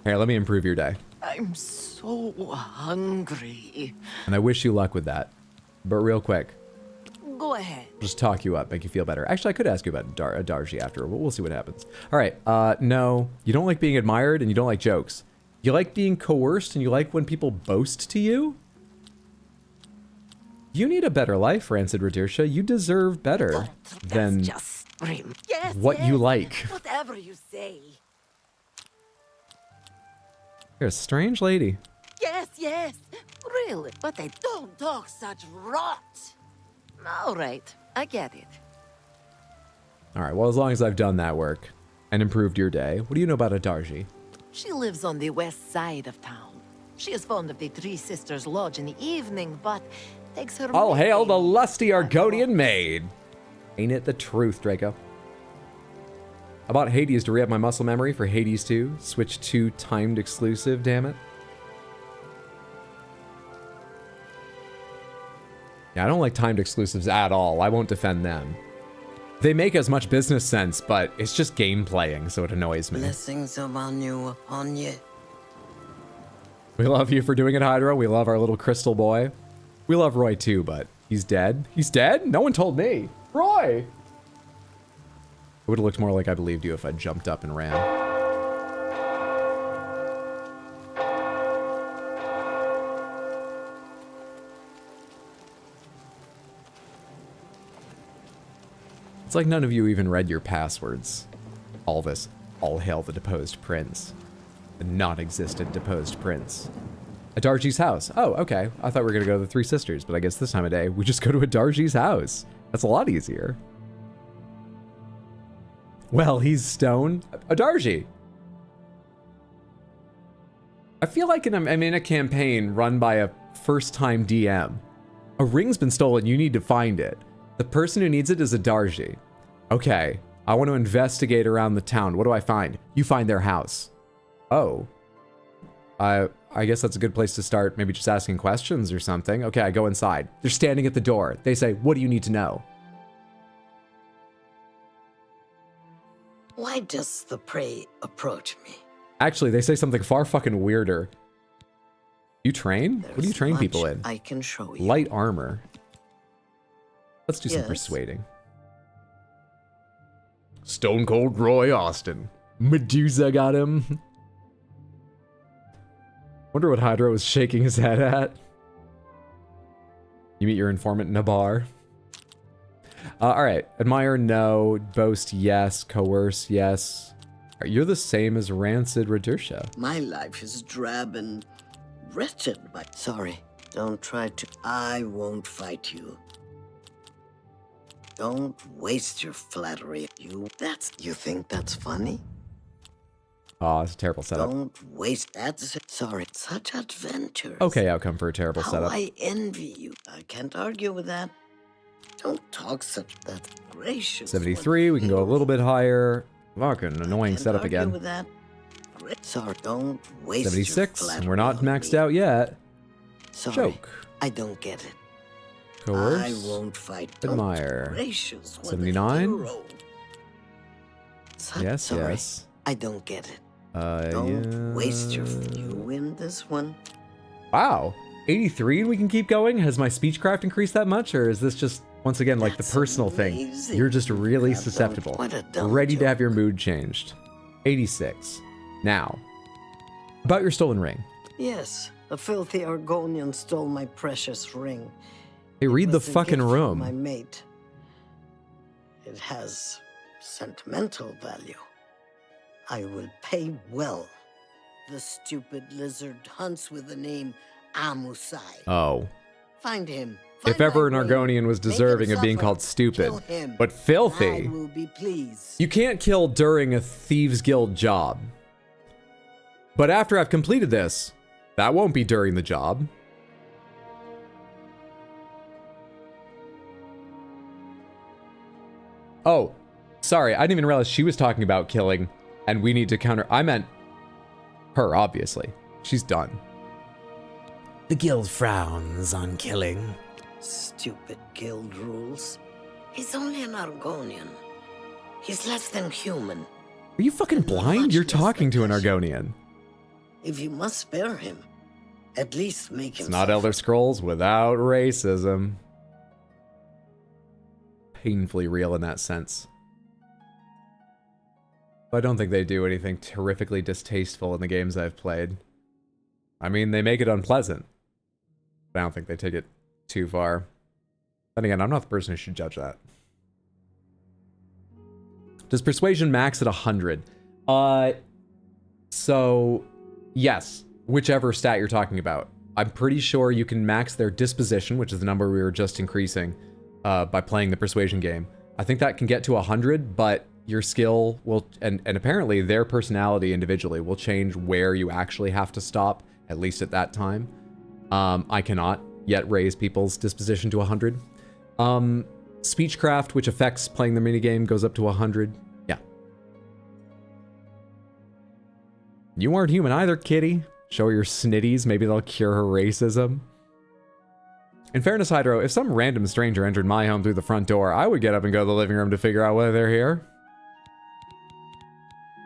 Here, let me improve your day. I'm so hungry. And I wish you luck with that. But real quick, Go ahead. just talk you up, make you feel better. Actually, I could ask you about Darji after, but we'll see what happens. All right, no, you don't like being admired and you don't like jokes. You like being coerced and you like when people boast to you? You need a better life, Rancid Radirsha. You deserve better than Just scream. Yes, what yes, you like. Whatever you say. You're a strange lady. Yes, yes. Really. But they don't talk such rot. All right. I get it. All right, well, as long as I've done that work and improved your day, what do you know about a Darji? She lives on the west side of town. She is fond of the Three Sisters Lodge in the evening, but takes her... All hail way- the lusty Argonian maid. Ain't it the truth, Draco? I bought Hades to re-up my muscle memory for Hades 2. Switch to timed exclusive, damn it. Yeah, I don't like timed exclusives at all. I won't defend them. They make as much business sense, but it's just game playing, so it annoys me. Blessings of Anu upon you. We love you for doing it, Hydra. We love our little crystal boy. We love Roy too, but he's dead. He's dead? No one told me. Roy! It would have looked more like I believed you if I jumped up and ran. It's like none of you even read your passwords. All this, all hail the deposed prince. The non-existent deposed prince. Adarji's house. Oh, okay. I thought we were gonna go to the Three Sisters, but I guess this time of day, we just go to Adarji's house. That's a lot easier. Well, he's stone. Adarji. I feel like I'm in a campaign run by a first-time DM. A ring's been stolen, you need to find it. The person who needs it is Adarji. Okay, I want to investigate around the town. What do I find? You find their house. Oh. I guess that's a good place to start, maybe just asking questions or something. Okay, I go inside. They're standing at the door. They say, what do you need to know? Why does the prey approach me? Actually, they say something far fucking weirder. You train? What do you train people in? I can show you. Light armor. Let's do some Yes. persuading. Stone Cold Roy Austin. Medusa got him. Wonder what Hydra was shaking his head at. You meet your informant in a bar. All right. Admire, no. Boast, yes. Coerce, yes. You're the same as Rancid Radirsha. My life is drab and wretched, but sorry. Don't try to. I won't fight you. Don't waste your flattery. You think that's funny? Oh, it's a terrible setup. Don't waste that. Sorry, such adventures. Okay, outcome for a terrible How setup. I envy you. I can't argue with that. Don't talk such. That's gracious. 73, we can go a little bit higher. Fucking annoying Can't setup argue again. with that. Sorry, don't waste 76, your and we're not flattery on maxed me. out yet. Sorry, Joke. I don't get it. Coerce. I won't fight. Admire. Gracious, what a 79. hero. Yes, Sorry, yes. I don't get it. Don't Yeah. waste your... You win this one? Wow. 83 and we can keep going? Has my speechcraft increased that much? Or is this just, once again, like the personal thing? amazing. You're just really I've done susceptible. quite a dumb Ready to job. have your mood changed. 86. Now, about your stolen ring. Yes, a filthy Argonian stole my precious ring. Hey, read It the was a fucking gift from room. My mate. It has sentimental value. I will pay well. The stupid lizard hunts with the name Amusai. Oh. Find him. If Find ever an my ring. Argonian was Make him deserving of being suffer. called stupid, Kill him. but filthy, I will be pleased. you can't kill during a Thieves Guild job. But after I've completed this, that won't be during the job. Oh, sorry, I didn't even realize she was talking about killing, and we need to counter. I meant her, obviously. She's done. The guild frowns on killing. Stupid guild rules. He's only an Argonian. He's less than human. Are you fucking blind? You're talking to an Argonian. If you must spare him, at least make him It's not suffer. Elder Scrolls without racism. Painfully real in that sense. But I don't think they do anything terrifically distasteful in the games I've played. I mean, they make it unpleasant. But I don't think they take it too far. Then again, I'm not the person who should judge that. Does Persuasion max at 100? So, yes. Whichever stat you're talking about. I'm pretty sure you can max their disposition, which is the number we were just increasing, by playing the Persuasion game. I think that can get to 100, but your skill will, and apparently their personality individually will change where you actually have to stop, at least at that time. I cannot yet raise people's disposition to 100. Speechcraft, which affects playing the minigame, goes up to 100. Yeah. You aren't human either, kitty. Show her your snitties, maybe they'll cure her racism. In fairness, Hydro, if some random stranger entered my home through the front door, I would get up and go to the living room to figure out whether they're here.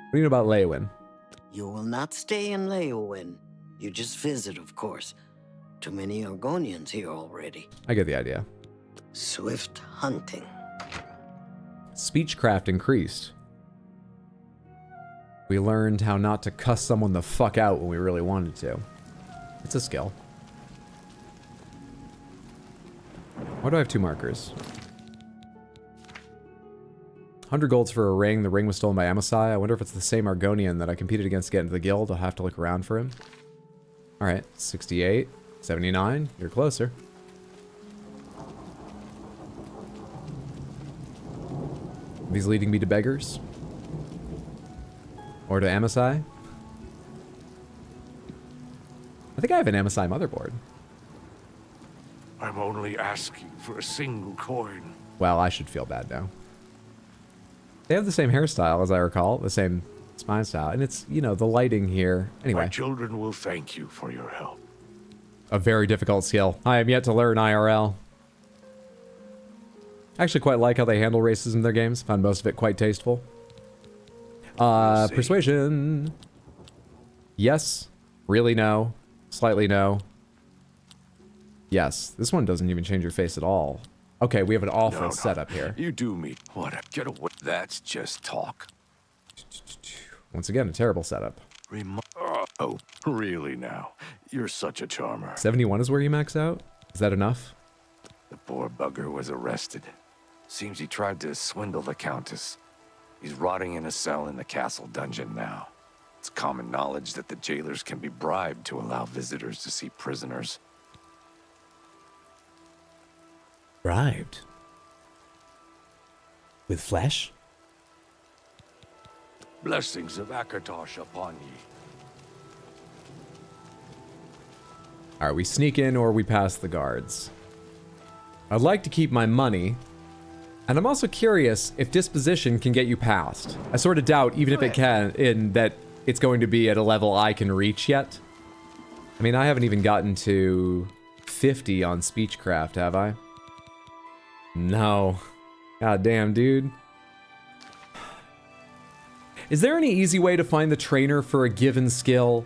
What do you know about Leywin? You will not stay in Leywin. You just visit, of course. Too many Argonians here already. I get the idea. Swift hunting. Speechcraft increased. We learned how not to cuss someone the fuck out when we really wanted to. It's a skill. Why do I have 2 markers? 100 golds for a ring. The ring was stolen by Amasai. I wonder if it's the same Argonian that I competed against to get into the guild. I'll have to look around for him. Alright, 68, 79. You're closer. Are these leading me to beggars? Or to Amasai? I think I have an Amasai motherboard. I'm only asking for a single coin. Well, I should feel bad now. They have the same hairstyle, as I recall, the same spine style, and it's, you know, the lighting here. Anyway. My children will thank you for your help. A very difficult skill. I am yet to learn IRL. I actually quite like how they handle racism in their games. Found most of it quite tasteful. Persuasion. Yes. Really no. Slightly no. Yes. This one doesn't even change your face at all. Okay, we have an awful setup here. You do me. What a get away. That's just talk. Once again, a terrible setup. Oh, really now? You're such a charmer. 71 is where you max out? Is that enough? The poor bugger was arrested. Seems he tried to swindle the Countess. He's rotting in a cell in the castle dungeon now. It's common knowledge that the jailers can be bribed to allow visitors to see prisoners. Bribed? With flesh? Blessings of Akatosh upon ye. Alright, we sneak in or we pass the guards. I'd like to keep my money. And I'm also curious if disposition can get you past. I sort of doubt, even if it can, in that it's going to be at a level I can reach yet. I mean, I haven't even gotten to 50 on Speechcraft, have I? No. God damn, dude. Is there any easy way to find the trainer for a given skill?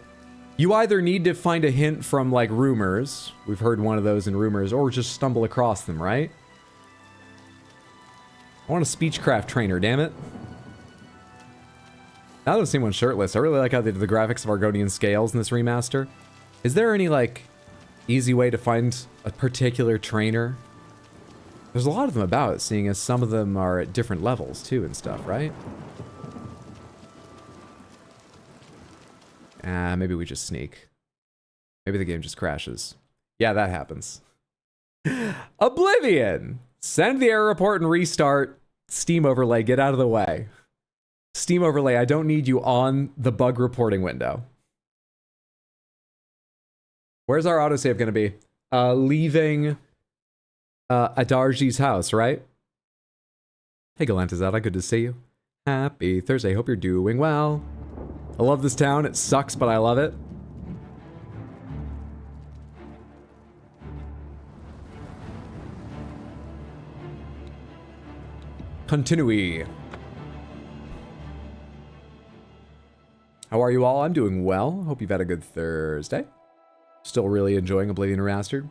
You either need to find a hint from, like, rumors. We've heard one of those in rumors, or just stumble across them, right? I want a speechcraft trainer, damn it. Now that I've seen one shirtless, I really like how they did the graphics of Argonian scales in this remaster. Is there any, like, easy way to find a particular trainer? There's a lot of them about, seeing as some of them are at different levels, too, and stuff, right? Maybe we just sneak. Maybe the game just crashes. Yeah, that happens. Oblivion! Send the error report and restart. Steam overlay, get out of the way. Steam overlay, I don't need you on the bug reporting window. Where's our autosave going to be? Leaving Adarji's house, right? Hey, Galantazada, good to see you. Happy Thursday, hope you're doing well. I love this town, it sucks, but I love it. Continue. How are you all? I'm doing well. Hope you've had a good Thursday. Still really enjoying Oblivion Remastered.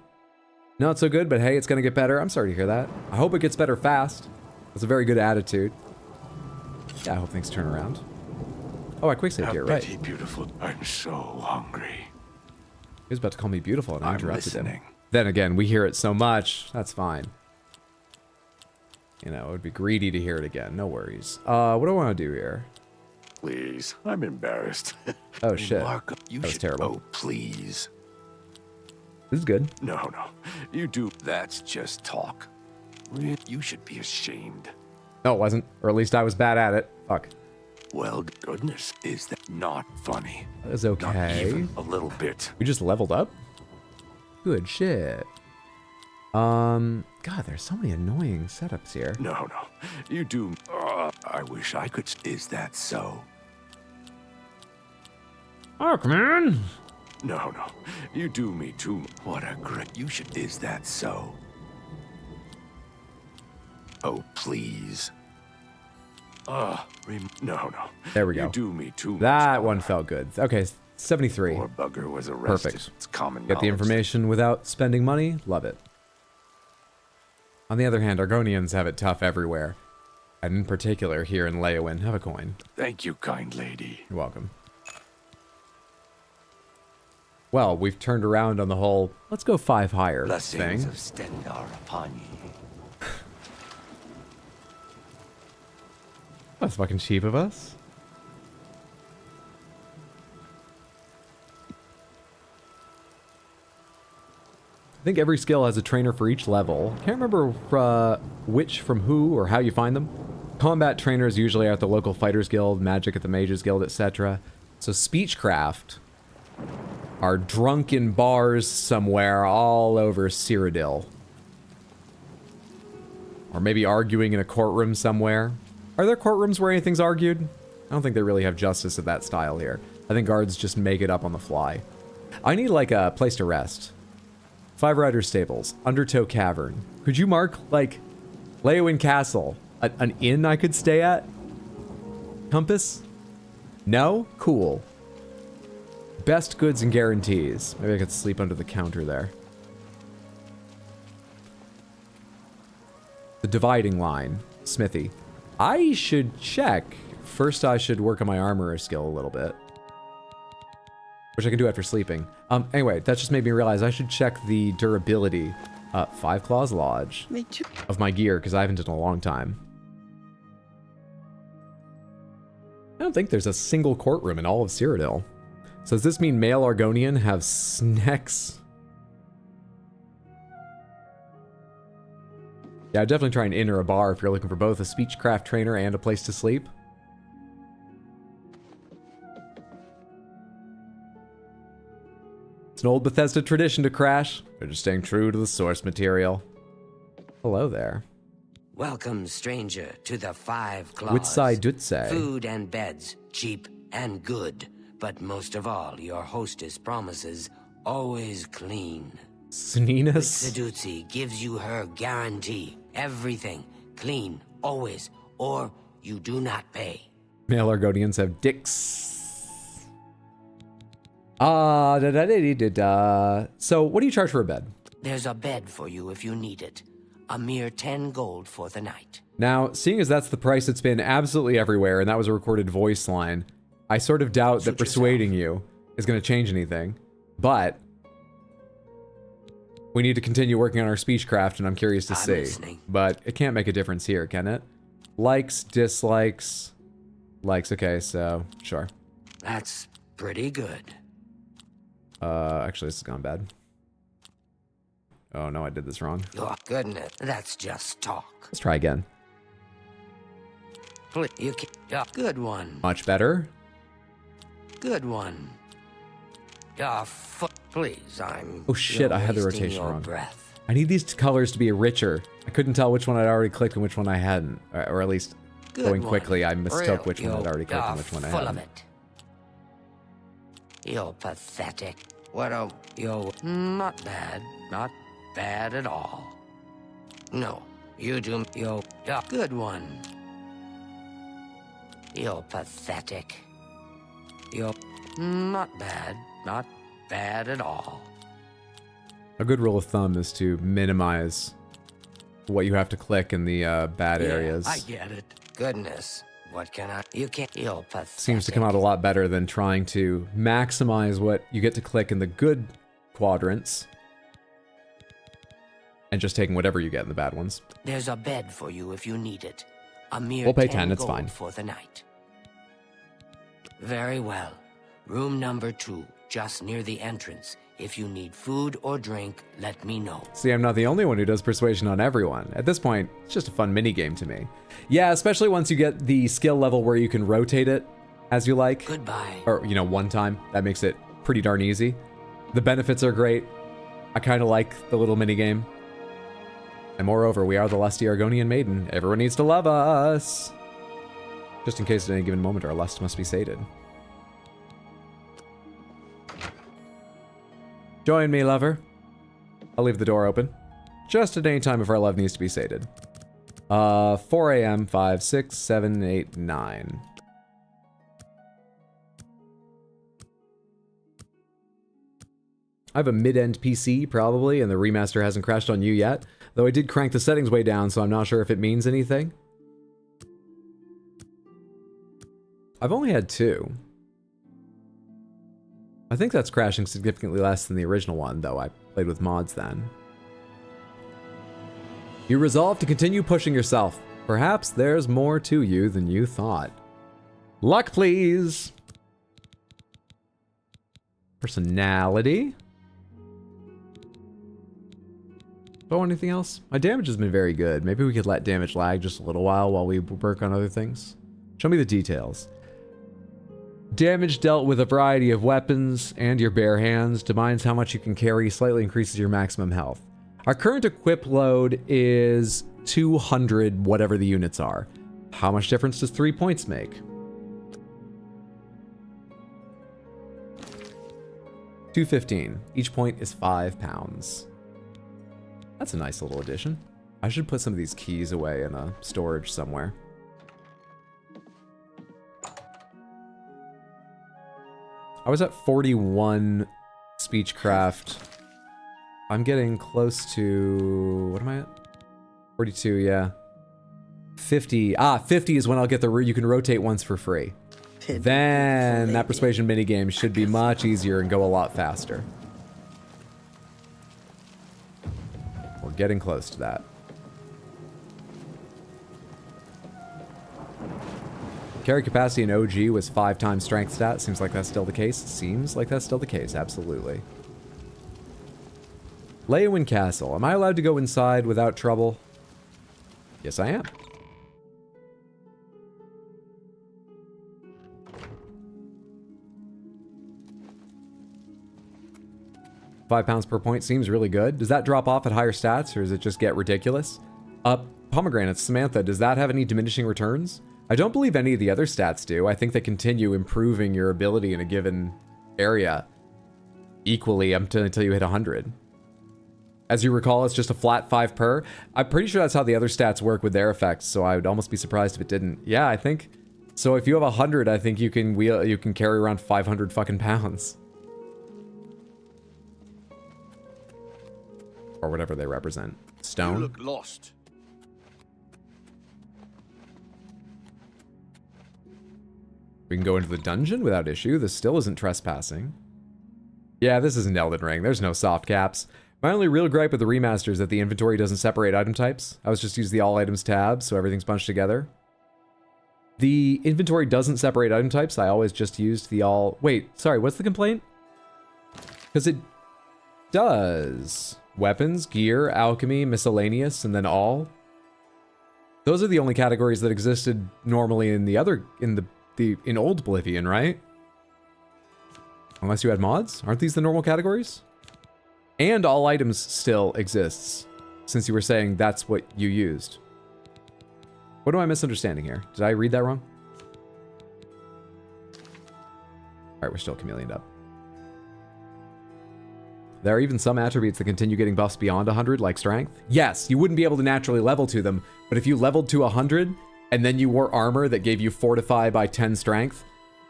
Not so good, but hey, it's gonna get better. I'm sorry to hear that. I hope it gets better fast. That's a very good attitude. Yeah, I hope things turn around. Oh, I quicksaved here, right? Beautiful. I'm so hungry. He was about to call me beautiful and I interrupted him. listening. Then again, we hear it so much. That's fine. You know, it would be greedy to hear it again. No worries. What do I want to do here? Please, I'm embarrassed. Oh, shit. Marco, you That was should, terrible. Oh, please. This is good. No. You do. That's just talk. You should be ashamed. No, it wasn't. Or at least I was bad at it. Fuck. Well, goodness, is that not funny? That is okay. Not even a little bit. We just leveled up? Good shit. God, there's so many annoying setups here. No. You do. I wish I could. Is that so? Fuck, man. No. You do me too. What a great. You should. Is that so? Oh, please. No. There we go. You do me too. That one felt good. Okay, 73. Poor bugger was arrested. Perfect. It's common Get the knowledge. information without spending money. Love it. On the other hand, Argonians have it tough everywhere. And in particular, here in Leowin. Have a coin. Thank you, kind lady. You're welcome. Well, we've turned around on the whole, let's go 5 higher Blessings thing. of Stendar upon ye. That's fucking cheap of us. I think every skill has a trainer for each level. Can't remember which from who or how you find them. Combat trainers usually are at the local fighters guild, magic at the mages guild, etc. So speechcraft are drunk in bars somewhere all over Cyrodiil. Or maybe arguing in a courtroom somewhere. Are there courtrooms where anything's argued? I don't think they really have justice of that style here. I think guards just make it up on the fly. I need, like, a place to rest. 5 Riders Stables, Undertow Cavern. Could you mark, like, Leowin Castle? An inn I could stay at? Compass? No? Cool. Best goods and guarantees. Maybe I could sleep under the counter there. The dividing line. Smithy. I should check. First, I should work on my armorer skill a little bit. Which I can do after sleeping. Anyway, that just made me realize I should check the durability. 5 Claws Lodge. Me too. Of my gear, because I haven't in a long time. I don't think there's a single courtroom in all of Cyrodiil. So does this mean male Argonian have snacks? Yeah, I'd definitely try an inn or a bar if you're looking for both a speechcraft trainer and a place to sleep. It's an old Bethesda tradition to crash. They're just staying true to the source material. Hello there. Welcome, stranger, to the 5 Claws. Whitside Dutse. Food and beds, cheap and good. But most of all, your hostess promises always clean. Sneakiness? Sedutsi gives you her guarantee. Everything. Clean. Always. Or you do not pay. Male Argonians have dicks. So, what do you charge for a bed? There's a bed for you if you need it. A mere 10 gold for the night. Now, seeing as that's the price it's been absolutely everywhere, and that was a recorded voice line, I sort of doubt that persuading you is going to change anything. But we need to continue working on our speechcraft, and I'm curious to see. Listening. But it can't make a difference here, can it? Likes, dislikes, likes. Okay, so sure. That's pretty good. Actually, this has gone bad. Oh no, I did this wrong. Oh, goodness. That's just talk. Let's try again. You can, good one. Much better. Good one. Please, I'm... Oh shit, I had the wasting rotation your wrong. breath. I need these colors to be richer. I couldn't tell which one I'd already clicked and which one I hadn't. Or at least, Good going one. quickly, I mistook Real, which one I'd already clicked and which one I full hadn't. of it. You're pathetic. What you're not bad. Not bad at all. No, you do. You're good one. You're pathetic. You're not bad. Not bad at all. A good rule of thumb is to minimize what you have to click in the bad areas. I get it. Goodness. What can I... You can't... You're pathetic. Seems to come out a lot better than trying to maximize what you get to click in the good quadrants and just taking whatever you get in the bad ones. There's a bed for you if you need it. A mere We'll pay 10 10, it's gold fine. for the night. Very well. Room number 2, just near the entrance. If you need food or drink, let me know. See, I'm not the only one who does persuasion on everyone. At this point, it's just a fun mini game to me. Yeah, especially once you get the skill level where you can rotate it as you like. Goodbye. Or, you know, one time. That makes it pretty darn easy. The benefits are great. I kind of like the little mini game. And moreover, we are the lusty Argonian maiden. Everyone needs to love us. Just in case at any given moment our lust must be sated. Join me, lover. I'll leave the door open. Just at any time if our love needs to be sated. 4 a.m., 5, 6, 7, 8, 9. I have a mid-end PC, probably, and the remaster hasn't crashed on you yet. Though I did crank the settings way down, so I'm not sure if it means anything. I've only had 2. I think that's crashing significantly less than the original one, though I played with mods then. You resolve to continue pushing yourself. Perhaps there's more to you than you thought. Luck, please! Personality? Oh, anything else? My damage has been very good. Maybe we could let damage lag just a little while we work on other things. Show me the details. Damage dealt with a variety of weapons and your bare hands determines how much you can carry, slightly increases your maximum health. Our current equip load is 200, whatever the units are. How much difference does 3 points make? 215. Each point is 5 pounds. That's a nice little addition. I should put some of these keys away in a storage somewhere. I was at 41 speechcraft. I'm getting close to... What am I at? 42, yeah. 50. 50 is when I'll get the... You can rotate once for free. Then that persuasion minigame should be much easier and go a lot faster. We're getting close to that. Carry capacity in OG was 5 times strength stat. Seems like that's still the case. Seems like that's still the case, absolutely. Leyawiin Castle. Am I allowed to go inside without trouble? Yes, I am. £5 per point seems really good. Does that drop off at higher stats, or does it just get ridiculous? Pomegranates, Samantha, does that have any diminishing returns? I don't believe any of the other stats do. I think they continue improving your ability in a given area equally until you hit 100. As you recall, it's just a flat 5 per. I'm pretty sure that's how the other stats work with their effects, so I would almost be surprised if it didn't. Yeah, I think... So if you have 100, I think you can carry around 500 fucking pounds. Or whatever they represent. Stone? You look lost. We can go into the dungeon without issue. This still isn't trespassing. Yeah, this isn't Elden Ring. There's no soft caps. My only real gripe with the remaster is that the inventory doesn't separate item types. I was just using the all items tab, so everything's bunched together. The inventory doesn't separate item types. I always just used the all... Wait, sorry, what's the complaint? Because it does. Weapons, gear, alchemy, miscellaneous, and then all. Those are the only categories that existed normally in the other... in old Oblivion, right? Unless you had mods? Aren't these the normal categories? And all items still exists, since you were saying that's what you used. What am I misunderstanding here? Did I read that wrong? Alright, we're still chameleoned up. There are even some attributes that continue getting buffs beyond 100, like strength. Yes, you wouldn't be able to naturally level to them, but if you leveled to 100, and then you wore armor that gave you Fortify by 10 strength,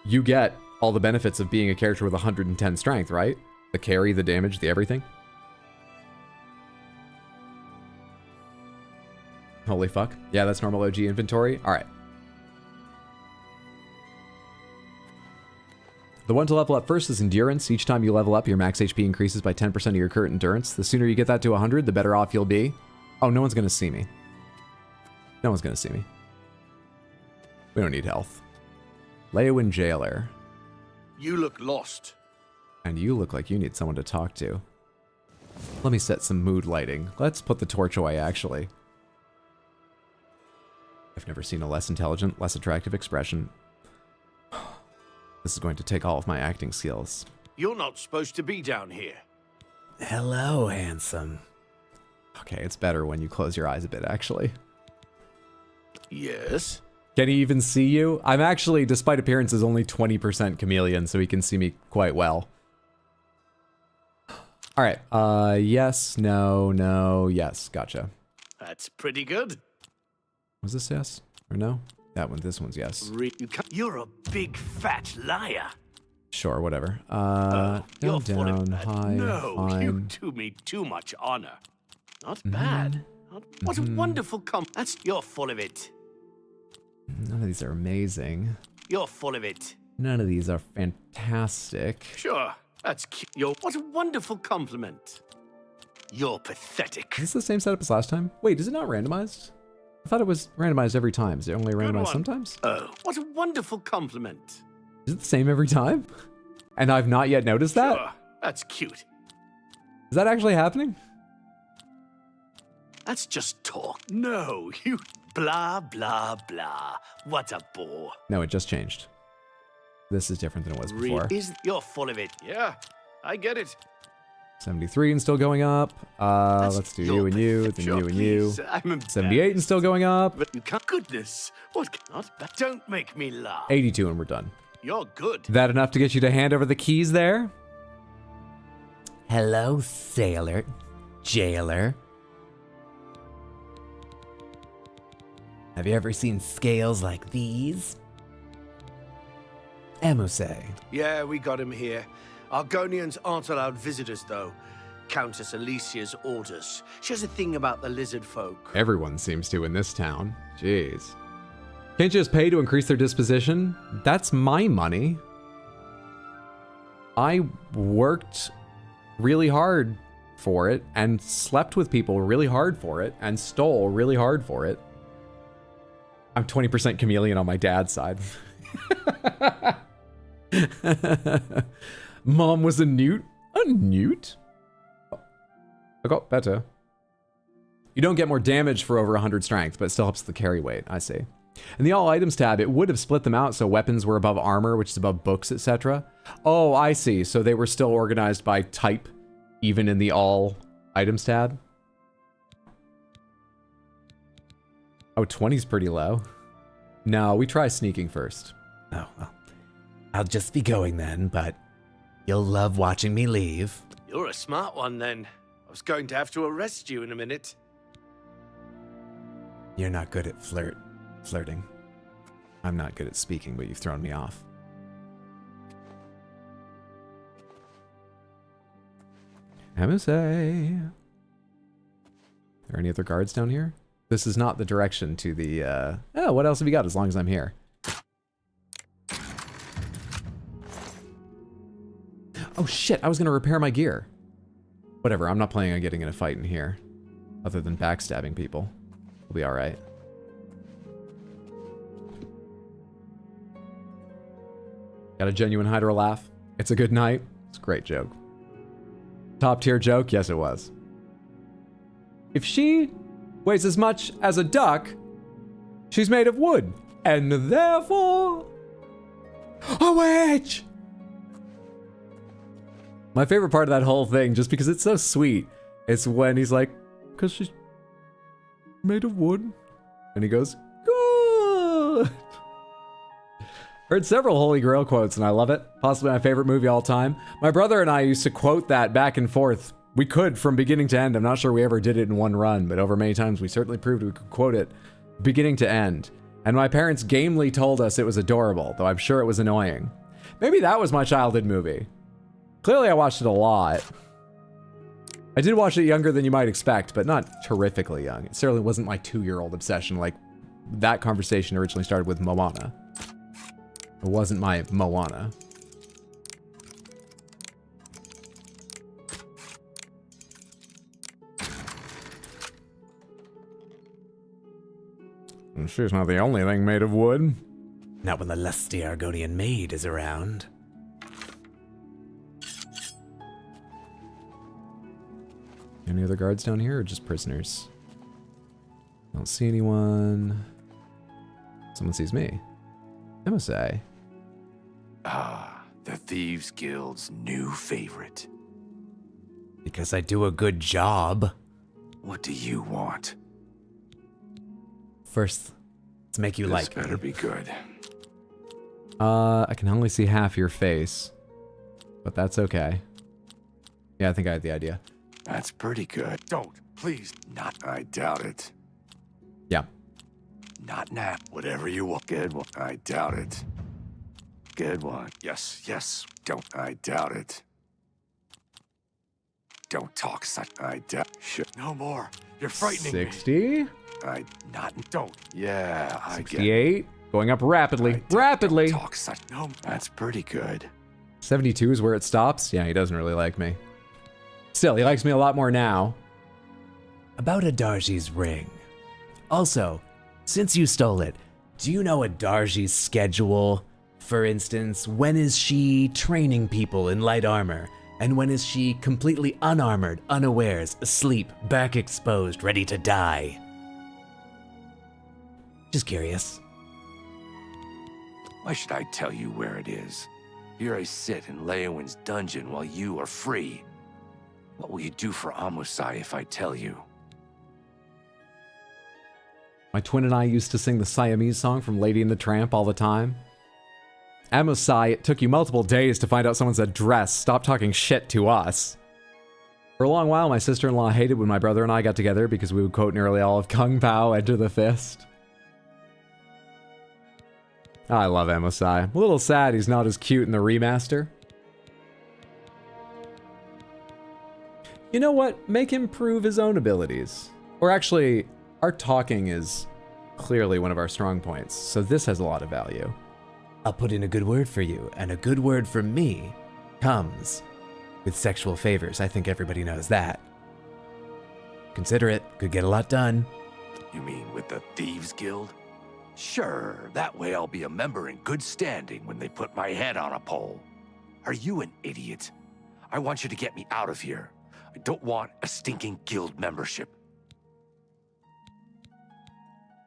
you get all the benefits of being a character with 110 strength, right? The carry, the damage, the everything. Holy fuck. Yeah, that's normal OG inventory. Alright. The one to level up first is Endurance. Each time you level up, your max HP increases by 10% of your current endurance. The sooner you get that to 100, the better off you'll be. Oh, no one's gonna see me. No one's gonna see me. We don't need health. Leowin Jailer. You look lost. And you look like you need someone to talk to. Let me set some mood lighting. Let's put the torch away, actually. I've never seen a less intelligent, less attractive expression. This is going to take all of my acting skills. You're not supposed to be down here. Hello, handsome. Okay, it's better when you close your eyes a bit, actually. Yes? Can he even see you? I'm actually, despite appearances, only 20% chameleon, so he can see me quite well. Alright, yes, no, no, yes, gotcha. That's pretty good. Was this yes or no? That one, this one's yes. You're a big fat liar. Sure, whatever. You're down, high, no, fine. you do me too much honor. Not bad. What a wonderful You're full of it. None of these are amazing. You're full of it. None of these are fantastic. Sure, that's cute. What a wonderful compliment. You're pathetic. Is this the same setup as last time? Wait, is it not randomized? I thought it was randomized every time. Is it only randomized sometimes? Oh, what a wonderful compliment. Is it the same every time? And I've not yet noticed that? Sure, that's cute. Is that actually happening? That's just talk. No, you blah, blah, blah. What a bore. No, it just changed. This is different than it was before. You're full of it. Yeah, I get it. 73 and still going up. Let's do you and you, then you and you. 78 and still going up. But you can't. Goodness, what? Not bad. Don't make me laugh. 82 and we're done. You're good. That enough to get you to hand over the keys there? Hello, sailor. Jailer. Have you ever seen scales like these? Emuse. Yeah, we got him here. Argonians aren't allowed visitors, though. Countess Alicia's orders. She has a thing about the lizard folk. Everyone seems to in this town. Jeez. Can't you just pay to increase their disposition? That's my money. I worked really hard for it and slept with people really hard for it and stole really hard for it. I'm 20% chameleon on my dad's side. Mom was a newt? A newt? I got better. You don't get more damage for over 100 strength, but it still helps the carry weight, I see. In the all items tab, it would have split them out so weapons were above armor, which is above books, etc. Oh, I see. So they were still organized by type, even in the all items tab. Oh, 20's pretty low. No, we try sneaking first. Oh, well. I'll just be going then, but you'll love watching me leave. You're a smart one, then. I was going to have to arrest you in a minute. You're not good at flirting. I'm not good at speaking, but you've thrown me off. MSA. Are there any other guards down here? This is not the direction to the, oh, what else have you got as long as I'm here? Oh shit, I was gonna repair my gear. Whatever, I'm not planning on getting in a fight in here. Other than backstabbing people. We'll be alright. Got a genuine Hydra laugh. It's a good night. It's a great joke. Top tier joke? Yes, it was. If she weighs as much as a duck, she's made of wood. And therefore, a witch! My favorite part of that whole thing, just because it's so sweet, is when he's like, because she's made of wood. And he goes, good. Heard several Holy Grail quotes and I love it. Possibly my favorite movie all time. My brother and I used to quote that back and forth. We could from beginning to end. I'm not sure we ever did it in one run, but over many times we certainly proved we could quote it beginning to end. And my parents gamely told us it was adorable, though I'm sure it was annoying. Maybe that was my childhood movie. Clearly I watched it a lot. I did watch it younger than you might expect, but not terrifically young. It certainly wasn't my 2-year-old obsession like that conversation originally started with Moana. It wasn't my Moana. She's not the only thing made of wood. Not when the lusty Argonian maid is around. Any other guards down here or just prisoners? Don't see anyone. Someone sees me. MSA. Ah, the Thieves Guild's new favorite. Because I do a good job. What do you want? First, let's make you This like better be good. I can only see half your face. But that's okay. Yeah, I think I had the idea. That's pretty good. Don't, please. Not, I doubt it. Yeah. Not now. Whatever you want. Good one. I doubt it. Good one. Yes, yes. Don't, I doubt it. Don't talk such. I doubt. Shit. No more. You're frightening 60? me. I not. Don't. Yeah, I get. 68. Going up rapidly. Rapidly. Talk such. No, that's pretty good. 72 is where it stops. Yeah, he doesn't really like me. Still, he likes me a lot more now. About Adarji's ring. Also, since you stole it, do you know Adarji's schedule? For instance, when is she training people in light armor? And when is she completely unarmored, unawares, asleep, back exposed, ready to die? Just curious. Why should I tell you where it is? Here I sit in Leowin's dungeon while you are free. What will you do for Amusai if I tell you? My twin and I used to sing the Siamese song from Lady and the Tramp all the time. Amusai, it took you multiple days to find out someone's address. Stop talking shit to us. For a long while, my sister-in-law hated when my brother and I got together because we would quote nearly all of Kung Pao, Enter the Fist. I love Amusai. I'm a little sad he's not as cute in the remaster. You know what? Make him prove his own abilities. Or actually, our talking is clearly one of our strong points, so this has a lot of value. I'll put in a good word for you, and a good word from me comes with sexual favors. I think everybody knows that. Consider it. Could get a lot done. You mean with the Thieves Guild? Sure, that way I'll be a member in good standing when they put my head on a pole. Are you an idiot? I want you to get me out of here. I don't want a stinking guild membership.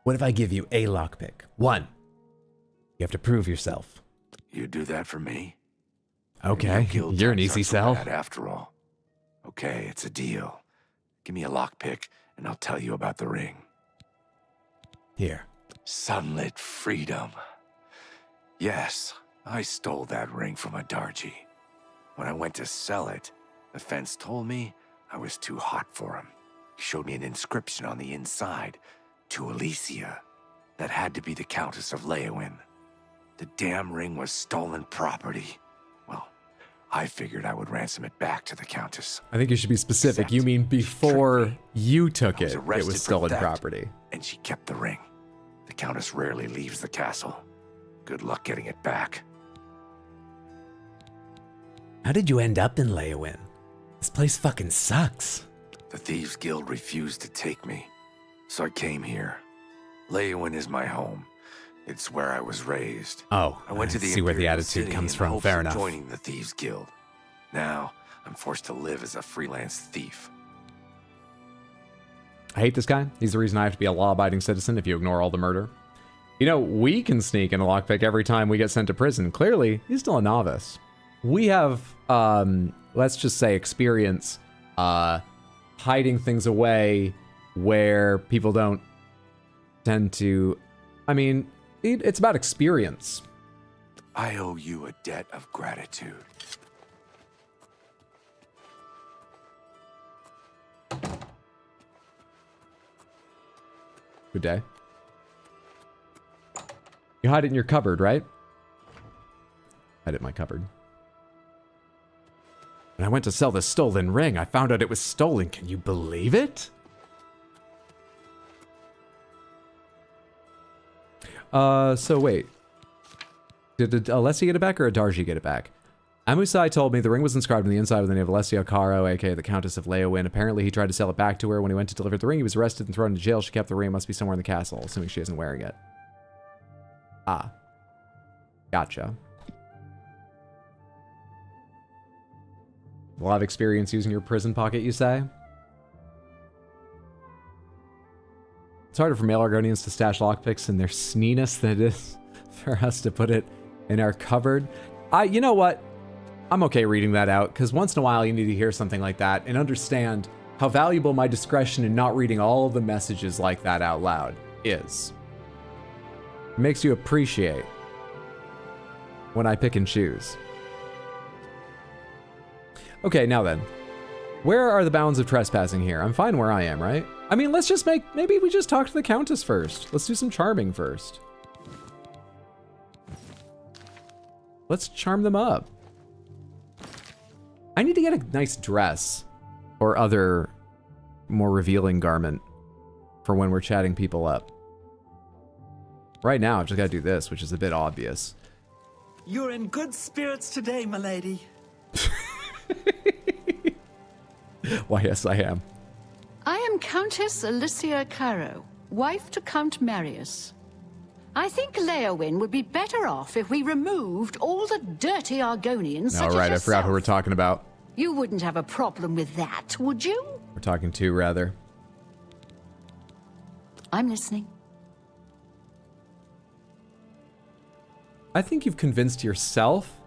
What if I give you a lockpick? 1. You have to prove yourself. You do that for me? Okay, you're an easy sell. After all. Okay, it's a deal. Give me a lockpick, and I'll tell you about the ring. Here. Sunlit freedom. Yes, I stole that ring from Adarji. When I went to sell it, the fence told me I was too hot for him. He showed me an inscription on the inside, to Alicia. That had to be the Countess of Leowin. The damn ring was stolen property. Well, I figured I would ransom it back to the Countess. I think you should be specific. You mean before you took it, it was stolen property. And she kept the ring. The Countess rarely leaves the castle. Good luck getting it back. How did you end up in Leowin? This place fucking sucks. The Thieves Guild refused to take me, so I came here. Leowin is my home. It's where I was raised. Oh, I went to the see where the Imperial attitude City comes in from. hopes Fair of enough. Joining the Thieves Guild. Now, I'm forced to live as a freelance thief. I hate this guy. He's the reason I have to be a law-abiding citizen if you ignore all the murder. You know, we can sneak in a lockpick every time we get sent to prison. Clearly, he's still a novice. We have, let's just say, experience hiding things away where people don't tend to... I mean, it's about experience. I owe you a debt of gratitude. Good day. You hide it in your cupboard, right? Hide it in my cupboard. When I went to sell the stolen ring, I found out it was stolen. Can you believe it? So wait. Did Alessia get it back or Adarji get it back? Amusai told me the ring was inscribed on the inside with the name of Alessia Caro, aka the Countess of Leowin. Apparently, he tried to sell it back to her. When he went to deliver the ring, he was arrested and thrown into jail. She kept the ring. It must be somewhere in the castle, assuming she isn't wearing it. Ah. Gotcha. A lot of experience using your prison pocket, you say? It's harder for male Argonians to stash lockpicks in their sneeness than it is for us to put it in our cupboard. You know what? I'm okay reading that out, because once in a while you need to hear something like that and understand how valuable my discretion in not reading all of the messages like that out loud is. It makes you appreciate when I pick and choose. Okay, now then. Where are the bounds of trespassing here? I'm fine where I am, right? I mean, let's just maybe we just talk to the Countess first. Let's do some charming first. Let's charm them up. I need to get a nice dress or other more revealing garment for when we're chatting people up. Right now, I've just got to do this, which is a bit obvious. You're in good spirits today, milady. Why, yes, I am. I am Countess Alicia Caro, wife to Count Marius. I think Leowin would be better off if we removed all the dirty Argonians such All right, as I forgot who we're talking about. You wouldn't have a problem with that, would you? We're talking to, rather. I'm listening. I think you've convinced yourself.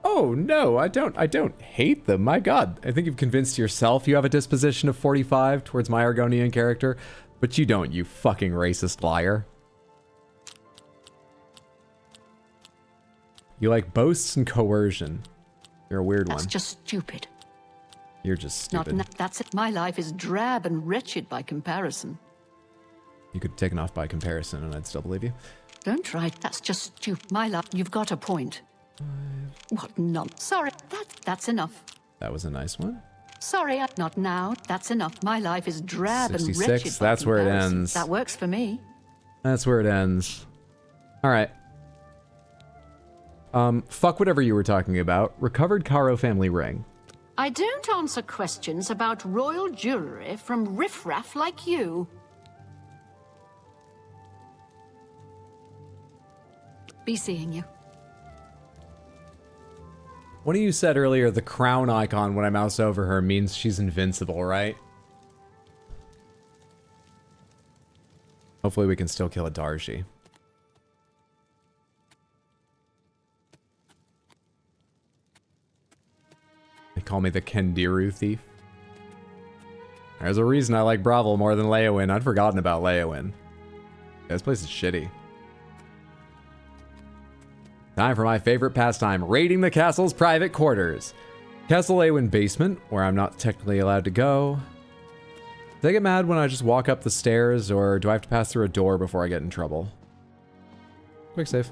Oh, no, I don't hate them. My God. I think you've convinced yourself you have a disposition of 45 towards my Argonian character, but you don't, you fucking racist liar. You like boasts and coercion. You're a weird one. That's just stupid. You're just stupid. That's it. My life is drab and wretched by comparison. You could have taken off by comparison and I'd still believe you. Don't try. That's just stupid. My life. You've got a point. What nonsense. Sorry. That's enough. That was a nice one. Sorry, not now. That's enough. My life is drab 66, and wretched. That's where it ends. That works for me. That's where it ends. All right. Fuck whatever you were talking about. Recovered Caro family ring. I don't answer questions about royal jewelry from riffraff like you. Be seeing you. One of you said earlier the crown icon when I mouse over her means she's invincible, right? Hopefully we can still kill a Darji. They call me the Kendiru thief. There's a reason I like Bravo more than Leowin. I'd forgotten about Leowin. Yeah, this place is shitty. Time for my favorite pastime, raiding the castle's private quarters. Castle Awen basement, where I'm not technically allowed to go. Do I get mad when I just walk up the stairs, or do I have to pass through a door before I get in trouble? Quick save.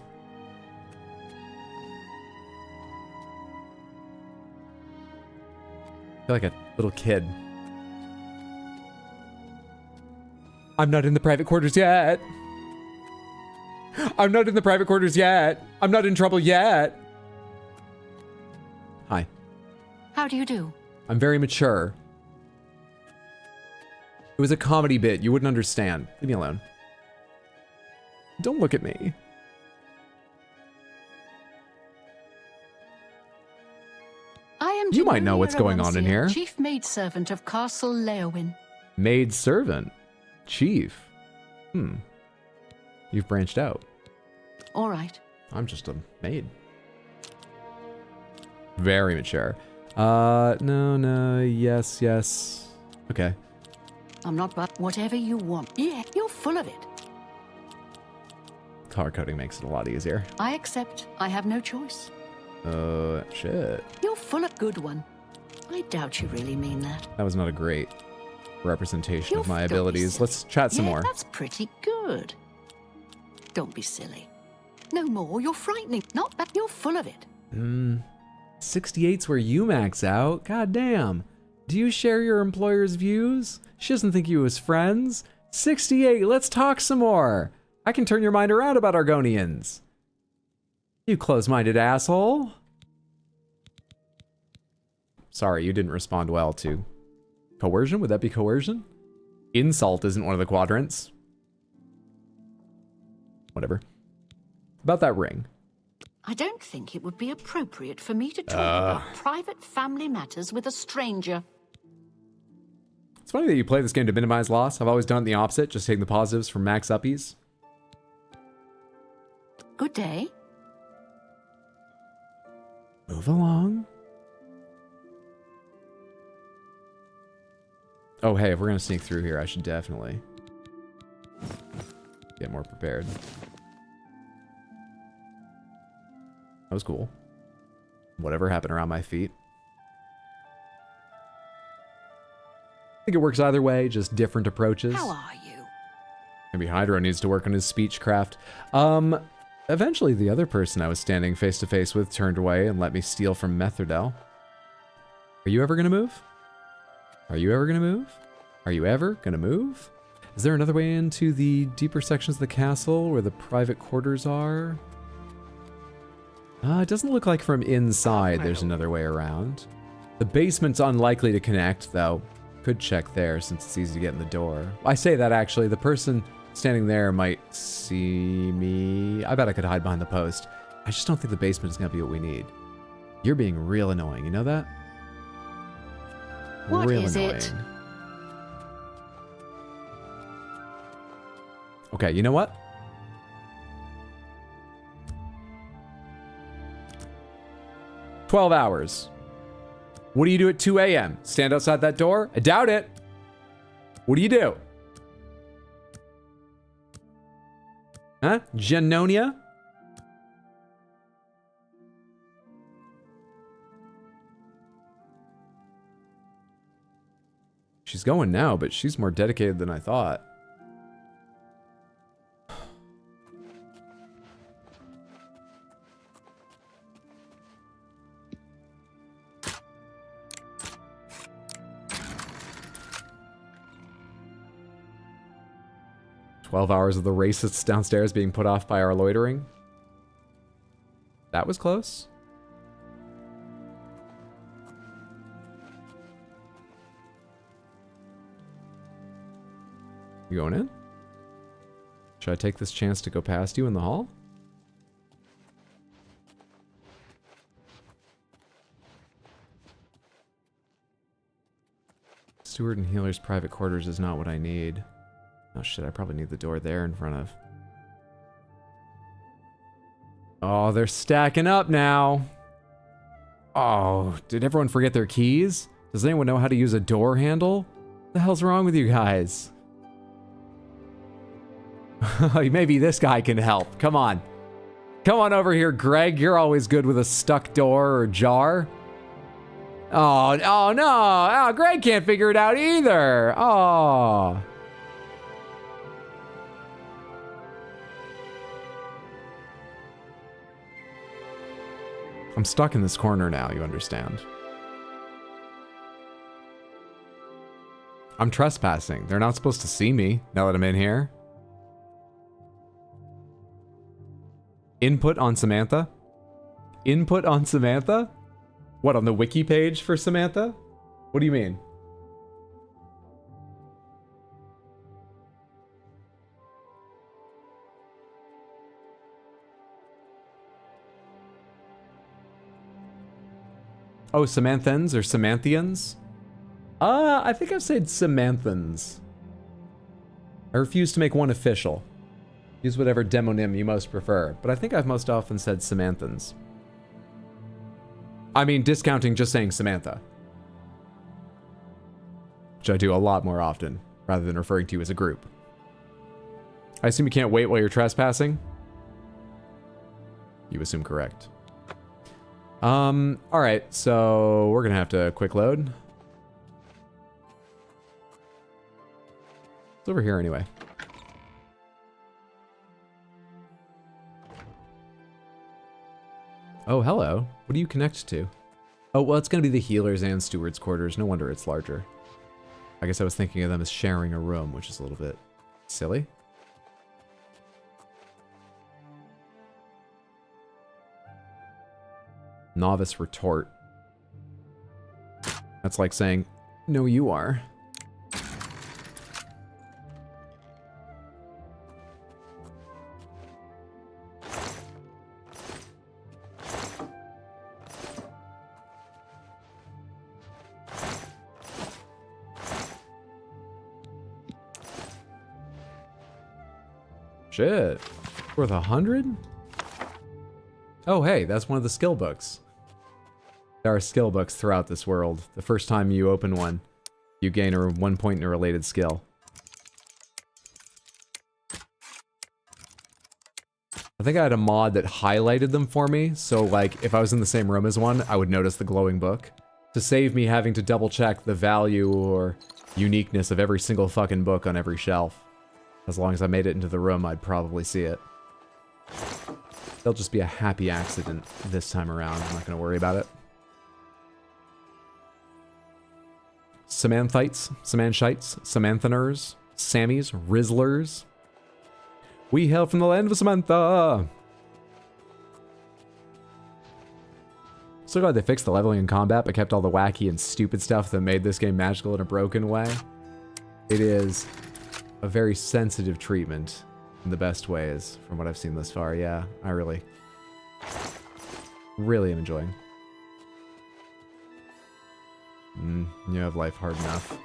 I feel like a little kid. I'm not in the private quarters yet. I'm not in the private quarters yet. I'm not in trouble yet. Hi. How do you do? I'm very mature. It was a comedy bit. You wouldn't understand. Leave me alone. Don't look at me. I am You might know what's going on in here. Chief maidservant of Castle Leowin. Maid servant. Chief. You've branched out. All right. I'm just a maid. Very mature. No, yes. Okay. I'm not, but whatever you want. Yeah, you're full of it. Color coding makes it a lot easier. I accept. I have no choice. Shit. You're full of good one. I doubt you really mean that. That was not a great representation of my Don't be abilities. silly. Let's chat some Yeah, more. That's pretty good. Don't be silly. No more. You're frightening. Not that you're full of it. 68's where you max out. God damn. Do you share your employer's views? She doesn't think you as friends. 68, let's talk some more. I can turn your mind around about Argonians. You close-minded asshole. Sorry, you didn't respond well to coercion. Would that be coercion? Insult isn't one of the quadrants. Whatever. About that ring. I don't think it would be appropriate for me to talk about private family matters with a stranger. It's funny that you play this game to minimize loss. I've always done the opposite, just taking the positives from max uppies. Good day. Move along. Oh, hey, if we're gonna sneak through here, I should definitely get more prepared. That was cool. Whatever happened around my feet. I think it works either way, just different approaches. How are you? Maybe Hydro needs to work on his speechcraft. Eventually the other person I was standing face to face with turned away and let me steal from Metherdell. Are you ever gonna move? Are you ever gonna move? Are you ever gonna move? Is there another way into the deeper sections of the castle where the private quarters are? It doesn't look like from inside there's another way around. The basement's unlikely to connect, though. Could check there since it's easy to get in the door. I say that actually, the person standing there might see me. I bet I could hide behind the post. I just don't think the basement is gonna be what we need. You're being real annoying, you know that? What Real is annoying. it? Okay, you know what? $12. What do you do at 2 a.m.? Stand outside that door? I doubt it. What do you do? Huh? Genonia? She's going now, but she's more dedicated than I thought. "12 hours of the racists downstairs being put off by our loitering." That was close. You going in? Should I take this chance to go past you in the hall? Steward and healer's private quarters is not what I need. Oh shit, I probably need the door there in front of. Oh, they're stacking up now. Oh, did everyone forget their keys? Does anyone know how to use a door handle? What the hell's wrong with you guys? Maybe this guy can help. Come on. Come on over here, Greg. You're always good with a stuck door or jar. Oh no! Oh, Greg can't figure it out either. Oh. I'm stuck in this corner now, you understand. I'm trespassing. They're not supposed to see me now that I'm in here. Input on Samantha? Input on Samantha? What, on the wiki page for Samantha? What do you mean? Oh, Samanthans or Samanthians? I think I've said Samanthans. I refuse to make one official. Use whatever demonym you most prefer, but I think I've most often said Samanthans. I mean, discounting just saying Samantha. Which I do a lot more often, rather than referring to you as a group. I assume you can't wait while you're trespassing? You assume correct. Alright, so we're gonna have to quick load. It's over here anyway. Oh, hello. What do you connect to? Oh, well, it's gonna be the healers and stewards' quarters. No wonder it's larger. I guess I was thinking of them as sharing a room, which is a little bit silly. Novice retort. That's like saying, no, you are. Shit. Worth 100? Oh, hey, that's one of the skill books. There are skill books throughout this world. The first time you open one, you gain 1 point in a related skill. I think I had a mod that highlighted them for me, so like, if I was in the same room as one, I would notice the glowing book. To save me having to double check the value or uniqueness of every single fucking book on every shelf. As long as I made it into the room, I'd probably see it. They'll just be a happy accident this time around. I'm not going to worry about it. Samanthites, Samanchites, Samanthaners, Sammies, Rizzlers. We hail from the land of Samantha! So glad they fixed the leveling in combat, but kept all the wacky and stupid stuff that made this game magical in a broken way. It is a very sensitive treatment in the best ways from what I've seen thus far. Yeah, I really am enjoying. You have life hard enough.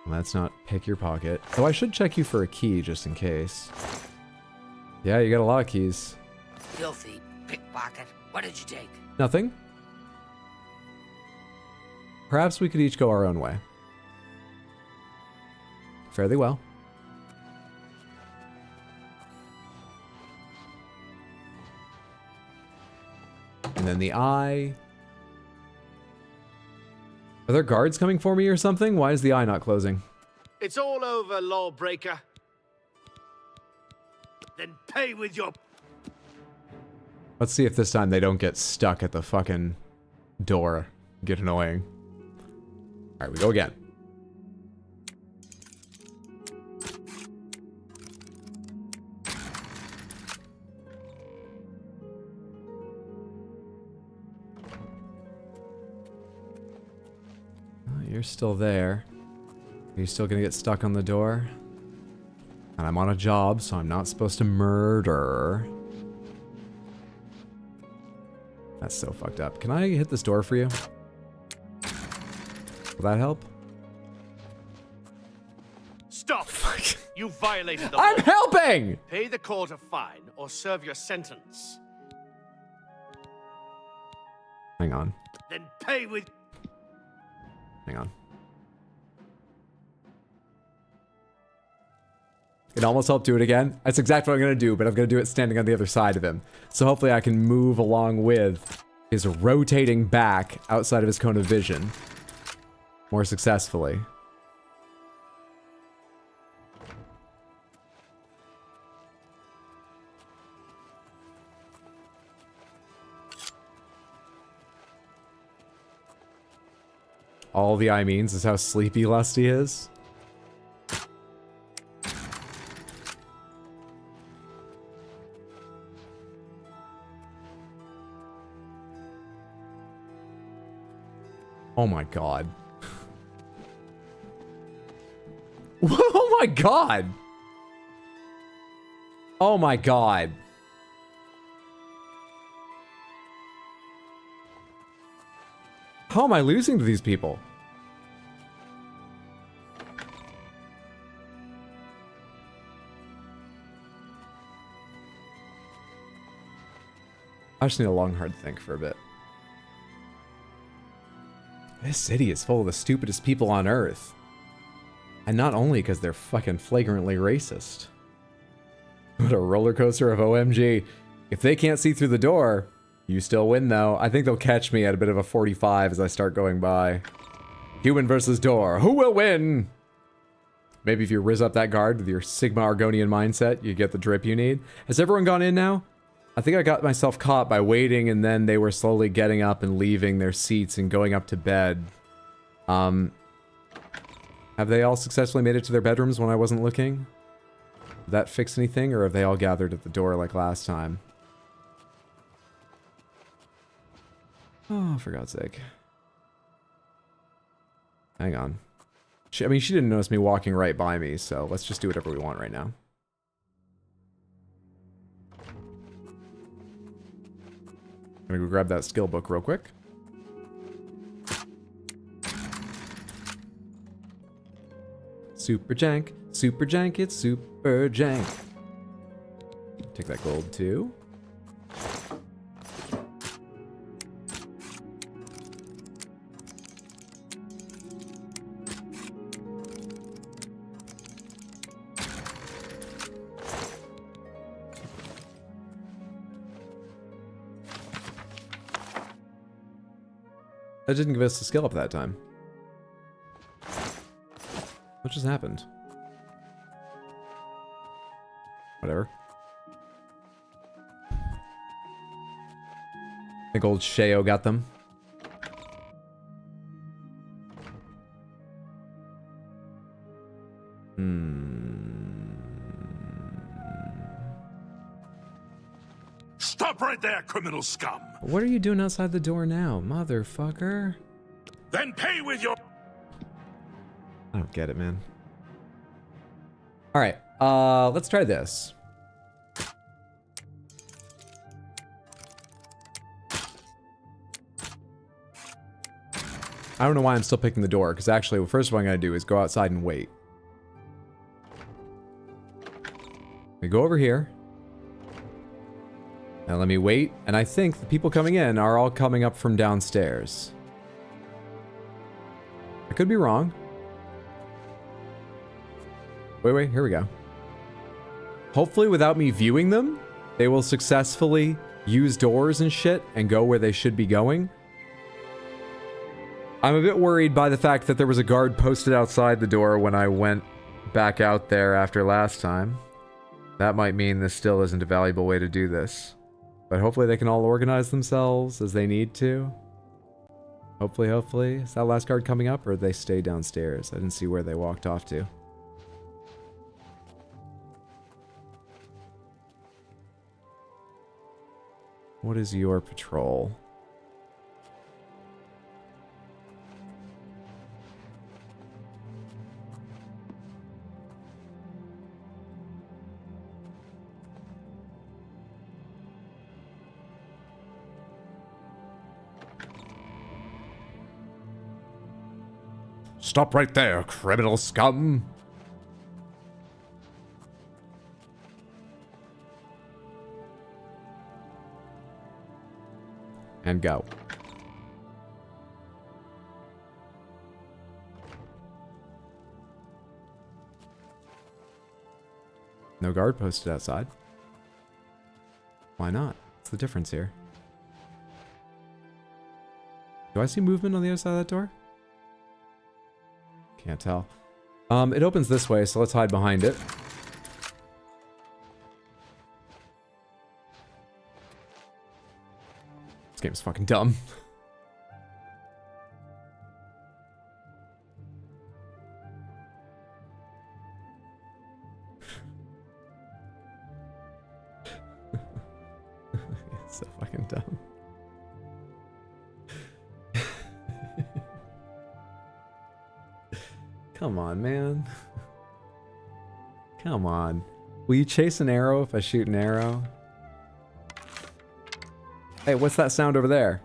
Let's not pick your pocket. Oh, I should check you for a key just in case. Yeah, you got a lot of keys. Filthy pickpocket. What did you take? Nothing. Perhaps we could each go our own way. Fairly well. And then the eye. Are there guards coming for me or something? Why is the eye not closing? It's all over, lawbreaker. Then pay with your... Let's see if this time they don't get stuck at the fucking door. Get annoying. Alright, we go again. You're still there. Are you still gonna get stuck on the door? And I'm on a job, so I'm not supposed to murder. That's so fucked up. Can I hit this door for you? Will that help? Stop! You violated the law. I'm helping! Pay the court a fine or serve your sentence. Hang on. Then pay with... Hang on. It almost helped do it again. That's exactly what I'm going to do, but I'm going to do it standing on the other side of him. So hopefully I can move along with is rotating back outside of his cone of vision more successfully. All the I means is how sleepy Lusty is. Oh my god. Oh my god! Oh my god. How am I losing to these people? I just need a long hard think for a bit. This city is full of the stupidest people on Earth. And not only because they're fucking flagrantly racist. What a roller coaster of OMG. If they can't see through the door, you still win though. I think they'll catch me at a bit of a 45 as I start going by. Human versus door. Who will win? Maybe if you riz up that guard with your Sigma Argonian mindset, you get the drip you need. Has everyone gone in now? I think I got myself caught by waiting and then they were slowly getting up and leaving their seats and going up to bed. Have they all successfully made it to their bedrooms when I wasn't looking? Did that fix anything, or have they all gathered at the door like last time? Oh, for God's sake. Hang on. I mean, she didn't notice me walking right by me, so let's just do whatever we want right now. I'm gonna go grab that skill book real quick. Super jank, it's super jank. Take that gold too. That didn't give us a skill up that time. What just happened? Whatever. I think old Sheo got them. Stop right there, criminal scum! What are you doing outside the door now, motherfucker? Then pay with your... I don't get it, man. Alright, let's try this. I don't know why I'm still picking the door, because actually, first what I'm going to do is go outside and wait. We go over here. Now let me wait, and I think the people coming in are all coming up from downstairs. I could be wrong. Wait, here we go. Hopefully without me viewing them, they will successfully use doors and shit and go where they should be going. I'm a bit worried by the fact that there was a guard posted outside the door when I went back out there after last time. That might mean this still isn't a valuable way to do this. But hopefully they can all organize themselves as they need to. Hopefully. Is that last guard coming up, or did they stay downstairs? I didn't see where they walked off to. What is your patrol? Stop right there, criminal scum! And go. No guard posted outside. Why not? What's the difference here? Do I see movement on the other side of that door? Can't tell. It opens this way, so let's hide behind it. This game's fucking dumb. It's so fucking dumb. Come on, man. Come on. Will you chase an arrow if I shoot an arrow? Hey, what's that sound over there?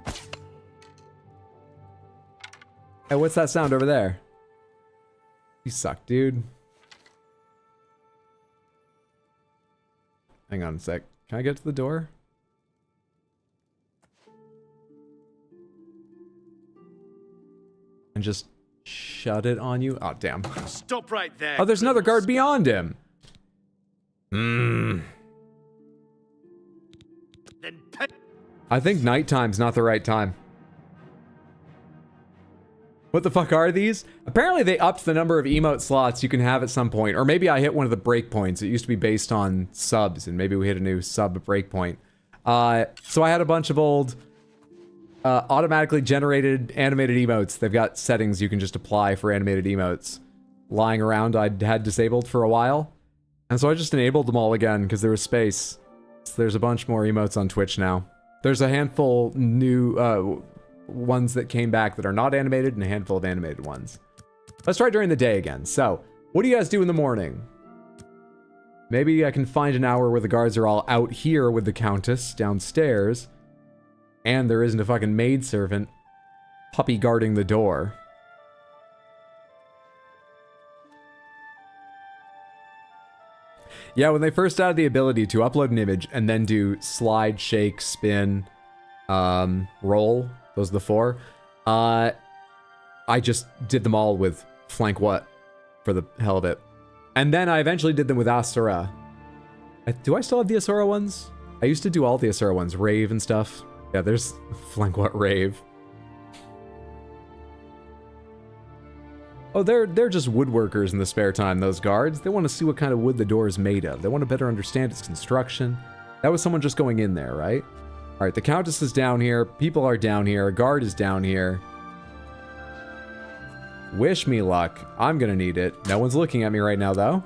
Hey, what's that sound over there? You suck, dude. Hang on a sec. Can I get to the door? And just shut it on you? Oh, damn. Stop right there. Oh, there's another guard beyond him. I think nighttime's not the right time. What the fuck are these? Apparently they upped the number of emote slots you can have at some point. Or maybe I hit one of the breakpoints. It used to be based on subs, and maybe we hit a new sub breakpoint. So I had a bunch of old automatically generated animated emotes. They've got settings you can just apply for animated emotes lying around I'd had disabled for a while. And so I just enabled them all again because there was space. So there's a bunch more emotes on Twitch now. There's a handful new ones that came back that are not animated and a handful of animated ones. Let's try during the day again. So, what do you guys do in the morning? Maybe I can find an hour where the guards are all out here with the Countess downstairs. And there isn't a fucking maidservant puppy guarding the door. Yeah, when they first added the ability to upload an image and then do slide, shake, spin, roll, those are the four, I just did them all with flank what for the hell of it. And then I eventually did them with Asura. Do I still have the Asura ones? I used to do all the Asura ones, Rave and stuff. Yeah, there's flank what Rave. Oh, they're just woodworkers in the spare time, those guards. They want to see what kind of wood the door is made of. They want to better understand its construction. That was someone just going in there, right? All right, the Countess is down here. People are down here. A guard is down here. Wish me luck. I'm gonna need it. No one's looking at me right now, though.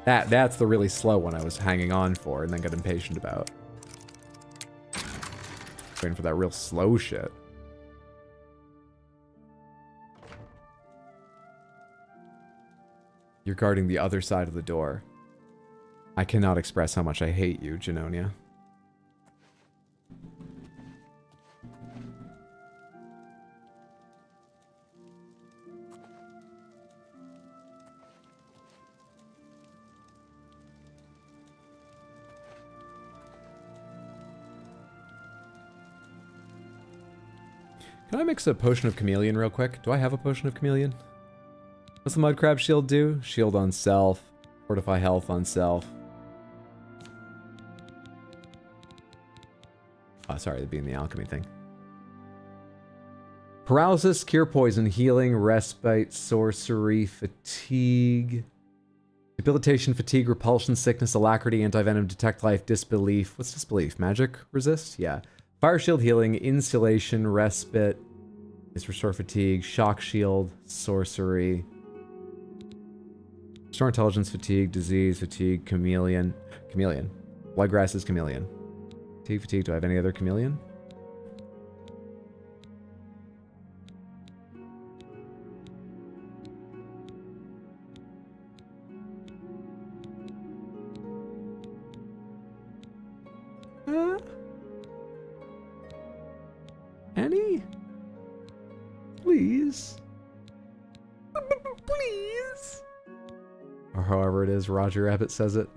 That's the really slow one I was hanging on for and then got impatient about. Waiting for that real slow shit. You're guarding the other side of the door. I cannot express how much I hate you, Genonia. Can I mix a potion of chameleon real quick? Do I have a potion of chameleon? What's the mud crab shield do? Shield on self. Fortify health on self. Oh, sorry, that'd be in the alchemy thing. Paralysis, cure poison, healing, respite, sorcery, fatigue. Debilitation, fatigue, repulsion, sickness, alacrity, anti-venom, detect life, disbelief. What's disbelief? Magic resist? Yeah. Fire shield, healing, insulation, respite. Is restore fatigue, shock shield, sorcery. Restore intelligence, fatigue, disease, fatigue, chameleon. Chameleon. Bloodgrass is chameleon. Fatigue, fatigue. Do I have any other chameleon? Any? Please. Please. Or however it is Roger Rabbit says it.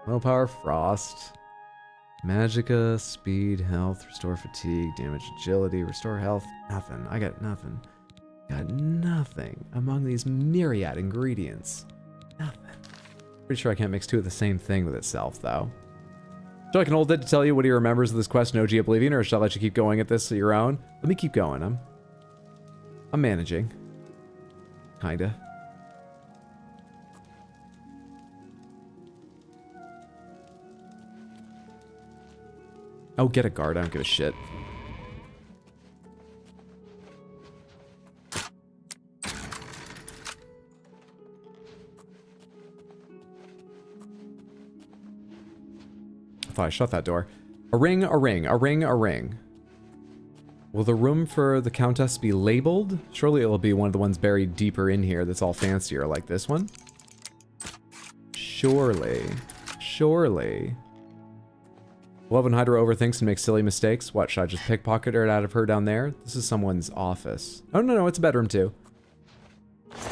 Willpower, frost. Magicka, speed, health, restore fatigue, damage, agility, restore health. Nothing. I got nothing. Got nothing among these myriad ingredients. Nothing. Pretty sure I can't mix two of the same thing with itself, though. Would you like an old dead to tell you what he remembers of this quest in OG Oblivion, or shall I let you keep going at this at your own? Let me keep going. I'm managing. Kinda. Oh, get a guard. I don't give a shit. I thought I shut that door. A ring, a ring, a ring, a ring. Will the room for the Countess be labeled? Surely it will be one of the ones buried deeper in here that's all fancier, like this one. Surely. Surely. Love when Hydra overthinks and makes silly mistakes. What, should I just pickpocket it out of her down there? This is someone's office. Oh, no, it's a bedroom too.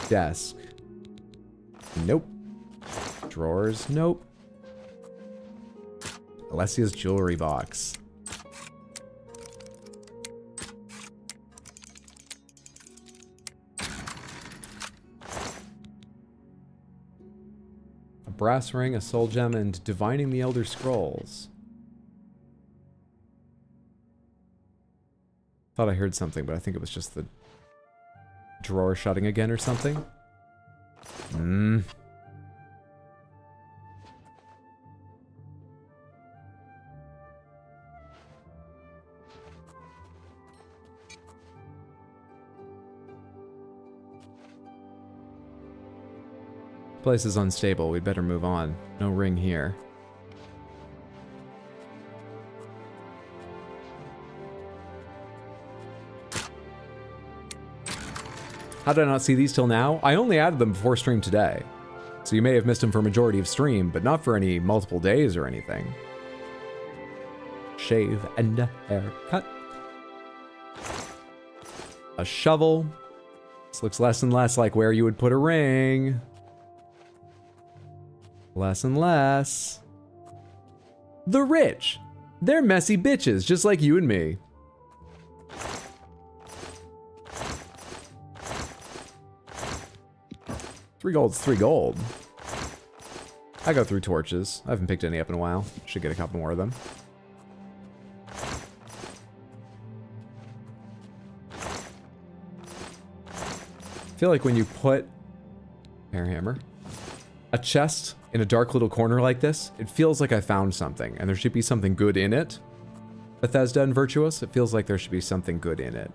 Desk. Nope. Drawers. Nope. Alessia's jewelry box. A brass ring, a soul gem, and divining the Elder Scrolls. Thought I heard something, but I think it was just the drawer shutting again or something. Place is unstable. We'd better move on. No ring here. How did I not see these till now? I only added them before stream today. So you may have missed them for a majority of stream, but not for any multiple days or anything. Shave and a haircut. A shovel. This looks less and less like where you would put a ring. Less and less. The rich. They're messy bitches, just like you and me. $3 gold's $3 gold. I go through torches. I haven't picked any up in a while. Should get a couple more of them. I feel like when you put hammer, a chest in a dark little corner like this, it feels like I found something, and there should be something good in it. Bethesda and Virtuous, it feels like there should be something good in it.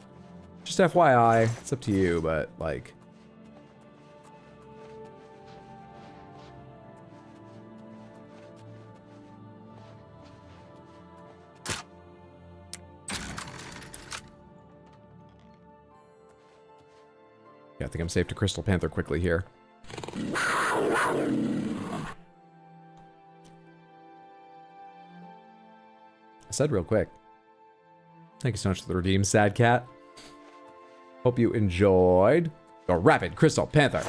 Just FYI, it's up to you, but like... Yeah, I think I'm safe to Crystal Panther quickly here. I said real quick. Thank you so much for the redeem, Sad Cat. Hope you enjoyed the Rapid Crystal Panther.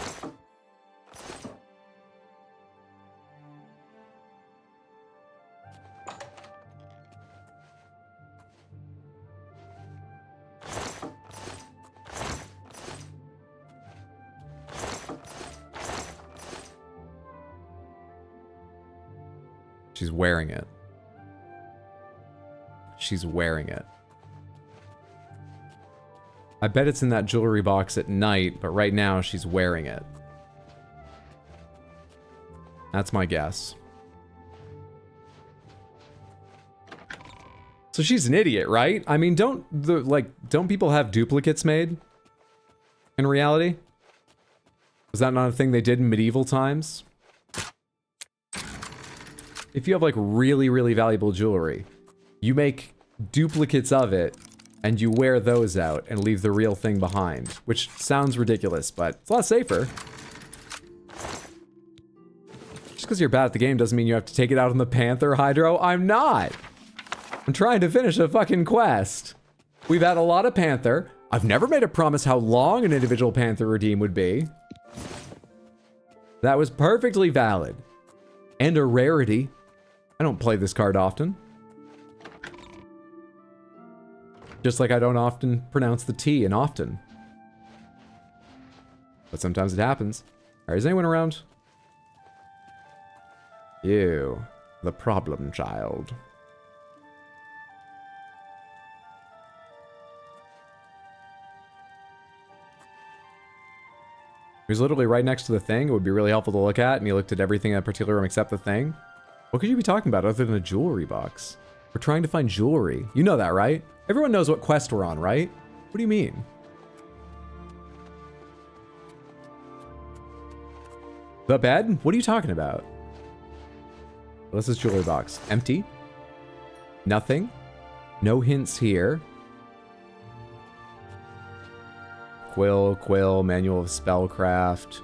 She's wearing it. She's wearing it. I bet it's in that jewelry box at night, but right now she's wearing it. That's my guess. So she's an idiot, right? I mean, don't people have duplicates made? In reality? Was that not a thing they did in medieval times? If you have like really, really valuable jewelry, you make duplicates of it and you wear those out and leave the real thing behind, which sounds ridiculous, but it's a lot safer. Just because you're bad at the game doesn't mean you have to take it out on the Panther, Hydro. I'm not. I'm trying to finish a fucking quest. We've had a lot of Panther. I've never made a promise how long an individual Panther redeem would be. That was perfectly valid. And a rarity. I don't play this card often. Just like I don't often pronounce the T in often. But sometimes it happens. Alright, is anyone around? You, the problem child. He was literally right next to the thing. It would be really helpful to look at, and he looked at everything in that particular room except the thing. What could you be talking about other than a jewelry box? We're trying to find jewelry. You know that, right? Everyone knows what quest we're on, right? What do you mean? The bed? What are you talking about? What's this jewelry box? Empty? Nothing? No hints here. Quill, manual of spellcraft,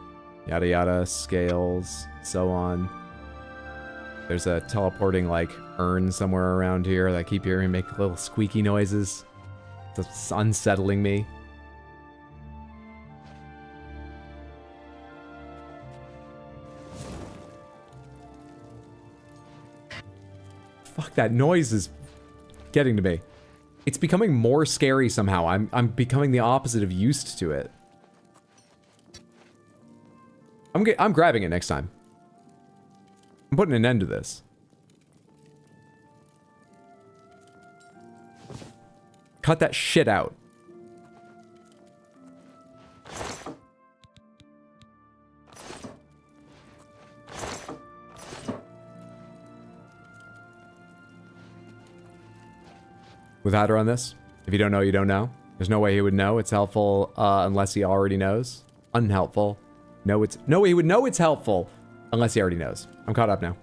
yada yada, scales, so on. There's a teleporting, like, urn somewhere around here that I keep hearing make little squeaky noises. It's unsettling me. Fuck, that noise is getting to me. It's becoming more scary somehow. I'm becoming the opposite of used to it. I'm grabbing it next time. I'm putting an end to this. Cut that shit out. Without her on this? If you don't know, you don't know. There's no way he would know. It's helpful unless he already knows. Unhelpful. No, he would know it's helpful unless he already knows. I'm caught up now.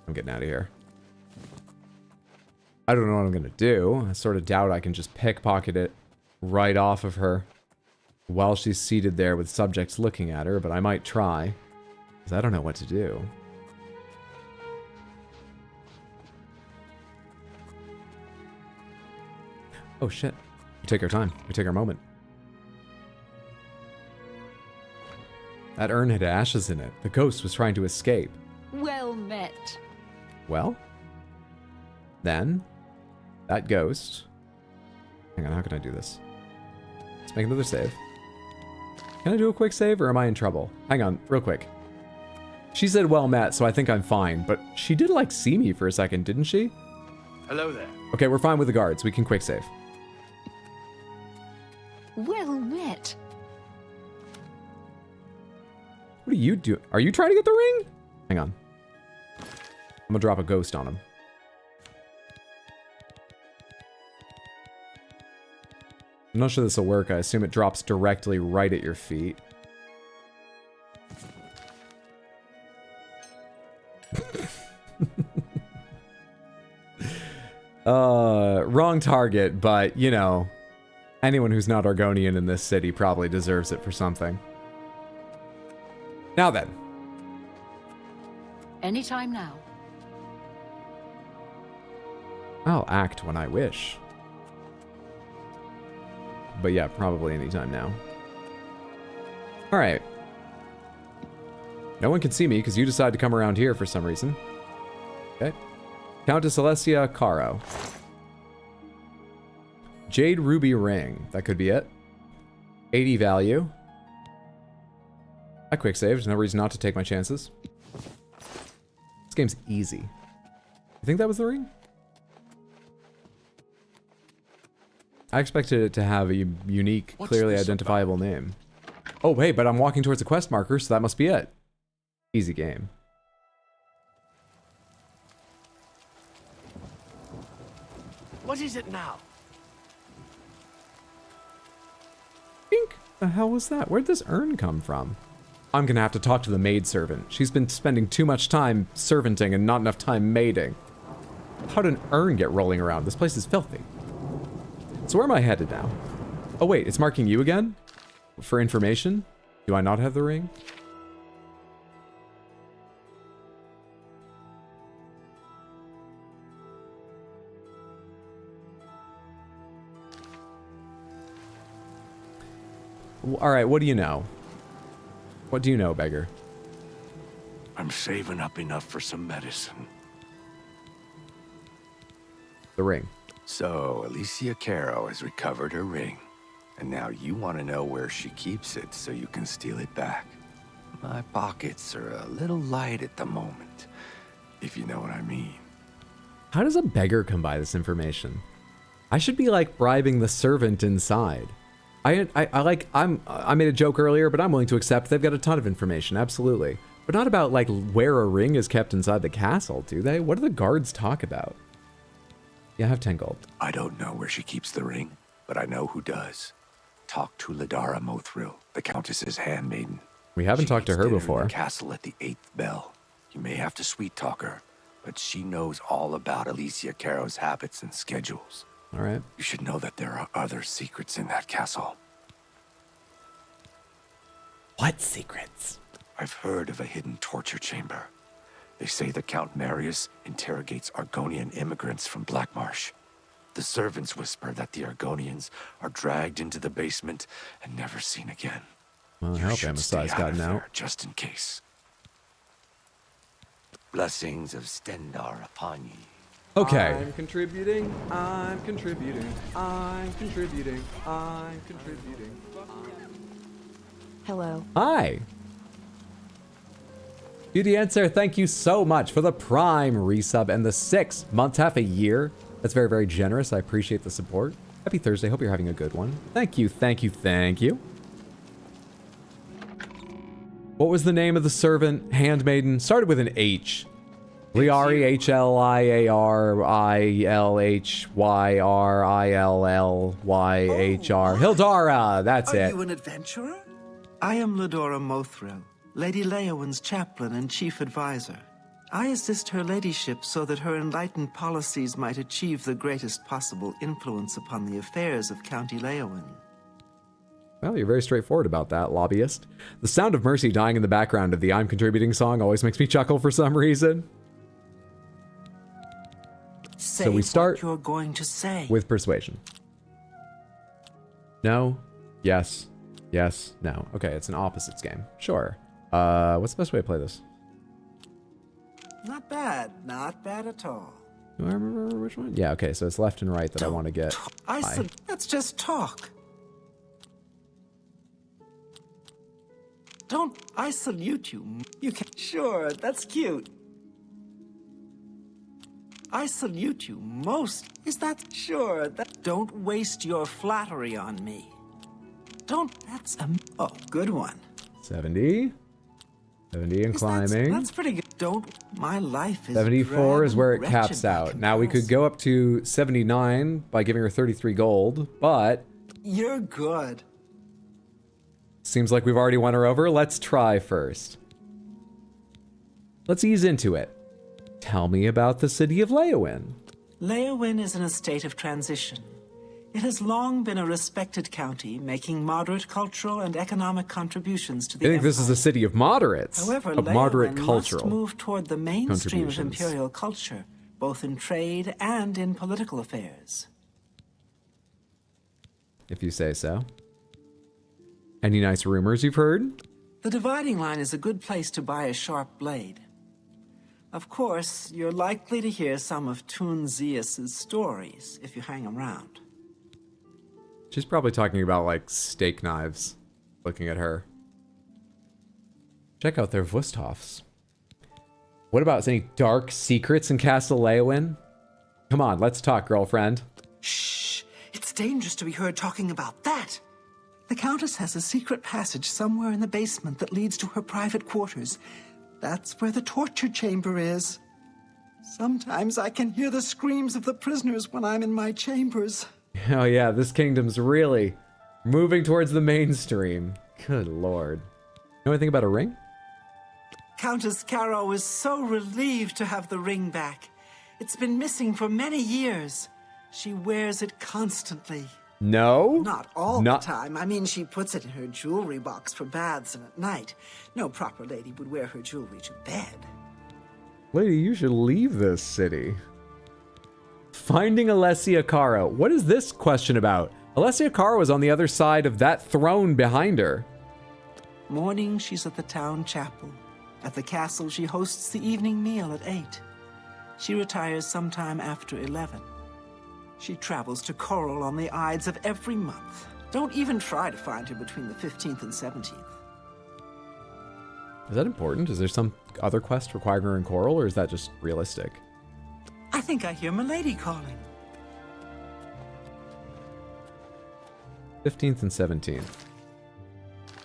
I'm getting out of here. I don't know what I'm gonna do. I sort of doubt I can just pickpocket it right off of her while she's seated there with subjects looking at her, but I might try, because I don't know what to do. Oh shit. We take our time. We take our moment. That urn had ashes in it. The ghost was trying to escape. Well met. Well, then, that ghost... Hang on, how can I do this? Let's make another save. Can I do a quick save, or am I in trouble? Hang on, real quick. She said well met, so I think I'm fine, but she did, like, see me for a second, didn't she? Hello there. Okay, we're fine with the guards. We can quick save. Well met. What are you doing? Are you trying to get the ring? Hang on. I'm gonna drop a ghost on him. I'm not sure this will work. I assume it drops directly right at your feet. Wrong target, but, you know, anyone who's not Argonian in this city probably deserves it for something. Now then. Anytime now. I'll act when I wish. But yeah, probably anytime now. Alright. No one can see me because you decide to come around here for some reason. Okay. Countess Alessia Caro. Jade Ruby Ring. That could be it. 80 value. I quick saved. No reason not to take my chances. This game's easy. You think that was the ring? I expected it to have a unique, clearly identifiable name. Oh, hey, but I'm walking towards a quest marker, so that must be it. Easy game. What is it now? Pink. The hell was that? Where'd this urn come from? I'm gonna have to talk to the maidservant. She's been spending too much time servanting and not enough time maiding. How'd an urn get rolling around? This place is filthy. So where am I headed now? Oh wait, it's marking you again? For information? Do I not have the ring? Alright, what do you know? What do you know, beggar? I'm saving up enough for some medicine. The ring. So, Alicia Caro has recovered her ring. And now you want to know where she keeps it so you can steal it back. My pockets are a little light at the moment, if you know what I mean. How does a beggar come by this information? I should be like bribing the servant inside. I made a joke earlier, but I'm willing to accept they've got a ton of information, absolutely. But not about like where a ring is kept inside the castle, do they? What do the guards talk about? Yeah, I have 10 gold. I don't know where she keeps the ring, but I know who does. Talk to Ladara Mothril, the Countess's handmaiden. We haven't talked to her before. In the castle at the 8th bell. You may have to sweet talk her, but she knows all about Alicia Caro's habits and schedules. All right. You should know that there are other secrets in that castle. What secrets? I've heard of a hidden torture chamber. They say the Count Marius interrogates Argonian immigrants from Blackmarsh. The servants whisper that the Argonians are dragged into the basement and never seen again. Well, I hope Amistad's gotten out. Just in case. Blessings of Stendar upon ye. Okay. I'm contributing. I'm contributing. I'm contributing. I'm contributing. Hello. Hi. Beauty Answer, thank you so much for the Prime resub and the 6 months, half a year. That's very, very generous. I appreciate the support. Happy Thursday. Hope you're having a good one. Thank you, thank you, thank you. What was the name of the servant handmaiden? Started with an H. Liari, Hliarihlylylhr. Hildara, that's Are it. you an adventurer? I am Ladora Mothril, Lady Leowyn's chaplain and chief advisor. I assist her ladyship so that her enlightened policies might achieve the greatest possible influence upon the affairs of County Leowyn. Well, you're very straightforward about that, lobbyist. The sound of Mercy dying in the background of the I'm Contributing song always makes me chuckle for some reason. Say So we start what you're going to say. with persuasion. No, yes, yes, no. Okay, it's an opposites game. Sure. What's the best way to play this? Not bad at all. Do I remember which one? Yeah, okay, so it's left and right that I want to get. Let's just talk. Don't, I salute you. You can, sure, that's cute. I salute you most. Is that, sure, that, don't waste your flattery on me. Don't, that's a, oh, good one. 70. 70 and climbing. That's pretty good. Don't, my life is 74 is where it wretched caps by out. Now we could go up to 79 by giving her 33 gold, but You're good. seems like we've already won her over. Let's try first. Let's ease into it. Tell me about the city of Leowyn. Leowyn is in a state of transition. It has long been a respected county, making moderate cultural and economic contributions to the I think this is a city of moderates. However, of moderate Leowyn cultural must move toward the mainstream of contributions. imperial culture, both in trade and in political affairs. If you say so. Any nice rumors you've heard? The dividing line is a good place to buy a sharp blade. Of course, you're likely to hear some of Toon Zeus's stories if you hang around. She's probably talking about, like, steak knives. Looking at her. Check out their Wusthoffs. What about any dark secrets in Castle Leowyn? Come on, let's talk, girlfriend. Shh! It's dangerous to be heard talking about that! The Countess has a secret passage somewhere in the basement that leads to her private quarters. That's where the torture chamber is. Sometimes I can hear the screams of the prisoners when I'm in my chambers. Oh yeah, this kingdom's really moving towards the mainstream. Good lord. Know anything about a ring? Countess Caro is so relieved to have the ring back. It's been missing for many years. She wears it constantly. No? Not all the time. I mean, she puts it in her jewelry box for baths and at night. No proper lady would wear her jewelry to bed. Lady, you should leave this city. Finding Alessia Caro. What is this question about? Alessia Caro is on the other side of that throne behind her. Morning, she's at the town chapel. At the castle, she hosts the evening meal at 8. She retires sometime after 11. She travels to Coral on the Ides of every month Don't even try to find her between the 15th and 17th. Is that important? Is there some other quest requiring her in Coral, or is that just realistic? I think I hear Milady calling. 15th and 17th.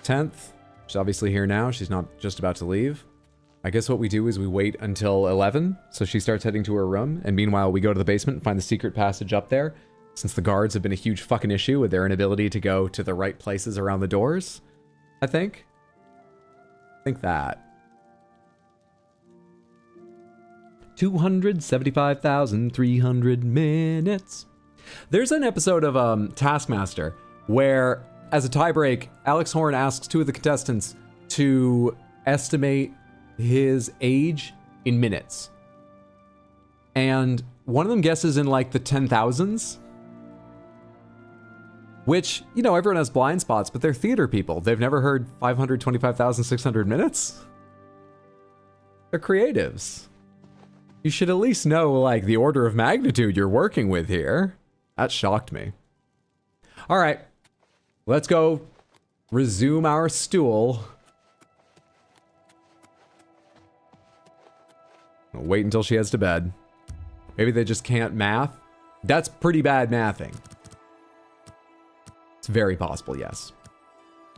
10th, she's obviously here now. She's not just about to leave. I guess what we do is we wait until 11, so she starts heading to her room, and meanwhile we go to the basement and find the secret passage up there, since the guards have been a huge fucking issue with their inability to go to the right places around the doors, I think. I think that. 275,300 minutes. There's an episode of Taskmaster where, as a tiebreak, Alex Horn asks two of the contestants to estimate his age in minutes. And one of them guesses in like the 10,000s. Which, you know, everyone has blind spots, but they're theater people. They've never heard 525,600 minutes. They're creatives. You should at least know, like, the order of magnitude you're working with here. That shocked me. All right. Let's go resume our stool. We'll wait until she heads to bed. Maybe they just can't math. That's pretty bad mathing. It's very possible, yes.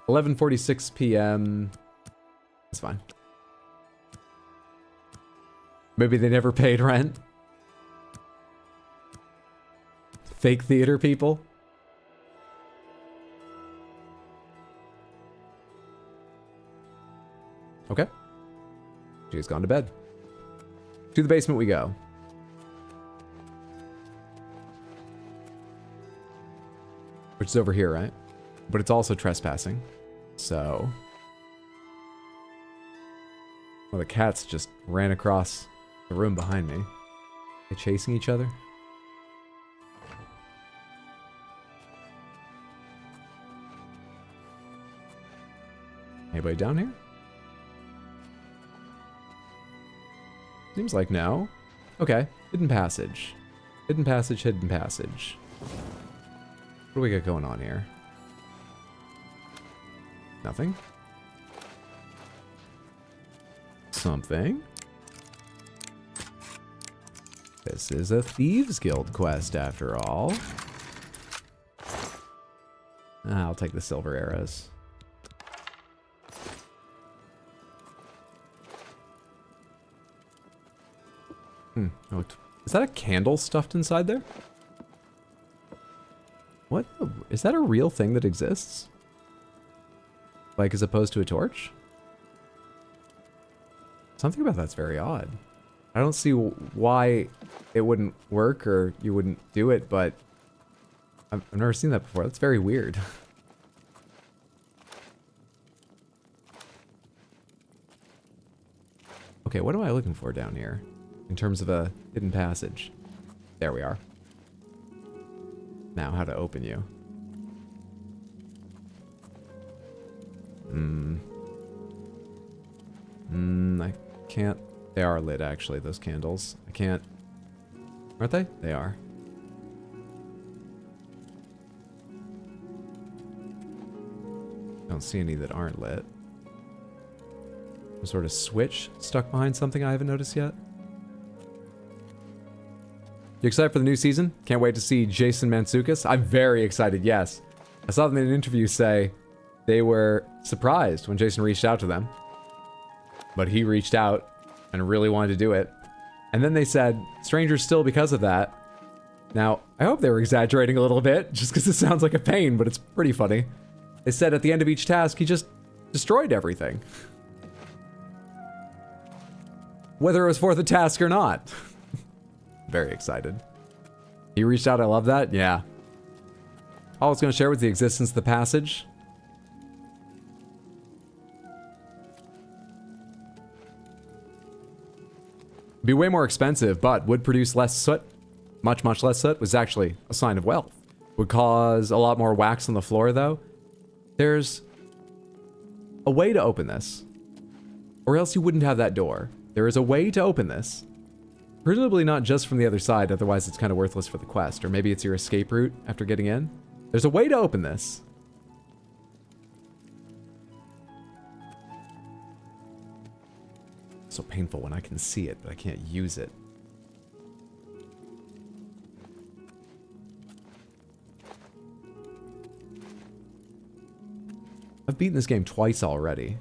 11:46 p.m. That's fine. Maybe they never paid rent. Fake theater people. Okay. She's gone to bed. To the basement we go. Which is over here, right? But it's also trespassing. So... well, the cats just ran across the room behind me. They chasing each other? Anybody down here? Seems like no. Okay, hidden passage. Hidden passage, hidden passage. What do we got going on here? Nothing. Something. This is a Thieves Guild quest after all. I'll take the silver arrows. Oh, is that a candle stuffed inside there? What? Is that a real thing that exists? Like, as opposed to a torch? Something about that's very odd. I don't see why it wouldn't work or you wouldn't do it, but I've never seen that before. That's very weird. Okay, what am I looking for down here in terms of a hidden passage? There we are. Now, how to open you. I can't. They are lit, actually, those candles. I can't. Aren't they? They are. Don't see any that aren't lit. Some sort of switch stuck behind something I haven't noticed yet. You excited for the new season? Can't wait to see Jason Mantzoukas. I'm very excited, yes. I saw them in an interview say they were surprised when Jason reached out to them. But he reached out and really wanted to do it. And then they said, strangers still because of that. Now, I hope they were exaggerating a little bit, just because it sounds like a pain, but it's pretty funny. They said at the end of each task, he just destroyed everything. Whether it was for the task or not. Very excited. He reached out, I love that, yeah. All I was going to share was the existence of the passage. Be way more expensive, but would produce less soot. Much, much less soot was actually a sign of wealth. Would cause a lot more wax on the floor, though. There's a way to open this. Or else you wouldn't have that door. There is a way to open this. Presumably not just from the other side, otherwise it's kind of worthless for the quest. Or maybe it's your escape route after getting in. There's a way to open this. So painful when I can see it, but I can't use it. I've beaten this game twice already.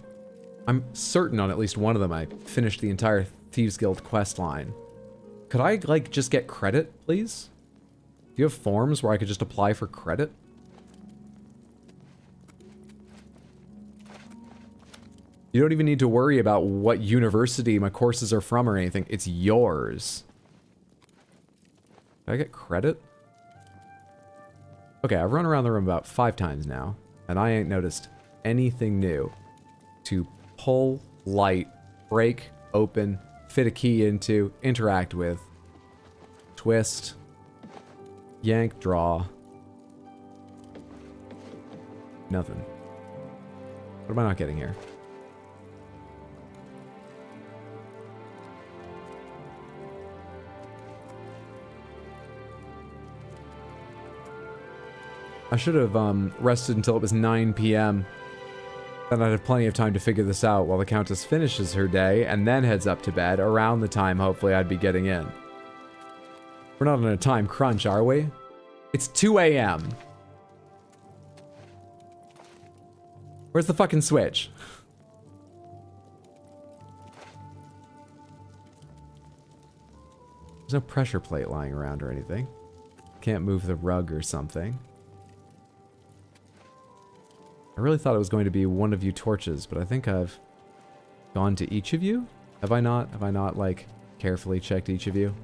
I'm certain on at least one of them I finished the entire Thieves Guild quest line. Could I, like, just get credit, please? Do you have forms where I could just apply for credit? You don't even need to worry about what university my courses are from or anything. It's yours. Can I get credit? Okay, I've run around the room about 5 times now, and I ain't noticed anything new to pull, light, break, open, fit a key into, interact with, twist, yank, draw. Nothing. What am I not getting here? I should have rested until it was 9 p.m. Then I'd have plenty of time to figure this out while the Countess finishes her day and then heads up to bed around the time hopefully I'd be getting in. We're not on a time crunch, are we? It's 2 a.m. Where's the fucking switch? There's no pressure plate lying around or anything. Can't move the rug or something. I really thought it was going to be one of you torches, but I think I've gone to each of you? Have I not? Have I not, like, carefully checked each of you?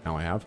Now I have.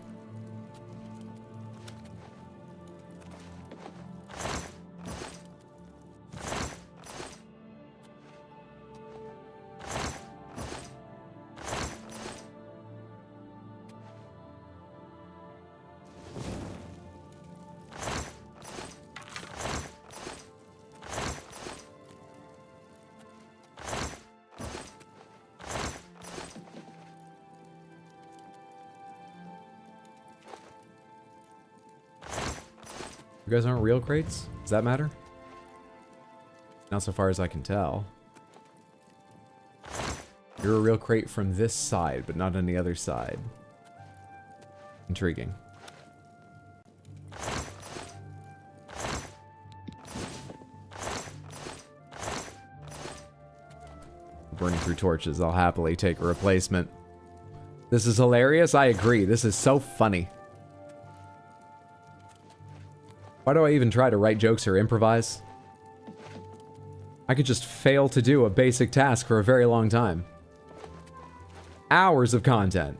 You guys aren't real crates? Does that matter? Not so far as I can tell. You're a real crate from this side, but not on the other side. Intriguing. Burning through torches, I'll happily take a replacement. This is hilarious, I agree. This is so funny. Why do I even try to write jokes or improvise? I could just fail to do a basic task for a very long time. Hours of content.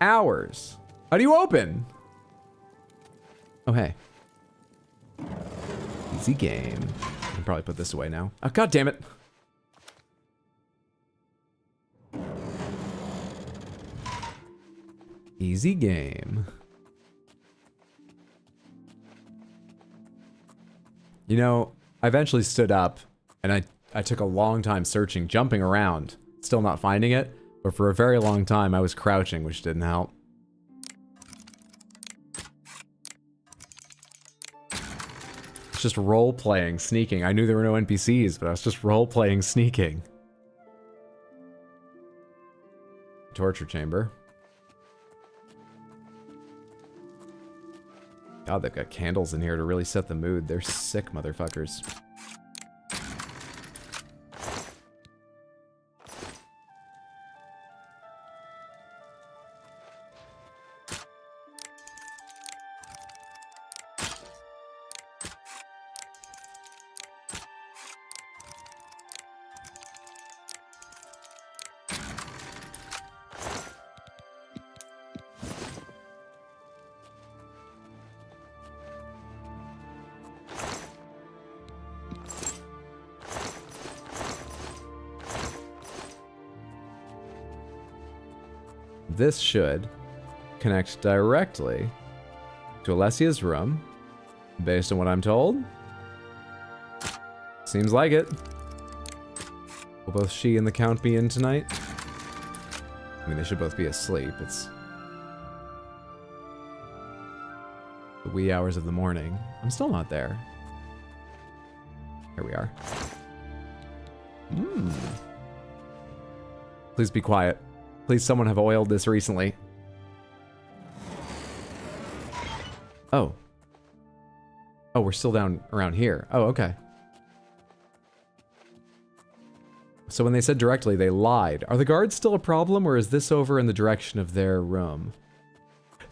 Hours. How do you open? Oh, hey. Easy game. I can probably put this away now. Oh, god damn it. Easy game. You know, I eventually stood up, and I took a long time searching, jumping around, still not finding it, but for a very long time I was crouching, which didn't help. It's just role-playing, sneaking. I knew there were no NPCs, but I was just role-playing, sneaking. Torture chamber. God, they've got candles in here to really set the mood. They're sick motherfuckers. This should connect directly to Alessia's room, based on what I'm told. Seems like it. Will both she and the Count be in tonight? I mean, they should both be asleep. It's wee hours of the morning. I'm still not there. Here we are. Please be quiet. Please someone have oiled this recently. Oh. Oh, we're still down around here. Oh, okay. So when they said directly, they lied. Are the guards still a problem, or is this over in the direction of their room?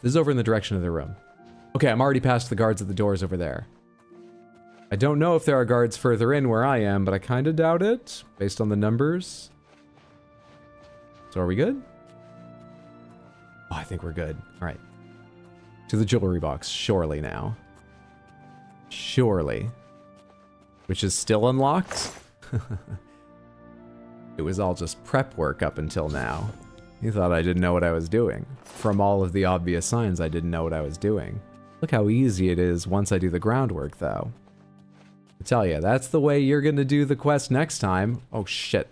This is over in the direction of their room. Okay, I'm already past the guards at the doors over there. I don't know if there are guards further in where I am, but I kind of doubt it, based on the numbers. So are we good? Oh, I think we're good. All right. To the jewelry box, surely now. Surely. Which is still unlocked? It was all just prep work up until now. You thought I didn't know what I was doing. From all of the obvious signs, I didn't know what I was doing. Look how easy it is once I do the groundwork, though. I tell you, that's the way you're gonna do the quest next time. Oh, shit.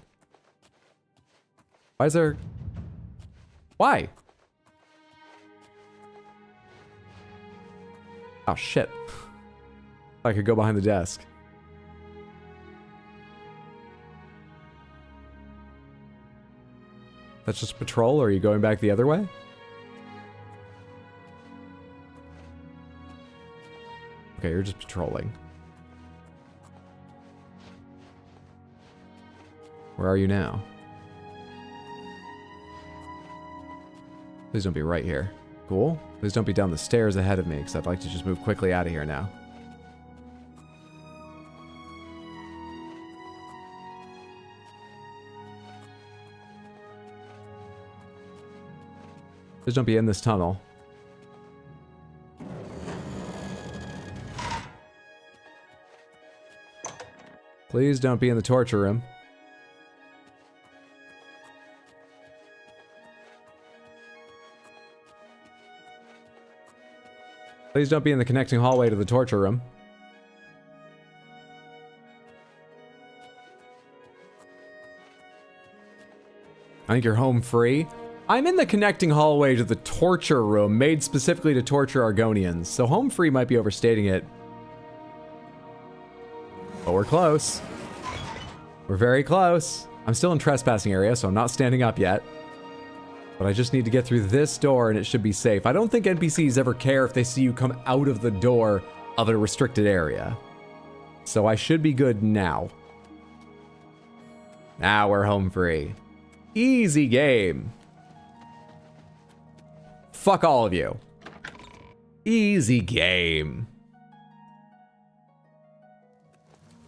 Why is there... Why? Oh, shit. I could go behind the desk. That's just patrol, or are you going back the other way? Okay, you're just patrolling. Where are you now? Please don't be right here. Cool. Please don't be down the stairs ahead of me, because I'd like to just move quickly out of here now. Please don't be in this tunnel. Please don't be in the torture room. Please don't be in the connecting hallway to the torture room. I think you're home free. I'm in the connecting hallway to the torture room, made specifically to torture Argonians, so home free might be overstating it. But we're close. We're very close. I'm still in trespassing area, so I'm not standing up yet. But I just need to get through this door and it should be safe. I don't think NPCs ever care if they see you come out of the door of a restricted area. So I should be good now. Now we're home free. Easy game. Fuck all of you. Easy game.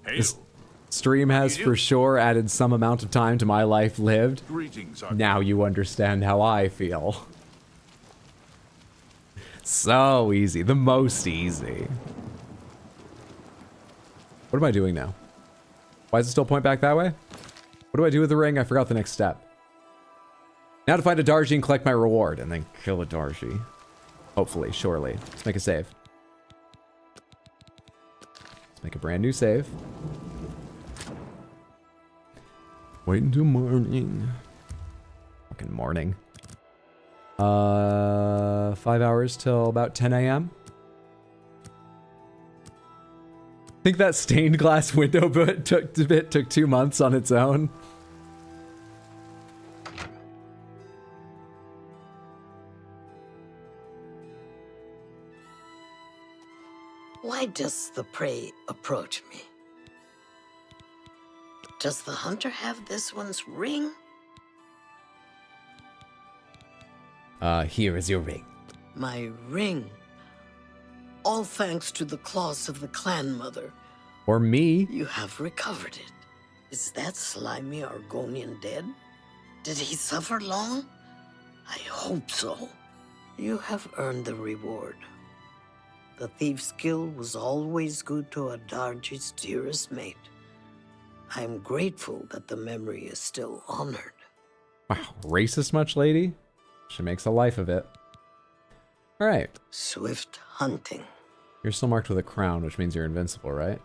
Hey, this stream has for sure added some amount of time to my life lived. greetings, Now you understand how I feel. So easy. The most easy. What am I doing now? Why does it still point back that way? What do I do with the ring? I forgot the next step. Now to find a Darji and collect my reward, and then kill a Darji. Hopefully, surely. Let's make a save. Let's make a brand new save. Wait until morning. Fucking morning. 5 hours till about 10 a.m. I think that stained glass window bit took 2 months on its own. Why does the prey approach me? Does the hunter have this one's ring? Here is your ring. My ring. All thanks to the claws of the clan mother. Or me. You have recovered it. Is that slimy Argonian dead? Did he suffer long? I hope so. You have earned the reward. The thief's guild was always good to a Darji's dearest mate. I am grateful that the memory is still honored. Wow, racist much, lady? She makes a life of it. Alright. Swift hunting. You're still marked with a crown, which means you're invincible, right?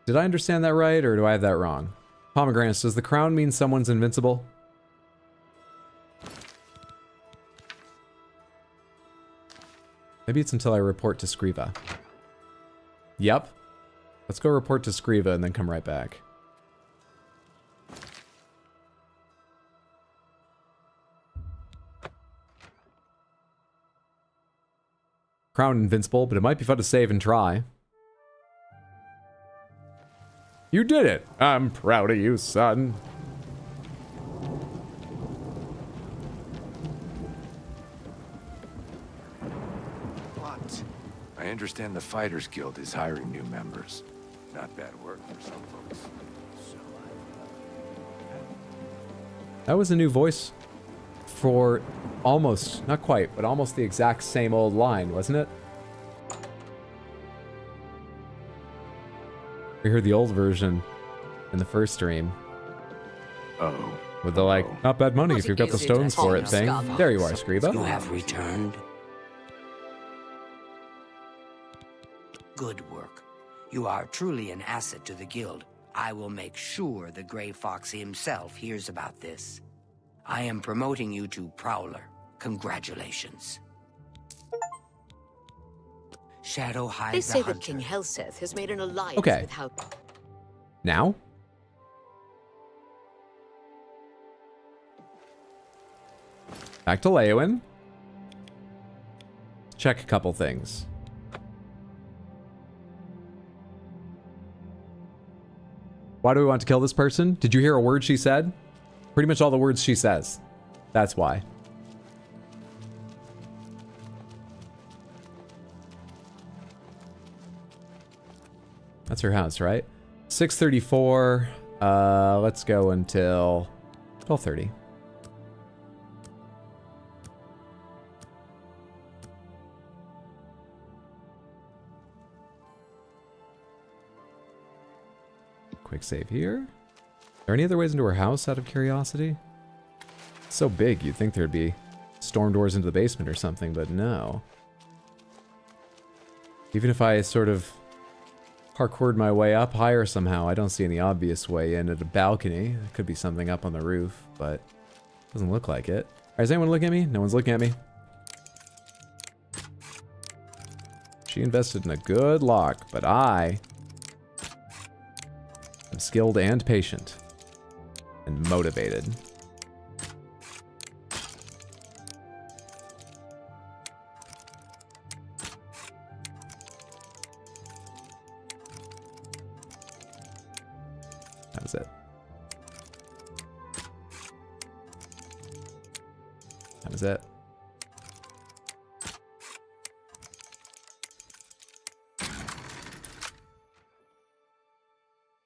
Did I understand that right, or do I have that wrong? Pomegranates, does the crown mean someone's invincible? Maybe it's until I report to Scriva. Yep. Let's go report to Scriva and then come right back. Crown invincible, but it might be fun to save and try. You did it! I'm proud of you, son. What? I understand the Fighters Guild is hiring new members. Not bad work for some folks. That was a new voice for almost, not quite, but almost the exact same old line, wasn't it? We heard the old version in the first stream. Oh. With the like, not bad money if you've got the stones for it thing. There you are, Scriba. You have returned. Good work. You are truly an asset to the guild. I will make sure the Grey Fox himself hears about this. I am promoting you to Prowler. Congratulations. Shadow hides They say the that King Helseth has made an alliance Okay. with how... Now? Back to Leowin. Check a couple things. Why do we want to kill this person? Did you hear a word she said? Pretty much all the words she says. That's why. That's her house, right? 6:34. Let's go until 12:30. Quick save here. Are there any other ways into her house out of curiosity? It's so big, you'd think there'd be storm doors into the basement or something, but no. Even if I sort of parkoured my way up higher somehow, I don't see any obvious way in at a balcony. There could be something up on the roof, but doesn't look like it. Alright, is anyone looking at me? No one's looking at me. She invested in a good lock, but I am skilled and patient and motivated. That was it. That was it.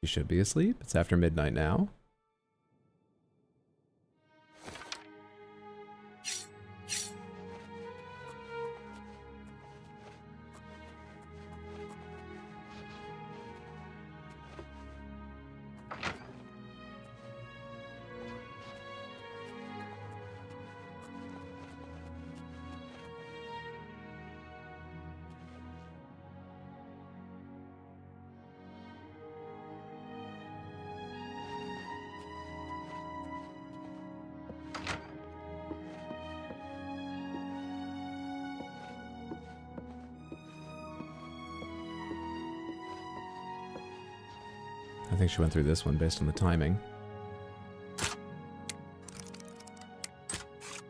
You should be asleep. It's after midnight now. I think she went through this one based on the timing.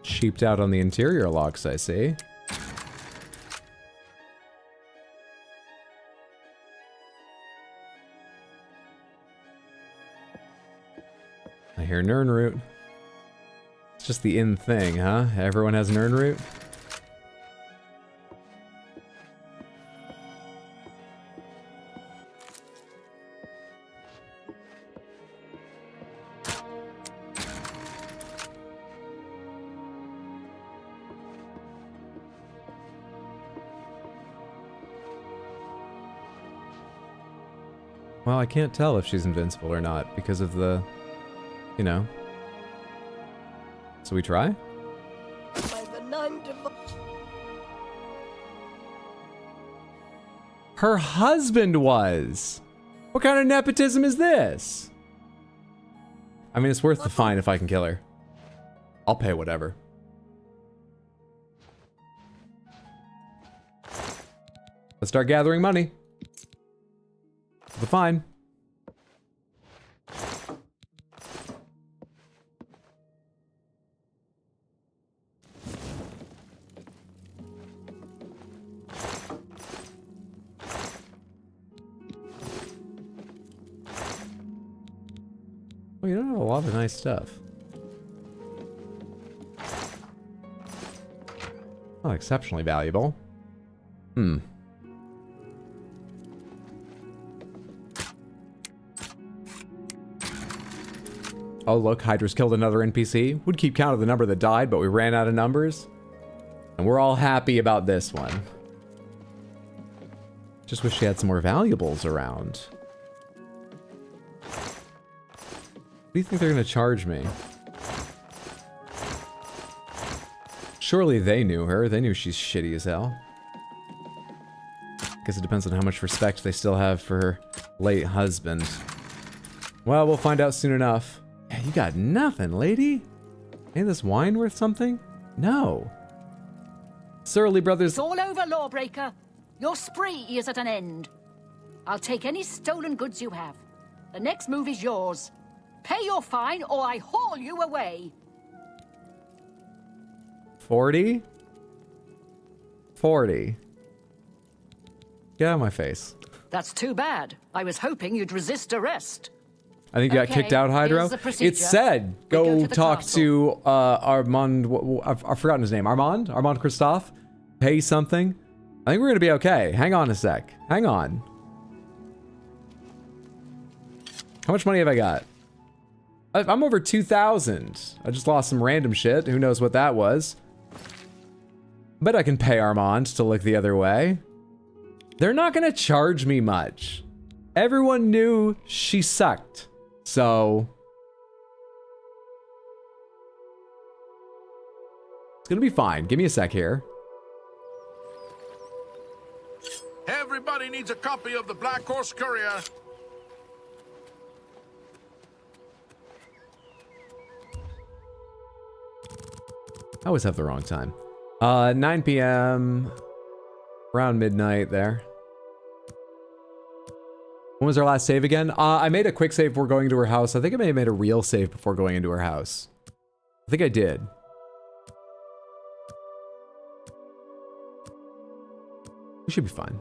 Sheeped out on the interior locks, I see. I hear Nirnroot. It's just the in thing, huh? Everyone has Nirnroot? Well, I can't tell if she's invincible or not because of the, you know. So we try? Her husband was! What kind of nepotism is this? I mean, it's worth the fine if I can kill her. I'll pay whatever. Let's start gathering money. The fine. Well, you don't have a lot of nice stuff. Not exceptionally valuable. Hmm. Oh, look, Hydra's killed another NPC. Would keep count of the number that died, but we ran out of numbers. And we're all happy about this one. Just wish she had some more valuables around. What do you think they're going to charge me? Surely they knew her. They knew she's shitty as hell. Guess it depends on how much respect they still have for her late husband. Well, we'll find out soon enough. Yeah, you got nothing, lady. Ain't this wine worth something? No. Surly brothers. It's all over, lawbreaker. Your spree is at an end. I'll take any stolen goods you have. The next move is yours. Pay your fine or I haul you away. 40? 40. Get out of my face. That's too bad. I was hoping you'd resist arrest. I think you got kicked out, Hydro. Here's the procedure. It said, go talk to Armand, I've forgotten his name. Armand Christophe. Pay something. I think we're going to be okay. Hang on a sec. Hang on. How much money have I got? I'm over 2,000. I just lost some random shit. Who knows what that was? Bet I can pay Armand to look the other way. They're not going to charge me much. Everyone knew she sucked. So it's going to be fine. Give me a sec here. Everybody needs a copy of the Black Horse Courier. I always have the wrong time. 9 p.m. Around midnight there. When was our last save again? I made a quick save before going into her house. I think I may have made a real save before going into her house. I think I did. We should be fine.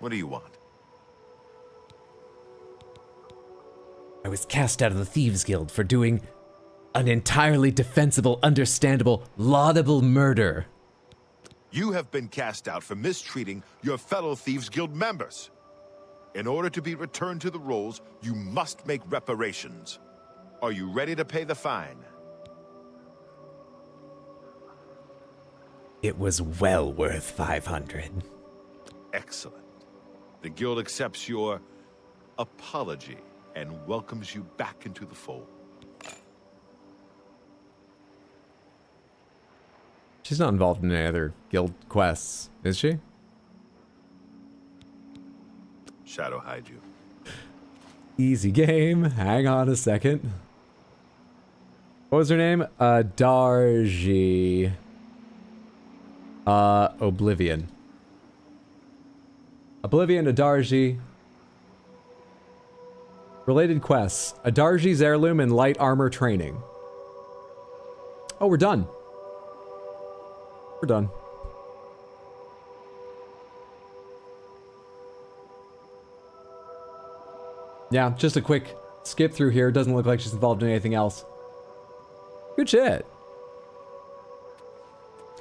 What do you want? I was cast out of the Thieves Guild for doing an entirely defensible, understandable, laudable murder. You have been cast out for mistreating your fellow Thieves Guild members. In order to be returned to the rolls, you must make reparations. Are you ready to pay the fine? It was well worth 500. Excellent. The guild accepts your apology and welcomes you back into the fold. She's not involved in any other guild quests, is she? Shadow hide you. Easy game. Hang on a second. What was her name? Darji. Oblivion. Oblivion, Adarji. Related quests. Adarji's heirloom and light armor training. Oh, we're done. We're done. Yeah, just a quick skip through here. Doesn't look like she's involved in anything else. Good shit.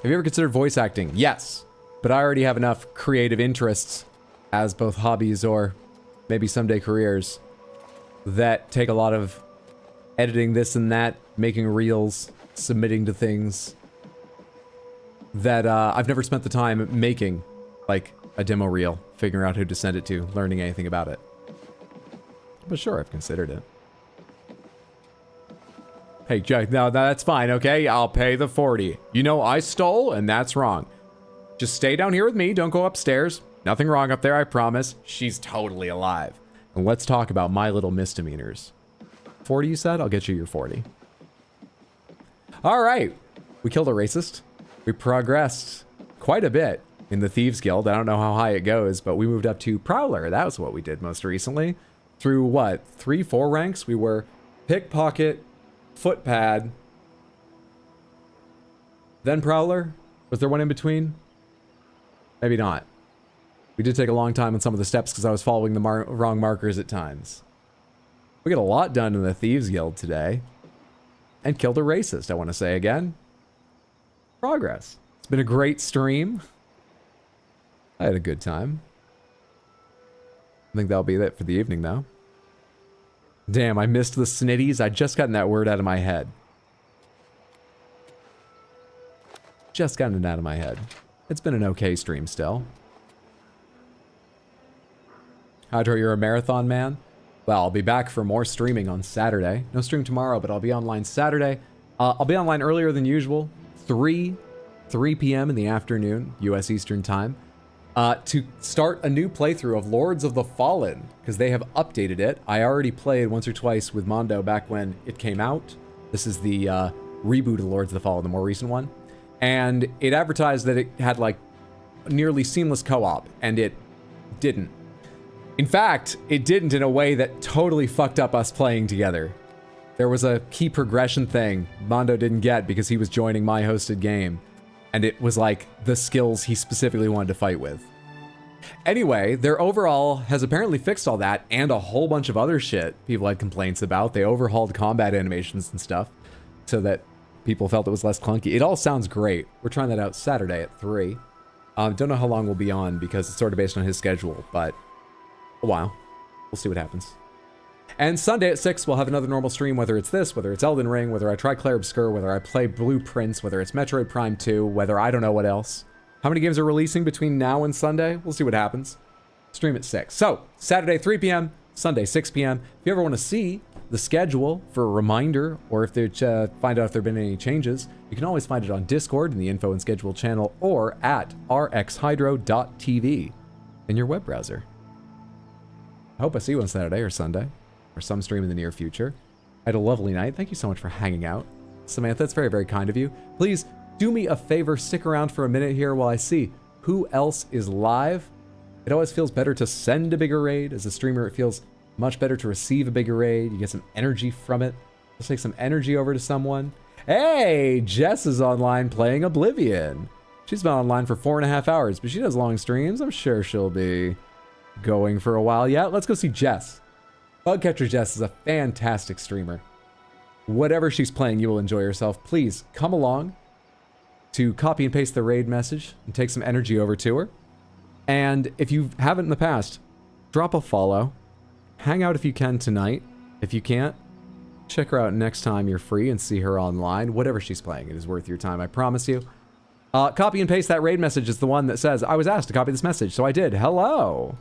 Have you ever considered voice acting? Yes, but I already have enough creative interests as both hobbies or maybe someday careers that take a lot of editing this and that, making reels, submitting to things that I've never spent the time making, like a demo reel, figuring out who to send it to, learning anything about it. But sure, I've considered it. Hey, Jack, no, that's fine, okay? I'll pay the 40. You know, I stole, and that's wrong. Just stay down here with me. Don't go upstairs. Nothing wrong up there, I promise. She's totally alive. And let's talk about my little misdemeanors. 40, you said? I'll get you your 40. All right. We killed a racist. We progressed quite a bit in the Thieves Guild. I don't know how high it goes, but we moved up to Prowler. That was what we did most recently. Through, what, 3-4 ranks? We were Pickpocket, Footpad, then Prowler? Was there one in between? Maybe not. We did take a long time on some of the steps because I was following the wrong markers at times. We got a lot done in the Thieves Guild today. And killed a racist, I want to say again. Progress. It's been a great stream. I had a good time. I think that'll be it for the evening, though. Damn, I missed the snitties. I just gotten that word out of my head. Just gotten it out of my head. It's been an okay stream still. Hydro, you're a marathon man? Well, I'll be back for more streaming on Saturday. No stream tomorrow, but I'll be online Saturday. I'll be online earlier than usual. 3 p.m. in the afternoon, U.S. Eastern Time. To start a new playthrough of Lords of the Fallen, because they have updated it. I already played once or twice with Mondo back when it came out. This is the reboot of Lords of the Fallen, the more recent one. And it advertised that it had like nearly seamless co-op, and it didn't. In fact, it didn't in a way that totally fucked up us playing together. There was a key progression thing Mondo didn't get because he was joining my hosted game. And it was like the skills he specifically wanted to fight with. Anyway, their overhaul has apparently fixed all that and a whole bunch of other shit people had complaints about. They overhauled combat animations and stuff so that people felt it was less clunky. It all sounds great. We're trying that out Saturday at 3. Don't know how long we'll be on because it's sort of based on his schedule, but a while. We'll see what happens. And Sunday at 6, we'll have another normal stream, whether it's this, whether it's Elden Ring, whether I try Clair Obscur, whether I play Blueprints, whether it's Metroid Prime 2, whether I don't know what else. How many games are releasing between now and Sunday? We'll see what happens. Stream at 6. So, Saturday 3 p.m., Sunday 6 p.m. If you ever want to see the schedule for a reminder, or if they find out if there have been any changes, you can always find it on Discord in the info and schedule channel, or at rxhydro.tv in your web browser. I hope I see you on Saturday or Sunday, or some stream in the near future. I had a lovely night. Thank you so much for hanging out. Samantha, that's very, very kind of you. Please do me a favor, stick around for a minute here while I see who else is live. It always feels better to send a bigger raid. As a streamer, it feels much better to receive a bigger raid. You get some energy from it. Let's take some energy over to someone. Hey, Jess is online playing Oblivion. She's been online for 4.5 hours, but she does long streams. I'm sure she'll be going for a while. Yeah, let's go see Jess. Bugcatcher Jess is a fantastic streamer. Whatever she's playing, you will enjoy yourself. Please come along to copy and paste the raid message and take some energy over to her. And if you haven't in the past, drop a follow. Hang out if you can tonight. If you can't, check her out next time you're free and see her online. Whatever she's playing, it is worth your time, I promise you. Copy and paste that raid message is the one that says, I was asked to copy this message, so I did. Hello.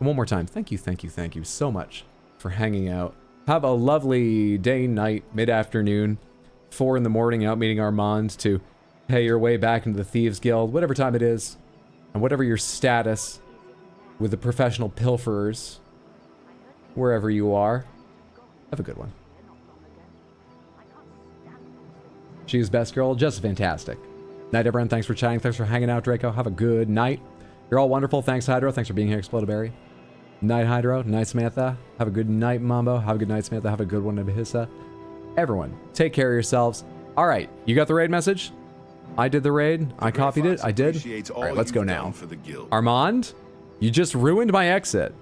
And one more time, thank you so much for hanging out. Have a lovely day, night, mid-afternoon, 4 in the morning, out meeting Armand to pay your way back into the Thieves Guild, whatever time it is, and whatever your status with the professional pilferers, wherever you are. Have a good one. She's best girl, just fantastic. Night, everyone. Thanks for chatting. Thanks for hanging out, Draco. Have a good night. You're all wonderful. Thanks, Hydro. Thanks for being here, Explodaberry. Night, Hydro. Night, Samantha. Have a good night, Mambo. Have a good night, Samantha. Have a good one, Abhissa. Everyone, take care of yourselves. All right, you got the raid message? I did the raid. I copied it. I did. All right, let's go now. Armand, you just ruined my exit.